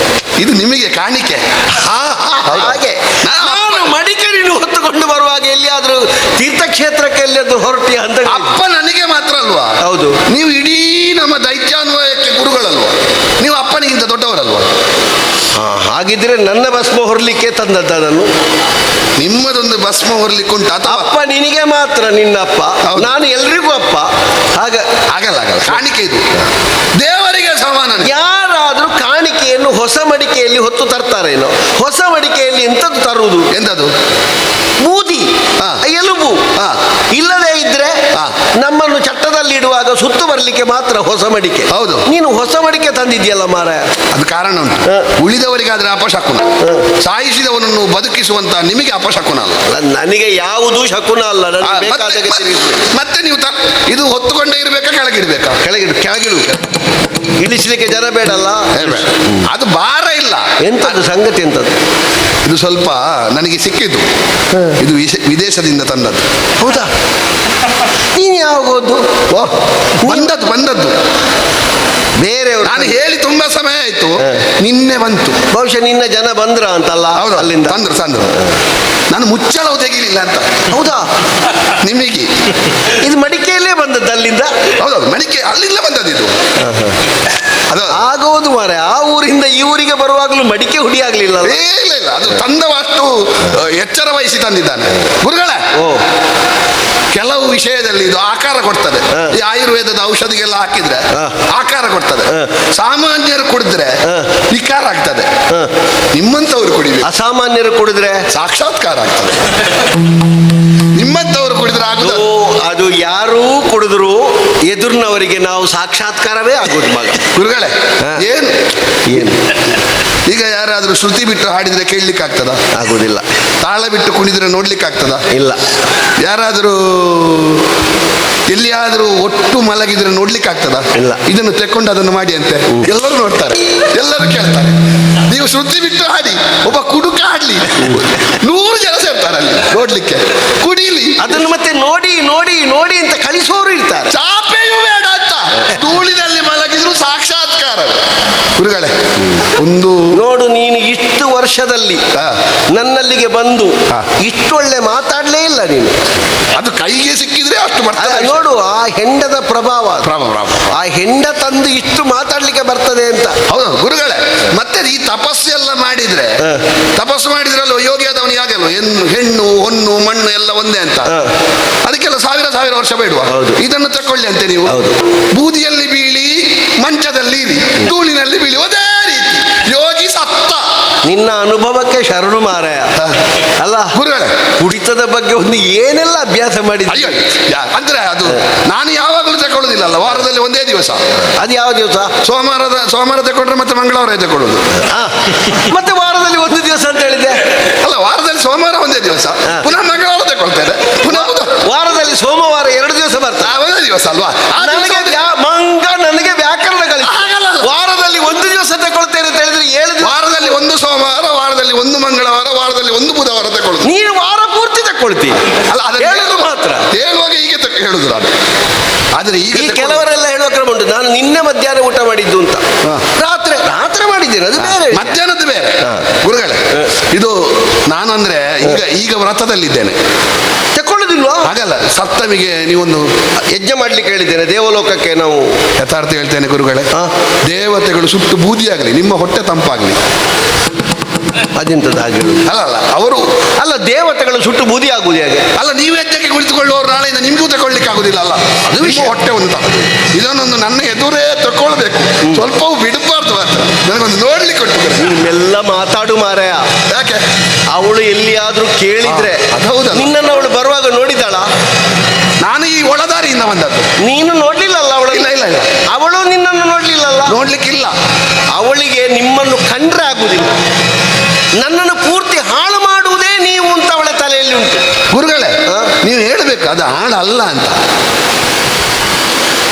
ಇದು ನಿಮಗೆ ಕಾಣಿಕೆ. ಹಾಗೆ ನಾನು ಮಡಿಕೆ ನೀನು ಹೊತ್ತುಕೊಂಡು ಬರುವಾಗ ಎಲ್ಲಿಯಾದ್ರೂ ತೀರ್ಥಕ್ಷೇತ್ರಕ್ಕೆ ಎಲ್ಲಿಯಾದ್ರೂ ಹೊರಟಿ ಅಂತ? ಅಪ್ಪ ನನಗೆ ಮಾತ್ರ ಅಲ್ವಾ? ಹೌದು. ನೀವು ಇಡೀ ನಮ್ಮ ದೈತ್ಯಾನ್ವಯಕ್ಕೆ ಗುರುಗಳಲ್ವಾ? ನೀವು ಅಪ್ಪನಿಗಿಂತ ದೊಡ್ಡವರಲ್ವಾ? ಹಾಗಿದ್ರೆ ನನ್ನ ಭಸ್ಮ ಹೊರಲಿಕ್ಕೆ ತಂದದ್ದ ನಾನು? ನಿಮ್ಮದೊಂದು ಭಸ್ಮ ಹೊರಲಿಕ್ಕೆ ಉಂಟು. ಅಪ್ಪ ನಿನಗೆ ಮಾತ್ರ ನಿನ್ನ ಅಪ್ಪ, ನಾನು ಎಲ್ರಿಗೂ ಅಪ್ಪ. ಆಗಲ್ಲ. ಕಾಣಿಕೆ ಇದು ದೇವರಿಗೆ ಸಮಾನ. ಯಾರಾದ್ರೂ ಕಾಣಿಕೆಯನ್ನು ಹೊಸ ಮಡಿಕೆಯಲ್ಲಿ ಹೊತ್ತು ತರ್ತಾರೇನೋ? ಹೊಸ ಮಡಿಕೆಯಲ್ಲಿ ಎಂತದ್ದು ತರುವುದು? ಎಂತದು? ಬೂದಿ, ಎಲುಬು. ಇಲ್ಲದೆ ಇದ್ರೆ ನಮ್ಮನ್ನು ಚಟ್ಟದಲ್ಲಿ ಇಡುವಾಗ ಸುತ್ತು ಬರ್ಲಿಕ್ಕೆ ಮಾತ್ರ ಹೊಸ ಮಡಿಕೆ. ಹೌದು. ನೀನು ಹೊಸ ಮಡಿಕೆ ತಂದಿದ್ಯಲ್ಲ ಮಾರಾಯ. ಅದು ಕಾರಣ ಉಂಟು. ಉಳಿದವರಿಗಾದ್ರೆ ಅಪಶಕುನ, ಸಾಯಿಸಿದವನನ್ನು ಬದುಕಿಸುವಂತ ನಿಮಗೆ ಅಪಶಕುನ ಅಲ್ಲ. ನನಗೆ ಯಾವುದೂ ಶಕುನ ಅಲ್ಲ. ಮತ್ತೆ ನೀವು ಇದು ಹೊತ್ತುಕೊಂಡೇ ಇರ್ಬೇಕಾ, ಕೆಳಗಿಡ್ಬೇಕಾ? ಕೆಳಗಿಡು. ಇಳಿಸ್ಲಿಕ್ಕೆ ಜನ ಬೇಡಲ್ಲ. ಅದು ಭಾರ ಇಲ್ಲ. ಎಂತದ್ದು ಸಂಗತಿ? ಎಂತದ್ದು ಇದು? ಸ್ವಲ್ಪ ನನಗೆ ಸಿಕ್ಕಿದ್ದು. ಇದು ವಿದೇಶದಿಂದ ತಂದದ್ದು. ಹೌದಾ? ನೀನು ಯಾವಾಗೋದು? ಬಂದದ್ದು ಬೇರೆಯವರು. ನಾನು ಹೇಳಿ ತುಂಬಾ ಸಮಯ ಆಯ್ತು, ನಿನ್ನೆ ಬಂತು. ಬಹುಶಃ ನಿನ್ನ ಜನ ಬಂದ್ರ ಅಂತಲ್ಲ? ಹೌದು, ಅಲ್ಲಿಂದ ತಂದ್ರು. ನಾನು ಮುಚ್ಚಳವು ತೆಗಿಲಿಲ್ಲ ಅಂತ. ಹೌದಾ? ನಿಮಗೆ ಇದು ಮಡಿಕೆಯಲ್ಲೇ ಬಂದದ್ದು ಅಲ್ಲಿಂದ. ಹೌದೌದು, ಮಡಿಕೆ ಅಲ್ಲಿಂದ ಬಂದದ್ದು ಇದು. ಅದು ಆಗೋದು ಮಾರೆ, ಆ ಊರಿಂದ ಈ ಊರಿಗೆ ಬರುವಾಗಲೂ ಮಡಿಕೆ ಹುಡಿ ಆಗ್ಲಿಲ್ಲ. ಇಲ್ಲ ಇಲ್ಲ, ಅದು ತಂದವಷ್ಟು ಎಚ್ಚರ ವಹಿಸಿ ತಂದಿದ್ದಾನೆ ಗುರುಗಳ. ಓ, ಕೆಲವು ವಿಷಯದಲ್ಲಿ ಇದು ಆಕಾರ ಕೊಡ್ತದೆ. ಈ ಆಯುರ್ವೇದದ ಔಷಧಿಗೆಲ್ಲ ಹಾಕಿದ್ರೆ ಆಕಾರ ಕೊಡ್ತದೆ. ಸಾಮಾನ್ಯರು ಕುಡಿದ್ರೆ ವಿಕಾರ ಆಗ್ತದೆ. ನಿಮ್ಮಂತವ್ರು ಕುಡಿಬೇಕು. ಅಸಾಮಾನ್ಯರು ಕುಡಿದ್ರೆ ಸಾಕ್ಷಾತ್ಕಾರ ಆಗ್ತದೆ. ನಿಮ್ಮಂತವ್ರು ಕುಡಿದ್ರೆ ಆಗುದು. ಅದು ಯಾರೂ ಕುಡಿದ್ರು ಎದುರಿನವರಿಗೆ ನಾವು ಸಾಕ್ಷಾತ್ಕಾರವೇ ಆಗೋದು ಮಗ. ಗುರುಗಳೇ, ಏನು ಏನು ಈಗ ಯಾರಾದ್ರೂ ಶ್ರುತಿ ಬಿಟ್ಟು ಹಾಡಿದ್ರೆ ಕೇಳಲಿಕ್ಕೆ ಆಗ್ತದ? ಆಗುದಿಲ್ಲ. ತಾಳ ಬಿಟ್ಟು ಕುಣಿದ್ರೆ ನೋಡ್ಲಿಕ್ಕೆ ಆಗ್ತದ? ಇಲ್ಲ. ಯಾರಾದರೂ ಎಲ್ಲಿಯಾದ್ರೂ ಒಟ್ಟು ಮಲಗಿದ್ರೆ ನೋಡ್ಲಿಕ್ಕೆ ಆಗ್ತದ? ಇಲ್ಲ. ಇದನ್ನು ತೆಕ್ಕೊಂಡು ಅದನ್ನು ಮಾಡಿ ಅಂತೆ ಎಲ್ಲರೂ ನೋಡ್ತಾರೆ, ಎಲ್ಲರೂ ಕೇಳ್ತಾರೆ. ನೀವು ಶ್ರುತಿ ಬಿಟ್ಟು ಹಾಡಿ, ಒಬ್ಬ ಕುಡುಕ ಹಾಡ್ಲಿ, 100 ಜನ ಸೇರ್ತಾರೆ ಅಲ್ಲಿ ನೋಡ್ಲಿಕ್ಕೆ, ಕುಡೀಲಿ. ಅದನ್ನು ಮತ್ತೆ ನೋಡಿ ನೋಡಿ ನೋಡಿ ಅಂತ ಕಳಿಸೋರು ಇರ್ತಾರೆ. ಚಾಪೆಯೂ ಬೇಡ ಅಂತ ಧೂಳಿನಲ್ಲಿ ಮಲಗಿದ್ರು ಸಾಕ್ಷಾತ್ಕಾರ. ಗುರುಗಳೇ, ಒಂದು ನೋಡು, ನೀನು ಇಷ್ಟು ವರ್ಷದಲ್ಲಿ ನನ್ನಲ್ಲಿಗೆ ಬಂದು ಇಷ್ಟೊಳ್ಳೆ ಮಾತಾಡ್ಲೇ ಇಲ್ಲ ನೀನು. ಅದು ಕೈಗೆ ಸಿಕ್ಕಿದ್ರೆ ಅಷ್ಟು ಬರ್ತದೆ. ನೋಡು, ಆ ಹೆಂಡದ ಪ್ರಭಾವ, ಆ ಹೆಂಡ ತಂದು ಇಷ್ಟು ಮಾತಾಡ್ಲಿಕ್ಕೆ ಬರ್ತದೆ ಅಂತ. ಹೌದು ಗುರುಗಳೇ. ಮತ್ತೆ ಈ ತಪಸ್ಸೆಲ್ಲ ಮಾಡಿದ್ರೆ, ತಪಸ್ಸು ಮಾಡಿದ್ರಲ್ಲ ಯೋಗಿ ಆದವನು ಯಾಗಲ್ವ, ಹೆಣ್ಣು ಹೊನ್ನು ಮಣ್ಣು ಎಲ್ಲ ಒಂದೇ ಅಂತ. ಅದಕ್ಕೆಲ್ಲ ಸಾವಿರ ಸಾವಿರ ವರ್ಷ ಬೇಡುವ. ಇದನ್ನು ತಕೊಳ್ಳಿ ಅಂತೆ ನೀವು. ಬೂದಿಯಲ್ಲಿ ಬೀಳಿ, ಮಂಚದಲ್ಲಿ ಇರಿ, ಧೂಳಿನಲ್ಲಿ ಬೀಳಿ, ಅದೇ ರೀತಿ ಯೋಗಿ ಸತ್ತ. ನಿನ್ನ ಅನುಭವಕ್ಕೆ ಶರಣು ಮಾರಾಯ. ಅಲ್ಲ ಗುರುಗಳೇ, ಕುಡಿತದ ಬಗ್ಗೆ ಒಂದು ಏನೆಲ್ಲ ಅಭ್ಯಾಸ ಮಾಡಿದ್ರಿ? ಅಯ್ಯೋ, ಅಂದ್ರೆ ಅದು ನಾನು ಯಾವಾಗಲೂ ತಗೊಳ್ಳೋದಿಲ್ಲ, ವಾರದಲ್ಲಿ ಒಂದೇ ದಿವಸ. ಅದು ಯಾವ ದಿವಸ? ಸೋಮವಾರ ತಗೊಂಡ್ರೆ ಮತ್ತೆ ಮಂಗಳವಾರ ತಗೊಳ್ಳೋದು. ಮತ್ತೆ ವಾರದಲ್ಲಿ ಒಂದು ದಿವಸ ಅಂತ ಹೇಳಿದ್ದೆ ಅಲ್ಲ, ವಾರದಲ್ಲಿ ಸೋಮವಾರ ಒಂದೇ ದಿವಸ, ಪುನಃ ಮಂಗಳವಾರ ತಗೊಳ್ತೇನೆ, ಪುನಃ ವಾರದಲ್ಲಿ ಸೋಮವಾರ 2 ದಿವಸ ಬರ್ತಾ ಒಂದೇ ದಿವಸ ಅಲ್ವಾ? ನನಗೆ ವ್ಯಾಕರಣ ಕಲಿಸಿ ವಾರದಲ್ಲಿ 1 ದಿವಸ ತಗೊಳ್ತೇನೆ ಅಂತ ಹೇಳಿದ್ರೆ 7 ದಿವಸ. ವಾರದಲ್ಲಿ 1 ಸೋಮವಾರ, ವಾರದಲ್ಲಿ 1 ಮಂಗಳವಾರ, ವಾರದಲ್ಲಿ 1 ಬುಧವಾರ ತಗೊಳ್ಳುದು. ನೀನು ವಾರ ಪೂರ್ತಿ ತಗೊಳ್ತೀನಿ ಅಲ್ಲ, ಅದನ್ನು ಹೇಳುದು ಮಾತ್ರ. ಹೇಳುವಾಗ ಹೀಗೆ ಹೇಳುದು ನಾನು. ಆದ್ರೆ ಈಗ ಕೆಲವರೆಲ್ಲ ಹೇಳುವ ಕ್ರಮ ಉಂಟು. ನಾನು ನಿನ್ನೆ ಮಧ್ಯಾಹ್ನ ಊಟ ಮಾಡಿದ್ದು ಅಂತ, ರಾತ್ರಿ ಮಾಡಿದ್ದೇನೆ, ಅದು ಬೇರೆ. ಮಧ್ಯಾಹ್ನದ್ದು ಬೇರೆ. ಗುರುಗಳೇ, ಇದು ನಾನು ಅಂದ್ರೆ ಈಗ ವ್ರತದಲ್ಲಿದ್ದೇನೆ, ತಕೊಳ್ಳುದಿಲ್ವಾ? ಹಾಗಲ್ಲ, ಸಪ್ತಮಿಗೆ ನೀವೊಂದು ಯಜ್ಞ ಮಾಡ್ಲಿಕ್ಕೆ ಹೇಳಿದ್ದೇನೆ ದೇವಲೋಕಕ್ಕೆ. ನಾವು ಯಥಾರ್ಥ ಹೇಳ್ತೇನೆ ಗುರುಗಳೇ, ದೇವತೆಗಳು ಸುಟ್ಟು ಬೂದಿಯಾಗಲಿ, ನಿಮ್ಮ ಹೊಟ್ಟೆ ತಂಪಾಗಲಿ. ಅದೆಂತದ್ದಾಗಿರುವುದು? ಅಲ್ಲ ಅವರು ಅಲ್ಲ, ದೇವತೆಗಳು ಸುಟ್ಟು ಬೂದಿ ಆಗುವುದು ಹೇಗೆ? ಅಲ್ಲ, ನೀವು ಯಜ್ಞಕ್ಕೆ ಕುಳಿತುಕೊಳ್ಳುವವರು ನಾಳೆಯಿಂದ ನಿಮಗೂ ತಗೊಳ್ಳಿಕ್ಕೆ ಆಗುದಿಲ್ಲ ಅಲ್ಲ, ಅದು ವಿಷಯ. ಹೊಟ್ಟೆ ಉಂಟ, ಇದನ್ನೊಂದು ನನ್ನ ಎದುರೇ ತಗೊಳ್ಬೇಕು, ಸ್ವಲ್ಪವೂ ಬಿಡಬಾರ್ದು ಮಾತ್ರ. ನನಗೊಂದು ನೋಡ್ಲಿಕ್ಕೆ ಉಂಟು. ನಿಮ್ಮೆಲ್ಲ ಮಾತಾಡು ಮಾರಾಯ. ಯಾಕೆ? ಅವಳು ಎಲ್ಲಿಯಾದ್ರೂ ಕೇಳಿದ್ರೆ, ನಿನ್ನನ್ನು ಅವಳು ಬರುವಾಗ ನೋಡಿದಾಳ? ನಾನು ಈ ಒಳದಾರಿಯಿಂದ ಬಂದದ್ದು. ನೀನು ನೋಡ್ಲಿಲ್ಲಲ್ಲ ಅವಳು? ಇಲ್ಲ ಇಲ್ಲ ಇಲ್ಲ, ಅವಳು ನಿನ್ನನ್ನು ನೋಡ್ಲಿಲ್ಲಲ್ಲ? ನೋಡ್ಲಿಕ್ಕಿಲ್ಲ. ಅವಳಿಗೆ ನಿಮ್ಮನ್ನು ಕಂಡ್ರೆ ಆಗುದಿಲ್ಲ, ನನ್ನನ್ನು ಪೂರ್ತಿ ಹಾಳು ಮಾಡುವುದೇ ನೀವು ಅಂತ ಅವಳ ತಲೆಯಲ್ಲಿ ಉಂಟು. ಗುರುಗಳೇ, ನೀವು ಹೇಳಬೇಕು ಅದು ಹಾಳಲ್ಲ ಅಂತ.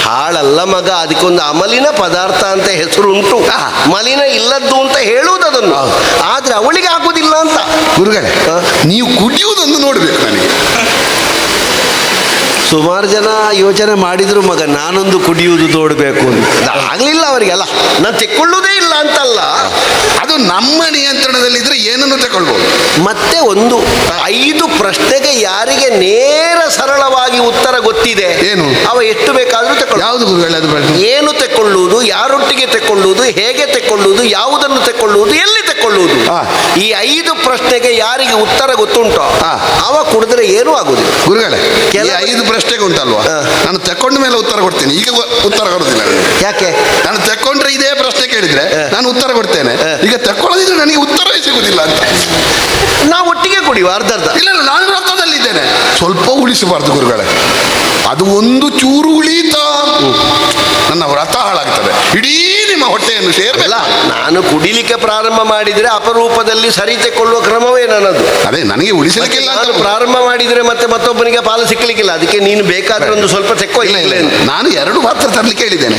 ಹಾಳಲ್ಲ ಮಗ, ಅದಕ್ಕೊಂದು ಅಮಲಿನ ಪದಾರ್ಥ ಅಂತ ಹೆಸರು ಉಂಟು. ಮಲಿನ ಇಲ್ಲದ್ದು ಅಂತ ಹೇಳುವುದು ಅದನ್ನು, ಆದ್ರೆ ಅವಳಿಗೆ ಆಗುದಿಲ್ಲ ಅಂತ. ಗುರುಗಳೇ, ನೀವು ಕುಡಿಯುವುದೊಂದು ನೋಡ್ಬೇಕು ನನಗೆ. ಸುಮಾರು ಜನ ಯೋಚನೆ ಮಾಡಿದ್ರು ಮಗ, ನಾನೊಂದು ಕುಡಿಯುವುದು ನೋಡಬೇಕು ಅಂತ. ಆಗ್ಲಿಲ್ಲ ಅವರಿಗೆಲ್ಲ. ನಾನು ತೆಕ್ಕೊಳ್ಳುವುದೇ ಇಲ್ಲ ಅಂತಲ್ಲ, ಅದು ನಮ್ಮ ನಿಯಂತ್ರಣದಲ್ಲಿದ್ರೆ ಏನನ್ನು ತಗೊಳ್ಬಹುದು. ಮತ್ತೆ ಒಂದು 5 ಪ್ರಶ್ನೆಗೆ ಯಾರಿಗೆ ನೇರ ಸರಳವಾಗಿ ಉತ್ತರ ಗೊತ್ತಿದೆ, ಏನು? ಅವ ಎಷ್ಟು ಬೇಕಾದ್ರೂ ತಗೊಳ್ಳ. ಯಾವುದು ಗುರುಗಳೇ ಅದು ಪ್ರಶ್ನೆ? ಏನು ತೆಕ್ಕೊಳ್ಳುವುದು, ಯಾರೊಟ್ಟಿಗೆ ತೆಕ್ಕೊಳ್ಳುವುದು, ಹೇಗೆ ತೆಕ್ಕೊಳ್ಳುವುದು, ಯಾವುದನ್ನು ತೆಕ್ಕೊಳ್ಳುವುದು, ಎಲ್ಲಿ ತೆಕ್ಕೊಳ್ಳುವುದು, ಈ 5 ಪ್ರಶ್ನೆಗೆ ಯಾರಿಗೆ ಉತ್ತರ ಗೊತ್ತುಂಟೋ ಅವ ಕುಡಿದ್ರೆ ಏನೂ ಆಗುದಿಲ್ಲ. ಗುರುಗಳೇ, 5 ಪ್ರಶ್ನೆಗೆ ಉಂಟಲ್ವಾ, ನಾನು ತೆಕ್ಕೊಂಡ ಮೇಲೆ ಉತ್ತರ ಕೊಡ್ತೇನೆ, ಈಗ ಉತ್ತರ ಕೊಡುದಿಲ್ಲ. ಯಾಕೆ? ನಾನು ತೆಕ್ಕೊಂಡ್ರೆ ಇದೇ ಪ್ರಶ್ನೆ ಕೇಳಿದ್ರೆ ನಾನು ಉತ್ತರ ಕೊಡ್ತೇನೆ, ಈಗ ತೆಕ್ಕೊಳ್ಳೋದಿದ್ರೆ ನನಗೆ ಉತ್ತರವೇ ಸಿಗುದಿಲ್ಲ ಅಂತ. ನಾವು ಒಟ್ಟಿಗೆ ಕುಡಿಯುವ ಅರ್ಧ ಅರ್ಧ. ಇಲ್ಲ, ನಾನು ವ್ರತದಲ್ಲಿದ್ದೇನೆ, ಸ್ವಲ್ಪ ಉಳಿಸಬಾರ್ದು ಗುರುಗಳೇ. ಅದು ಒಂದು ಚೂರು ಉಳಿತ ನನ್ನ ವ್ರತ ಹಾಳಾಗ್ತದೆ, ಇಡೀ ನಿಮ್ಮ ಹೊಟ್ಟೆಯನ್ನು ಸೇರಲ್ಲ. ನಾನು ಕುಡಿಲಿಕ್ಕೆ ಪ್ರಾರಂಭ ಮಾಡಿದ್ರೆ ಅಪರೂಪದಲ್ಲಿ ಸರಿ ತೆಕ್ಕೊಳ್ಳುವ ಕ್ರಮವೇ ನನ್ನದು. ಅದೇ ನನಗೆ ಉಳಿಸಲಿಕ್ಕಿಲ್ಲ ಅಂತ. ಪ್ರಾರಂಭ ಮಾಡಿದ್ರೆ ಮತ್ತೆ ಮತ್ತೊಬ್ಬನಿಗೆ ಪಾಲು ಸಿಕ್ಕಲಿಕ್ಕಿಲ್ಲ, ಅದಕ್ಕೆ ನೀನು ಬೇಕಾದ್ರೆ ಒಂದು ಸ್ವಲ್ಪ ತೆಕ್ಕೋ. ಇಲ್ಲ, ನಾನು 2 ಪಾತ್ರ ತರ್ಲಿಕ್ಕೆ ಹೇಳಿದ್ದೇನೆ.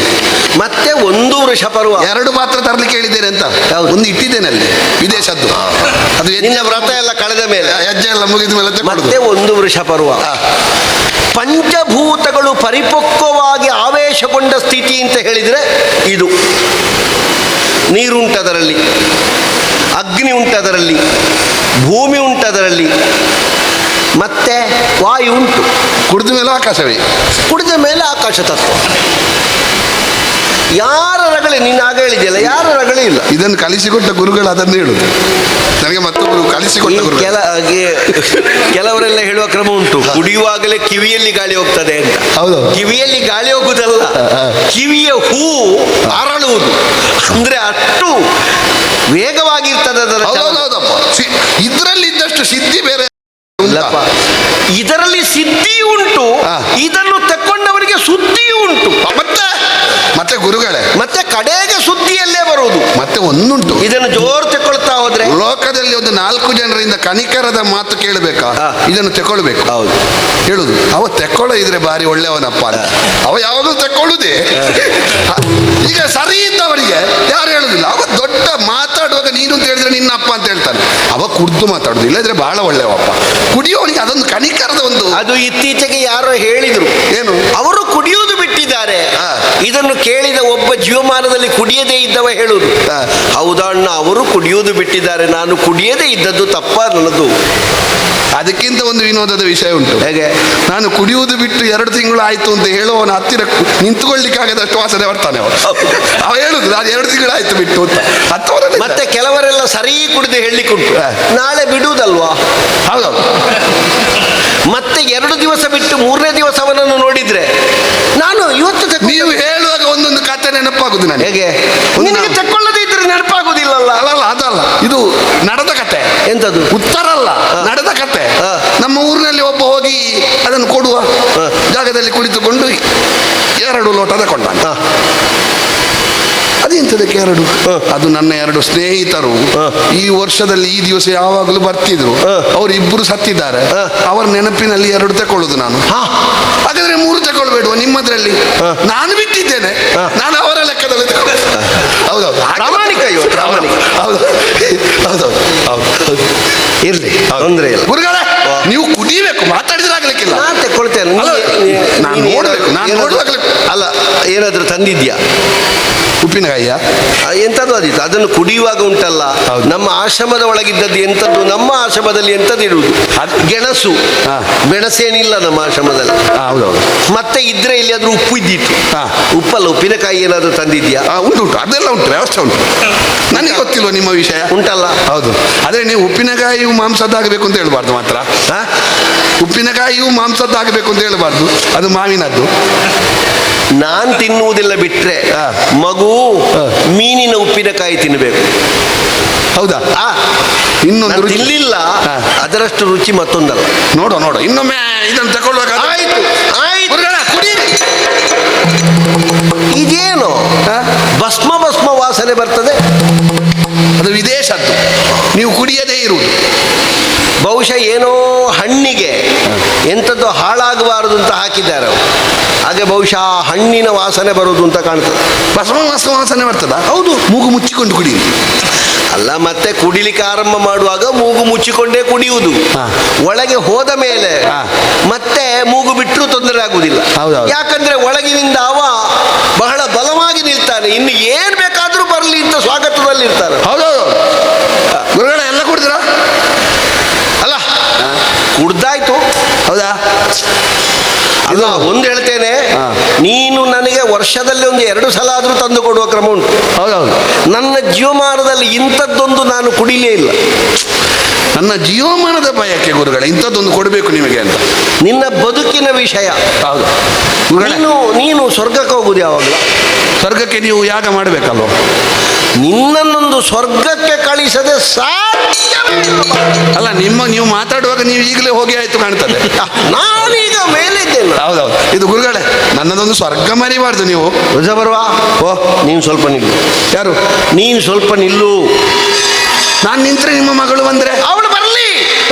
ಮತ್ತೆ 1 ವೃಷಪರ್ವ 2 ಪಾತ್ರ ತರ್ಲಿಕ್ಕೆ ಹೇಳಿದ್ದೇನೆ ಅಂತ. ಒಂದು ಇಟ್ಟಿದ್ದೇನೆ ಅಲ್ಲಿ ವಿದೇಶದ್ದು, ಅದು ನಿನ್ನ ವ್ರತ ಎಲ್ಲ ಕಳೆದ ಮೇಲೆ, ಹೆಜ್ಜೆ ಎಲ್ಲ ಮುಗಿದ ಮೇಲೆ ಮತ್ತೆ 1 ವೃಷಪರ್ವ. ಪಂಚಭೂತಗಳು ಪರಿಪಕ್ವವಾಗಿ ಆವೇಶಗೊಂಡ ಸ್ಥಿತಿ ಅಂತ ಹೇಳಿದ್ರೆ ಇದು. ನೀರುಂಟದರಲ್ಲಿ, ಅಗ್ನಿ ಉಂಟದರಲ್ಲಿ, ಭೂಮಿ ಉಂಟದರಲ್ಲಿ, ಮತ್ತೆ ವಾಯು ಉಂಟು, ಕುಡಿದ ಮೇಲೆ ಆಕಾಶವೇ. ಕುಡಿದ ಮೇಲೆ ಆಕಾಶ ತತ್ವ. ಯಾರ ರಗಳೆ, ನೀನು ಆಗ ಹೇಳಿದೆಯಲ್ಲ, ಯಾರ ರಗಳೆ ಇಲ್ಲ. ಇದನ್ನು ಕಲಿಸಿಕೊಟ್ಟ ಗುರುಗಳು ಅದನ್ನು ಹೇಳುದು. ನನಗೆ ಮತ್ತೊಬ್ಬರು ಕಲಿಸಿಕೊಟ್ಟ ಗುರು. ಕೆಲವರೆಲ್ಲ ಹೇಳುವ ಕ್ರಮ ಉಂಟು, ಕುಡಿಯುವಾಗಲೇ ಕಿವಿಯಲ್ಲಿ ಗಾಳಿ ಹೋಗ್ತದೆ ಅಂತ. ಹೌದು. ಕಿವಿಯಲ್ಲಿ ಗಾಳಿ ಹೋಗುದಲ್ಲ, ಕಿವಿಯ ಹೂ ಅರಳುವುದು. ಅಂದ್ರೆ ಅಷ್ಟು ವೇಗವಾಗಿರ್ತದೆ ಅದರ ಚಲನೆ. ಹೌದೌದಪ್ಪ, ಇದರಲ್ಲಿ ಇದ್ದಷ್ಟು ಸಿದ್ಧಿ ಬೇರೆ ಇಲ್ಲಪ್ಪ. ಇದರಲ್ಲಿ ಸಿದ್ಧಿ ಉಂಟು, ಇದನ್ನು ತಕ್ಕೊಂಡವರಿಗೆ ಸುದ್ದಿಯೂ ಉಂಟು. ಮತ್ತೆ ಗುರುಗಳೇ, ಮತ್ತೆ ಕಡೆಗೆ ಸುದ್ದಿಯಲ್ಲೇ ಬರುವುದು. ಮತ್ತೆ ಒಂದುಂಟು, ಇದನ್ನು ಜೋರು ತಕೊಳ್ತಾ ಹೋದ್ರೆ ಲೋಕದಲ್ಲಿ ಒಂದು 4 ಜನರಿಂದ ಕನಿಕರದ ಮಾತು ಕೇಳಬೇಕಾ, ಇದನ್ನು ತಕೊಳ್ಬೇಕು. ಹೌದು, ಹೇಳುದು ಅವ ತೆಕ್ಕೊಳ್ಳೋ ಇದ್ರೆ ಬಾರಿ ಒಳ್ಳೆಯವನಪ್ಪ ಅಂತ. ಅವ ಯಾವಾಗಲೂ ತೆಕ್ಕೊಳ್ಳುದೇ. ಈಗ ಸರಿ ಇದ್ದವರಿಗೆ ಯಾರು ಹೇಳುದಿಲ್ಲ. ಅವ ದೊಡ್ಡ ಮಾತಾಡುವಾಗ ನೀನು ಅಂತ ಹೇಳಿದ್ರೆ ನಿನ್ನ ಅಪ್ಪ ಅಂತ ಹೇಳ್ತಾನೆ. ಅವ ಕುಡ್ದು ಮಾತಾಡುದು, ಇಲ್ಲದ್ರೆ ಬಹಳ ಒಳ್ಳೆಯವಪ್ಪ. ಕುಡಿಯೋವನಿಗೆ ಅದೊಂದು ಕನಿಕರದ ಒಂದು. ಅದು ಇತ್ತೀಚೆಗೆ ಯಾರೋ ಹೇಳಿದ್ರು, ಏನು ಅವರು ಕುಡಿಯುವುದು ಬಿಟ್ಟಿದ್ದಾರೆ. ಇದನ್ನು ಕೇಳಿದ ಒಬ್ಬ ಜೀವಮಾನದಲ್ಲಿ ಕುಡಿಯದೇ ಇದ್ದವ ಹೇಳುವುದು, ಹೌದಾ ಅಣ್ಣ, ಅವರು ಕುಡಿಯುವುದು ಬಿಟ್ಟಿದ್ದಾರೆ, ನಾನು ಕುಡಿಯದೇ ಇದ್ದದ್ದು ತಪ್ಪ ನನ್ನದು. ಅದಕ್ಕಿಂತ ಒಂದು ವಿನೋದದ ವಿಷಯ ಉಂಟು. ಹೇಗೆ? ನಾನು ಕುಡಿಯುವುದು ಬಿಟ್ಟು 2 ತಿಂಗಳು ಆಯ್ತು ಅಂತ ಹೇಳುವವನ ಹತ್ತಿರ ನಿಂತುಕೊಳ್ಳಿಕ್ಕಾಗದಷ್ಟು ವಾಸನೆ ಬರ್ತಾನೆ. ಅವ ಹೇಳುದು ನಾನು 2 ತಿಂಗಳು ಆಯ್ತು ಬಿಟ್ಟು ಅಂತ. ಮತ್ತೆ ಕೆಲವರೆಲ್ಲ ಸರಿ ಕುಡಿದು ಹೇಳಲಿಕ್ಕುಂಟು, ನಾಳೆ ಬಿಡುವುದಲ್ವಾ. ಹೌದೌದು. ಮತ್ತೆ 2 ದಿವಸ ಬಿಟ್ಟು 3ನೇ ದಿವಸ ಅವನನ್ನು ನೋಡಿದ್ರೆ ನಾನು ಇವತ್ತು ನೀವು ಹೇಳುವಾಗ ಒಂದೊಂದು ಕತೆ ನೆನಪಾಗುದು ನನಗೆ. ಹೇಗೆ? ನಿನಗೆ ತಕ್ಕೊಳ್ಳದೇ ಇದ್ರೆ ನೆನಪಾಗುದಿಲ್ಲಲ್ಲ. ಅಲ್ಲ ಅದಲ್ಲ, ಇದು ನಡೆದ ಕತೆ. ಎಂತದು? ಉತ್ತರ ಅಲ್ಲ, ನಡೆದ ಕತೆ. ನಮ್ಮ ಊರಿನಲ್ಲಿ ಒಬ್ಬ ಹೋಗಿ ಅದನ್ನು ಕೊಡುವ ಜಾಗದಲ್ಲಿ ಕುಳಿತುಕೊಂಡು 2 ಲೋಟ ತಕೊಂಡ. ಅದೆಂತದಕ್ಕೆ 2? ಅದು ನನ್ನ 2 ಸ್ನೇಹಿತರು ಈ ವರ್ಷದಲ್ಲಿ ಈ ದಿವಸ ಯಾವಾಗಲೂ ಬರ್ತಿದ್ರು. ಅವರಿಬ್ಬರು ಸತ್ತಿದ್ದಾರೆ. ಅವರ ನೆನಪಿನಲ್ಲಿ 2 ತಕೊಳ್ಳುದು ನಾನು. ಹಾಗಾದ್ರೆ 3 ತಗೊಳ್ಬೇಡುವ ನಿಮ್ಮದ್ರಲ್ಲಿ. ನಾನು ಬಿಟ್ಟಿದ್ದೇನೆ, ನಾನು ಅವರ ಲೆಕ್ಕದಲ್ಲಿ ಹೌದೌದು. ಪ್ರಾಮಾಣಿಕ ಇವ, ಪ್ರಾಮಾಣಿಕ. ಹೌದು ಹೌದೌದು ಹೌದು. ಇರ್ಲಿ, ತೊಂದ್ರೆ ಇಲ್ಲ. ಗುರುಗಳೇ, ನೀವು ಕುಡಿಬೇಕು, ಮಾತಾಡಿದ್ರೆ ಆಗ್ಲಿಕ್ಕಿಲ್ಲ. ನಾನು ತಗೊಳ್ತೇನೆ. ನಾನು ನೋಡ್ಬೇಕು, ನಾನು ನೋಡುವಾಗಲೇ. ಅಲ್ಲ, ಏನಾದ್ರೂ ತಂದಿದ್ಯಾ? ಉಪ್ಪಿನಕಾಯಿಯ ಎಂಥದ್ದು ಅದಿತ್ತು, ಅದನ್ನು ಕುಡಿಯುವಾಗ ಉಂಟಲ್ಲ, ನಮ್ಮ ಆಶ್ರಮದ ಒಳಗಿದ್ದದ್ದು ಎಂಥದ್ದು, ನಮ್ಮ ಆಶ್ರಮದಲ್ಲಿ ಎಂಥದ್ದು ಇರುವುದು ಗೆಣಸು. ಮೆಣಸೇನಿಲ್ಲ ನಮ್ಮ ಆಶ್ರಮದಲ್ಲಿ. ಹೌದೌದು. ಮತ್ತೆ ಇದ್ರೆ ಇಲ್ಲಿ ಆದ್ರೂ ಉಪ್ಪು ಇದ್ದಿತ್ತು. ಉಪ್ಪಲ್ಲ, ಉಪ್ಪಿನಕಾಯಿ ಏನಾದ್ರು ತಂದಿದ್ಯಾ? ಉಂಟು ಉಂಟು, ಅದೆಲ್ಲ ಉಂಟು, ವ್ಯವಸ್ಥೆ ಉಂಟು. ನನಗೆ ಗೊತ್ತಿಲ್ವ ನಿಮ್ಮ ವಿಷಯ? ಉಂಟಲ್ಲ. ಹೌದು. ಅದೇ ನೀವು ಉಪ್ಪಿನಕಾಯಿಯು ಮಾಂಸದ್ದಾಗಬೇಕು ಅಂತ ಹೇಳ್ಬಾರ್ದು ಮಾತ್ರ. ಉಪ್ಪಿನಕಾಯಿಯು ಮಾಂಸದ್ದಾಗಬೇಕು ಅಂತ ಹೇಳ್ಬಾರ್ದು, ಅದು ಮಾವಿನದ್ದು. ನಾನ್ ತಿನ್ನುವುದಿಲ್ಲ ಬಿಟ್ರೆ ಮಗು ಮೀನಿನ ಉಪ್ಪಿನಕಾಯಿ ತಿನ್ನಬೇಕು. ಹೌದಾ? ಇನ್ನೊಂದು ತಿನ್ಲಿಲ್ಲ, ಅದರಷ್ಟು ರುಚಿ ಮತ್ತೊಂದಲ್ಲ. ನೋಡು ಇನ್ನೊಮ್ಮೆ ಇದನ್ನು ತಗೊಳ್ಳುವಾಗ. ಆಯ್ತು ಆಯ್ತು, ಇದೇನು ಭಸ್ಮ ವಾಸನೆ ಬರ್ತದೆ. ಅದು ವಿದೇಶದ್ದು, ನೀವು ಕುಡಿಯದೇ ಇರುವುದು. ಬಹುಶಃ ಏನೋ ಹಣ್ಣಿಗೆ ಎಂಥದ್ದು ಹಾಳಾಗಬಾರದು ಅಂತ ಹಾಕಿದ್ದಾರೆ ಅವರು. ಹಾಗೆ ಬಹುಶಃ ಹಣ್ಣಿನ ವಾಸನೆ ಬರುವುದು ಅಂತ ಕಾಣ್ತದೆ. ಭಸ್ಮ ವಾಸನೆ ಬರ್ತದ? ಹೌದು. ಮೂಗು ಮುಚ್ಚಿಕೊಂಡು ಕುಡಿಯಿರಿ. ಅಲ್ಲ, ಮತ್ತೆ ಕುಡಿಲಿಕ್ಕೆ ಆರಂಭ ಮಾಡುವಾಗ ಮೂಗು ಮುಚ್ಚಿಕೊಂಡೇ ಕುಡಿಯುವುದು. ಒಳಗೆ ಹೋದ ಮೇಲೆ ಮತ್ತೆ ಮೂಗು ಬಿಟ್ಟರೂ ತೊಂದರೆ ಆಗುವುದಿಲ್ಲ. ಯಾಕಂದ್ರೆ ಒಳಗಿನಿಂದ ಅವ ಬಹಳ ಬಲವಾಗಿ ನಿಲ್ತಾನೆ. ಇನ್ನು ಏನ್ ಬೇಕಾದ್ರೂ ಬರಲಿ ಅಂತ ಸ್ವಾಗತದಲ್ಲಿ ಇರ್ತಾನೆ. ಹೌದೌದು. ಗುರುಗಳ ಎಲ್ಲ ಕುಡಿದ್ರ? ಅಲ್ಲ, ಕುಡ್ದಾಯ್ತು. ಹೌದಾ? ಅಲ್ಲ, ಒಂದು ಹೇಳ್ತೇನೆ, ನೀನು ನನಗೆ ವರ್ಷದಲ್ಲಿ ಒಂದು 2 ಸಲ ಆದ್ರೂ ತಂದು ಕೊಡುವ ಕ್ರಮ ಉಂಟು. ಹೌದೌದು. ನನ್ನ ಜೀವಮಾನದಲ್ಲಿ ಇಂಥದ್ದೊಂದು ನಾನು ಕುಡಿಲೇ ಇಲ್ಲ. ನನ್ನ ಜೀವಮಾನದ ಭಯಕ್ಕೆ ಗುರುಗಳೇ ಇಂಥದ್ದೊಂದು ಕೊಡಬೇಕು ನಿಮಗೆ ಅಂತ. ನಿನ್ನ ಬದುಕಿನ ವಿಷಯ. ಹೌದು. ನೀನು ಸ್ವರ್ಗಕ್ಕೆ ಹೋಗುದು ಯಾವಾಗಲ? ಸ್ವರ್ಗಕ್ಕೆ ನೀವು ಯಾಗ ಮಾಡಬೇಕಲ್ವ? ನಿನ್ನನ್ನೊಂದು ಸ್ವರ್ಗಕ್ಕೆ ಕಳಿಸದೆ ಸಾಧ್ಯವೇ ಇಲ್ಲ. ಅಲ್ಲ, ನೀವು ಮಾತಾಡುವಾಗ ನೀವು ಈಗಲೇ ಹೋಗಿ ಆಯ್ತು ಕಾಣ್ತದೆ. ನಾನೀಗ ಮೇಲಿದ್ದೇನೆ. ಹೌದೌದು. ಇದು ಗುರುಗಳೇ, ನನ್ನದೊಂದು ಸ್ವರ್ಗ ಮರಿಬಾರ್ದು ನೀವು. ರಜ ಬರುವ. ನೀನು ಸ್ವಲ್ಪ ನಿಲ್ಲು. ಯಾರು? ನೀನು ಸ್ವಲ್ಪ ನಿಲ್ಲು. ನಾನು ನಿಂತ್ರೆ ನಿಮ್ಮ ಮಗಳು ಬಂದ್ರೆ ಅವಳು ಬರಲಿ.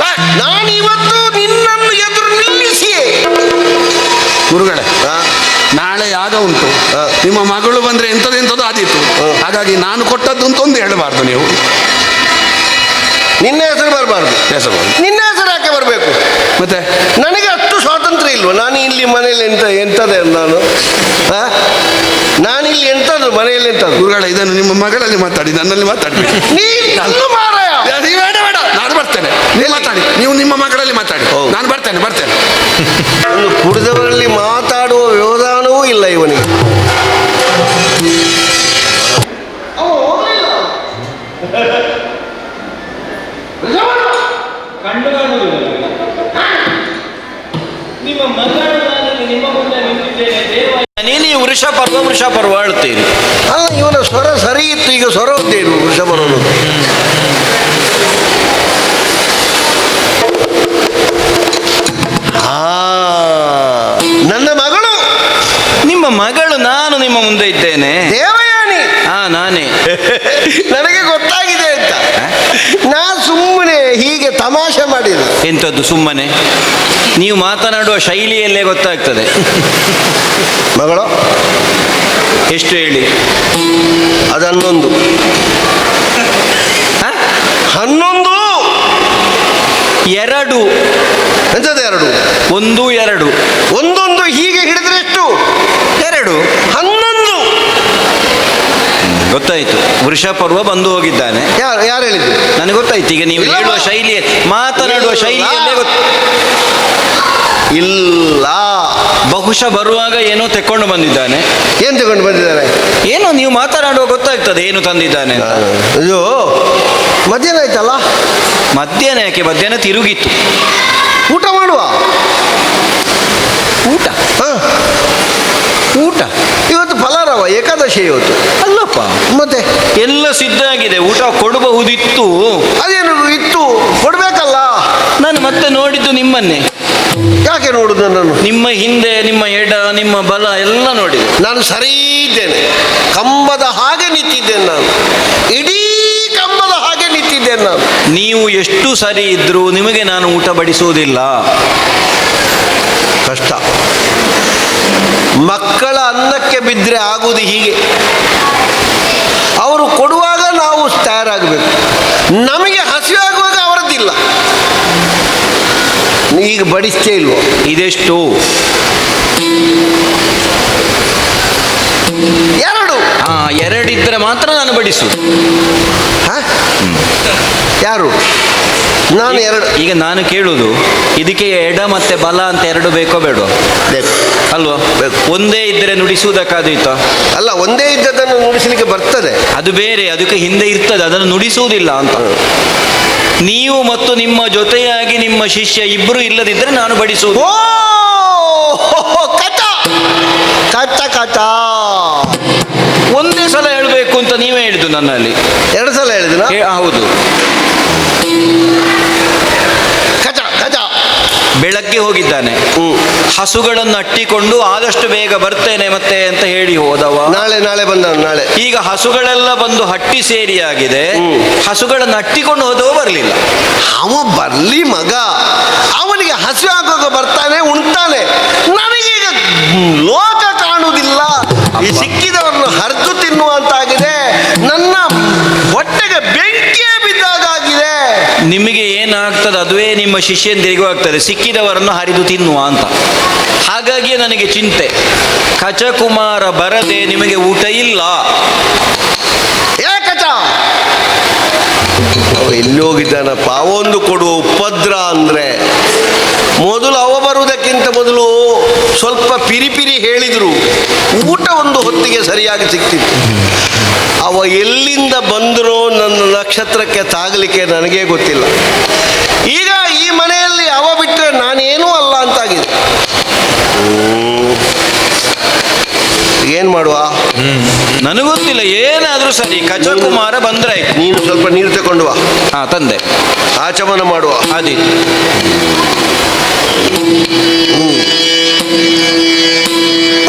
ನಾನು ಇವತ್ತು ನಿನ್ನನ್ನು ಎದುರು ನಿಲ್ಲಿಸಿಯೇ. ಗುರುಗಳೇ, ನಾಳೆ ಯಾಗ ಉಂಟು. ನಿಮ್ಮ ಮಗಳು ಬಂದ್ರೆ ಎಂಥದೆಂಥದ್ದು ಆದೀತು. ಹಾಗಾಗಿ ನಾನು ಕೊಟ್ಟದ್ದು ಅಂತ ಒಂದು ಹೇಳಬಾರ್ದು ನೀವು. ನಿನ್ನ ಹೆಸರು ಬರಬಾರ್ದು. ನಿನ್ನ ಹೆಸರು ಯಾಕೆ ಬರಬೇಕು? ಮತ್ತೆ ನನಗೆ ಅಷ್ಟು ಸ್ವಾತಂತ್ರ್ಯ ಇಲ್ವ? ನಾನು ಇಲ್ಲಿ ಮನೇಲಿ ಎಂತದೆ ನಾನಿಲ್ಲಿ ಎಂತದ್ದು ಮನೆಯಲ್ಲಿ ಎಂತದ್ದು? ಗುರುಗಳ, ಇದನ್ನು ನಿಮ್ಮ ಮಗಳಲ್ಲಿ ಮಾತಾಡಿ, ನನ್ನಲ್ಲಿ ಮಾತಾಡ್ಬೇಕು. ನೀನು ಮಾರಾಯ. ಬೇಡ, ನಾನು ಬರ್ತೇನೆ. ಬರ್ತೇನೆ. ನೀವು ಮಾತಾಡಿ, ನೀವು ನಿಮ್ಮ ಮಕ್ಕಳಲ್ಲಿ ಮಾತಾಡಿ, ನಾನು ಬರ್ತೇನೆ. ಒಂದು ಕುಡಿದವರಲ್ಲಿ ಮಾತಾಡುವ ವ್ಯವಧಾನವೂ ಇಲ್ಲ ಇವನಿಗೆ. ನೀನು ವೃಷ ಪರ್ವ ಆಳ್ತೀರಿ. ಅಲ್ಲ, ಇವನ ಸ್ವರ ಸರಿ ಇತ್ತು, ಈಗ ಸ್ವರ ಉದ್ದೇನು ವೃಷಭರನು. ನನ್ನ ಮಗಳು, ನಿಮ್ಮ ಮಗಳು ನಾನು ನಿಮ್ಮ ಮುಂದೆ ಇದ್ದೇನೆ. ದೇವಯಾನಿ. ನಾನೇ. ನನಗೆ ಗೊತ್ತಾಗಿದೆ ಅಂತ. ನಾ ಸುಮ್ಮನೆ ಹೀಗೆ ತಮಾಷೆ ಮಾಡಿದ. ಎಂಥದ್ದು ಸುಮ್ಮನೆ? ನೀವು ಮಾತನಾಡುವ ಶೈಲಿಯಲ್ಲೇ ಗೊತ್ತಾಗ್ತದೆ. ಮಗಳು ಎಷ್ಟು ಹೇಳಿ? ಅದನ್ನೊಂದು 11. 2. ಎಂಥದ್ದು 2? 1 2. ಒಂದೊಂದು ಹೀಗೆ ಹಿಡಿದ್ರೆ ಎಷ್ಟು? 2. 11. ಗೊತ್ತಾಯ್ತು. ವೃಷ ಪರ್ವ ಬಂದು ಹೋಗಿದ್ದಾನೆ. ಯಾರು ಹೇಳಿದ್ರು? ನನಗೆ ಗೊತ್ತಾಯ್ತು. ಈಗ ನೀವು ಹೇಳುವ ಶೈಲಿ, ಮಾತನಾಡುವ ಶೈಲಿಯಲ್ಲೇ ಇಲ್ಲ. ಬಹುಶಃ ಬರುವಾಗ ಏನೋ ತೆಕ್ಕೊಂಡು ಬಂದಿದ್ದಾನೆ. ಏನ್ ತಗೊಂಡು ಬಂದಿದ್ದಾರೆ? ಏನೋ ನೀವು ಮಾತನಾಡುವ ಗೊತ್ತಾಗ್ತದೆ ಏನು ತಂದಿದ್ದಾನೆ ಅಂತ. ಅಯ್ಯೋ, ಮಧ್ಯಾಹ್ನ ಆಯ್ತಲ್ಲ. ಮಧ್ಯಾಹ್ನ ಯಾಕೆ? ಮಧ್ಯಾಹ್ನ ತಿರುಗಿತ್ತು. ಊಟ ಮಾಡುವ. ಊಟ ಇವತ್ತು ಫಲಾರವ, ಏಕಾದಶಿ ಇವತ್ತು. ಅಲ್ಲಪ್ಪ, ಮತ್ತೆ ಎಲ್ಲ ಸಿದ್ಧ ಆಗಿದೆ. ಊಟ ಕೊಡಬಹುದಿತ್ತು. ಅದೇನು ಇತ್ತು, ಕೊಡ್ಬೇಕಲ್ಲ. ನಾನು ಮತ್ತೆ ನೋಡಿದ್ದು ನಿಮ್ಮನ್ನೇ. ಯಾಕೆ ನೋಡುದು ನನ್ನನ್ನು? ನಿಮ್ಮ ಹಿಂದೆ, ನಿಮ್ಮ ಎಡ, ನಿಮ್ಮ ಬಲ ಎಲ್ಲ ನೋಡಿದೆ. ನಾನು ಸರಿ ಇದ್ದೇನೆ, ಕಂಬದ ಹಾಗೆ ನಿಂತಿದ್ದೇನೆ. ನಾನು ಇಡೀ ಕಂಬದ ಹಾಗೆ ನಿಂತಿದ್ದೇನೆ. ನಾನು ನೀವು ಎಷ್ಟು ಸರಿ ಇದ್ರೂ ನಿಮಗೆ ನಾನು ಊಟ ಬಡಿಸುವುದಿಲ್ಲ. ಕಷ್ಟ. ಮಕ್ಕಳ ಅನ್ನಕ್ಕೆ ಬಿದ್ದರೆ ಆಗುವುದು ಹೀಗೆ. ಅವರು ಕೊಡುವಾಗ ನಾವು ತಯಾರಾಗಬೇಕು. ನಮಗೆ ಹಸಿವಾಗುವಾಗ ಅವರದ್ದಿಲ್ಲ. ಈಗ ಬಡಿಸ್ತೇ ಇಲ್ವೋ? ಇದೆಷ್ಟು? 2. 2 ಇದ್ದರೆ ಮಾತ್ರ ನಾನು ಬಡಿಸು. ಯಾರು? ನಾನು 2. ಈಗ ನಾನು ಕೇಳುವುದು, ಇದಕ್ಕೆ ಎಡ ಮತ್ತೆ ಬಲ ಅಂತ 2 ಬೇಕೋ ಬೇಡೋ? ಬೇಕು. ಅಲ್ವಾ? ಒಂದೇ ಇದ್ದರೆ ನುಡಿಸುವುದಕ್ಕಾದೀತ? ಅಲ್ಲ, ಒಂದೇ ಇದ್ದದನ್ನು ನುಡಿಸಲಿಕ್ಕೆ ಬರ್ತದೆ. ಅದು ಬೇರೆ, ಅದಕ್ಕೆ ಹಿಂದೆ ಇರ್ತದೆ, ಅದನ್ನು ನುಡಿಸುವುದಿಲ್ಲ ಅಂತ. ನೀವು ಮತ್ತು ನಿಮ್ಮ ಜೊತೆಯಾಗಿ ನಿಮ್ಮ ಶಿಷ್ಯ ಇಬ್ಬರು ಇಲ್ಲದಿದ್ದರೆ ನಾನು ಬಡಿಸುವುದು. ಕಟ ಕಟ ಕಟ. ಒಂದೇ ಸಲ ಹೇಳಬೇಕು ಅಂತ ನೀವೇ ಹೇಳಿದ್ದು ನನ್ನಲ್ಲಿ. 2 ಸಲ ಹೇಳಿದಿನ? ಹೌದು. ಕಚ ಕಚ. ಬೆಳಗ್ಗೆ ಹೋಗಿದ್ದಾನೆ. ಹಸುಗಳನ್ನು ಅಟ್ಟಿಕೊಂಡು ಆದಷ್ಟು ಬೇಗ ಬರ್ತೇನೆ ಮತ್ತೆ ಅಂತ ಹೇಳಿ ಹೋದವ. ನಾಳೆ ಬಂದನು. ನಾಳೆ ಈಗ ಹಸುಗಳೆಲ್ಲ ಬಂದು ಹಟ್ಟಿ ಸೇರಿಯಾಗಿದೆ. ಹಸುಗಳನ್ನು ಅಟ್ಟಿಕೊಂಡು ಹೋದವ ಬರಲಿಲ್ಲ. ಅವ ಬರ್ಲಿ ಮಗ, ಅವನಿಗೆ ಹಸಿವು ಆಗುವಾಗ ಬರ್ತಾನೆ, ಉಣ್ತಾನೆ. ನನಗೀಗ ಲೋಕ ಕಾಣುವುದಿಲ್ಲ. ಈ ಸಿಕ್ಕಿದವರನ್ನು ಹರಿದು ತಿನ್ನುವಂತಾಗಿದೆ. ನನ್ನ ಹೊಟ್ಟೆಗೆ ಬೆಂಕಿಯೇ ಬಿದ್ದಾಗಿದೆ. ನಿಮಗೆ ಏನಾಗ್ತದೆ ಅದುವೇ ನಿಮ್ಮ ಶಿಷ್ಯಂದಿರಿಗೂ ಆಗ್ತದೆ, ಸಿಕ್ಕಿದವರನ್ನು ಹರಿದು ತಿನ್ನುವ ಅಂತ. ಹಾಗಾಗಿ ನನಗೆ ಚಿಂತೆ. ಕಚಕುಮಾರ ಬರದೆ ನಿಮಗೆ ಊಟ ಇಲ್ಲ. ಕಚ ಎಲ್ಲಿ ಹೋಗಿದ್ದಾನಪ್ಪ? ಅವೊಂದು ಕೊಡುವ ಉಪದ್ರ ಅಂದ್ರೆ, ಮೊದಲು ಅವ ಬರುವುದಕ್ಕಿಂತ ಮೊದಲು ಸ್ವಲ್ಪ ಪಿರಿ ಹೇಳಿದ್ರು, ಊಟ ಒಂದು ಹೊತ್ತಿಗೆ ಸರಿಯಾಗಿ ಸಿಕ್ತಿತ್ತು. ಅವ ಎಲ್ಲಿಂದ ಬಂದರೂ ನನ್ನ ನಕ್ಷತ್ರಕ್ಕೆ ತಾಗಲಿಕ್ಕೆ ನನಗೇ ಗೊತ್ತಿಲ್ಲ. ಈಗ ಈ ಮನೆಯಲ್ಲಿ ಅವ ಬಿಟ್ಟರೆ ನಾನೇನೂ ಅಲ್ಲ ಅಂತಾಗಿದೆ. ಏನ್ ಮಾಡುವ? ನನಗೊತ್ತಿಲ್ಲ, ಏನಾದ್ರೂ ಸರಿ. ಕಚಕುಮಾರ ಬಂದ್ರೆ ಆಯ್ತು. ನೀನು ಸ್ವಲ್ಪ ನೀರು ತಗೊಂಡು ಬಾ. ತಂದೆ. ಆಚಮನ ಮಾಡುವ. ಆದೀತು.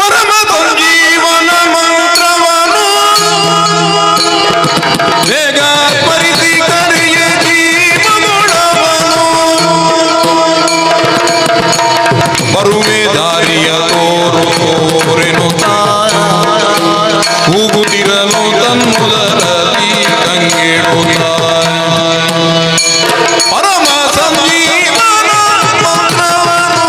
ಪರಮ ಸಂಜೀವನ ಮಂತ್ರವನು ಬೇಗ ಪರಿಸಿ ಕರೆಯ ಜೀವಗುಣವನು ಬರುವೆ ದಾರಿಯ ತೋರೆನು ಕೂಗುತ್ತಿರಲು ತನ್ನುದರದಿ ಕಂಗೆಡುತ್ತ ಪರಮ ಸಂಜೀವನ ಮಂತ್ರವನು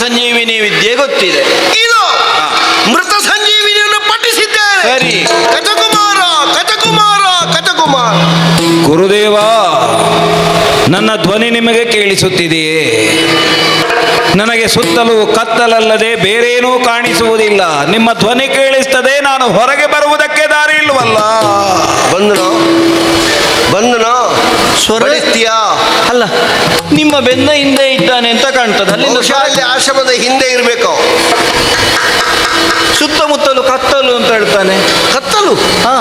ಸಂಜೀವಿನಿ ವಿದ್ಯೆ ಗೊತ್ತಿದೆ. ಇದು ಮೃತ ಸಂಜೀವಿನಿಯನ್ನು ಪಠಿಸಿದ್ದೇನೆ. ಸರಿ. ಕಚಕುಮಾರ ಕಚಕುಮಾರ ಕಚಕುಮಾರ. ಗುರುದೇವ, ನನ್ನ ಧ್ವನಿ ನಿಮಗೆ ಕೇಳಿಸುತ್ತಿದೆಯೇ? ನನಗೆ ಸುತ್ತಲೂ ಕತ್ತಲಲ್ಲದೆ ಬೇರೇನೂ ಕಾಣಿಸುವುದಿಲ್ಲ. ನಿಮ್ಮ ಧ್ವನಿ ಕೇಳಿಸ್ತದೆ, ನಾನು ಹೊರಗೆ ಬರುವುದಕ್ಕೆ ದಾರಿ ಇಲ್ವಲ್ಲ. ಬಂದನೋ ಬಂದನೋ ಸ್ವರ ಬಡಿಸ್ತೀಯಾ? ಅಲ್ಲ, ನಿಮ್ಮ ಬೆನ್ನ ಹಿಂದೆ ಇದ್ದಾನೆ ಅಂತ ಕಾಣ್ತದೆ. ಅಲ್ಲಿಂದ ಬಹುಶಃ ಅಲ್ಲಿ ಆಶ್ರಮದ ಹಿಂದೆ ಇರಬೇಕು. ಸುತ್ತಮುತ್ತಲು ಕತ್ತಲು ಅಂತ ಹೇಳ್ತಾನೆ. ಕತ್ತಲು ಹಾ,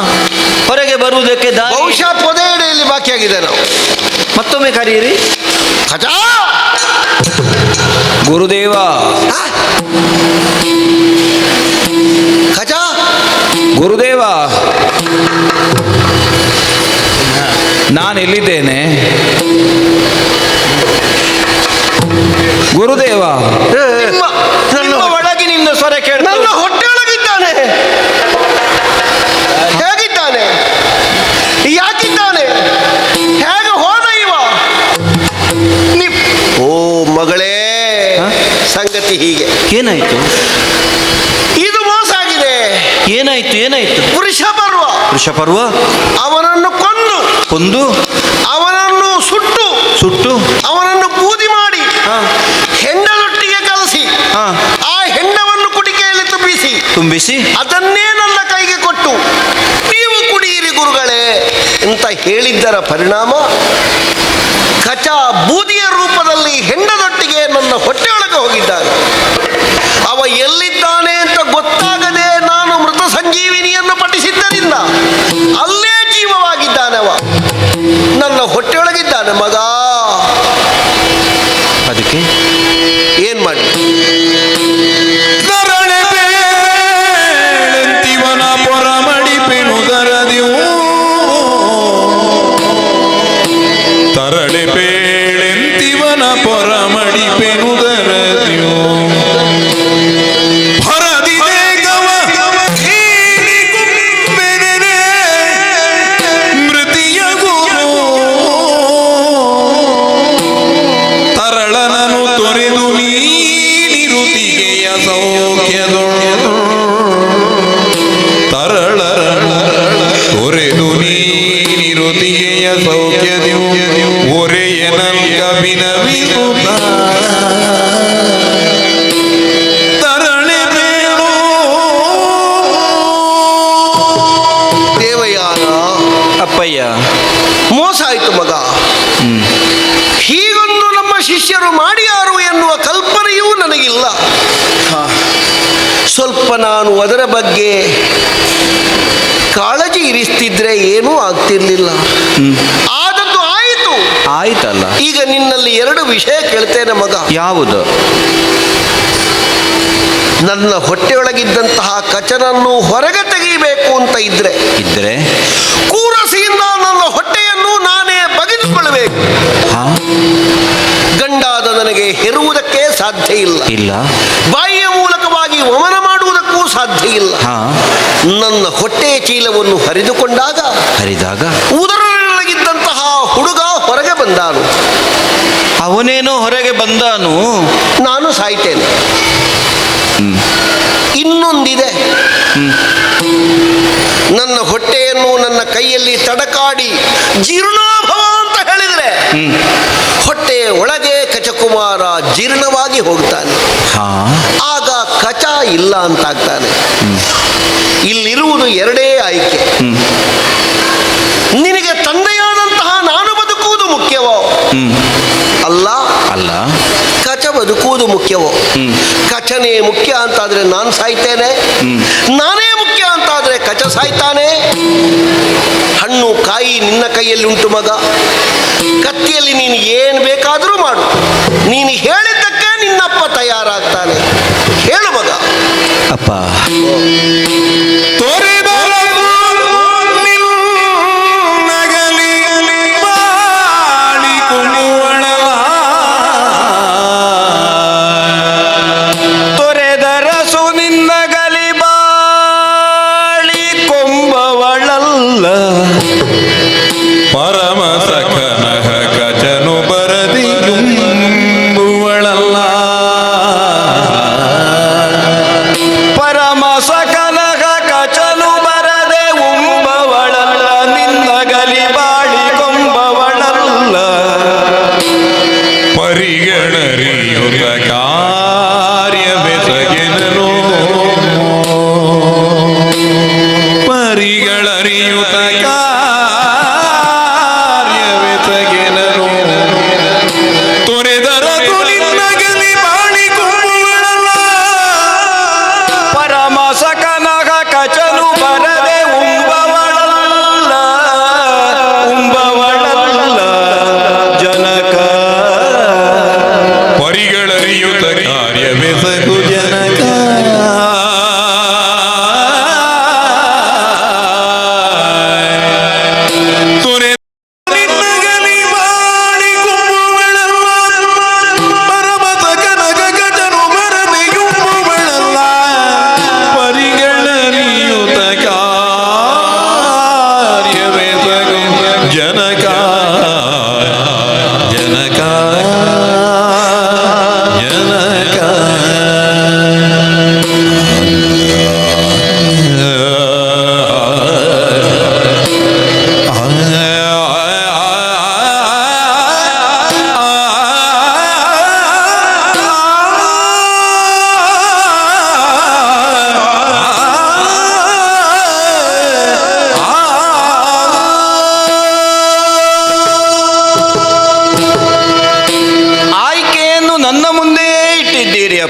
ಹೊರಗೆ ಬರುವುದಕ್ಕೆ ದಾರಿ. ಬಹುಶಃ ಪೊದೆಯಡೆಯಲ್ಲಿ ಬಾಕಿಯಾಗಿದೆ. ನಾವು ಮತ್ತೊಮ್ಮೆ ಕರೀರಿ. ಖಜಾ ಗುರುದೇವ, ಖಜಾ ಗುರುದೇವ, ನಾನೆಲ್ಲಿದ್ದೇನೆ? ಗುರುದೇವ, ನನ್ನ ಒಳಗಿನಿಂದ ಸ್ವರ ಕೇಳ. ನನ್ನ ಹೊಟ್ಟೆಯೊಳಗಿದ್ದಾನೆ. ಹೇಗಿದ್ದಾನೆ? ಯಾಕಿದ್ದಾನೆ? ಹೇಗೆ ಹೋದ ಇವ? ಓ ಮಗಳೇ, ಸಂಗತಿ ಹೀಗೆ. ಏನಾಯ್ತು? ಇದು ಮೋಸ ಆಗಿದೆ. ಏನಾಯ್ತು? ಏನಾಯ್ತು? ವೃಷಪರ್ವ ವೃಷಪರ್ವ ಅವನನ್ನು ಕೊಂದು ಅವನನ್ನು ಸುಟ್ಟು ಅವನನ್ನು ಬೂದಿ ಮಾಡಿ ಹೆಂಡದೊಟ್ಟಿಗೆ ಕಲಸಿ ಆ ಹೆಂಡವನ್ನು ಕುಡಿಕೆಯಲ್ಲಿ ತುಂಬಿಸಿ ಅದನ್ನೇ ನನ್ನ ಕೈಗೆ ಕೊಟ್ಟು ನೀವು ಕುಡಿಯಿರಿ ಗುರುಗಳೇ ಅಂತ ಹೇಳಿದ್ದರ ಪರಿಣಾಮ ಕಚ ಬೂದಿಯ ರೂಪದಲ್ಲಿ ಹೆಂಡದೊಟ್ಟಿಗೆ ನನ್ನ ಹೊಟ್ಟೆಯೊಳಗೆ ಹೋಗಿದ್ದಾನೆ. ಅವ ಎಲ್ಲಿದ್ದಾನೆ ಅಂತ ಗೊತ್ತಾಗದೆ ನಾನು ಮೃತ ಸಂಜೀವಿನಿಯನ್ನು ಪಠಿಸಿದ್ದರಿಂದ ಅಲ್ಲೇ ಜೀವವಾಗಿದ್ದಾನವ. ನನ್ನ ಹೊಟ್ಟೆಯೊಳಗಿದ್ದಾನೆ ಮಗ. ಅದಕ್ಕೆ ಏನ್ ಮಾಡಿ? ತರಳೆ ಬೇಳೆಂತಿವನ ಪೊರಮಡಿಪೆನುದರದಿವು ತರಳೆ ಬೇಳೆಂತಿವನ ಪೊರಮಡಿಪೆನುದರದಿವು ಭರದಿದೆ ಗವ ಹೀರಿಗುಂಬೆನೆನೆ ಮೃತಿಯ ಗುರು ತರಳನನು ತೊರೆದು ನೀನಿರುತಿಗೆಯ ಸೌಖ್ಯದೊಳು ತರಳ ತೊರೆದು ನೀನಿರುತಿಗೆಯ ಸೌಖ್ಯದಿವು ಒರೆಯನಲ್ಗ ವಿನವಿಸುತ್ತ ತರಳೆ ಬೇಡೋ ದೇವಯಾನ, ಅಪ್ಪಯ್ಯ, ಮೋಸ ಆಯ್ತು ಮಗ. ಹೀಗೊಂದು ನಮ್ಮ ಶಿಷ್ಯರು ಮಾಡಿಯಾರು ಎನ್ನುವ ಕಲ್ಪನೆಯೂ ನನಗಿಲ್ಲ. ಸ್ವಲ್ಪ ನಾನು ಅದರ ಬಗ್ಗೆ ಕಾಳಜಿ ಇರಿಸ್ತಿದ್ರೆ ಏನೂ ಆಗ್ತಿರ್ಲಿಲ್ಲ. ಆದದ್ದು ಆಯಿತು. ಆಯ್ತಲ್ಲ. ಈಗ ನಿನ್ನಲ್ಲಿ ಎರಡು ವಿಷಯ ಕೇಳ್ತೇನೆ ಮಗ. ಯಾವುದು? ನನ್ನ ಹೊಟ್ಟೆಯೊಳಗಿದ್ದಂತಹ ಕಚನನ್ನು ಹೊರಗೆ ತೆಗೆಯಬೇಕು ಅಂತ ಇದ್ರೆ ಕೂರಸಿಯಿಂದ ನನ್ನ ಹೊಟ್ಟೆಯನ್ನು ನಾನೇ ಬಗೆದುಕೊಳ್ಳಬೇಕು. ಗಂಡಾದ ನನಗೆ ಹೆರುವುದಕ್ಕೆ ಸಾಧ್ಯ ಇಲ್ಲ. ಬಾಯಿಯ ಮೂಲಕವಾಗಿ ವಮನ ಮಾಡುವುದಕ್ಕೂ ಸಾಧ್ಯ ಇಲ್ಲ. ನನ್ನ ಹೊಟ್ಟೆಯ ಚೀಲವನ್ನು ಹರಿದಾಗ ಉದರದೊಳಗಿದ್ದಂತಹ ಹುಡುಗ ಹೊರಗೆ ಬಂದಾನು. ಅವನೇನೋ ಹೊರಗೆ ಬಂದಾನು, ನಾನು ಸಾಯ್ತೇನೆ. ಇನ್ನೊಂದಿದೆ, ನನ್ನ ಹೊಟ್ಟೆಯನ್ನು ನನ್ನ ಕೈಯಲ್ಲಿ ತಡಕಾಡಿ ಜೀರ್ಣೋಭವ ಅಂತ ಹೇಳಿದರೆ ಹೊಟ್ಟೆಯ ಒಳಗೆ ಕಚಕುಮಾರ ಜೀರ್ಣವಾಗಿ ಹೋಗ್ತಾನೆ. ಆಗ ಕಚ ಇಲ್ಲ ಅಂತಾಗ್ತಾನೆ. ಇಲ್ಲಿರುವುದು ಎರಡೇ ಆಯ್ಕೆ. ನಿನಗೆ ತಂದೆಯಾದಂತಹ ನಾನು ಬದುಕುವುದು ಮುಖ್ಯವೋ? ಅಲ್ಲ, ಕಚ ಬದುಕುವುದು ಮುಖ್ಯವೋ? ಕಚನೇ ಮುಖ್ಯ ಅಂತಾದ್ರೆ ನಾನು ಸಾಯ್ತೇನೆ, ನಾನೇ ಮುಖ್ಯ ಅಂತಾದ್ರೆ ಕಚ ಸಾಯ್ತಾನೆ. ಹಣ್ಣು ಕಾಯಿ ನಿನ್ನ ಕೈಯಲ್ಲಿ ಉಂಟು ಮಗ. ಕತ್ತಿಯಲ್ಲಿ ನೀನು ಏನು ಬೇಕಾದರೂ ಮಾಡು. ನೀನು ಹೇಳಿದ್ದಕ್ಕೆ ನಿನ್ನಪ್ಪ ತಯಾರಾಗ್ತಾನೆ. ಹೇಳು ಮಗ. ಅಪ್ಪ, ತೊರೆದರಸು ನಿನ್ನಗಲಿ ಬಾಳಿ ಕೊಂಬವಳಲ್ಲ ಪರಮ ಸಖನಹ ಕಚನು ಬರದಿಯುಂಬುವಳಲ್ಲ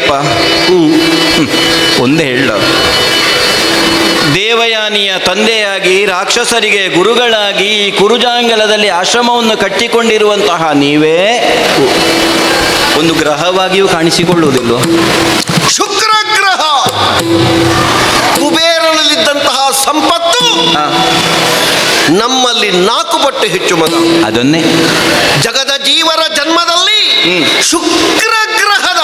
ಅಪ್ಪ. ಒಂದೇ ಹೇಳ, ದೇವಯಾನಿಯ ತಂದೆಯಾಗಿ ರಾಕ್ಷಸರಿಗೆ ಗುರುಗಳಾಗಿ ಈ ಕುರುಜಾಂಗಲದಲ್ಲಿ ಆಶ್ರಮವನ್ನು ಕಟ್ಟಿಕೊಂಡಿರುವಂತಹ ನೀವೇ ಒಂದು ಗ್ರಹವಾಗಿಯೂ ಕಾಣಿಸಿಕೊಳ್ಳುವುದಿಲ್ಲ. ಶುಕ್ರ ಗ್ರಹ ಕುಬೇರನಲ್ಲಿದ್ದಂತಹ ಸಂಪತ್ತು ನಮ್ಮಲ್ಲಿ 4 ಪಟ್ಟು ಹೆಚ್ಚು ಮಗ. ಅದನ್ನೇ ಜಗದ ಜೀವರ ಜನ್ಮದಲ್ಲಿ ಶುಕ್ರ ಗ್ರಹದ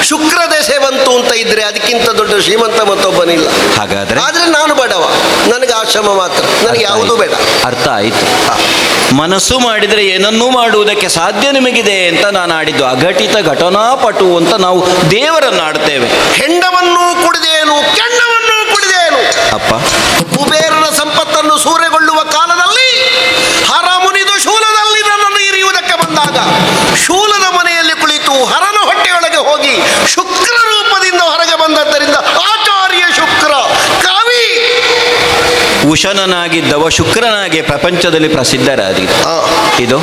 ಶುಕ್ರ ದಶೆ ಬಂತು ಅಂತ ಇದ್ರೆ ಅದಕ್ಕಿಂತ ದೊಡ್ಡ ಶ್ರೀಮಂತ ಮತ್ತೊಬ್ಬನಿಲ್ಲ. ಹಾಗಾದ್ರೆ ಆದ್ರೆ ನಾನು ಬಡವ, ನನಗೆ ಆಶ್ರಮ ಮಾತ್ರ, ನನಗೆ ಯಾವುದೂ ಬೇಡ. ಅರ್ಥ ಆಯಿತು. ಮನಸ್ಸು ಮಾಡಿದರೆ ಏನನ್ನೂ ಮಾಡುವುದಕ್ಕೆ ಸಾಧ್ಯ ನಿಮಗಿದೆ ಅಂತ ನಾನು ಆಡಿದ್ದು. ಅಘಟಿತ ಘಟನಾಪಟು ಅಂತ ನಾವು ದೇವರನ್ನು ಆಡ್ತೇವೆ. ಹೆಂಡವನ್ನೂ ಕುಡಿದೇನು, ಕೆಂಡವನ್ನೂ ಕುಡಿದೇನು. ಅಪ್ಪ, ಕುಬೇರನ ಸಂಪತ್ತನ್ನು ಸೂರೆಗೊಳ್ಳುವ ಕಾಲದಲ್ಲಿ ಹರ ಮುನಿದು ಶೂಲದಲ್ಲಿ ನನ್ನನ್ನು ಇರಿಯುವುದಕ್ಕೆ ಬಂದಾಗ ಶೂಲದ ಮನೆಯಲ್ಲಿ ಕುಳಿತು ಹರನ ಹೊಟ್ಟೆಯೊಳಗೆ ಹೋಗಿ ಶುಕ್ರ ರೂಪದಿಂದ ಹೊರಗೆ ಬಂದದ್ದರಿಂದ ಆಚಾರ್ಯ ಶುಕ್ರ ಕವಿ ಉಶನನಾಗಿದ್ದವ ಶುಕ್ರನಾಗಿ ಪ್ರಪಂಚದಲ್ಲಿ ಪ್ರಸಿದ್ಧರಾಗಿದೆ. ಇದು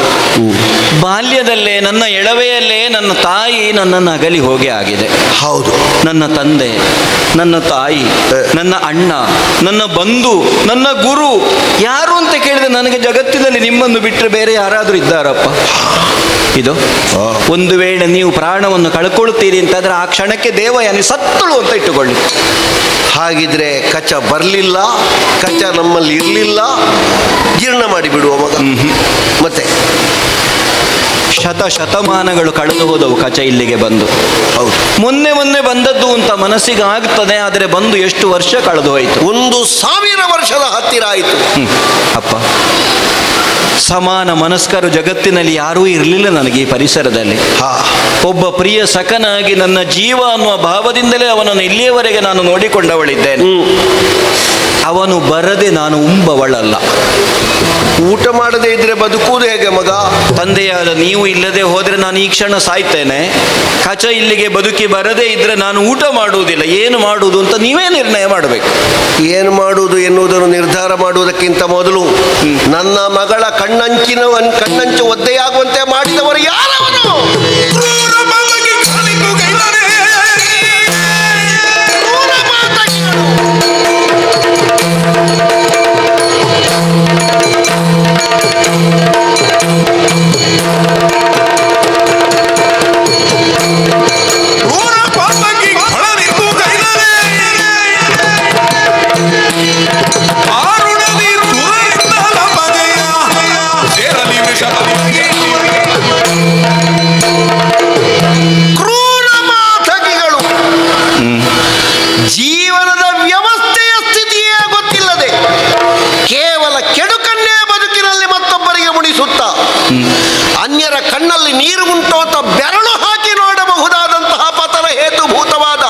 ಬಾಲ್ಯದಲ್ಲೇ ನನ್ನ ಎಳವೆಯಲ್ಲೇ ನನ್ನ ತಾಯಿ ನನ್ನನ್ನು ಅಗಲಿ ಹೋಗಿ ಆಗಿದೆ. ಹೌದು. ನನ್ನ ತಂದೆ, ನನ್ನ ತಾಯಿ, ನನ್ನ ಅಣ್ಣ, ನನ್ನ ಬಂಧು, ನನ್ನ ಗುರು ಯಾರು ಅಂತ ಕೇಳಿದ್ರೆ ನನಗೆ ಜಗತ್ತಿನಲ್ಲಿ ನಿಮ್ಮನ್ನು ಬಿಟ್ಟರೆ ಬೇರೆ ಯಾರಾದರೂ ಇದ್ದಾರಪ್ಪ? ಇದು ಒಂದು ವೇಳೆ ನೀವು ಪ್ರಾಣವನ್ನು ಕಳ್ಕೊಳ್ತೀರಿ ಅಂತಾದ್ರೆ ಆ ಕ್ಷಣಕ್ಕೆ ದೇವಯಾನಿ ಸತ್ತಳು ಅಂತ ಇಟ್ಟುಕೊಳ್ಳಿ. ಹಾಗಿದ್ರೆ ಕಚ ಬರಲಿಲ್ಲ, ಕಚ ನಮ್ಮಲ್ಲಿ ಇರಲಿಲ್ಲ, ಜೀರ್ಣ ಮಾಡಿಬಿಡುವ ಮಗ. ಮತ್ತೆ ಶತಮಾನಗಳು ಕಳೆದು ಹೋದವು ಕಚ ಇಲ್ಲಿಗೆ ಬಂದು. ಹೌದು, ಮೊನ್ನೆ ಬಂದದ್ದು ಅಂತ ಮನಸ್ಸಿಗೆ ಆಗ್ತದೆ, ಆದರೆ ಬಂದು ಎಷ್ಟು ವರ್ಷ ಕಳೆದು ಹೋಯಿತು? 1000 ವರ್ಷದ ಹತ್ತಿರ ಆಯಿತು. ಅಪ್ಪ, ಸಮಾನ ಮನಸ್ಕರು ಜಗತ್ತಿನಲ್ಲಿ ಯಾರೂ ಇರಲಿಲ್ಲ ನನಗೆ ಈ ಪರಿಸರದಲ್ಲಿ. ಒಬ್ಬ ಪ್ರಿಯ ಸಖನಾಗಿ ನನ್ನ ಜೀವ ಅನ್ನುವ ಭಾವದಿಂದಲೇ ಅವನನ್ನು ಇಲ್ಲಿಯವರೆಗೆ ನಾನು ನೋಡಿಕೊಂಡವಳಿದ್ದೇನೆ. ಅವನು ಬರದೆ ನಾನು ಉಂಬವಳಲ್ಲ. ಊಟ ಮಾಡದೇ ಇದ್ರೆ ಬದುಕುವುದು ಹೇಗೆ ಮಗ? ತಂದೆಯಾದ ನೀವು ಇಲ್ಲದೆ ಹೋದರೆ ನಾನು ಈ ಕ್ಷಣ ಸಾಯ್ತೇನೆ. ಕಚ ಇಲ್ಲಿಗೆ ಬದುಕಿ ಬರದೇ ಇದ್ರೆ ನಾನು ಊಟ ಮಾಡುವುದಿಲ್ಲ. ಏನು ಮಾಡುವುದು ಅಂತ ನೀವೇ ನಿರ್ಣಯ ಮಾಡಬೇಕು. ಏನು ಮಾಡುವುದು ಎನ್ನುವುದನ್ನು ನಿರ್ಧಾರ ಮಾಡುವುದಕ್ಕಿಂತ ಮೊದಲು ನನ್ನ ಮಗಳ ಕಣ್ಣಂಚು ಒದ್ದೆಯಾಗುವಂತೆ ಮಾಡಿದವರು ಯಾರವನು? ಕ್ರೂರ ಬಾಲಕಿ ಕಾಣಿತು ಗೈಲರೇ. ಕ್ರೂರ ಮಾತಕಿಗಳು. ಕ್ರೂರ ಬಾಲಕಿ ಕಾಣಿತು ಗೈಲರೇ. ಆರುಣದಿ ಸುರರಿಂದಲ ಬಗೆಯ ಸೇರಲಿ ವಿಷದಲ್ಲಿ. ಕ್ರೂರ ಮಾತಕಿಗಳು ಜೀವನದ ವ್ಯವಸ್ಥೆಯ ಸ್ಥಿತಿಯೇ ಗೊತ್ತಿಲ್ಲದೆ ಕೇವಲ ಕೆಡುಕನ್ನೇ ಬದುಕಿನಲ್ಲಿ ಮತ್ತೊಬ್ಬರಿಗೆ ಮುಡಿಸುತ್ತ ಅನ್ಯರ ಕಣ್ಣಲ್ಲಿ ನೀರು ಉಂಟು ಅಂತ ಬೆರಳು ಹಾಕಿ ನೋಡಬಹುದಾದಂತಹ ಪತನ ಹೇತುಭೂತವಾದ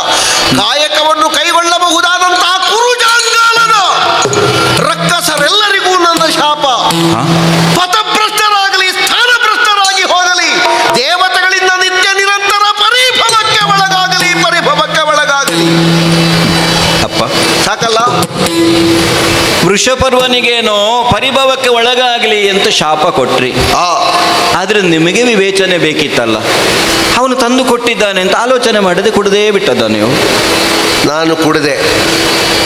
ಕಾಯಕವನ್ನು ಕೈಗೊಳ್ಳಬಹುದಾದಂತಹ ಕುರುಜಾಂಗಾಲದ ರಕ್ಕಸರೆಲ್ಲರಿಗೂ ನನ್ನ ಶಾಪ. ಪಥಭ್ರಷ್ಟರಾಗಲಿ, ಸ್ಥಾನಭ್ರಷ್ಟರಾಗಿ ಹೋಗಲಿ, ದೇವತೆಗಳಿಂದ ನಿತ್ಯ ನಿರಂತರ ಪರಿಭವಕ್ಕೆ ಒಳಗಾಗಲಿ. ಅಪ್ಪ, ಸಾಕಲ್ಲ? ವೃಷಪರ್ವನಿಗೇನೋ ಪರಿಭವಕ್ಕೆ ಒಳಗಾಗಲಿ ಅಂತ ಶಾಪ ಕೊಟ್ರಿ. ಆದ್ರೆ ನಿಮಗೆ ವಿವೇಚನೆ ಬೇಕಿತ್ತಲ್ಲ. ಅವನು ತಂದು ಕೊಟ್ಟಿದ್ದಾನೆ ಅಂತ ಆಲೋಚನೆ ಮಾಡದೆ ಕುಡದೇ ಬಿಟ್ಟದ ನೀವು. ನಾನು ಕುಡಿದೆ.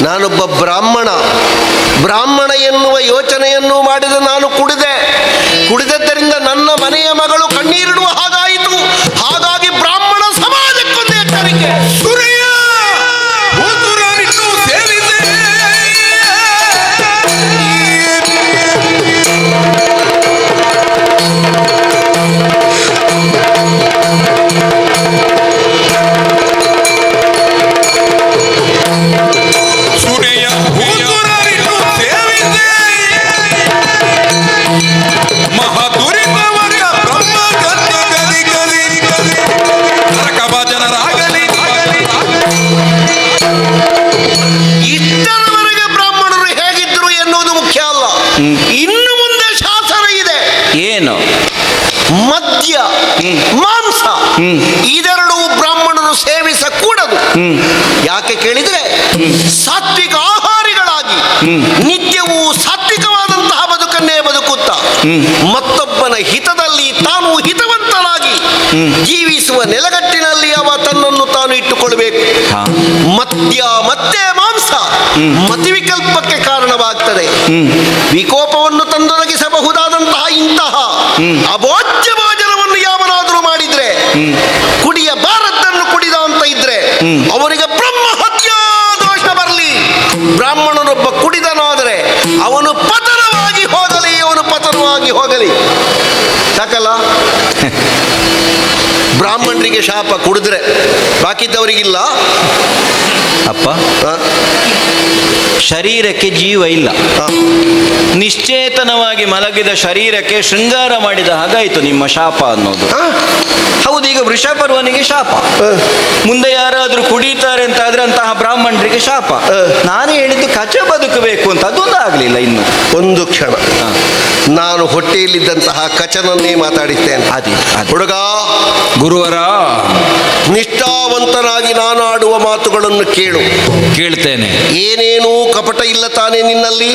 ನಾನೊಬ್ಬ ಬ್ರಾಹ್ಮಣ ಎನ್ನುವ ಯೋಚನೆಯನ್ನು ಮಾಡಿದ ನಾನು ಕುಡಿದದ್ದರಿಂದ ನನ್ನ ಮನೆಯ ಮಗಳು ಕಣ್ಣೀರಿಡುವ ಹಾಗಾಯಿತು. ಹಾಗಾಗಿ ಬ್ರಾಹ್ಮಣ ಸಮಾಜಕ್ಕೊಂದು ಎಚ್ಚರಿಕೆ. ಸುರಿಯ ಉದುರನಿಟ್ಟು ಸೇರಿದೆ. ಸುರಿಯ ಉದುರನಿಟ್ಟು ಸೇರಿದೆ. ಮಹಾದುರಿತವರ ಬ್ರಹ್ಮ ಗಲಿ ನರಕ ಭಜನರಾಗಲಿ. ಇಷ್ಟರವರೆಗೆ ಬ್ರಾಹ್ಮಣರು ಹೇಗಿದ್ರು ಎನ್ನುವುದು ಮುಖ್ಯ ಅಲ್ಲ. ಇನ್ನು ಮುಂದೆ ಶಾಸನ ಇದೆ. ಏನು? ಮದ್ಯ, ಮಾಂಸ ಇದೆರಡು ಬ್ರಾಹ್ಮಣರು ಸೇವಿಸಕೂಡದು. ಯಾಕೆ ಕೇಳಿದ್ರೆ ಸಾತ್ವಿಕ ಆಹಾರಿಗಳಾಗಿ ನಿತ್ಯವೂ ಸಾತ್ವಿಕವಾದಂತಹ ಬದುಕನ್ನೇ ಬದುಕುತ್ತಾ ಮತ್ತೊಬ್ಬನ ಹಿತದಲ್ಲಿ ತಾನು ಹಿತವಂತನಾಗಿ ಜೀವಿಸುವ ನೆಲಗಟ್ಟಿನಲ್ಲಿ ಅವ ತನ್ನನ್ನು ತಾನು ಇಟ್ಟುಕೊಳ್ಬೇಕು. ಹಾ. ಮದ್ಯ ಮತ್ತೆ ಮಾಂಸ ಮತಿವಿಕಲ್ಪಕ್ಕೆ ಕಾರಣವಾಗ್ತದೆ. ವಿಕೋಪವನ್ನು ತಂದೊದಗಿಸಬಹುದಾದಂತಹ ಇಂತಹ ಅಭೋಜ್ಯ ಭೋಜನವನ್ನು ಯಾವನಾದರೂ ಮಾಡಿದ್ರೆ, ಕುಡಿಯಬಾರದನ್ನು ಕುಡಿದ ಅಂತ ಇದ್ರೆ ಅವನಿಗೆ ಬ್ರಹ್ಮ ಹತ್ಯಾ ದೋಷ ಬರಲಿ. ಬ್ರಾಹ್ಮಣನೊಬ್ಬ ಕುಡಿದನಾದರೆ ಅವನು ಪತನವಾಗಿ ಹೋಗಲಿ, ಅವನು ಪತನವಾಗಿ ಹೋಗಲಿ. ಸಾಕಲ್ಲ? ಬ್ರಾಹ್ಮಣರಿಗೆ ಶಾಪ ಕುಡಿದ್ರೆ ಬಾಕಿದ್ದವರಿಗಿಲ್ಲ. ಅಪ್ಪ, ಶರೀರಕ್ಕೆ ಜೀವ ಇಲ್ಲ. ನಿಶ್ಚೇತನವಾಗಿ ಮಲಗಿದ ಶರೀರಕ್ಕೆ ಶೃಂಗಾರ ಮಾಡಿದ ಹಾಗಾಯಿತು ನಿಮ್ಮ ಶಾಪ ಅನ್ನೋದು. ಹೌದು, ಈಗ ವೃಷಪರ್ವನಿಗೆ ಶಾಪ. ಮುಂದೆ ಯಾರಾದ್ರೂ ಕುಡಿತಾರೆ ಅಂತ ಆದ್ರೆ ಅಂತಹ ಬ್ರಾಹ್ಮಣರಿಗೆ ಶಾಪ. ನಾನು ಹೇಳಿದ್ದು ಕಚ ಬದುಕಬೇಕು ಅಂತ, ಅದೊಂದು ಆಗ್ಲಿಲ್ಲ ಇನ್ನು. ಒಂದು ಕ್ಷಣ ನಾನು ಹೊಟ್ಟೆಯಲ್ಲಿದ್ದಂತಹ ಕಚನನ್ನೇ ಮಾತಾಡಿದ್ದೇನೆ. ಹುಡುಗ, ಗುರುವರ, ನಿಷ್ಠಾವಂತನಾಗಿ ನಾನು ಆಡುವ ಮಾತುಗಳನ್ನು ಕೇಳು. ಕೇಳ್ತೇನೆ. ಏನೇನೂ ಕಪಟ ಇಲ್ಲ ತಾನೇ ನಿನ್ನಲ್ಲಿ?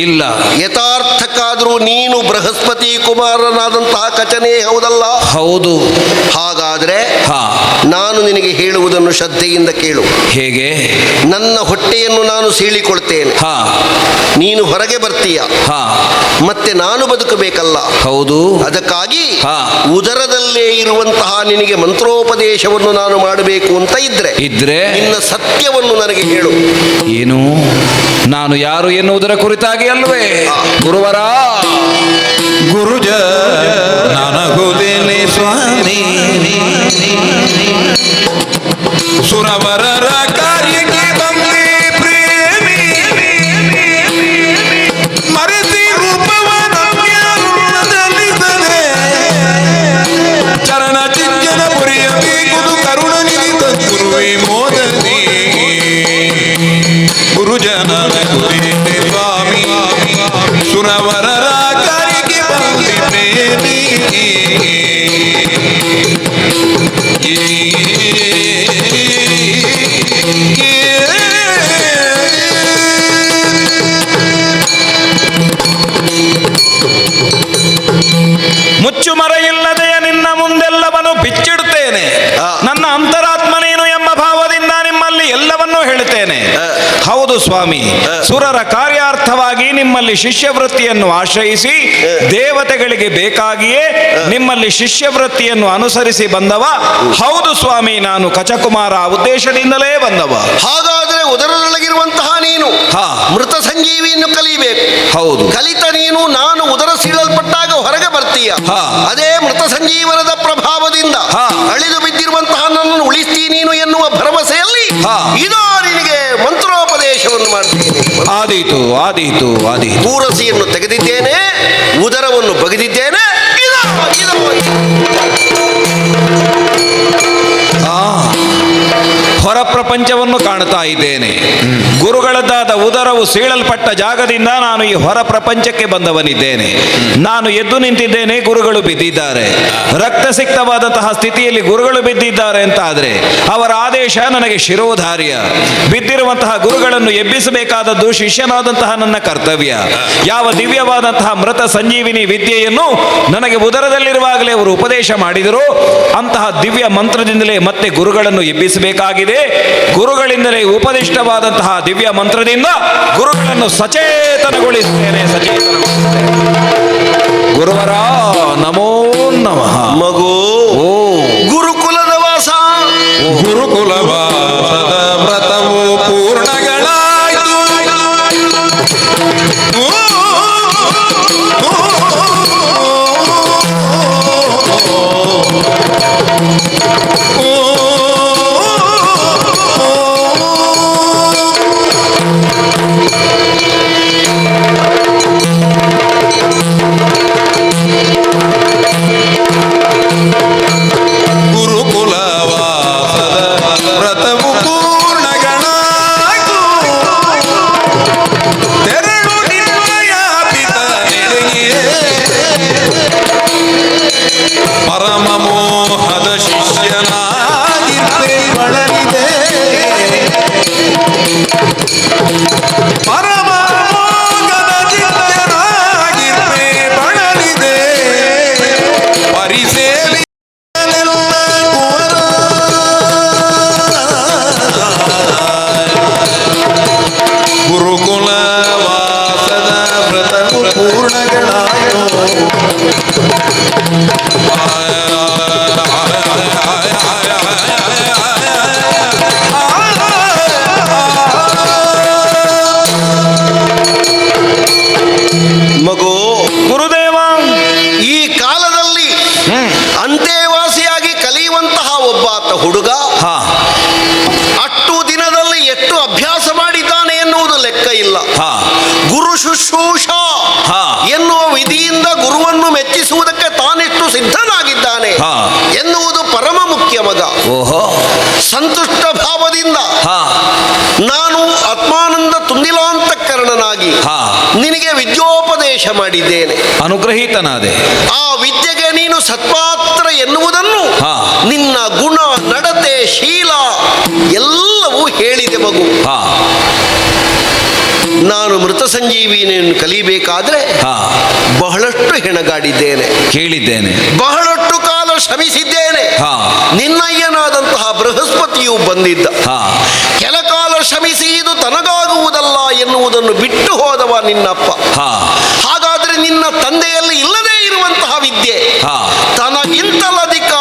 ಇಲ್ಲ. ಯಥಾರ್ಥಕ್ಕಾದರೂ ನೀನು ಬೃಹಸ್ಪತಿ ಕುಮಾರನಾದಂತಹ ಕಚನೇ ಹೌದಲ್ಲ? ಹೌದು. ಹಾಗಾದ್ರೆ ಹಾ, ನಾನು ನಿನಗೆ ಹೇಳುವುದನ್ನು ಶ್ರದ್ಧೆಯಿಂದ ಕೇಳು. ಹೇಗೆ? ನನ್ನ ಹೊಟ್ಟೆಯನ್ನು ನಾನು ಸೀಳಿಕೊಳ್ತೇನೆ. ಹಾ, ನೀನು ಹೊರಗೆ ಬರ್ತೀಯ. ಹಾ, ಮತ್ತೆ ನಾನು ಬದುಕಬೇಕಲ್ಲ? ಹೌದು. ಅದಕ್ಕಾಗಿ ಹಾ, ಉದರದಲ್ಲೇ ಇರುವಂತಹ ನಿನಗೆ ಮಂತ್ರೋಪದೇಶವನ್ನು ನಾನು ಮಾಡಬೇಕು ಅಂತ ಇದ್ರೆ ನಿನ್ನ ಸತ್ಯವನ್ನು ನನಗೆ ಹೇಳು. ಏನು? ನಾನು ಯಾರು ಎನ್ನುವುದರ ಕುರಿತಾಗಿ ಅಲ್ವೇ ಗುರುವರ? ಗುರುಜ ನನಗುದೇನೆ ಸ್ವಾಮಿ, ಸುರವರರ ಕಾರ್ಯಕ್ಕೆ ಬಂದೆ ಪ್ರೇಮಿ, ಮರೆತಿ ರೂಪವ ನಮ್ಯದಲ್ಲಿದ್ದರೆ ಚರಣ ಚಿಂತನ ಪುರಿಯಬೇಕುದು ಕರುಣ ನಿಧಿತ ಗುರುವೇ ಮೋದನಿ. ಗುರುಜನ ಗುರುದೇನೆ ಸ್ವಾಮಿ, ಸುರವರರ ಕಾರ್ಯಕ್ಕೆ ಬಂದೆ ಪ್ರೇಮಿ. ಮುಚ್ಚುಮರ ಇಲ್ಲದೆಯ ನಿನ್ನ ಮುಂದೆಲ್ಲವನ್ನು ಬಿಚ್ಚಿಡುತ್ತೇನೆ. ನನ್ನ ಅಂತರಾತ್ಮ ನೀನು ಎಂಬ ಭಾವದಿಂದ ನಿಮ್ಮಲ್ಲಿ ಎಲ್ಲವನ್ನೂ ಹೇಳುತ್ತೇನೆ. ಹೌದು ಸ್ವಾಮಿ, ಸುರರ ಕಾರ್ಯಾರ್ಥವಾಗಿ ನಿಮ್ಮಲ್ಲಿ ಶಿಷ್ಯವೃತ್ತಿಯನ್ನು ಆಶ್ರಯಿಸಿ ದೇವತೆಗಳಿಗೆ ಬೇಕಾಗಿಯೇ ನಿಮ್ಮಲ್ಲಿ ಶಿಷ್ಯವೃತ್ತಿಯನ್ನು ಅನುಸರಿಸಿ ಬಂದವ. ಹೌದು ಸ್ವಾಮಿ, ನಾನು ಕಚಕುಮಾರ ಉದ್ದೇಶದಿಂದಲೇ ಬಂದವ. ಹಾಗಾದ್ರೆ ಉದರದೊಳಗಿರುವಂತಹ ನೀನು ಮೃತ ಸಂಜೀವಿಯನ್ನು ಕಲಿಬೇಕು. ಹೌದು. ಕಲಿತ ನೀನು ನಾನು ಉದರ ಸೀಳಲ್ಪಟ್ಟಾಗ ಹೊರಗೆ ಬರ್ತೀಯ. ಅದೇ ಮೃತ ಸಂಜೀವನದ ಪ್ರಭಾವದಿಂದ ಅಳಿದು ಬಿದ್ದಿರುವಂತಹ ನನ್ನನ್ನು ಉಳಿಸ್ತೀ ನೀನು ಎನ್ನುವ ಭರವಸೆಯಲ್ಲಿ ಇದೋ ನಿನಗೆ ಮಂತ್ರೋಪದೇಶವನ್ನು ಮಾಡ್ತೀನಿ. ಆದೀತು ಆದೀತು ಆದೀತು. ಪೂರಸಿಯನ್ನು ತೆಗೆದಿದ್ದೇನೆ, ಉದರವನ್ನು ಬಗೆದಿದ್ದೇನೆ. ಹೊರ ಪ್ರಪಂಚವನ್ನು ಕಾಣ್ತಾ ಇದ್ದೇನೆ. ಗುರುಗಳದ್ದಾದ ಉದರವು ಸೀಳಲ್ಪಟ್ಟ ಜಾಗದಿಂದ ನಾನು ಈ ಹೊರ ಪ್ರಪಂಚಕ್ಕೆ ಬಂದವನಿದ್ದೇನೆ. ನಾನು ಎದ್ದು ನಿಂತಿದ್ದೇನೆ, ಗುರುಗಳು ಬಿದ್ದಿದ್ದಾರೆ. ರಕ್ತಸಿಕ್ತವಾದಂತಹ ಸ್ಥಿತಿಯಲ್ಲಿ ಗುರುಗಳು ಬಿದ್ದಿದ್ದಾರೆ ಅಂತ ಆದರೆ ಅವರ ಆದೇಶ ನನಗೆ ಶಿರೋಧಾರ್ಯ. ಬಿದ್ದಿರುವಂತಹ ಗುರುಗಳನ್ನು ಎಬ್ಬಿಸಬೇಕಾದದ್ದು ಶಿಷ್ಯನಾದಂತಹ ನನ್ನ ಕರ್ತವ್ಯ. ಯಾವ ದಿವ್ಯವಾದಂತಹ ಮೃತ ಸಂಜೀವಿನಿ ವಿದ್ಯೆಯನ್ನು ನನಗೆ ಉದರದಲ್ಲಿರುವಾಗಲೇ ಅವರು ಉಪದೇಶ ಮಾಡಿದರು, ಅಂತಹ ದಿವ್ಯ ಮಂತ್ರದಿಂದಲೇ ಮತ್ತೆ ಗುರುಗಳನ್ನು ಎಬ್ಬಿಸಬೇಕಾಗಿದೆ. ಗುರುಗಳಿಂದಲೇ ಉಪದಿಷ್ಟವಾದಂತಹ ದಿವ್ಯ ಮಂತ್ರದಿಂದ ಗುರುಗಳನ್ನು ಸಚೇತನಗೊಳಿಸುತ್ತೇನೆ. ಗುರುವರ ನಮೋ ನಮಃ. ಮಗು, ಗುರುಕುಲದ ವಾಸ, ಗುರುಕುಲ ವಾಸದ ವ್ರತವು ಪೂರ್ಣಗಳಾಯಿತು. ಗುರುಕುಲ ವಾಸದ ಶುಶ್ರೂಷ ಹಾ. ಎನ್ನುವ ವಿಧಿಯಿಂದ ಗುರುವನ್ನು ಮೆಚ್ಚಿಸುವುದಕ್ಕೆ ತಾನೆಷ್ಟು ಸಿದ್ಧನಾಗಿದ್ದಾನೆ ಹಾ. ಎನ್ನುವುದು ಪರಮ ಮುಖ್ಯ ಮಗ. ಓಹೋ. ಸಂತುಷ್ಟ ಭಾವದಿಂದ ಹಾ. ನಾನು ಆತ್ಮಾನಂದ ತುಂದಿಲಾಂತಃಕರಣನಾಗಿ ಹಾ. ನಿನಗೆ ವಿದ್ಯೋಪದೇಶ ಮಾಡಿದ್ದೇನೆ. ಅನುಗ್ರಹೀತನಾದೆ. ಆ ವಿದ್ಯೆಗೆ ನೀನು ಸತ್ಪಾತ್ರ ಎನ್ನುವುದನ್ನು ಹಾ. ನಿನ್ನ ಗುಣ, ನಡತೆ, ಶೀಲ ಎಲ್ಲವೂ ಹೇಳಿದೆ ಮಗು. ಹಾ. ನಾನು ಮೃತ ಸಂಜೀವಿನಿಯನ್ನು ಕಲಿಬೇಕಾದ್ರೆ ಹಾ. ಬಹಳಷ್ಟು ಹೆಣಗಾಡಿದ್ದೇನೆ, ಕೇಳಿದ್ದೇನೆ. ಬಹಳಷ್ಟು ಕಾಲ ಶ್ರಮಿಸಿದ್ದೇನೆ. ಹಾ. ನಿನ್ನಯ್ಯನಾದಂತಹ ಬೃಹಸ್ಪತಿಯು ಬಂದಿದ್ದ. ಹಾ. ಕೆಲ ಕಾಲ ಶ್ರಮಿಸಿ ಇದು ತನಗಾಗುವುದಲ್ಲ ಎನ್ನುವುದನ್ನು ಬಿಟ್ಟು ಹೋದವ ನಿನ್ನಪ್ಪ. ಹಾ. ಹಾಗಾದ್ರೆ ನಿನ್ನ ತಂದೆಯಲ್ಲಿ ಇಲ್ಲದೇ ಇರುವಂತಹ ವಿದ್ಯೆ ಹಾ. ತನಗಿಂತಲಧಿಕ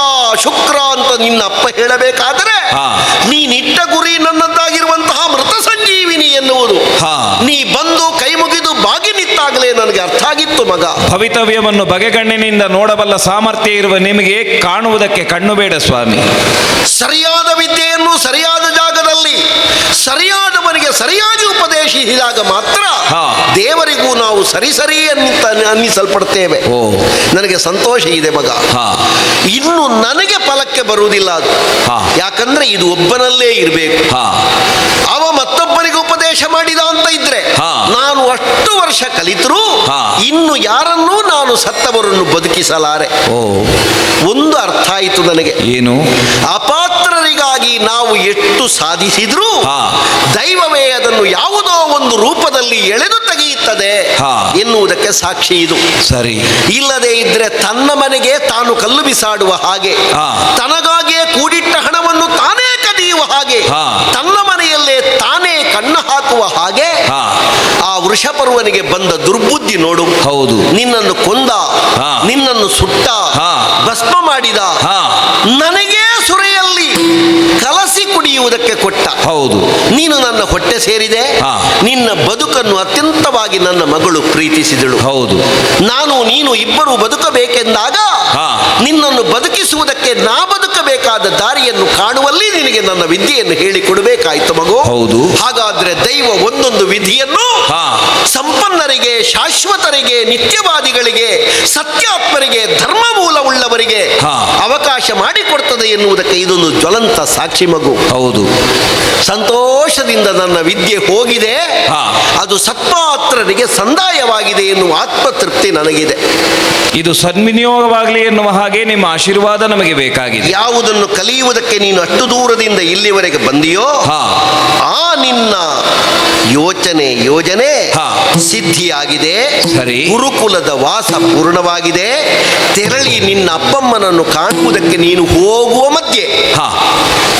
ಶುಕ್ರ ಅಂತ ನಿನ್ನ ಅಪ್ಪ ಹೇಳಬೇಕಾದರೆ ಹಾ. ನೀನಿಟ್ಟ ಗುರಿ ನನ್ನದ್ದಾಗಿರುವಂತಹ ಮೃತ ಸಂಜೀವಿನಿ ಎನ್ನುವುದು ಹಾ. ನೀ ಬಂದು ಕೈ ಮುಗಿದು ಬಾಗಿ ನಿಂತಾಗಲೇ ನನಗೆ ಅರ್ಥ ಆಗಿತ್ತು ಮಗ. ಭವಿತವ್ಯವನ್ನು ಬಗೆಗಣ್ಣಿನಿಂದ ನೋಡಬಲ್ಲ ಸಾಮರ್ಥ್ಯ ಇರುವ ನಿಮಗೆ ಕಾಣುವುದಕ್ಕೆ ಕಣ್ಣು ಬೇಡ ಸ್ವಾಮಿ. ಸರಿಯಾದ ವಿದ್ಯೆಯನ್ನು ಸರಿಯಾದ ಜಾಗದಲ್ಲಿ ಸರಿಯಾದವನಿಗೆ ಸರಿಯಾಗಿ ಉಪದೇಶಿಸಿದಾಗ ಮಾತ್ರ ಹಾ. ದೇವರಿಗೂ ನಾವು ಸರಿ ಅನ್ನಿಸಲ್ಪಡ್ತೇವೆ. ಓ. ನನಗೆ ಸಂತೋಷ ಇದೆ ಮಗ. ಹಾ. ಇನ್ನು ನನಗೆ ಫಲಕ್ಕೆ ಬರುವುದಿಲ್ಲ ಅದು. ಹಾ. ಯಾಕಂದ್ರೆ ಇದು ಒಬ್ಬನಲ್ಲೇ ಇರಬೇಕು. ಹಾ. ಅವ ಮತ್ತೊಬ್ಬನಿಗೆ ಉಪದೇಶ ಮಾಡಿದ ಅಂತ ಇದ್ರೆ ಹಾ. ನಾನು ಅಷ್ಟು ವರ್ಷ ಕಲಿತರೂ ಹಾ. ಇನ್ನು ಯಾರನ್ನೂ ನಾನು ಸತ್ತವರನ್ನು ಬದುಕಿಸಲಾರೆ. ಓ. ಒಂದು ಅರ್ಥ ಆಯಿತು ನನಗೆ. ಏನು? ಅಪಾತ್ರರಿಗಾಗಿ ನಾವು ಎಷ್ಟು ಸಾಧಿಸಿದ್ರೂ ಹಾ. ದೈವವೇ ಅದನ್ನು ಯಾವುದೋ ಒಂದು ರೂಪದಲ್ಲಿ ಎಳೆದು ತೆಗೆಯುತ್ತದೆ ಹಾ. ಎನ್ನುವುದಕ್ಕೆ ಸಾಕ್ಷಿ ಇದು. ಸರಿ. ಇಲ್ಲದೆ ಇದ್ರೆ ತನ್ನ ಮನೆಗೆ ತಾನು ಕಲ್ಲು ಬಿಸಾಡುವ ಹಾಗೆ, ಹಾ. ತನಗಾಗಿಯೇ ಕೂಡಿಟ್ಟ ಹಣವನ್ನು ತಾನೇ ಕದಿಯುವ ಹಾಗೆ, ಹಾ. ತನ್ನ ಮನೆಯಲ್ಲೇ ತಾನೇ ಕಣ್ಣು ಹಾಕುವ ಹಾಗೆ ಹಾ. ಆ ವೃಷಪರ್ವನಿಗೆ ಬಂದ ದುರ್ಬುದ್ಧಿ ನೋಡು. ಹೌದು. ನಿನ್ನನ್ನು ಕೊಂದ, ಹಾ. ನಿನ್ನನ್ನು ಸುಟ್ಟ, ಹಾ. ಭಸ್ಮ ಮಾಡಿದ, ಹಾ. ನನಗೇ ಸುರೆಯಲ್ಲಿ ಕಲಸಿ ಕುಡಿಯುವುದಕ್ಕೆ ಕೊಟ್ಟ. ಹೌದು. ನೀನು ನನ್ನ ಹೊಟ್ಟೆ ಸೇರಿದೆ. ಹಾ. ನಿನ್ನ ಬದುಕನ್ನು ಅತ್ಯಂತವಾಗಿ ನನ್ನ ಮಗಳು ಪ್ರೀತಿಸಿದಳು. ಹೌದು. ನಾನು ನೀನು ಇಬ್ಬರು ಬದುಕಬೇಕೆಂದಾಗ ಹಾ. ನಿನ್ನನ್ನು ಬದುಕಿಸುವುದಕ್ಕೆ ನಾ ಬದುಕಬೇಕಾದ ದಾರಿಯನ್ನು ಕಾಣುವಲ್ಲಿ ನಿನಗೆ ನನ್ನ ವಿದ್ಯೆಯನ್ನು ಹೇಳಿಕೊಡಬೇಕಾಯ್ತು ಮಗು. ಹೌದು. ಹಾಗಾದ್ರೆ ದೈವ ಒಂದೊಂದು ವಿಧಿಯನ್ನು ಹಾ. ಸಂಪನ್ನರಿಗೆ, ಶಾಶ್ವತರಿಗೆ, ನಿತ್ಯವಾದಿಗಳಿಗೆ, ಸತ್ಯಾತ್ಮರಿಗೆ, ಧರ್ಮ ಮೂಲವುಳ್ಳವರಿಗೆ ಹಾ. ಅವಕಾಶ ಮಾಡಿಕೊಡ್ತದೆ ಎನ್ನುವುದಕ್ಕೆ ಇದೊಂದು ಜ್ವಲಂತ ಸಾಕ್ಷಿ ಮಗು. ಹೌದು. ಸಂತೋಷದಿಂದ ನನ್ನ ವಿದ್ಯೆ ಹೋಗಿದೆ, ಹಾ. ಅದು ಸತ್ಪಾತ್ರರಿಗೆ ಸಂದಾಯವಾಗಿದೆ ಎನ್ನುವ ಆತ್ಮತೃಪ್ತಿ ನನಗಿದೆ. ಇದು ಸನ್ವಿನಿಯೋಗವಾಗಲಿ ಎನ್ನುವ ಹಾಗೆ ನಿಮ್ಮ ಆಶೀರ್ವಾದ ನಮಗೆ ಬೇಕಾಗಿದೆ. ಯಾವುದನ್ನು ಕಲಿಯುವುದಕ್ಕೆ ನೀನು ಅಷ್ಟು ದೂರದಿಂದ ಇಲ್ಲಿವರೆಗೆ ಬಂದಿಯೋ ಹಾ. ಆ ನಿನ್ನ ಯೋಜನೆ ಹಾ. ಸಿದ್ಧಿಯಾಗಿದೆ. ಸರಿ. ಗುರುಕುಲದ ವಾಸ ಪೂರ್ಣವಾಗಿದೆ. ತೆರಳಿ ನಿನ್ನ ಅಪ್ಪಮ್ಮನನ್ನು ಕಾಣುವುದಕ್ಕೆ ನೀನು ಹೋಗುವ ಮಧ್ಯೆ ಹಾ.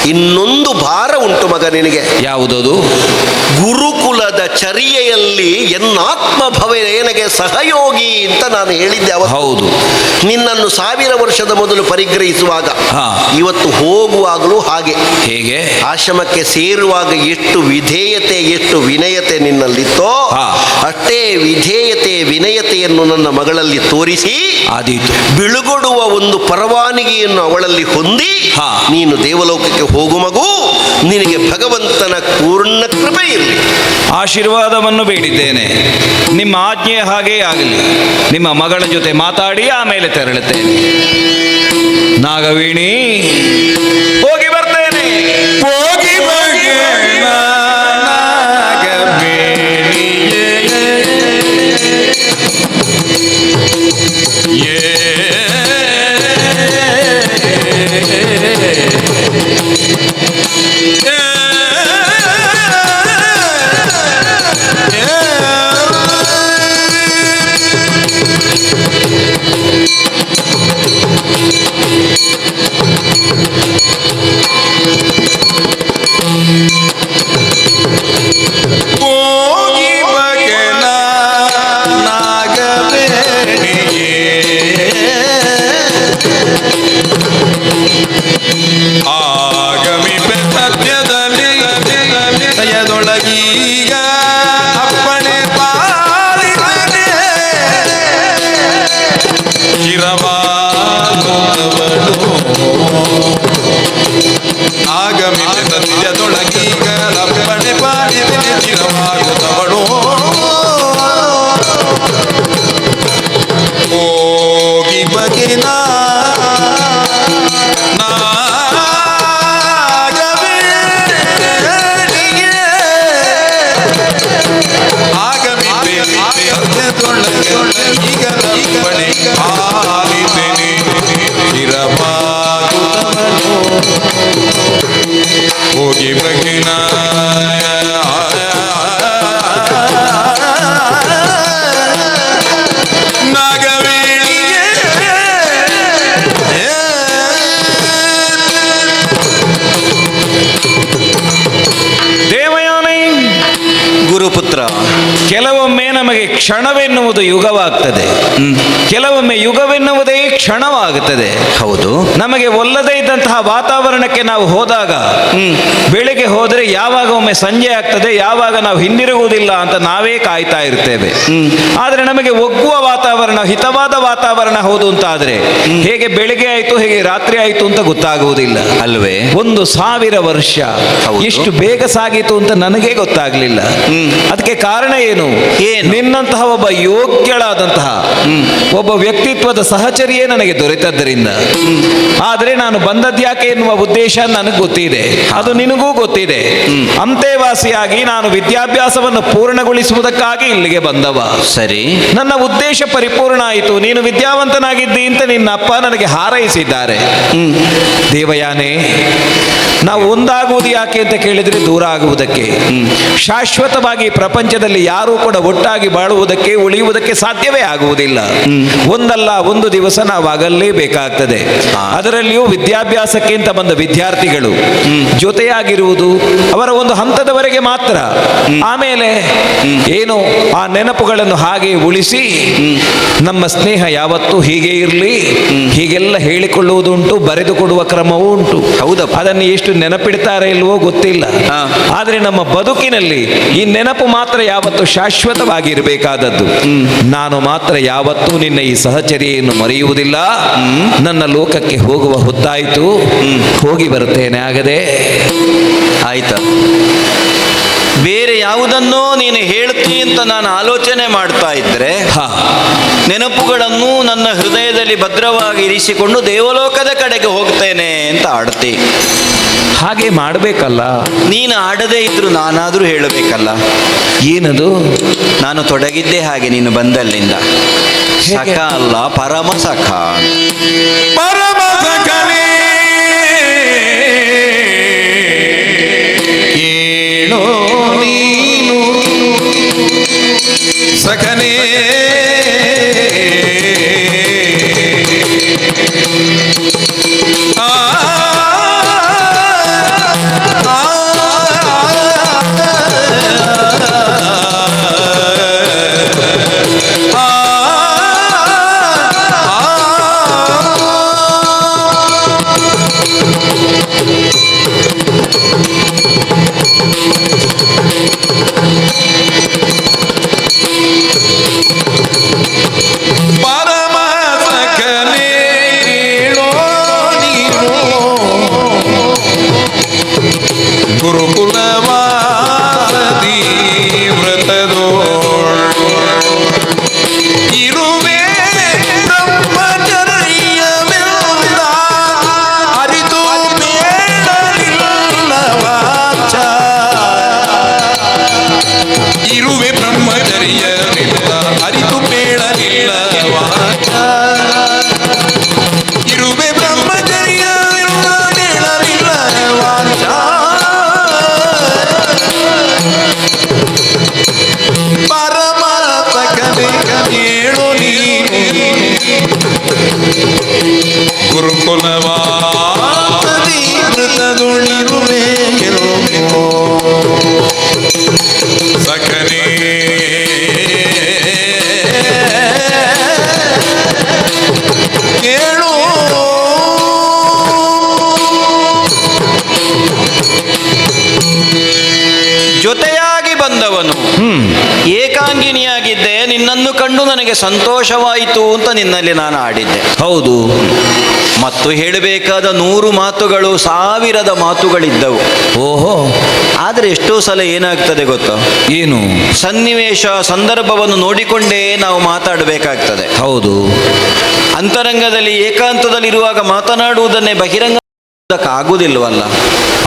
ಇನ್ನೊಂದು ಭಾರ ಉಂಟು ಮಗ ನಿನಗೆ. ಯಾವುದದು? ಗುರುಕುಲದ ಚರ್ಯೆಯಲ್ಲಿ ಎನ್ನಾತ್ಮಭವೇನಗೆ ಸಹಯೋಗಿ ಅಂತ ನಾನು ಹೇಳಿದ್ದೆ ಅವತ್ತು. ಹೌದು. ನಿನ್ನನ್ನು 1000 ವರ್ಷದ ಮೊದಲು ಪರಿಗ್ರಹಿಸುವಾಗ, ಹಾ. ಇವತ್ತು ಹೋಗುವಾಗಲೂ ಹಾಗೆ. ಹೇಗೆ? ಆಶ್ರಮಕ್ಕೆ ಸೇರುವಾಗ ಎಷ್ಟು ವಿಧೇಯತೆ, ಎಷ್ಟು ವಿನಯತೆ ನಿನ್ನಲ್ಲಿತ್ತೋ ಹಾ. ಅಷ್ಟೇ ವಿಧೇಯತೆ, ವಿನಯತೆಯನ್ನು ನನ್ನ ಮಗಳಲ್ಲಿ ತೋರಿಸಿ ಆದೀತು. ಬಿಳುಗೊಡುವ ಒಂದು ಪರವಾನಗಿಯನ್ನು ಅವಳಲ್ಲಿ ಹೊಂದಿ ಹಾ. ನೀನು ದೇವಲೋಕಕ್ಕೆ ಹೋಗು ಮಗು. ನಿನಗೆ ಭಗವಂತನ ಪೂರ್ಣ ಕೃಪೆ ಇರಲಿ. ಆಶೀರ್ವಾದವನ್ನು ಬೇಡಿದ್ದೇನೆ. ನಿಮ್ಮ ಆಜ್ಞೆ ಹಾಗೇ ಆಗಲಿ. ನಿಮ್ಮ ಮಗಳ ಜೊತೆ ಮಾತಾಡಿ ಆಮೇಲೆ ತೆರಳುತ್ತೇನೆ. ನಾಗವೀಣಿ, ಹೋಗಿ ಬರ್ತೇನೆ. ಹೋಗಿ ಬಗೆಣ ನಾಗವೇಣಿಯೇ. ಹೋಗಿ ಬಗೆಣ ನಾಗವೇಣಿಯೇ. ಆಗಮಿಪೆ ಸತ್ಯದಲ್ಲಿ ದಯದೊಳಗೀಗ ಅಪ್ಪಣೆ ಪಾಲಿಸದೆ ಚಿರವಾದವಳು. ಆಗಮಿಪೆ ಸತ್ಯದೊಳಗೀಗ ಅಪ್ಪಣೆ ಪಾಲಿಸದೆ ಚಿರವಾಗುತ್ತವಳು. ಹೋಗಿ ಬ್ರಗಿನ ದೇವಯಾನಿ, ಗುರುಪುತ್ರ, ಕೆಲವೊಮ್ಮೆ ನಮಗೆ ಕ್ಷಣವೆನ್ನುವುದು ಯುಗವಾಗ್ತದೆ, ಕೆಲವೊಮ್ಮೆ ಯುಗವೆನ್ನುವುದೇ ಕ್ಷಣವಾಗುತ್ತದೆ. ಹೌದು. ನಮಗೆ ಒಲ್ಲದೇ ಇದ್ದಂತಹ ವಾತಾವರಣಕ್ಕೆ ನಾವು ಹೋದಾಗ ಬೆಳಿಗ್ಗೆ ಹೋದರೆ ಯಾವಾಗ ಒಮ್ಮೆ ಸಂಜೆ ಆಗ್ತದೆ, ಯಾವಾಗ ನಾವು ಹಿಂದಿರುಗುವುದಿಲ್ಲ ಅಂತ ನಾವೇ ಕಾಯ್ತಾ ಇರ್ತೇವೆ. ಆದರೆ ನಮಗೆ ಒಗ್ಗುವ ವಾತಾವರಣ, ಹಿತವಾದ ವಾತಾವರಣ ಹೌದು ಅಂತ ಆದ್ರೆ ಹೇಗೆ ಬೆಳಿಗ್ಗೆ ಆಯ್ತು ಹೇಗೆ ರಾತ್ರಿ ಆಯ್ತು ಅಂತ ಗೊತ್ತಾಗುವುದಿಲ್ಲ ಅಲ್ವೇ? 1000 ವರ್ಷ ಹೌದು. ಎಷ್ಟು ಬೇಗ ಸಾಗಿತು ಅಂತ ನನಗೆ ಗೊತ್ತಾಗ್ಲಿಲ್ಲ. ಅದಕ್ಕೆ ಕಾರಣ ಏನು? ನಿನ್ನಂತಹ ಒಬ್ಬ ಯೋಗ್ಯಳಾದಂತಹ ಒಬ್ಬ ವ್ಯಕ್ತಿತ್ವದ ಸಹಚರಿಯೇ ನನಗೆ ದೊರೆತದ್ದರಿಂದ. ಆದರೆ ನಾನು ಬಂದದ್ಯಾಕೆ ಎನ್ನುವ ಉದ್ದೇಶ ನನಗೆ ಗೊತ್ತಿದೆ, ಅದು ನಿನಗೂ ಗೊತ್ತಿದೆ. ಅಂತೆವಾಸಿಯಾಗಿ ನಾನು ವಿದ್ಯಾಭ್ಯಾಸವನ್ನು ಪೂರ್ಣಗೊಳಿಸುವುದಕ್ಕಾಗಿ ಇಲ್ಲಿಗೆ ಬಂದವ. ಸರಿ, ನನ್ನ ಉದ್ದೇಶ ಪರಿಪೂರ್ಣ ಆಯಿತು. ನೀನು ವಿದ್ಯಾವಂತನಾಗಿದ್ದಿ ಅಂತ ನಿನ್ನ ಅಪ್ಪ ನನಗೆ ಹಾರೈಸಿದ್ದಾರೆ. ದೇವಯಾನೆ, ನಾವು ಒಂದಾಗುವುದು ಯಾಕೆ ಅಂತ ಕೇಳಿದ್ರೆ ದೂರ ಆಗುವುದಕ್ಕೆ. ಶಾಶ್ವತವಾಗಿ ಪ್ರಪಂಚದಲ್ಲಿ ಯಾರೂ ಕೂಡ ಒಟ್ಟಾಗಿ ಬಾಳುವುದಕ್ಕೆ, ಉಳಿಯುವುದಕ್ಕೆ ಸಾಧ್ಯವೇ ಆಗುವುದಿಲ್ಲ. ಒಂದಲ್ಲ ಒಂದು ದಿವಸ ನಾವು ಆಗಲೇಬೇಕಾಗ್ತದೆ. ಅದರಲ್ಲಿಯೂ ವಿದ್ಯಾಭ್ಯಾಸಕ್ಕೆ ಅಂತ ಬಂದ ವಿದ್ಯಾರ್ಥಿಗಳು ಜೊತೆಯಾಗಿರುವುದು ಅವರ ಒಂದು ಹಂತದವರೆಗೆ ಮಾತ್ರ. ಆಮೇಲೆ ಏನು ಆ ನೆನಪುಗಳನ್ನು ಹಾಗೆ ಉಳಿಸಿ ನಮ್ಮ ಸ್ನೇಹ ಯಾವತ್ತೂ ಹೀಗೆ ಇರಲಿ, ಹೀಗೆಲ್ಲ ಹೇಳಿಕೊಳ್ಳುವುದುಂಟು, ಬರೆದು ಕೊಡುವ ಕ್ರಮವೂ ಉಂಟು. ಹೌದಪ್ಪ. ಅದನ್ನು ಎಷ್ಟು ನೆನಪಿಡ್ತಾರೆ ಇಲ್ವೋ ಗೊತ್ತಿಲ್ಲ. ಆದರೆ ನಮ್ಮ ಬದುಕಿನಲ್ಲಿ ಈ ನೆನಪು ಮಾತ್ರ ಯಾವತ್ತು ಶಾಶ್ವತವಾಗಿ ಇರಬೇಕಾದದ್ದು. ನಾನು ಮಾತ್ರ ಯಾವತ್ತೂ ನಿನ್ನ ಈ ಸಹಚರಿಯನ್ನು ಮರೆಯುವುದಿಲ್ಲ. ನನ್ನ ಲೋಕಕ್ಕೆ ಹೋಗುವ ಹೊತ್ತಾಯಿತು, ಹೋಗಿ ಬರುತ್ತೇನೆ. ಆಗದೆ ಆಯ್ತಾ? ಬೇರೆ ಯಾವುದನ್ನೋ ನೀನು ಹೇಳ್ತಿ ಅಂತ ನಾನು ಆಲೋಚನೆ ಮಾಡ್ತಾ ಇದ್ರೆ ನೆನಪುಗಳನ್ನು ನನ್ನ ಹೃದಯದಲ್ಲಿ ಭದ್ರವಾಗಿ ಇರಿಸಿಕೊಂಡು ದೇವಲೋಕದ ಕಡೆಗೆ ಹೋಗ್ತೇನೆ ಅಂತ ಆಡ್ತಿ. ಹಾಗೆ ಮಾಡಬೇಕಲ್ಲ. ನೀನು ಆಡದೇ ಇದ್ರು ನಾನಾದರೂ ಹೇಳಬೇಕಲ್ಲ. ಏನದು? ನಾನು ತೊಡಗಿದ್ದೆ ಹಾಗೆ ನೀನು ಬಂದಲ್ಲಿಂದ. ಸಖ ಅಲ್ಲ, ಪರಮ ಸಖ. ಪರಮ ಸಖನೇ ಏನೋ ನೀನು ಸಖನೇ ಗುರುಕುಲವಾದಿ ವ್ರತದೋಳ್ ಇರುವೆ ಬ್ರಹ್ಮಚರ್ಯವೆಲ್ಲ ಅರಿತು ಬೇಡಲಿಲ್ಲ ವಾಚ. ಇರುವೆ ಬ್ರಹ್ಮಚರ್ಯವೆಲ್ಲ ಅರಿತು ಬೇಡಲಿಲ್ಲ ವಾಚ. ಇರುವೆ ಬ್ರಹ್ಮಚರ್ಯವೆಲ್ಲ ಬೇಡಲಿಲ್ಲ ವಾಚ. ಹೇಳು ನೀನು ಗುರುಕುಲವಾದಿ ವೃತದೊಳಿರುವೆ ಸಖನೇ ಹೇಳು. ಜೊತೆಯಾಗಿ ಬಂದವನು ಏಕಾಂಗಿನಿಯಾಗಿದ್ದೆ, ನಿನ್ನನ್ನು ಕಂಡು ನನಗೆ ಸಂತೋಷವಾಯಿತು ಅಂತ ನಿನ್ನಲ್ಲಿ ನಾನು ಆಡಿದ್ದೆ. ಹೌದು. ಮತ್ತು ಹೇಳಬೇಕಾದ 100 ಮಾತುಗಳು, 1000 ಮಾತುಗಳಿದ್ದವು. ಓಹೋ. ಆದರೆ ಎಷ್ಟೋ ಸಲ ಏನಾಗ್ತದೆ ಗೊತ್ತಾ? ಏನು? ಸನ್ನಿವೇಶ ಸಂದರ್ಭವನ್ನು ನೋಡಿಕೊಂಡೇ ನಾವು ಮಾತಾಡಬೇಕಾಗ್ತದೆ. ಹೌದು. ಅಂತರಂಗದಲ್ಲಿ ಏಕಾಂತದಲ್ಲಿರುವಾಗ ಮಾತನಾಡುವುದನ್ನೇ ಬಹಿರಂಗ ಆಗುವುದಿಲ್ವಲ್ಲ?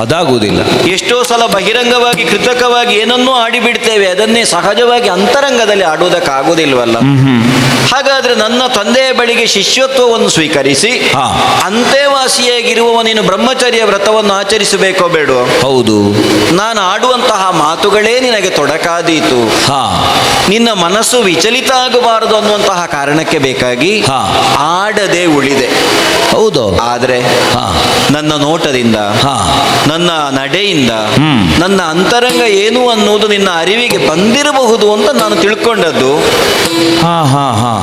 ಅದಾಗುವುದಿಲ್ಲ. ಎಷ್ಟೋ ಸಲ ಬಹಿರಂಗವಾಗಿ ಕೃತಕವಾಗಿ ಏನನ್ನೂ ಆಡಿಬಿಡ್ತೇವೆ, ಅದನ್ನೇ ಸಹಜವಾಗಿ ಅಂತರಂಗದಲ್ಲಿ ಆಡುವುದಕ್ಕಾಗುವುದಿಲ್ವಲ್ಲ? ಹಾಗಾದ್ರೆ ನನ್ನ ತಂದೆಯ ಬಳಿಗೆ ಶಿಷ್ಯತ್ವವನ್ನು ಸ್ವೀಕರಿಸಿ ಹಾ. ಅಂತೆವಾಸಿಯಾಗಿರುವ ನೀನು ಬ್ರಹ್ಮಚರ್ಯ ವ್ರತವನ್ನು ಆಚರಿಸಬೇಕೋ ಬೇಡವೋ? ಹೌದು. ನಾನು ಆಡುವಂತಹ ಮಾತುಗಳೇ ನಿನಗೆ ತೊಡಕಾದೀತು. ಹಾ. ನಿನ್ನ ಮನಸ್ಸು ವಿಚಲಿತ ಆಗಬಾರದು ಅನ್ನುವಂತಹ ಕಾರಣಕ್ಕೆ ಬೇಕಾಗಿ ಹಾ. ಆಡದೆ ಉಳಿದೆ. ಹೌದು. ಆದ್ರೆ ಹಾ. ನನ್ನ ನೋಟದಿಂದ, ಹಾ. ನನ್ನ ನಡೆಯಿಂದ, ಹ್ಮ್. ನನ್ನ ಅಂತರಂಗ ಏನು ಅನ್ನುವುದು ನಿನ್ನ ಅರಿವಿಗೆ ಬಂದಿರಬಹುದು ಅಂತ ನಾನು ತಿಳ್ಕೊಂಡದ್ದು. ಹಾ ಹಾ ಹಾ.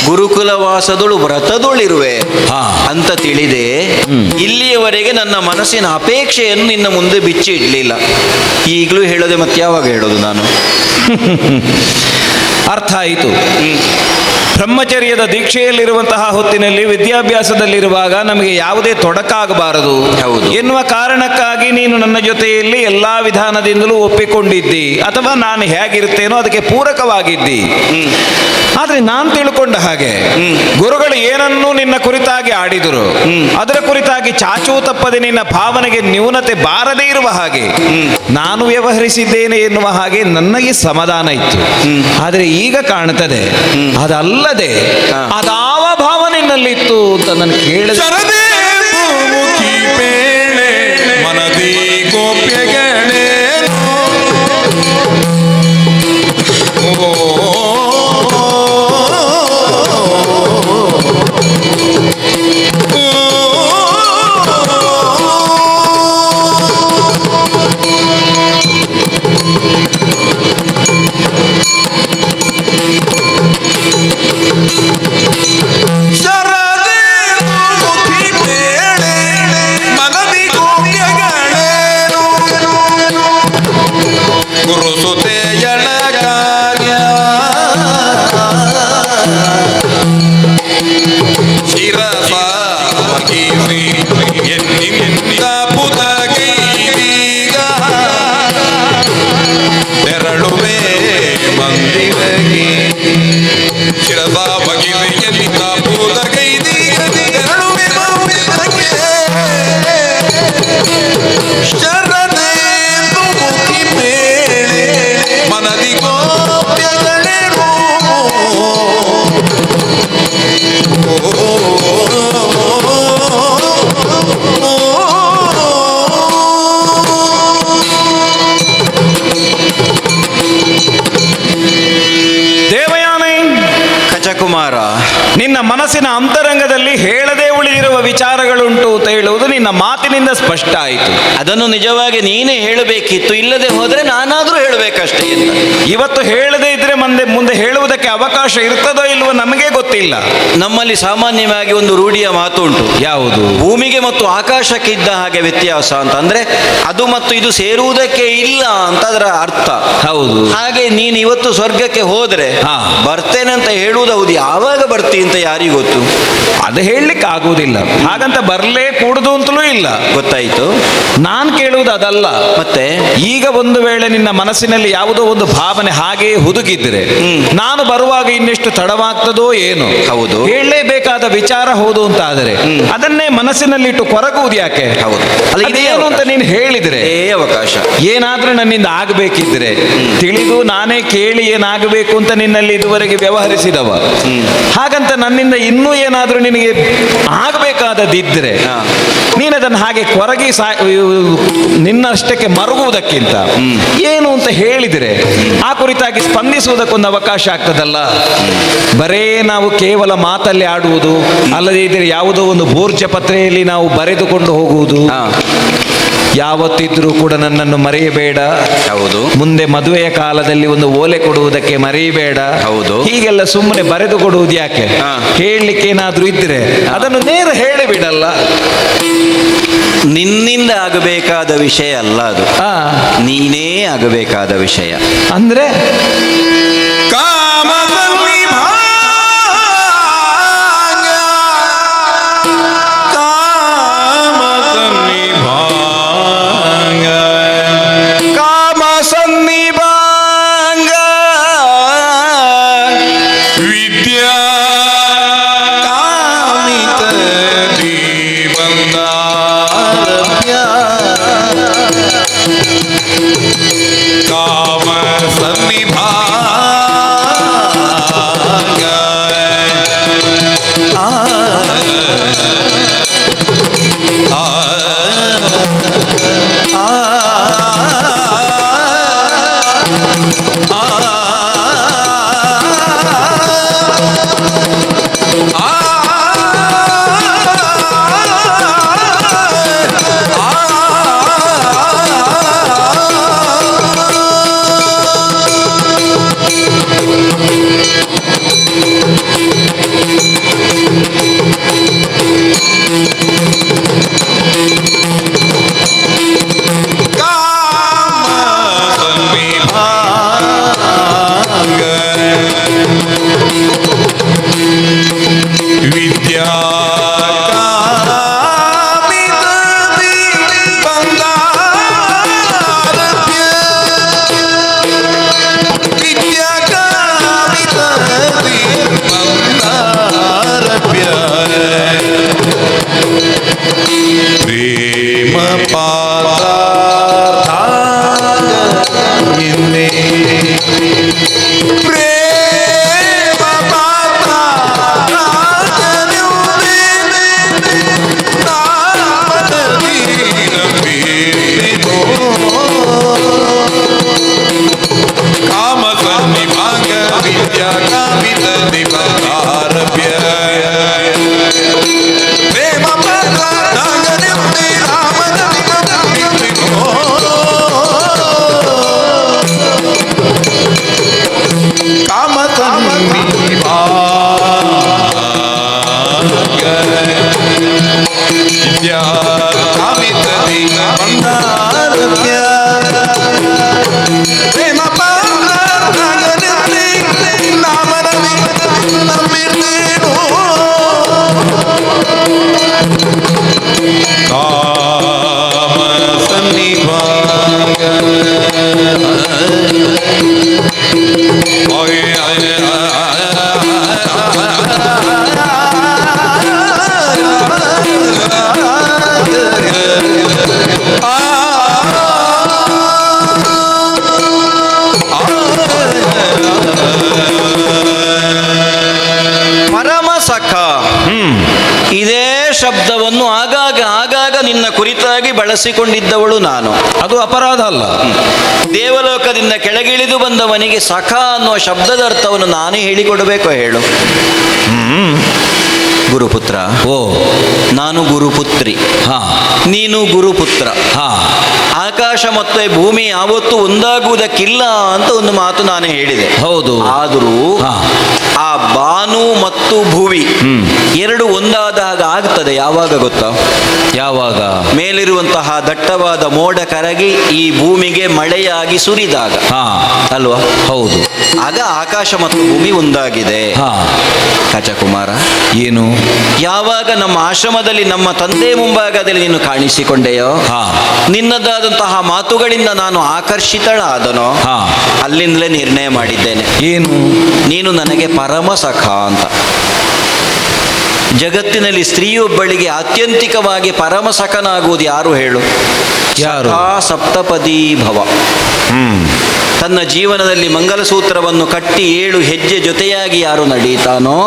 ಗುರುಕುಲವಾಸದಳು ವ್ರತದೊಳಿರುವೆ ಹಾ. ಅಂತ ತಿಳಿದೆ. ಇಲ್ಲಿಯವರೆಗೆ ನನ್ನ ಮನಸ್ಸಿನ ಅಪೇಕ್ಷೆಯನ್ನು ನಿನ್ನ ಮುಂದೆ ಬಿಚ್ಚಿ ಇಡ್ಲಿಲ್ಲ. ಈಗಲೂ ಹೇಳೋದೆ ಮತ್ತೆ ಯಾವಾಗ ಹೇಳೋದು ನಾನು? ಅರ್ಥ ಆಯಿತು. ಬ್ರಹ್ಮಚರ್ಯದ ದೀಕ್ಷೆಯಲ್ಲಿರುವಂತಹ ಹೊತ್ತಿನಲ್ಲಿ, ವಿದ್ಯಾಭ್ಯಾಸದಲ್ಲಿರುವಾಗ ನಮಗೆ ಯಾವುದೇ ತೊಡಕಾಗಬಾರದು ಹೌದು. ಎನ್ನುವ ಕಾರಣಕ್ಕಾಗಿ ನೀನು ನನ್ನ ಜೊತೆಯಲ್ಲಿ ಎಲ್ಲಾ ವಿಧಾನದಿಂದಲೂ ಒಪ್ಪಿಕೊಂಡಿದ್ದಿ, ಅಥವಾ ನಾನು ಹೇಗಿರ್ತೇನೋ ಅದಕ್ಕೆ ಪೂರಕವಾಗಿದ್ದಿ. ಆದ್ರೆ ನಾನು ತಿಳ್ಕೊಂಡ ಹಾಗೆ ಗುರುಗಳು ಏನನ್ನೂ ನಿನ್ನ ಕುರಿತಾಗಿ ಆಡಿದರು, ಅದರ ಕುರಿತಾಗಿ ಚಾಚೂ ತಪ್ಪದೆ ನಿನ್ನ ಭಾವನೆಗೆ ನ್ಯೂನತೆ ಬಾರದೇ ಇರುವ ಹಾಗೆ ನಾನು ವ್ಯವಹರಿಸಿದ್ದೇನೆ ಎನ್ನುವ ಹಾಗೆ ನನಗೆ ಸಮಾಧಾನ ಇತ್ತು. ಆದ್ರೆ ಈಗ ಕಾಣ್ತದೆ ಅದಲ್ಲದೆ ಅದಾವ ಭಾವ ನಿನ್ನಲ್ಲಿತ್ತು ಅಂತ ನಾನು ಕೇಳಿದೆ. ಶರದೇ ಮುಖಿ ಬೇಳೆ ಮನದಿ ಗೋಪ್ಯಗಳೇ ನಿನ್ನ ಮನಸ್ಸಿನ ಅಂತರಂಗದಲ್ಲಿ ಹೇಳದೇ ಉಳಿದಿರುವ ವಿಚಾರಗಳುಂಟು ಅಂತ ಹೇಳುವುದು ನಿನ್ನ ಮಾತಿನಿಂದ ಸ್ಪಷ್ಟ ಆಯಿತು. ಅದನ್ನು ನಿಜವಾಗಿ ನೀನೇ ಹೇಳಬೇಕಿತ್ತು, ಇಲ್ಲದೆ ಹೋದ್ರೆ ನಾನಾದ್ರೂ ಹೇಳಬೇಕಷ್ಟೇ ಅಂತ. ಇವತ್ತು ಹೇಳದೇ ಇದ್ರೆ ಮುಂದೆ ಹೇಳುವುದಕ್ಕೆ ಅವಕಾಶ ಇರ್ತದೋ ಇಲ್ವೋ ನಮಗೆ ಗೊತ್ತಿಲ್ಲ. ನಮ್ಮಲ್ಲಿ ಸಾಮಾನ್ಯವಾಗಿ ಒಂದು ರೂಢಿಯ ಮಾತು ಉಂಟು. ಯಾವುದು? ಭೂಮಿಗೆ ಮತ್ತು ಆಕಾಶಕ್ಕೆ ಇದ್ದ ಹಾಗೆ ವ್ಯತ್ಯಾಸ ಅಂತ. ಅಂದ್ರೆ ಅದು ಮತ್ತು ಇದು ಸೇರುವುದಕ್ಕೆ ಇಲ್ಲ ಅಂತ ಅದರ ಅರ್ಥ. ಹೌದು. ಹಾಗೆ ನೀನು ಇವತ್ತು ಸ್ವರ್ಗಕ್ಕೆ ಹೋದ್ರೆ ಬರ್ತೇನೆ ಅಂತ ಹೇಳುವುದು ಹೌದು, ಯಾವಾಗ ಬರ್ತಿ ಅಂತ ಯಾರಿಗೂ ಗೊತ್ತು? ಅದು ಹೇಳಲಿಕ್ಕೆ ಆಗುವುದಿಲ್ಲ. ಹಾಗಂತ ಬರಲೇ ಕೂಡುದು ಅಂತಲೂ ಇಲ್ಲ. ಗೊತ್ತಾಯ್ತು. ನಾನು ಕೇಳುವುದು ಅದಲ್ಲ. ಮತ್ತೆ ಈಗ ಒಂದು ವೇಳೆ ನಿನ್ನ ಮನಸ್ಸಿನಲ್ಲಿ ಯಾವುದೋ ಒಂದು ಭಾವನೆ ಹಾಗೆ ಹುದುಗಿದ್ರೆ ನಾನು ಬರುವಾಗ ಇನ್ನೆಷ್ಟು ತಡವಾಗ್ತದೋ ಏನು. ಹೌದು. ಹೇಳಲೇಬೇಕಾದ ವಿಚಾರ ಹೌದು ಅಂತ ಆದರೆ ಅದನ್ನೇ ಮನಸ್ಸಿನಲ್ಲಿಟ್ಟು ಕೊರಗುವುದು ಯಾಕೆ? ಹೌದು. ಏನು ಅಂತ ನೀನು ಹೇಳಿದ್ರೆ ಅವಕಾಶ ಏನಾದ್ರೂ ನನ್ನಿಂದ ಆಗಬೇಕಿದ್ರೆ ತಿಳಿದು ನಾನೇ ಕೇಳಿ ಏನಾಗಬೇಕು ಅಂತ ನಿನ್ನಲ್ಲಿ ಇದುವರೆಗೆ ವ್ಯವಹರಿಸಿದವ. ಹಾಗಂತ ನನ್ನಿಂದ ಇನ್ನೂ ಏನಾದ್ರೂ ನಿನಗೆ ಆಗಬೇಕಾದದಿದ್ರೆ ನೀನದನ್ನು ಹಾಗೆ ಕೊರಗಿ ನಿನ್ನಷ್ಟಕ್ಕೆ ಮರುಗುವುದಕ್ಕಿಂತ ಏನು ಅಂತ ಹೇಳಿದರೆ ಆ ಕುರಿತಾಗಿ ಸ್ಪಂದಿಸುವುದಕ್ಕೊಂದು ಅವಕಾಶ ಆಗ್ತದಲ್ಲ. ಬರೇ ನಾವು ಕೇವಲ ಮಾತಲ್ಲಿ ಆಡುವುದು ಅಲ್ಲದೇ ಇದ್ರೆ ಯಾವುದೋ ಒಂದು ಭೋರ್ಜ ಪತ್ರೆಯಲ್ಲಿ ನಾವು ಬರೆದುಕೊಂಡು ಹೋಗುವುದು. ಯಾವತ್ತಿದ್ರೂ ಕೂಡ ನನ್ನನ್ನು ಮರೆಯಬೇಡ. ಹೌದು. ಮುಂದೆ ಮದುವೆಯ ಕಾಲದಲ್ಲಿ ಒಂದು ಓಲೆ ಕೊಡುವುದಕ್ಕೆ ಮರೆಯಬೇಡ. ಹೌದು. ಹೀಗೆಲ್ಲ ಸುಮ್ಮನೆ ಬರೆದು ಕೊಡುವುದು ಯಾಕೆ? ಹೇಳಲಿಕ್ಕೆ ಏನಾದ್ರೂ ಇದ್ರೆ ಅದನ್ನು ನೇರ ಹೇಳಿಬಿಡಲ್ಲ. ನಿನ್ನಿಂದ ಆಗಬೇಕಾದ ವಿಷಯ ಅಲ್ಲ ಅದು, ನೀನೇ ಆಗಬೇಕಾದ ವಿಷಯ. ಅಂದ್ರೆ ಕಾಮ ಸನ್ನಿಭಾ ಪರಮ ಸಖ. ಇದೇ ಶಬ್ದವನ್ನು ಆಗಾಗ ನಿನ್ನ ಕುರಿತಾಗಿ ಬಳಸಿಕೊಂಡಿದ್ದವಳು ನಾನು. ಅದು ಅಪರಾಧ ಅಲ್ಲ. ದೇವಲೋಕದಿಂದ ಕೆಳಗಿಳಿದು ಬಂದವನಿಗೆ ಸಖ ಅನ್ನುವ ಶಬ್ದದ ಅರ್ಥವನ್ನು ನಾನೇ ಹೇಳಿಕೊಡಬೇಕೋ ಹೇಳು. ಗುರುಪುತ್ರ. ಓ, ನಾನು ಗುರುಪುತ್ರಿ, ಹಾ, ನೀನು ಗುರುಪುತ್ರ. ಹಾ. ಆಕಾಶ ಮತ್ತು ಭೂಮಿ ಯಾವತ್ತೂ ಒಂದಾಗುವುದಕ್ಕಿಲ್ಲ ಅಂತ ಒಂದು ಮಾತು ನಾನು ಹೇಳಿದೆ. ಹೌದು. ಆದರೂ ಹಾ. ಆ ಬಾನು ಮತ್ತು ಭುವಿ ಎರಡು ಒಂದಾದಾಗ ಆಗ್ತದೆ ಯಾವಾಗ ಗೊತ್ತಾ? ಯಾವಾಗ? ಮೇಲಿರುವಂತಹ ದಟ್ಟವಾದ ಮೋಡ ಕರಗಿ ಈ ಭೂಮಿಗೆ ಮಳೆಯಾಗಿ ಸುರಿದಾಗ. ಹಾ, ಅಲ್ವಾ? ಹೌದು. ಆಗ ಆಕಾಶ ಮತ್ತು ಭೂಮಿ ಒಂದಾಗಿದೆ. ಹಾ. ಕಚಕುಮಾರ, ಏನು? ಯಾವಾಗ ನಮ್ಮ ಆಶ್ರಮದಲ್ಲಿ ನಮ್ಮ ತಂದೆ ಮುಂಭಾಗದಲ್ಲಿ ನೀನು ಕಾಣಿಸಿಕೊಂಡೆಯೋ, ಹಾ, ನಿನ್ನದಾದಂತಹ ಮಾತುಗಳಿಂದ ನಾನು ಆಕರ್ಷಿತಳಾದನೋ, ಹಾ, ಅಲ್ಲಿಂದಲೇ ನಿರ್ಣಯ ಮಾಡಿದ್ದೇನೆ. ಏನು? ನೀನು ನನಗೆ ಪರಮ ಸಖ ಅಂತ. ಜಗತ್ತಿನಲ್ಲಿ ಸ್ತ್ರೀಯೊಬ್ಬಳಿಗೆ ಆತ್ಯಂತಿಕವಾಗಿ ಪರಮ ಸಖನಾಗುವುದು ಯಾರು ಹೇಳು? ಯಾರು? ಸಖಾ ಸಪ್ತಪದಿ ಭವ. ತನ್ನ ಜೀವನದಲ್ಲಿ ಮಂಗಲಸೂತ್ರವನ್ನು ಕಟ್ಟಿ 7 ಹೆಜ್ಜೆ ಜೊತೆಯಾಗಿ ಯಾರು ನಡೀತಾನೋ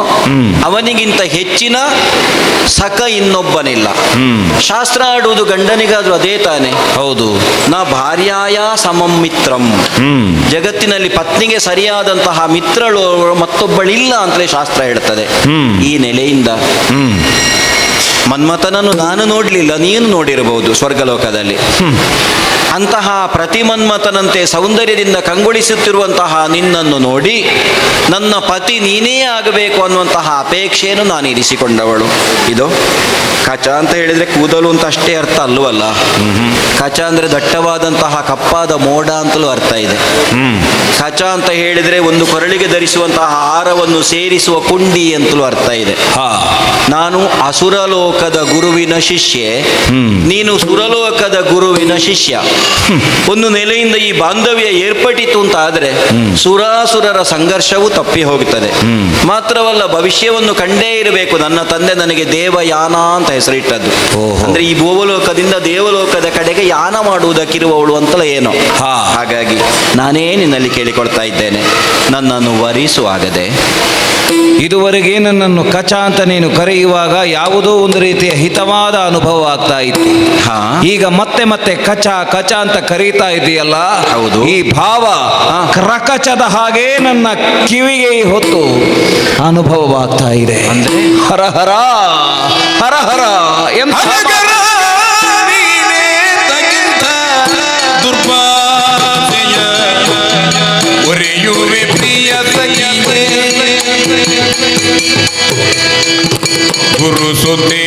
ಅವನಿಗಿಂತ ಹೆಚ್ಚಿನ ಸಖ ಇನ್ನೊಬ್ಬನಿಲ್ಲ. ಶಾಸ್ತ್ರ ಆಡುವುದು ಗಂಡನಿಗಾದ್ರೂ ಅದೇ ತಾನೆ. ಹೌದು. ನ ಭಾರ್ಯಾಯ ಸಮಂ ಮಿತ್ರಂ. ಜಗತ್ತಿನಲ್ಲಿ ಪತ್ನಿಗೆ ಸರಿಯಾದಂತಹ ಮಿತ್ರಳು ಮತ್ತೊಬ್ಬಳಿಲ್ಲ ಅಂತಲೇ ಶಾಸ್ತ್ರ ಹೇಳ್ತದೆ. ಈ ನೆಲೆಯಿಂದ ಮನ್ಮಥನನ್ನು ನಾನು ನೋಡಲಿಲ್ಲ, ನೀನು ನೋಡಿರಬಹುದು ಸ್ವರ್ಗಲೋಕದಲ್ಲಿ. ಅಂತಹ ಪ್ರತಿಮನ್ಮಥನಂತೆ ಸೌಂದರ್ಯದಿಂದ ಕಂಗೊಳಿಸುತ್ತಿರುವಂತಹ ನಿನ್ನನ್ನು ನೋಡಿ ನನ್ನ ಪತಿ ನೀನೇ ಆಗಬೇಕು ಅನ್ನುವಂತಹ ಅಪೇಕ್ಷೆಯನ್ನು ನಾನು ಇರಿಸಿಕೊಂಡವಳು. ಇದು ಕಚ ಅಂತ ಹೇಳಿದರೆ ಕೂದಲು ಅಂತ ಅಷ್ಟೇ ಅರ್ಥ ಅಲ್ಲವಲ್ಲ. ಕಚ ಅಂದರೆ ದಟ್ಟವಾದಂತಹ ಕಪ್ಪಾದ ಮೋಡ ಅಂತಲೂ ಅರ್ಥ ಇದೆ. ಕಚ ಅಂತ ಹೇಳಿದರೆ ಒಂದು ಕೊರಳಿಗೆ ಧರಿಸುವಂತಹ ಹಾರವನ್ನು ಸೇರಿಸುವ ಕುಂಡಿ ಅಂತಲೂ ಅರ್ಥ ಇದೆ. ನಾನು ಅಸುರಲೋಕದ ಗುರುವಿನ ಶಿಷ್ಯೆ, ನೀನು ಸುರಲೋಕದ ಗುರುವಿನ ಶಿಷ್ಯ. ಒಂದು ನೆಲೆಯಿಂದ ಈ ಬಾಂಧವ್ಯ ಏರ್ಪಟ್ಟಿತು ಅಂತ ಆದರೆ ಸುರಾಸುರರ ಸಂಘರ್ಷವೂ ತಪ್ಪಿ ಹೋಗುತ್ತದೆ. ಮಾತ್ರವಲ್ಲ, ಭವಿಷ್ಯವನ್ನು ಕಂಡೇ ಇರಬೇಕು. ನನ್ನ ತಂದೆ ನನಗೆ ದೇವಯಾನ ಅಂತ ಹೆಸರಿಟ್ಟದ್ದು. ಅಂದ್ರೆ ಈ ಭೂವಲೋಕದಿಂದ ದೇವಲೋಕದ ಕಡೆಗೆ ಯಾನ ಮಾಡುವುದಕ್ಕಿರುವವಳು ಅಂತಲೇ ಏನೋ. ಹಾಗಾಗಿ ನಾನೇ ನಿನ್ನಲ್ಲಿ ಕೇಳಿಕೊಳ್ತಾ ಇದ್ದೇನೆ, ನನ್ನನ್ನು ವರಿಸುವಾಗದೆ. ಇದುವರೆಗೆ ನನ್ನನ್ನು ಕಚ ಅಂತ ನೀನು ಕರೆಯುವಾಗ ಯಾವುದೋ ಒಂದು ರೀತಿಯ ಹಿತವಾದ ಅನುಭವ ಆಗ್ತಾ ಇತ್ತು. ಈಗ ಮತ್ತೆ ಮತ್ತೆ ಕಚ ಕಚ ಅಂತ ಕರೀತಾ ಇದೆಯಲ್ಲ. ಹೌದು. ಈ ಭಾವ ಕ್ರಕಚದ ಹಾಗೆ ನನ್ನ ಕಿವಿಗೆ ಹೊತ್ತು ಅನುಭವವಾಗ್ತಾ ಇದೆ. ಅಂದ್ರೆ ಹರ ಹರ ಹರ ಹರ ಎಂಥ ಹರಗರ ನೀನೇ ತಗಿಂತ ದುರ್ಬಾಧೆಯ ಒರೆಯುವೆ ಪ್ರಿಯ ಸಖಿಯೇ. ಗುರು ಸುದ್ದಿ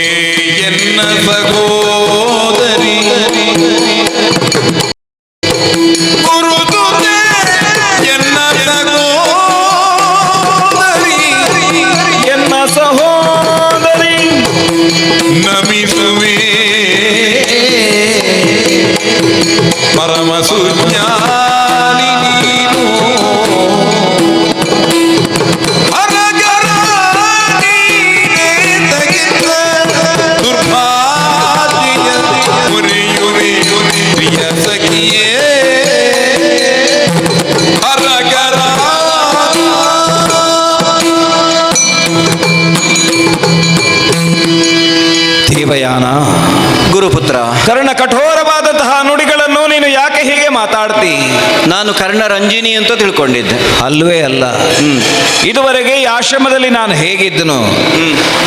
ಎನ್ನ ಸಹೋದರಿ, ಗುರು ಸುದ್ದಿ ಎನ್ನ ಸಹೋದರಿ, ಎನ್ನ ಸಹೋದರಿ ನಮಿಸುವೆ ಪರಮ ಸುಜ್ಞಾನಿ ನೀನು. ಹರಗರ ನೀನೇ ತಗಿಂತ ದುರ್ಭಾಗ್ಯ ಒರೆಯುವೆ ಪ್ರಿಯ ಸಖಿಯೇ. ಹರಗರ ದೇವಯಾನ, ಗುರುಪುತ್ರ, ಕರ್ಣ ಕಠೋರವಾದಂತಹ ನುಡಿಗಳನ್ನು ನೀನು ಯಾಕೆ ಹೀಗೆ ಮಾತಾಡ್ತಿ? ನಾನು ಕರ್ಣರಂಜಿನಿ ಅಂತ ತಿಳ್ಕೊಂಡಿದ್ದೆ. ಅಲ್ವೇ ಅಲ್ಲ. ಇದುವರೆಗೆ ಈ ಆಶ್ರಮದಲ್ಲಿ ನಾನು ಹೇಗಿದ್ದನು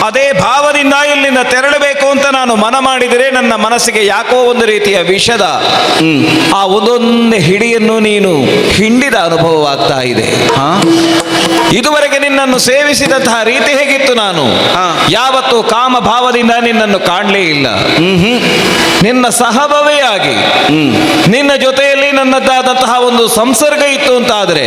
ಅದೇ ಭಾವದಿಂದ ಇಲ್ಲಿಂದ ತೆರಳಬೇಕು ಅಂತ ನಾನು ಮನ ಮಾಡಿದರೆ ನನ್ನ ಮನಸ್ಸಿಗೆ ಯಾಕೋ ಒಂದು ರೀತಿಯ ವಿಷದ ಆ ಒಂದೊಂದು ಹಿಡಿಯನ್ನು ನೀನು ಹಿಂಡಿದ ಅನುಭವವಾಗ್ತಾ ಇದೆ. ಇದುವರೆಗೆ ನಿನ್ನನ್ನು ಸೇವಿಸಿದಂತಹ ರೀತಿ ಹೇಗಿತ್ತು? ನಾನು ಯಾವತ್ತೂ ಕಾಮ ಭಾವದಿಂದ ನಿನ್ನನ್ನು ಕಾಣಲೇ ಇಲ್ಲ. ನಿನ್ನ ಸಹಭವೇ ಆಗಿ ನಿನ್ನ ಜೊತೆಯಲ್ಲಿ ನನ್ನದಾದಂತಹ ಒಂದು ಸಂಸರ್ಗ ಇತ್ತು ಅಂತ ಆದ್ರೆ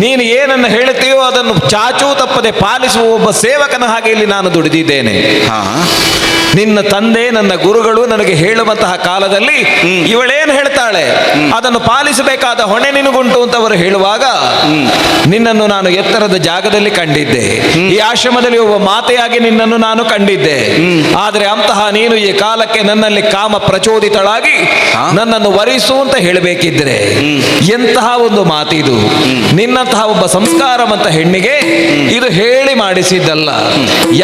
ನೀನು ಏನನ್ನು ಹೇಳುತ್ತೀಯೋ ಅದನ್ನು ಚಾಚೂ ತಪ್ಪದೆ ಪಾಲಿಸುವ ಒಬ್ಬ ಸೇವಕನ ಹಾಗೆ ಇಲ್ಲಿ ನಾನು ದುಡಿದಿದ್ದೇನೆ. ನಿನ್ನ ತಂದೆ ನನ್ನ ಗುರುಗಳು ನನಗೆ ಹೇಳುವಂತಹ ಕಾಲದಲ್ಲಿ ಇವಳೇನು ಹೇಳ್ತಾಳೆ ಅದನ್ನು ಪಾಲಿಸಬೇಕಾದ ಹೊಣೆ ನಿನಗುಂಟು ಅಂತ ಅವರು ಹೇಳುವಾಗ ನಿನ್ನನ್ನು ನಾನು ಎತ್ತರದ ಜಾಗದಲ್ಲಿ ಕಂಡಿದ್ದೆ. ಈ ಆಶ್ರಮದಲ್ಲಿ ಒಬ್ಬ ಮಾತೆಯಾಗಿ ನಿನ್ನನ್ನು ನಾನು ಕಂಡಿದ್ದೆ. ಆದರೆ ಅಂತಹ ನೀನು ಈ ಕಾಲಕ್ಕೆ ನನ್ನಲ್ಲಿ ಕಾಮ ಪ್ರಚೋದಿತಳಾಗಿ ನನ್ನನ್ನು ವರಿಸು ಅಂತ ಹೇಳಬೇಕಿದ್ರೆ ಎಂತಹ ಒಂದು ಮಾತಿದು. ನಿನ್ನಂತಹ ಒಬ್ಬ ಸಂಸ್ಕಾರವಂತ ಹೆಣ್ಣಿಗೆ ಇದು ಹೇಳಿ ಮಾಡಿಸಿದ್ದಲ್ಲ.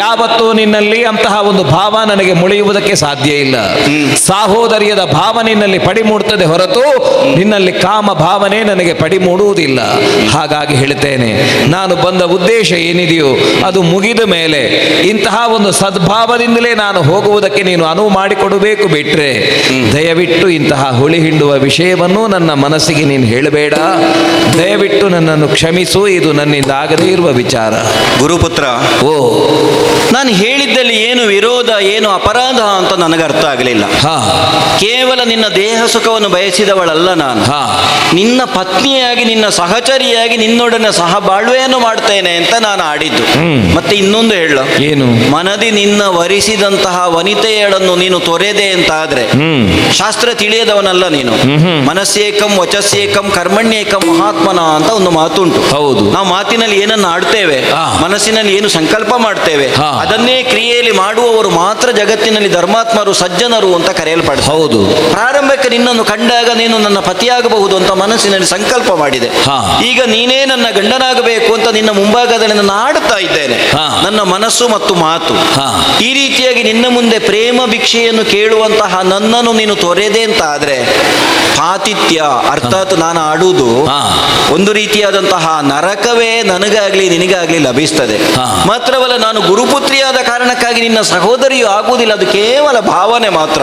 ಯಾವತ್ತೂ ನಿನ್ನಲ್ಲಿ ಅಂತಹ ಒಂದು ಭಾವ ನನಗೆ ಮುಳಿಯುವುದಕ್ಕೆ ಸಾಧ್ಯ ಇಲ್ಲ. ಸಹೋದರಿಯದ ಭಾವ ನಿನ್ನಲ್ಲಿ ಪಡಿ ಮೂಡುತ್ತದೆ ಹೊರತು ನಿನ್ನಲ್ಲಿ ಕಾಮ ಭಾವನೆ ನನಗೆ ಪಡಿ ಮೂಡುವುದಿಲ್ಲ. ಹಾಗಾಗಿ ಹೇಳ್ತೇನೆ, ನಾನು ಬಂದ ಉದ್ದೇಶ ಏನಿದೆಯೋ ಅದು ಮುಗಿದ ಮೇಲೆ ಇಂತಹ ಒಂದು ಸದ್ಭಾವದಿಂದಲೇ ನಾನು ಹೋಗುವುದಕ್ಕೆ ನೀನು ಅನುವು ಮಾಡಿಕೊಡಬೇಕು. ಬಿಟ್ರೆ ದಯವಿಟ್ಟು ಇಂತಹ ಹುಳಿ ಹಿಂಡುವ ವಿಷಯವನ್ನು ನನ್ನ ಮನಸ್ಸಿಗೆ ನೀನು ಹೇಳಬೇಡ. ದಯವಿಟ್ಟು ನನ್ನನ್ನು ಕ್ಷಮಿಸು. ಇದು ನನ್ನಿಂದ ಆಗದೇ ಇರುವ ವಿಚಾರ. ಗುರುಪುತ್ರ, ಓ, ನಾನು ಹೇಳಿದ್ದಲ್ಲಿ ಏನು ವಿರೋಧ ಏನು ಅಪರಾಧ ಅಂತ ನನಗೆ ಅರ್ಥ ಆಗಲಿಲ್ಲ. ಕೇವಲ ನಿನ್ನ ದೇಹ ಸುಖವನ್ನು ಬಯಸಿದವಳಲ್ಲ ನಾನು. ನಿನ್ನ ಪತ್ನಿಯಾಗಿ ನಿನ್ನ ಸಹಚರಿಯಾಗಿ ನಿನ್ನೊಡನೆ ಸಹ ಬಾಳ್ವೆಯನ್ನು ಮಾಡ್ತೇನೆ ಅಂತ ನಾನು ಆಡಿದ್ದು. ಮತ್ತೆ ಇನ್ನೊಂದು ಹೇಳ, ಏನು? ಮನದಿ ನಿನ್ನ ವರಿಸಿದಂತಹ ವನಿತೆಯಳನ್ನು ನೀನು ತೊರೆದೆ ಅಂತ ಆದ್ರೆ ಶಾಸ್ತ್ರ ತಿಳಿಯದವನಲ್ಲ ನೀನು. ಮನಸ್ಸೇಕಂ ವಚಸ್ಸೇಕಂ ಕರ್ಮಣ್ಯೇಕಂ ಮಹಾತ್ಮನ ಅಂತ ಒಂದು ಮಾತುಂಟು. ಹೌದು. ನಾವು ಮಾತಿನಲ್ಲಿ ಏನನ್ನು ಆಡ್ತೇವೆ, ಮನಸ್ಸಿನಲ್ಲಿ ಏನು ಸಂಕಲ್ಪ ಮಾಡ್ತೇವೆ, ಅದನ್ನೇ ಕ್ರಿಯೆಯಲ್ಲಿ ಮಾಡುವವರು ಮಾತ್ರ ಜಗತ್ತಿನಲ್ಲಿ ಧರ್ಮಾತ್ಮರು ಸಜ್ಜನರು ಅಂತ ಕರೆಯಲ್ಪಡ್ತಾರೆ. ಹೌದು. ಪ್ರಾರಂಭಕ್ಕೆ ನಿನ್ನನ್ನು ಕಂಡಾಗ ನೀನು ನನ್ನ ಪತಿಯಾಗಬಹುದು ಅಂತ ಮನಸ್ಸಿನಲ್ಲಿ ಸಂಕಲ್ಪ ಮಾಡಿದೆ. ಈಗ ನೀನೇ ನನ್ನ ಗಂಡನಾಗಬೇಕು ಅಂತ ನಿನ್ನ ಮುಂಭಾಗದಲ್ಲಿ ನಾನು ಆಡುತ್ತಾ ಇದ್ದೇನೆ. ನನ್ನ ಮನಸ್ಸು ಮತ್ತು ಮಾತು ಈ ರೀತಿಯಾಗಿ ನಿನ್ನ ಮುಂದೆ ಪ್ರೇಮ ಭಿಕ್ಷೆಯನ್ನು ಕೇಳುವಂತಹ ನನ್ನನ್ನು ನೀನು ತೊರೆದೆ ಅಂತ ಆದ್ರೆ ಪಾತಿತ್ಯ ಅರ್ಥಾತ್ ನಾನು ಆಡುವುದು ಒಂದು ರೀತಿಯಾದಂತಹ ನರಕವೇ ನನಗಾಗ್ಲಿ ನಿನಗಾಗ್ಲಿ ಲಭಿಸ್ತದೆ. ಮಾತ್ರವಲ್ಲ, ನಾನು ಗುರುಪುತ್ರಿಯಾದ ಕಾರಣಕ್ಕಾಗಿ ನಿನ್ನ ಸಹೋದರಿಯೂ ಆಗುವುದಿಲ್ಲ. ಅದು ಕೇವಲ ಭಾವನೆ ಮಾತ್ರ.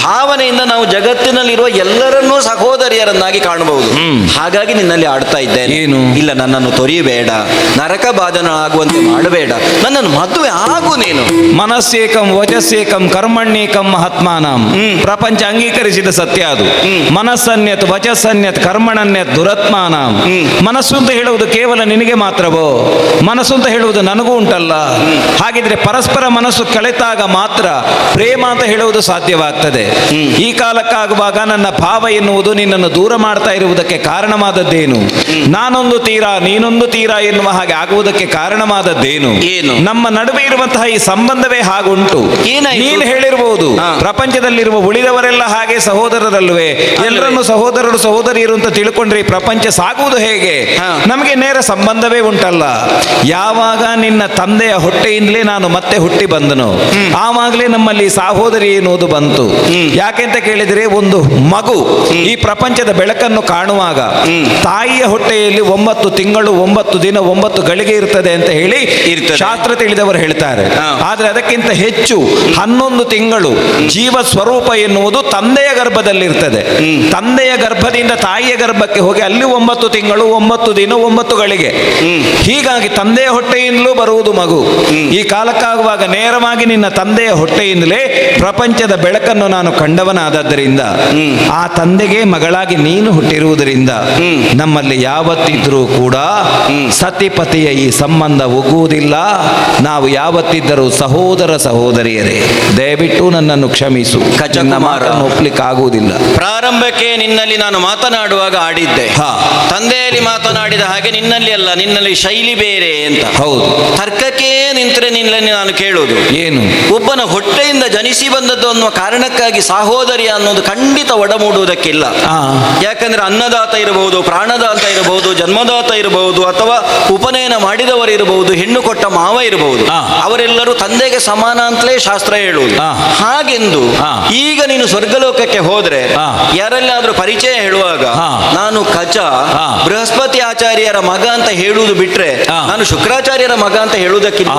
ಭಾವನೆಯಿಂದ ನಾವು ಜಗತ್ತಿನಲ್ಲಿರುವ ಎಲ್ಲರನ್ನೂ ಸಹೋದರಿಯರನ್ನಾಗಿ ಕಾಣಬಹುದು. ಹಾಗಾಗಿ ನಿನ್ನಲ್ಲಿ ಆಡ್ತಾ ಇದ್ದೇನೆ. ಏನು? ಇಲ್ಲ, ನನ್ನನ್ನು ತೊರಿಬೇಡ, ನರಕ ಬಾಧನಳಾಗುವಂತೆ ಮಾಡಬೇಡ, ನನ್ನನ್ನು ಮದುವೆ ಆಗು ನೀನು. ಮನಸ್ಸೇಕಂ ವಚಸ್ಸೇಕಂ ಕರ್ಮಣ್ಯೇಕಂ ಮಹಾತ್ಮಾನಂ. ಪ್ರಪಂಚ ಅಂಗೀಕರಿಸಿದ ಸತ್ಯ ಅದು. ಮನಸ್ಸನ್ಯತ್ ವಚಸ್ಸನ್ಯತ್ ಕರ್ಮಣನ್ಯತ್ ದುರತ್ಮಾನಂ. ಮನಸ್ಸು ಅಂತ ಹೇಳುವುದು ಕೇವಲ ನಿನಗೆ ಮಾತ್ರವೋ? ಮನಸ್ಸು ಅಂತ ಹೇಳುವುದು ನನಗೂ ಉಂಟಲ್ಲ. ಹಾಗಿದ್ರೆ ಪರಸ್ಪರ ಮನಸ್ಸು ಕಳೆತಾಗ ಮಾತ್ರ ಪ್ರೇಮ ಅಂತ ಹೇಳುವುದು ಸಾಧ್ಯವಾಗ್ತದೆ. ಈ ಕಾಲಕ್ಕಾಗುವಾಗ ನನ್ನ ಭಾವ ಎನ್ನುವುದು ನಿನ್ನನ್ನು ದೂರ ಮಾಡ್ತಾ ಇರುವುದಕ್ಕೆ ಕಾರಣವಾದದ್ದೇನು? ನಾನೊಂದು ತೀರಾ ನೀನೊಂದು ತೀರಾ ಎನ್ನುವ ಹಾಗೆ ಆಗುವುದಕ್ಕೆ ಕಾರಣವಾದದ್ದೇನು? ಏನು? ನಮ್ಮ ನಡುವೆ ಇರುವಂತಹ ಈ ಸಂಬಂಧವೇ ಹಾಗುಂಟು. ನೀನು ಹೇಳಿರಬಹುದು ಪ್ರಪಂಚದಲ್ಲಿರುವ ಉಳಿದವರೆಲ್ಲ ಹಾಗೆ ಸಹೋದರರಲ್ವೇ, ಎಲ್ಲರನ್ನು ಸಹೋದರರು ಸಹೋದರಿಯರು ಅಂತ ತಿಳ್ಕೊಂಡ್ರೆ ಈ ಪ್ರಪಂಚ ಸಾಗುವುದು ಹೇಗೆ? ನಮಗೆ ನೇರ ಸಂಬಂಧವೇ ಉಂಟಲ್ಲ. ಯಾವಾಗ ನಿನ್ನ ತಂದೆಯ ಹೊಟ್ಟೆಯಿಂದಲೇ ನಾನು ಮತ್ತೆ ಹುಟ್ಟಿ ಬಂದನು ಆವಾಗಲೇ ನಮ್ಮಲ್ಲಿ ಸಹೋದರಿ ಎನ್ನುವುದು ಬಂತು. ಯಾಕೆಂತ ಕೇಳಿದರೆ, ಒಂದು ಮಗು ಈ ಪ್ರಪಂಚದ ಬೆಳಕನ್ನು ಕಾಣುವಾಗ ತಾಯಿಯ ಹೊಟ್ಟೆಯಲ್ಲಿ 9 ತಿಂಗಳು 9 ದಿನ 9 ಗಳಿಗೆ ಇರ್ತದೆ ಅಂತ ಹೇಳಿ ಶಾಸ್ತ್ರ ತಿಳಿದವರು ಹೇಳ್ತಾರೆ. ಆದ್ರೆ ಅದಕ್ಕಿಂತ ಹೆಚ್ಚು 11 ತಿಂಗಳು ಜೀವ ಸ್ವರೂಪ ಎನ್ನುವುದು ತಂದೆಯ ಗರ್ಭದಲ್ಲಿರ್ತದೆ. ತಂದೆಯ ಗರ್ಭದಿಂದ ತಾಯಿಯ ಗರ್ಭಕ್ಕೆ ಹೋಗಿ ಅಲ್ಲಿ 9 ತಿಂಗಳು 9 ದಿನ 9 ಗಳಿಗೆ. ಹೀಗಾಗಿ ತಂದೆಯ ಹೊಟ್ಟೆಯಿಂದಲೂ ಬರುವುದು ಮಗು. ಈ ಕಾಲಕ್ಕಾಗುವಾಗ ನೇರವಾಗಿ ನಿನ್ನ ತಂದೆಯ ಹೊಟ್ಟೆಯಿಂದಲೇ ಪ್ರಪಂಚದ ಬೆಳಕನ್ನು ನಾನು ಕಂಡವನಾದದ್ದರಿಂದ ಆ ತಂದೆಗೆ ಮಗಳಾಗಿ ನೀನು ಹುಟ್ಟಿರುವುದರಿಂದ ನಮ್ಮಲ್ಲಿ ಯಾವತ್ತಿದ್ರೂ ಕೂಡ ಸತಿಪತಿಯ ಈ ಸಂಬಂಧ ಒಗ್ಗುವುದಿಲ್ಲ. ನಾವು ಯಾವತ್ತಿದ್ದರೂ ಸಹೋದರ ಸಹೋದರಿಯರೇ. ದಯವಿಟ್ಟು ನನ್ನನ್ನು ಕ್ಷಮಿಸು. ಮಾತನ್ನು ಒಪ್ಲಿಕ್ಕಾಗುವುದಿಲ್ಲ. ಪ್ರಾರಂಭಕ್ಕೆ ನಿನ್ನಲ್ಲಿ ನಾನು ಮಾತನಾಡುವಾಗ ಆಡಿದ್ದೆ. ತಂದೆಯಲ್ಲಿ ಮಾತನಾಡಿದ ಹಾಗೆ ನಿನ್ನಲ್ಲಿ ಅಲ್ಲ, ನಿನ್ನಲ್ಲಿ ಶೈಲಿ ಬೇರೆ ಅಂತ. ಹೌದು. ತರ್ಕಕ್ಕೆ ನಿಂತರೆ ನಿನ್ನಲ್ಲಿ ನಾನು ಕೇಳುವುದು ಏನು? ಒಬ್ಬನ ಹೊಟ್ಟೆಯಿಂದ ಜನಿಸಿ ಬಂದದ್ದು ಅನ್ನುವ ಕಾರಣಕ್ಕಾಗಿ ಸಹೋದರಿ ಅನ್ನೋದು ಖಂಡಿತ ಒಡಮೂಡುವುದಕ್ಕಿಲ್ಲ. ಯಾಕಂದ್ರೆ ಅನ್ನದಾತ ಇರಬಹುದು, ಪ್ರಾಣದಾತ ಇರಬಹುದು, ಜನ್ಮದಾತ ಇರಬಹುದು, ಅಥವಾ ಉಪನಯನ ಮಾಡಿದವರು ಇರಬಹುದು, ಹೆಣ್ಣು ಕೊಟ್ಟ ಮಾವ ಇರಬಹುದು. ಅವರೆಲ್ಲರೂ ತಂದೆಗೆ ಸಮಾನ ಅಂತಲೇ ಶಾಸ್ತ್ರ ಹೇಳುವುದು. ಹಾಗೆಂದು ಈಗ ನೀನು ಸ್ವರ್ಗಲೋಕಕ್ಕೆ ಹೋದ್ರೆ ಯಾರಲ್ಲಾದ್ರೂ ಪರಿಚಯ ಹೇಳುವಾಗ ನಾನು ಕಚ ಬೃಹಸ್ಪತಿ ಆಚಾರ್ಯರ ಮಗ ಅಂತ ಹೇಳುವುದು ಬಿಟ್ರೆ ನಾನು ಶುಕ್ರಾಚಾರ್ಯರ ಮಗ ಅಂತ ಹೇಳುವುದಕ್ಕಿಂತ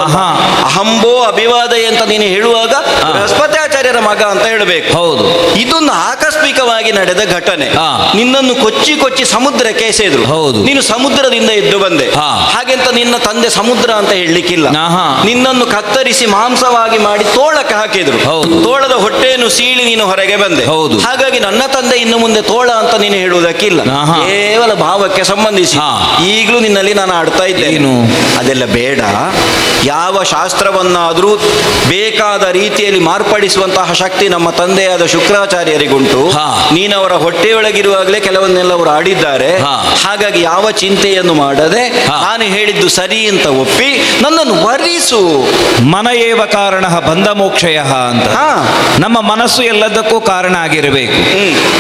ಅಹಂಬೋ ಅಭಿವಾದ ಅಂತ ನೀನು ಹೇಳುವಾಗ ಬೃಹಸ್ಪತಿ ಆಚಾರ್ಯರ ಮಗ ಅಂತ ಹೇಳಬೇಕು. ಹೌದು. ಇದೊಂದು ಆಕಸ್ಮಿಕವಾಗಿ ನಡೆದ ಘಟನೆ. ನಿನ್ನನ್ನು ಕೊಚ್ಚಿ ಕೊಚ್ಚಿ ಸಮುದ್ರಕ್ಕೆ ಎಸೆದ್ರು. ನೀನು ಸಮುದ್ರದಿಂದ ಎದ್ದು ಬಂದೆ. ಹಾಗೆಂತ ನಿನ್ನ ತಂದೆ ಸಮುದ್ರ ಅಂತ ಹೇಳಲಿಕ್ಕಿಲ್ಲ. ನಿನ್ನನ್ನು ಕತ್ತರಿಸಿ ಮಾಂಸವಾಗಿ ಮಾಡಿ ತೋಳಕ್ಕೆ ಹಾಕಿದ್ರು. ತೋಳದ ಹೊಟ್ಟೆಯನ್ನು ಸೀಳಿ ನೀನು ಹೊರಗೆ ಬಂದೆ. ಹಾಗಾಗಿ ನನ್ನ ತಂದೆ ಇನ್ನು ಮುಂದೆ ತೋಳ ಅಂತ ನೀನು ಹೇಳುವುದಕ್ಕಿಲ್ಲ. ಕೇವಲ ಭಾವಕ್ಕೆ ಸಂಬಂಧಿಸಿ ಈಗಲೂ ನಿನ್ನಲ್ಲಿ ನಾನು ಆಡ್ತಾ ಇದ್ದೇನೆ. ಅದೆಲ್ಲ ಬೇಡ. ಯಾವ ಶಾಸ್ತ್ರವನ್ನಾದರೂ ಬೇಕಾದ ರೀತಿಯಲ್ಲಿ ಮಾರ್ಪಡಿಸುವಂತಹ ಶಕ್ತಿ ನಮ್ಮ ತಂದೆಯಾದ ಶುಕ್ರಾಚಾರ್ಯರಿಗುಂಟು. ಹಾ. ನೀನವರ ಹೊಟ್ಟೆಯೊಳಗಿರುವಾಗಲೇ ಕೆಲವನ್ನೆಲ್ಲ ಅವರು ಆಡಿದ್ದಾರೆ. ಹಾ. ಹಾಗಾಗಿ ಯಾವ ಚಿಂತೆಯನ್ನು ಮಾಡದೆ ಹಾ. ನಾನು ಹೇಳಿದ್ದು ಸರಿ ಅಂತ ಒಪ್ಪಿ ನನ್ನನ್ನು ವರಿಸು. ಮನ ಏವ ಕಾರಣ ಬಂಧ ಮೋಕ್ಷಯ ಅಂತ. ಹಾ. ನಮ್ಮ ಮನಸ್ಸು ಎಲ್ಲದಕ್ಕೂ ಕಾರಣ ಆಗಿರಬೇಕು.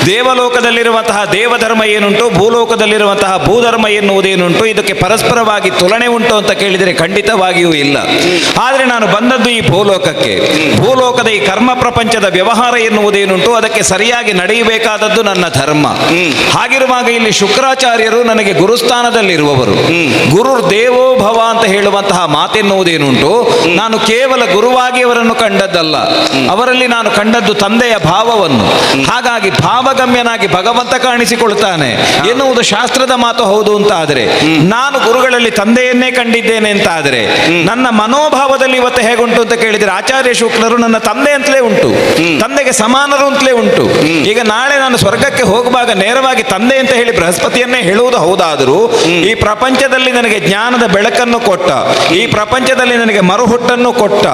ದೇವಲೋಕದಲ್ಲಿರುವಂತಹ ದೇವಧರ್ಮ ಏನುಂಟು, ಭೂಲೋಕದಲ್ಲಿರುವಂತಹ ಭೂಧರ್ಮ ಎನ್ನುವುದೇನುಂಟು, ಇದಕ್ಕೆ ಪರಸ್ಪರವಾಗಿ ತುಲನೆ ಉಂಟು ಅಂತ ಕೇಳಿದರೆ ಖಂಡಿತವಾಗಿಯೂ ಇಲ್ಲ. ಆದರೆ ನಾನು ಬಂದದ್ದು ಈ ಭೂಲೋಕಕ್ಕೆ. ಭೂಲೋಕದ ಈ ಕರ್ಮ ಪ್ರಪಂಚದ ವ್ಯವಹಾರ ಎನ್ನುವುದೇನುಂಟು, ಅದಕ್ಕೆ ಸರಿಯಾಗಿ ನಡೆಯಬೇಕಾದದ್ದು ನನ್ನ ಧರ್ಮ. ಹಾಗಿರುವಾಗ ಇಲ್ಲಿ ಶುಕ್ರಾಚಾರ್ಯರು ನನಗೆ ಗುರುಸ್ಥಾನದಲ್ಲಿರುವವರು. ಗುರು ದೇವೋ ಭವ ಅಂತ ಹೇಳುವಂತಹ ಮಾತೆನ್ನುವುದೇನುಂಟು, ನಾನು ಕೇವಲ ಗುರುವಾಗಿ ಅವರನ್ನು ಕಂಡದ್ದಲ್ಲ, ಅವರಲ್ಲಿ ನಾನು ಕಂಡದ್ದು ತಂದೆಯ ಭಾವವನ್ನು. ಹಾಗಾಗಿ ಭಾವಗಮ್ಯನಾಗಿ ಭಗವಂತ ಕಾಣಿಸಿಕೊಳ್ತಾನೆ ಎನ್ನುವುದು ಶಾಸ್ತ್ರದ ಮಾತು ಹೌದು ಅಂತ ಆದರೆ, ನಾನು ಗುರುಗಳಲ್ಲಿ ತಂದೆಯನ್ನೇ ಕಂಡಿದ್ದೇನೆ ಅಂತ ಆದರೆ, ನನ್ನ ಮನೋಭಾವದಲ್ಲಿ ಇವತ್ತು ಹೇಗುಂಟು ಅಂತ ಕೇಳಿದರೆ ಆಚಾರ್ಯ ಶುಕ್ಲರು ನನ್ನ ತಂದೆ ಅಂತಲೇ ಉಂಟು, ತಂದೆಗೆ ಸಮಾನರು ಅಂತಲೇ ಉಂಟು. ಈಗ ನಾಳೆ ನಾನು ಸ್ವರ್ಗಕ್ಕೆ ಹೋಗುವಾಗ ನೇರವಾಗಿ ತಂದೆ ಅಂತ ಹೇಳಿ ಬೃಹಸ್ಪತಿಯನ್ನೇ ಹೇಳುವುದು ಹೌದಾದರೂ, ಈ ಪ್ರಪಂಚದಲ್ಲಿ ನನಗೆ ಜ್ಞಾನದ ಬೆಳಕನ್ನು ಕೊಟ್ಟ, ಈ ಪ್ರಪಂಚದಲ್ಲಿ ನನಗೆ ಮರುಹುಟ್ಟನ್ನು ಕೊಟ್ಟ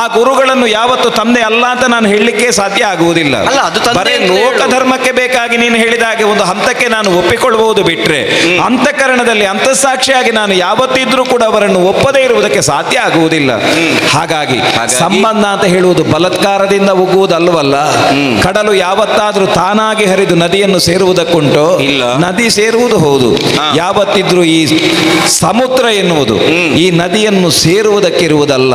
ಆ ಗುರುಗಳನ್ನು ಯಾವತ್ತು ತಂದೆ ಅಲ್ಲ ಅಂತ ನಾನು ಹೇಳಲಿಕ್ಕೆ ಸಾಧ್ಯ ಆಗುವುದಿಲ್ಲ. ಅಲ್ಲ, ಅದು ತಂದೆ ಬರೀ ಅಂತ ಲೋಕ ಹೇಳು. ಧರ್ಮಕ್ಕೆ ಬೇಕಾಗಿ ನೀನು ಹೇಳಿದ ಹಾಗೆ ಒಂದು ಹಂತಕ್ಕೆ ನಾನು ಒಪ್ಪಿಕೊಳ್ಳಬಹುದು ಬಿಟ್ರೆ, ಅಂತಃಕರಣದಲ್ಲಿ ಅಂತಃಸಾಕ್ಷಿಯಾಗಿ ನಾನು ಯಾವತ್ತಿದ್ರೂ ಕೂಡ ಅವರನ್ನು ಒಪ್ಪದೇ ಇರುವುದಕ್ಕೆ ಸಾಧ್ಯ ಆಗುವುದಿಲ್ಲ. ಹಾಗಾಗಿ ಸಂಬಂಧ ಅಂತ ಹೇಳುವುದು ಬಲಾತ್ಕಾರದಿಂದ ಉಗ್ಗುವುದಲ್ಲವಲ್ಲ. ಕಡಲು ಯಾವತ್ತಾದ್ರೂ ತಾನಾಗಿ ಹರಿದು ನದಿಯನ್ನು ಸೇರುವುದಕ್ಕುಂಟೋ? ಇಲ್ಲ. ನದಿ ಸೇರುವುದು ಹೌದು, ಯಾವತ್ತಿದ್ರೂ ಈ ಸಮುದ್ರ ಎನ್ನುವುದು ಈ ನದಿಯನ್ನು ಸೇರುವುದಕ್ಕಿರುವುದಲ್ಲ.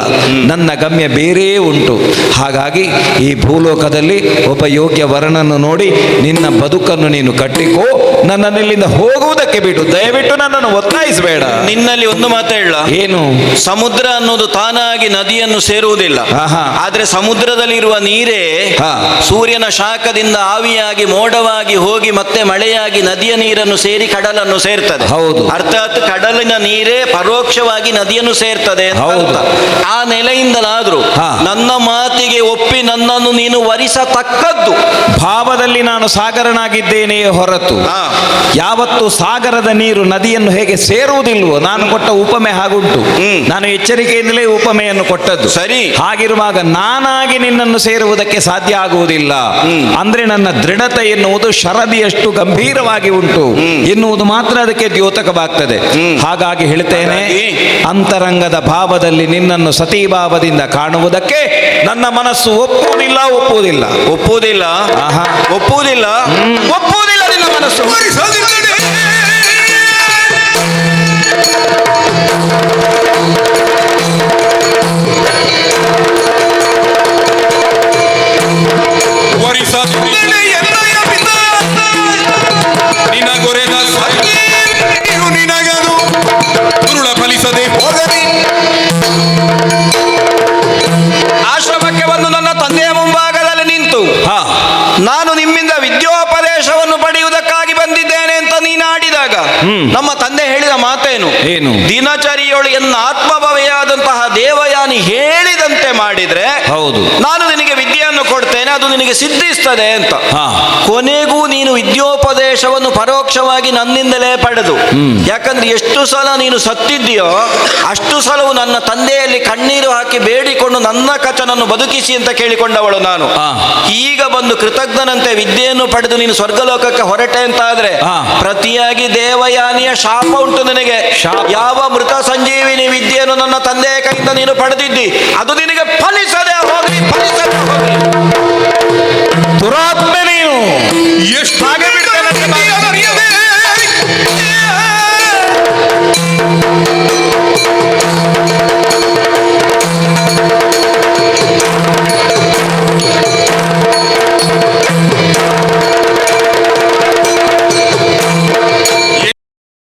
ನನ್ನ ಗಮ್ಯ ಬೇರೆ ಉಂಟು. ಹಾಗಾಗಿ ಈ ಭೂಲೋಕದಲ್ಲಿ ಒಬ್ಬ ಯೋಗ್ಯ ವರನನ್ನು ನೋಡಿ ನಿನ್ನ ಬದುಕನ್ನು ನೀನು ಕಟ್ಟಿಕೋ, ನನ್ನನ್ನು ಇಲ್ಲಿಂದ ಹೋಗುವುದಕ್ಕೆ ಬಿಡು, ದಯವಿಟ್ಟು ನನ್ನನ್ನು ಒತ್ತಾಯಿಸಬೇಡ. ನಿನ್ನಲ್ಲಿ ಒಂದು ಮಾತು ಹೇಳ. ಏನು? ಸಮುದ್ರ ಅನ್ನೋದು ತಾನಾಗಿ ನದಿಯನ್ನು ಸೇರುವುದಿಲ್ಲ. ಆಹಾ. ಆದ್ರೆ ಸಮುದ್ರದಲ್ಲಿರುವ ನೀರೇ ಹಾ. ಸೂರ್ಯನ ಶಾಖದಿಂದ ಆವಿಯಾಗಿ ಮೋಡವಾಗಿ ಹೋಗಿ ಮತ್ತೆ ಮಳೆಯಾಗಿ ನದಿಯ ನೀರನ್ನು ಸೇರಿ ಕಡಲನ್ನು ಸೇರ್ತದೆ. ಹೌದು. ಅರ್ಥಾತ್ ಕಡಲಿನ ನೀರೇ ಪರೋಕ್ಷವಾಗಿ ನದಿಯನ್ನು ಸೇರ್ತದೆ ಅಂತ ಹೌದು. ಅರ್ಥ. ಆ ನೆಲೆಯಿಂದಲಾದ್ರೂ ಹಾ. ನನ್ನ ಮಾತಿಗೆ ಒಪ್ಪಿ ನನ್ನನ್ನು ನೀನು ವರಿಸತಕ್ಕದ್ದು. ಭಾವದಲ್ಲಿ ನಾನು ಸಾಗರನಾಗಿದ್ದೇನೆಯೇ ಹೊರತು ಹಾ. ಯಾವತ್ತು ಸಾಗರದ ನೀರು ನದಿಯನ್ನು ಹೇಗೆ ಸೇರುವುದಿಲ್ವೋ, ನಾನು ಕೊಟ್ಟ ಉಪಮೆ ಹಾಗುಂಟು. ನಾನು ಎಚ್ಚರಿಕೆಯಿಂದಲೇ ಉಪಮೆಯನ್ನು ಕೊಟ್ಟದ್ದು. ಸರಿ. ಹಾಗಿರುವಾಗ ನಾನಾಗಿ ನಿನ್ನನ್ನು ಸೇರುವುದಕ್ಕೆ ಸಾಧ್ಯ ಆಗುವುದಿಲ್ಲ. ಅಂದ್ರೆ ನನ್ನ ದೃಢತೆ ಎನ್ನುವುದು ಶರದಿಯಷ್ಟು ಗಂಭೀರವಾಗಿ ಉಂಟು ಎನ್ನುವುದು ಮಾತ್ರ ಅದಕ್ಕೆ ದ್ಯೋತಕವಾಗ್ತದೆ. ಹಾಗಾಗಿ ಹೇಳ್ತೇನೆ, ಅಂತರಂಗದ ಭಾವದಲ್ಲಿ ನಿನ್ನನ್ನು ಸತೀಭಾವದಿಂದ ಕಾಣುವುದಕ್ಕೆ ನನ್ನ ಮನಸ್ಸು ಒಪ್ಪುವುದಿಲ್ಲ. ಒಪ್ಪುವುದಿಲ್ಲ. ಆಹಾ. ಒಪ್ಪುವುದಿಲ್ಲ. ಒಪ್ಪುವುದಿಲ್ಲ ನಿನ್ನ ಮನಸ್ಸು. ವರಿಸದಿದ್ದರೆ ವರಿಸದಿದ್ದರೆ ಎನ್ನಯ ಪಿತ ನಿನಗೊರೆದ ಸತ್ಯ ನಿನಗದು ದುರುಳ ಫಲಿಸದೆ ಹೋಗಲಿ. ಆಶ್ರಮಕ್ಕೆ ಬಂದು ನನ್ನ ತಂದೆಯ ಮುಂಭಾಗದಲ್ಲಿ ನಿಂತು ಹಾ. ನಾನು ನಿಮ್ಮಿಂದ ವಿದ್ಯೋಪದೇಶವನ್ನು ಪಡೆಯುವುದಕ್ಕಾಗಿ ಬಂದಿದ್ದೇನೆ ಅಂತ ನೀನು ಆಡಿದಾಗ ನಮ್ಮ ತಂದೆ ಹೇಳಿದ ಮಾತೇನು? ಏನು? ದಿನಚರಿಯೊಳು ಎನ್ನ ಆತ್ಮಭವೆಯಾದಂತಹ ದೇವಯಾನಿ ಹೇಳಿದಂತೆ ಮಾಡಿದ್ರೆ ಹೌದು, ನಾನು ನಿನಗೆ ವಿದ್ಯೆಯನ್ನು ಕೊಡ್ತೇನೆ, ಅದು ನಿನಗೆ ಸಿದ್ಧಿಸ್ತದೆ ಅಂತ. ಹಾ. ಕೊನೆಗೂ ನೀನು ವಿದ್ಯೋಪದೇಶವನ್ನು ಪರೋಕ್ಷವಾಗಿ ನನ್ನಿಂದಲೇ ಪಡೆದು, ಯಾಕಂದ್ರೆ ಎಷ್ಟು ಸಲ ನೀನು ಸತ್ತಿದ್ದೀಯೋ ಅಷ್ಟು ಸಲವು ನನ್ನ ತಂದೆಯಲ್ಲಿ ಕಣ್ಣೀರು ಹಾಕಿ ಬೇಡಿಕೊಂಡು ನನ್ನ ಕಚನನ್ನು ಬದುಕಿಸಿ ಅಂತ ಕೇಳಿಕೊಂಡವಳು ನಾನು. ಹಾ. ಈಗ ಬಂದು ಕೃತಜ್ಞನಂತೆ ವಿದ್ಯೆಯನ್ನು ಪಡೆದು ನೀನು ಸ್ವರ್ಗಲೋಕಕ್ಕೆ ಹೊರಟೆ ಅಂತ ಆದ್ರೆ ಹಾ. ಪ್ರತಿಯಾಗಿ ದೇವಯಾನಿಯ ಶಾಪ ಉಂಟು ನಿನಗೆ. ಶಾಪ. ಯಾವ ಮೃತ ಸಂಜೀವಿನಿ ವಿದ್ಯೆಯನ್ನು ನನ್ನ ತಂದೆಯ ಕೈಯಿಂದ ನೀನು ಪಡೆದಿದ್ದಿ, ಅದು ನಿನಗೆ ಫಲಿಸದೆ ಹೋಗಲಿ, ಫಲಿಸದೆ ಹೋಗಲಿ. ದುರಾತ್ಮೆ ನೀನು. ಎಷ್ಟು ಹಾಗೆ ಬಿಡ್ತೇನೆ ಅಂತ ನಾನು. ಅರಿಯದೆ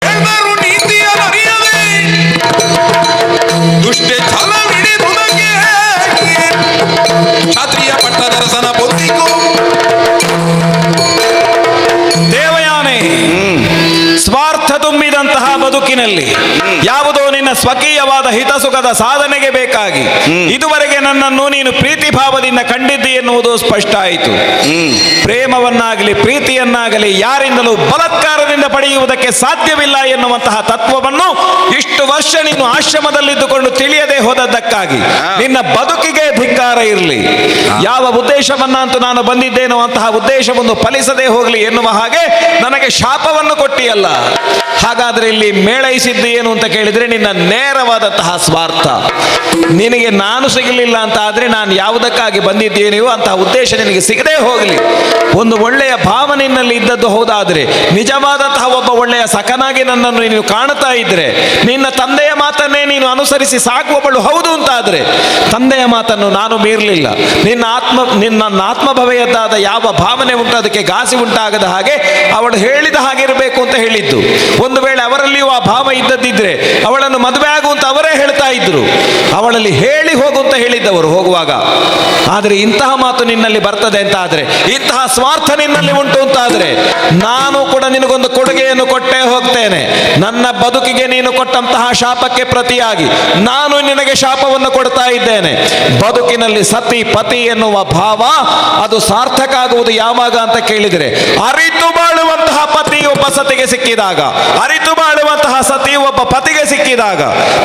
ಎಲ್ಲರೂ ನೀತಿಯನ್ನರಿಯದೆ ದುಷ್ಟೆ ಛಲವಿಡಿದುದಕ್ಕೆ ಕ್ಷತ್ರಿಯ ಪಟ್ಟದರಸನ ಬುದ್ಧಿಗೂ ದೇವಯಾನೆ, ಸ್ವಾರ್ಥ ತುಂಬಿದಂತಹ ಬದುಕಿನಲ್ಲಿ ಯಾವುದೋ ನಿನ್ನ ಸ್ವಕೀಯವಾದ ಹಿತಸುಖದ ಸಾಧನೆಗೆ ಬೇಕಾಗಿ ಇದುವರೆಗೆ ನನ್ನನ್ನು ನೀನು ಪ್ರೀತಿ ಭಾವದಿಂದ ಕಂಡಿದ್ದಿ ಎನ್ನುವುದು ಸ್ಪಷ್ಟ ಆಯಿತು. ಪ್ರೇಮವನ್ನಾಗಲಿ ಪ್ರೀತಿಯನ್ನಾಗಲಿ ಯಾರಿಂದಲೂ ಬಲಾತ್ಕಾರದಿಂದ ಪಡೆಯುವುದಕ್ಕೆ ಸಾಧ್ಯವಿಲ್ಲ ಎನ್ನುವಂತಹ ತತ್ವವನ್ನು ಇಷ್ಟು ವರ್ಷ ನೀನು ಆಶ್ರಮದಲ್ಲಿದ್ದುಕೊಂಡು ತಿಳಿಯದೆ ಹೋದದ್ದಕ್ಕಾಗಿ ನಿನ್ನ ಬದುಕಿಗೆ ಧಿಕ್ಕಾರ ಇರಲಿ. ಯಾವ ಉದ್ದೇಶವನ್ನಂತೂ ನಾನು ಬಂದಿದ್ದೇನೋ ಅಂತಹ ಉದ್ದೇಶವನ್ನು ಫಲಿಸದೆ ಹೋಗಲಿ ಎನ್ನುವ ಹಾಗೆ ನನಗೆ ಶಾಪವನ್ನು ಕೊಟ್ಟಿಯಲ್ಲ. ಹಾಗಾದ್ರೆ ಇಲ್ಲಿ ಮೇಳೈಸಿದ್ದು ಏನು ಅಂತ ಕೇಳಿದ್ರೆ ನಿನ್ನ ನೇರವಾದಂತಹ ಸ್ವಾರ್ಥ. ನಿನಗೆ ನಾನು ಸಿಗಲಿಲ್ಲ ಅಂತ ಆದ್ರೆ ನಾನು ಯಾವುದಕ್ಕಾಗಿ ಬಂದಿದ್ದೇನೆಯೋ ಅಂತಹ ಉದ್ದೇಶ ನಿನಗೆ ಸಿಗದೆ ಹೋಗಲಿ. ಒಂದು ಒಳ್ಳೆಯ ಭಾವನೆಯಲ್ಲಿ ಇದ್ದದ್ದು ಹೌದಾದ್ರೆ, ನಿಜವಾದಂತಹ ಒಬ್ಬ ಒಳ್ಳೆಯ ಸಖನಾಗಿ ನನ್ನನ್ನು ನೀನು ಕಾಣುತ್ತಾ ಇದ್ರೆ, ನಿನ್ನ ತಂದೆಯ ಮಾತನ್ನೇ ನೀನು ಅನುಸರಿಸಿ ಸಾಕುವವಳು ಹೌದು ಅಂತಾದ್ರೆ, ತಂದೆಯ ಮಾತನ್ನು ನಾನು ಮೀರಲಿಲ್ಲ. ನಿನ್ನ ಆತ್ಮಭವೆಯದ್ದಾದ ಯಾವ ಭಾವನೆ ಉಂಟು ಅದಕ್ಕೆ ಘಾಸಿ ಉಂಟಾಗದ ಹಾಗೆ ಅವಳು ಹೇಳಿದ ಹಾಗೆ ಇರಬೇಕು ಅಂತ ಹೇಳಿದ್ದು. ಒಂದು ವೇಳೆ ಅವರಲ್ಲಿಯೂ ಆ ಭಾವ ಇದ್ದದ್ದಿದ್ರೆ ಅವಳನ್ನು ಮದುವೆ ಆಗುವಂತ ಅವರೇ ಹೇಳ್ತಾ ಇದ್ರು, ಅವಳಲ್ಲಿ ಹೇಳಿ ಹೋಗುವಂತ ಹೇಳಿದ್ದವರು ಹೋಗುವಾಗ. ಆದರೆ ಇಂತಹ ಮಾತು ನಿನ್ನಲ್ಲಿ ಬರ್ತದೆ ಅಂತ ಆದ್ರೆ, ಇಂತಹ ಸ್ವಾರ್ಥ ನಿನ್ನಲ್ಲಿ ಉಂಟು ಅಂತ ಆದ್ರೆ, ನಾನು ಕೂಡ ನಿನಗೊಂದು ಕೊಡುಗೆಯನ್ನು ಕೊಟ್ಟೇ ಹೋಗ್ತೇನೆ. ನನ್ನ ಬದುಕಿಗೆ ನೀನು ಕೊಟ್ಟಂತಹ ಶಾಪಕ್ಕೆ ಪ್ರತಿಯಾಗಿ ನಾನು ನಿನಗೆ ಶಾಪವನ್ನು ಕೊಡ್ತಾ ಇದ್ದೇನೆ. ಬದುಕಿನಲ್ಲಿ ಸತಿ ಪತಿ ಎನ್ನುವ ಭಾವ ಅದು ಸಾರ್ಥಕ ಆಗುವುದು ಯಾವಾಗ ಅಂತ ಕೇಳಿದರೆ, ಅರಿತು ಬಾಳುವಂತಹ ಪತಿ ಒಬ್ಬ ಸತಿಗೆ ಸಿಕ್ಕಿದಾಗ, ಅರಿತು ಬಾಳುವಂತಹ ಸತಿ ಒಬ್ಬ ಪತಿಗೆ ಸಿಕ್ಕಿದಾಗ,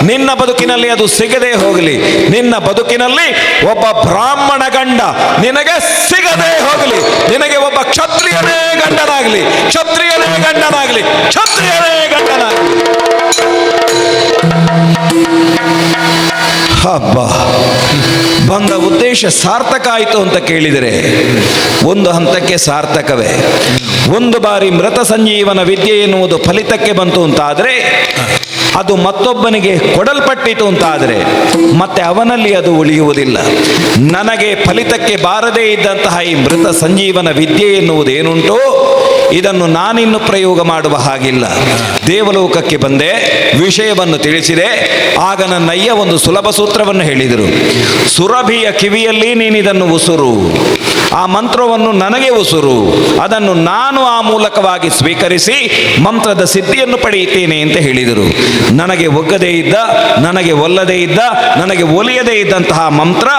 ನಿನ್ನ ಬದುಕಿನಲ್ಲಿ ಅದು ಸಿಗದೆ ಹೋಗಲಿ. ನಿನ್ನ ಬದುಕಿನಲ್ಲಿ ಒಬ್ಬ ಬ್ರಾಹ್ಮಣ ಗಂಡ ನಿನಗೆ ಸಿಗದೆ ಹೋಗಲಿ. ನಿನಗೆ ಒಬ್ಬ ಕ್ಷತ್ರಿಯನೇ ಗಂಡನಾಗಲಿ, ಕ್ಷತ್ರಿಯನೇ ಗಂಡನಾಗಲಿ, ಕ್ಷತ್ರಿಯನೇ ಗಂಡನಾಗಲಿ. ಹಬ್ಬ ಬಂದ ಉದ್ದೇಶ ಸಾರ್ಥಕ ಆಯಿತು ಅಂತ ಕೇಳಿದರೆ ಒಂದು ಹಂತಕ್ಕೆ ಸಾರ್ಥಕವೇ. ಒಂದು ಬಾರಿ ಮೃತ ಸಂಜೀವನ ವಿದ್ಯೆ ಎನ್ನುವುದು ಫಲಿತಕ್ಕೆ ಬಂತು ಅಂತಾದರೆ, ಅದು ಮತ್ತೊಬ್ಬನಿಗೆ ಕೊಡಲ್ಪಟ್ಟಿತು ಅಂತಾದರೆ ಮತ್ತೆ ಅವನಲ್ಲಿ ಅದು ಉಳಿಯುವುದಿಲ್ಲ. ನನಗೆ ಫಲಿತಕ್ಕೆ ಬಾರದೇ ಇದ್ದಂತಹ ಈ ಮೃತ ಸಂಜೀವನ ವಿದ್ಯೆ ಎನ್ನುವುದೇನುಂಟು, ಇದನ್ನು ನಾನಿನ್ನು ಪ್ರಯೋಗ ಮಾಡುವ ಹಾಗಿಲ್ಲ. ದೇವಲೋಕಕ್ಕೆ ಬಂದೆ, ವಿಷಯವನ್ನು ತಿಳಿಸಿದೆ. ಆಗ ನನ್ನಯ್ಯ ಒಂದು ಸುಲಭ ಸೂತ್ರವನ್ನು ಹೇಳಿದರು. ಸುರಭಿಯ ಕಿವಿಯಲ್ಲಿ ನೀನಿದನ್ನು ಉಸುರು, ಆ ಮಂತ್ರವನ್ನು ನನಗೆ ಉಸುರು, ಅದನ್ನು ನಾನು ಆ ಮೂಲಕವಾಗಿ ಸ್ವೀಕರಿಸಿ ಮಂತ್ರದ ಸಿದ್ಧಿಯನ್ನು ಪಡೆಯುತ್ತೇನೆ ಅಂತ ಹೇಳಿದರು. ನನಗೆ ಒಗ್ಗದೇ ಇದ್ದ, ನನಗೆ ಒಲ್ಲದೇ ಇದ್ದ, ನನಗೆ ಒಲಿಯದೇ ಇದ್ದಂತಹ ಮಂತ್ರ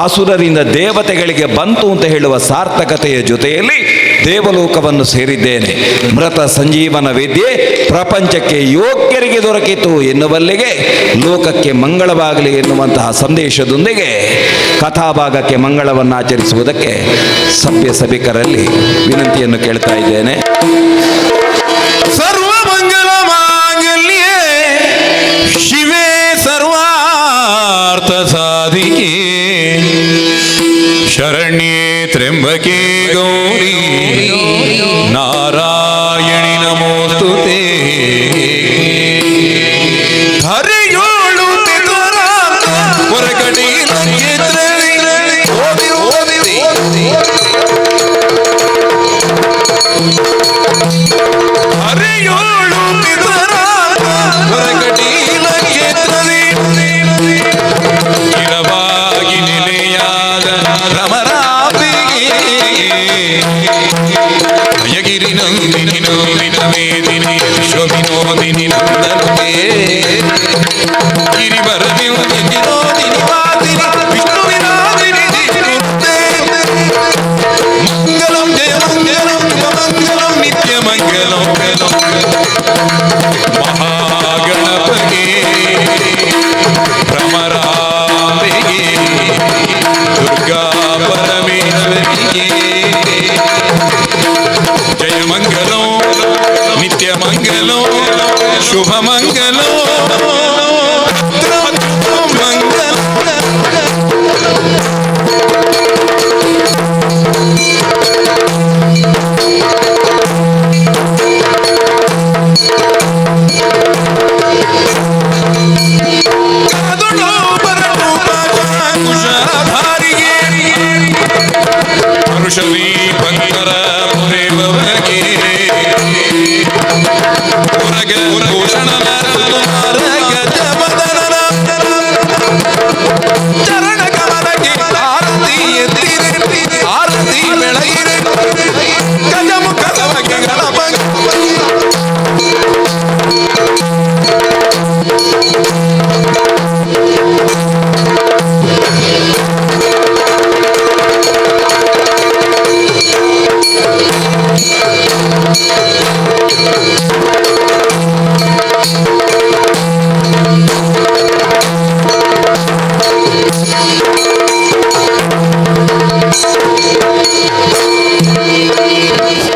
ಅಸುರರಿಂದ ದೇವತೆಗಳಿಗೆ ಬಂತು ಅಂತ ಹೇಳುವ ಸಾರ್ಥಕತೆಯ ಜೊತೆಯಲ್ಲಿ ದೇವಲೋಕವನ್ನು ಸೇರಿದ್ದೇನೆ. ಮೃತ ಸಂಜೀವನ ವಿದ್ಯೆ ಪ್ರಪಂಚಕ್ಕೆ ಯೋಗ್ಯರಿಗೆ ದೊರಕಿತು ಎನ್ನುವಲ್ಲಿಗೆ ಲೋಕಕ್ಕೆ ಮಂಗಳವಾಗಲಿ ಎನ್ನುವಂತಹ ಸಂದೇಶದೊಂದಿಗೆ ಕಥಾಭಾಗಕ್ಕೆ ಮಂಗಳವನ್ನು ಆಚರಿಸುವುದಕ್ಕೆ ಸಭ್ಯ ಸಭಿಕರಲ್ಲಿ ವಿನಂತಿಯನ್ನು ಕೇಳ್ತಾ ಇದ್ದೇನೆ. ಸರ್ವ ಮಂಗಲ ಮಾಂಗಲ್ಯೇ ಶಿವೇ ಸರ್ವಾರ್ಥ ಸಾಧಿಕೆ ಶರಣ್ಯೇ ತ್ರ್ಯಂಬಕೆ ಗೌರಿ ನಾರಾಯಣಿ ನಮೋಸ್ತುತೇ. ಹರಿಯೋಳು ಹೊರಗಡೆ ಹರಿಯೋಳು ಹೊರಗಟೀಲ ಕ್ಷೇತ್ರದಿ ಸ್ಥಿರವಾಗಿ ನೆಲೆಯಾದ ಭ್ರಮರಾಂಬಿಗೆ ಅಯಗಿರಿ ನಂದಿನಿ ನೋವಿನ ವೇದಿನಿ ವಿಶ್ವವಿನೋದಿನಿ ನಂದನುಗೆ ಗಿರಿವರದಿ ವಿನೋದಿನಿ ವಾದಿನಿ ವಿಷ್ಣುವಿನೋದಿನಿ ದಿಕ್ಕುತ್ತೆ. ಮಂಗಲಂ ಜಯ ಮಂಗಲಂ ಮಂಗಲಂ ನಿತ್ಯ ಮಂಗಲಂ ಮಹಾಗಣಪತಿ ಭ್ರಮರಾಂಬೆಗೆ ದುರ್ಗಾ ಪರಮೇಶ್ವರಿಗೆ ಜಯ ಮಂಗಲಂ ನಿತ್ಯ ಮಂಗಲಂ ಶುಭ ಮಂಗಲಂ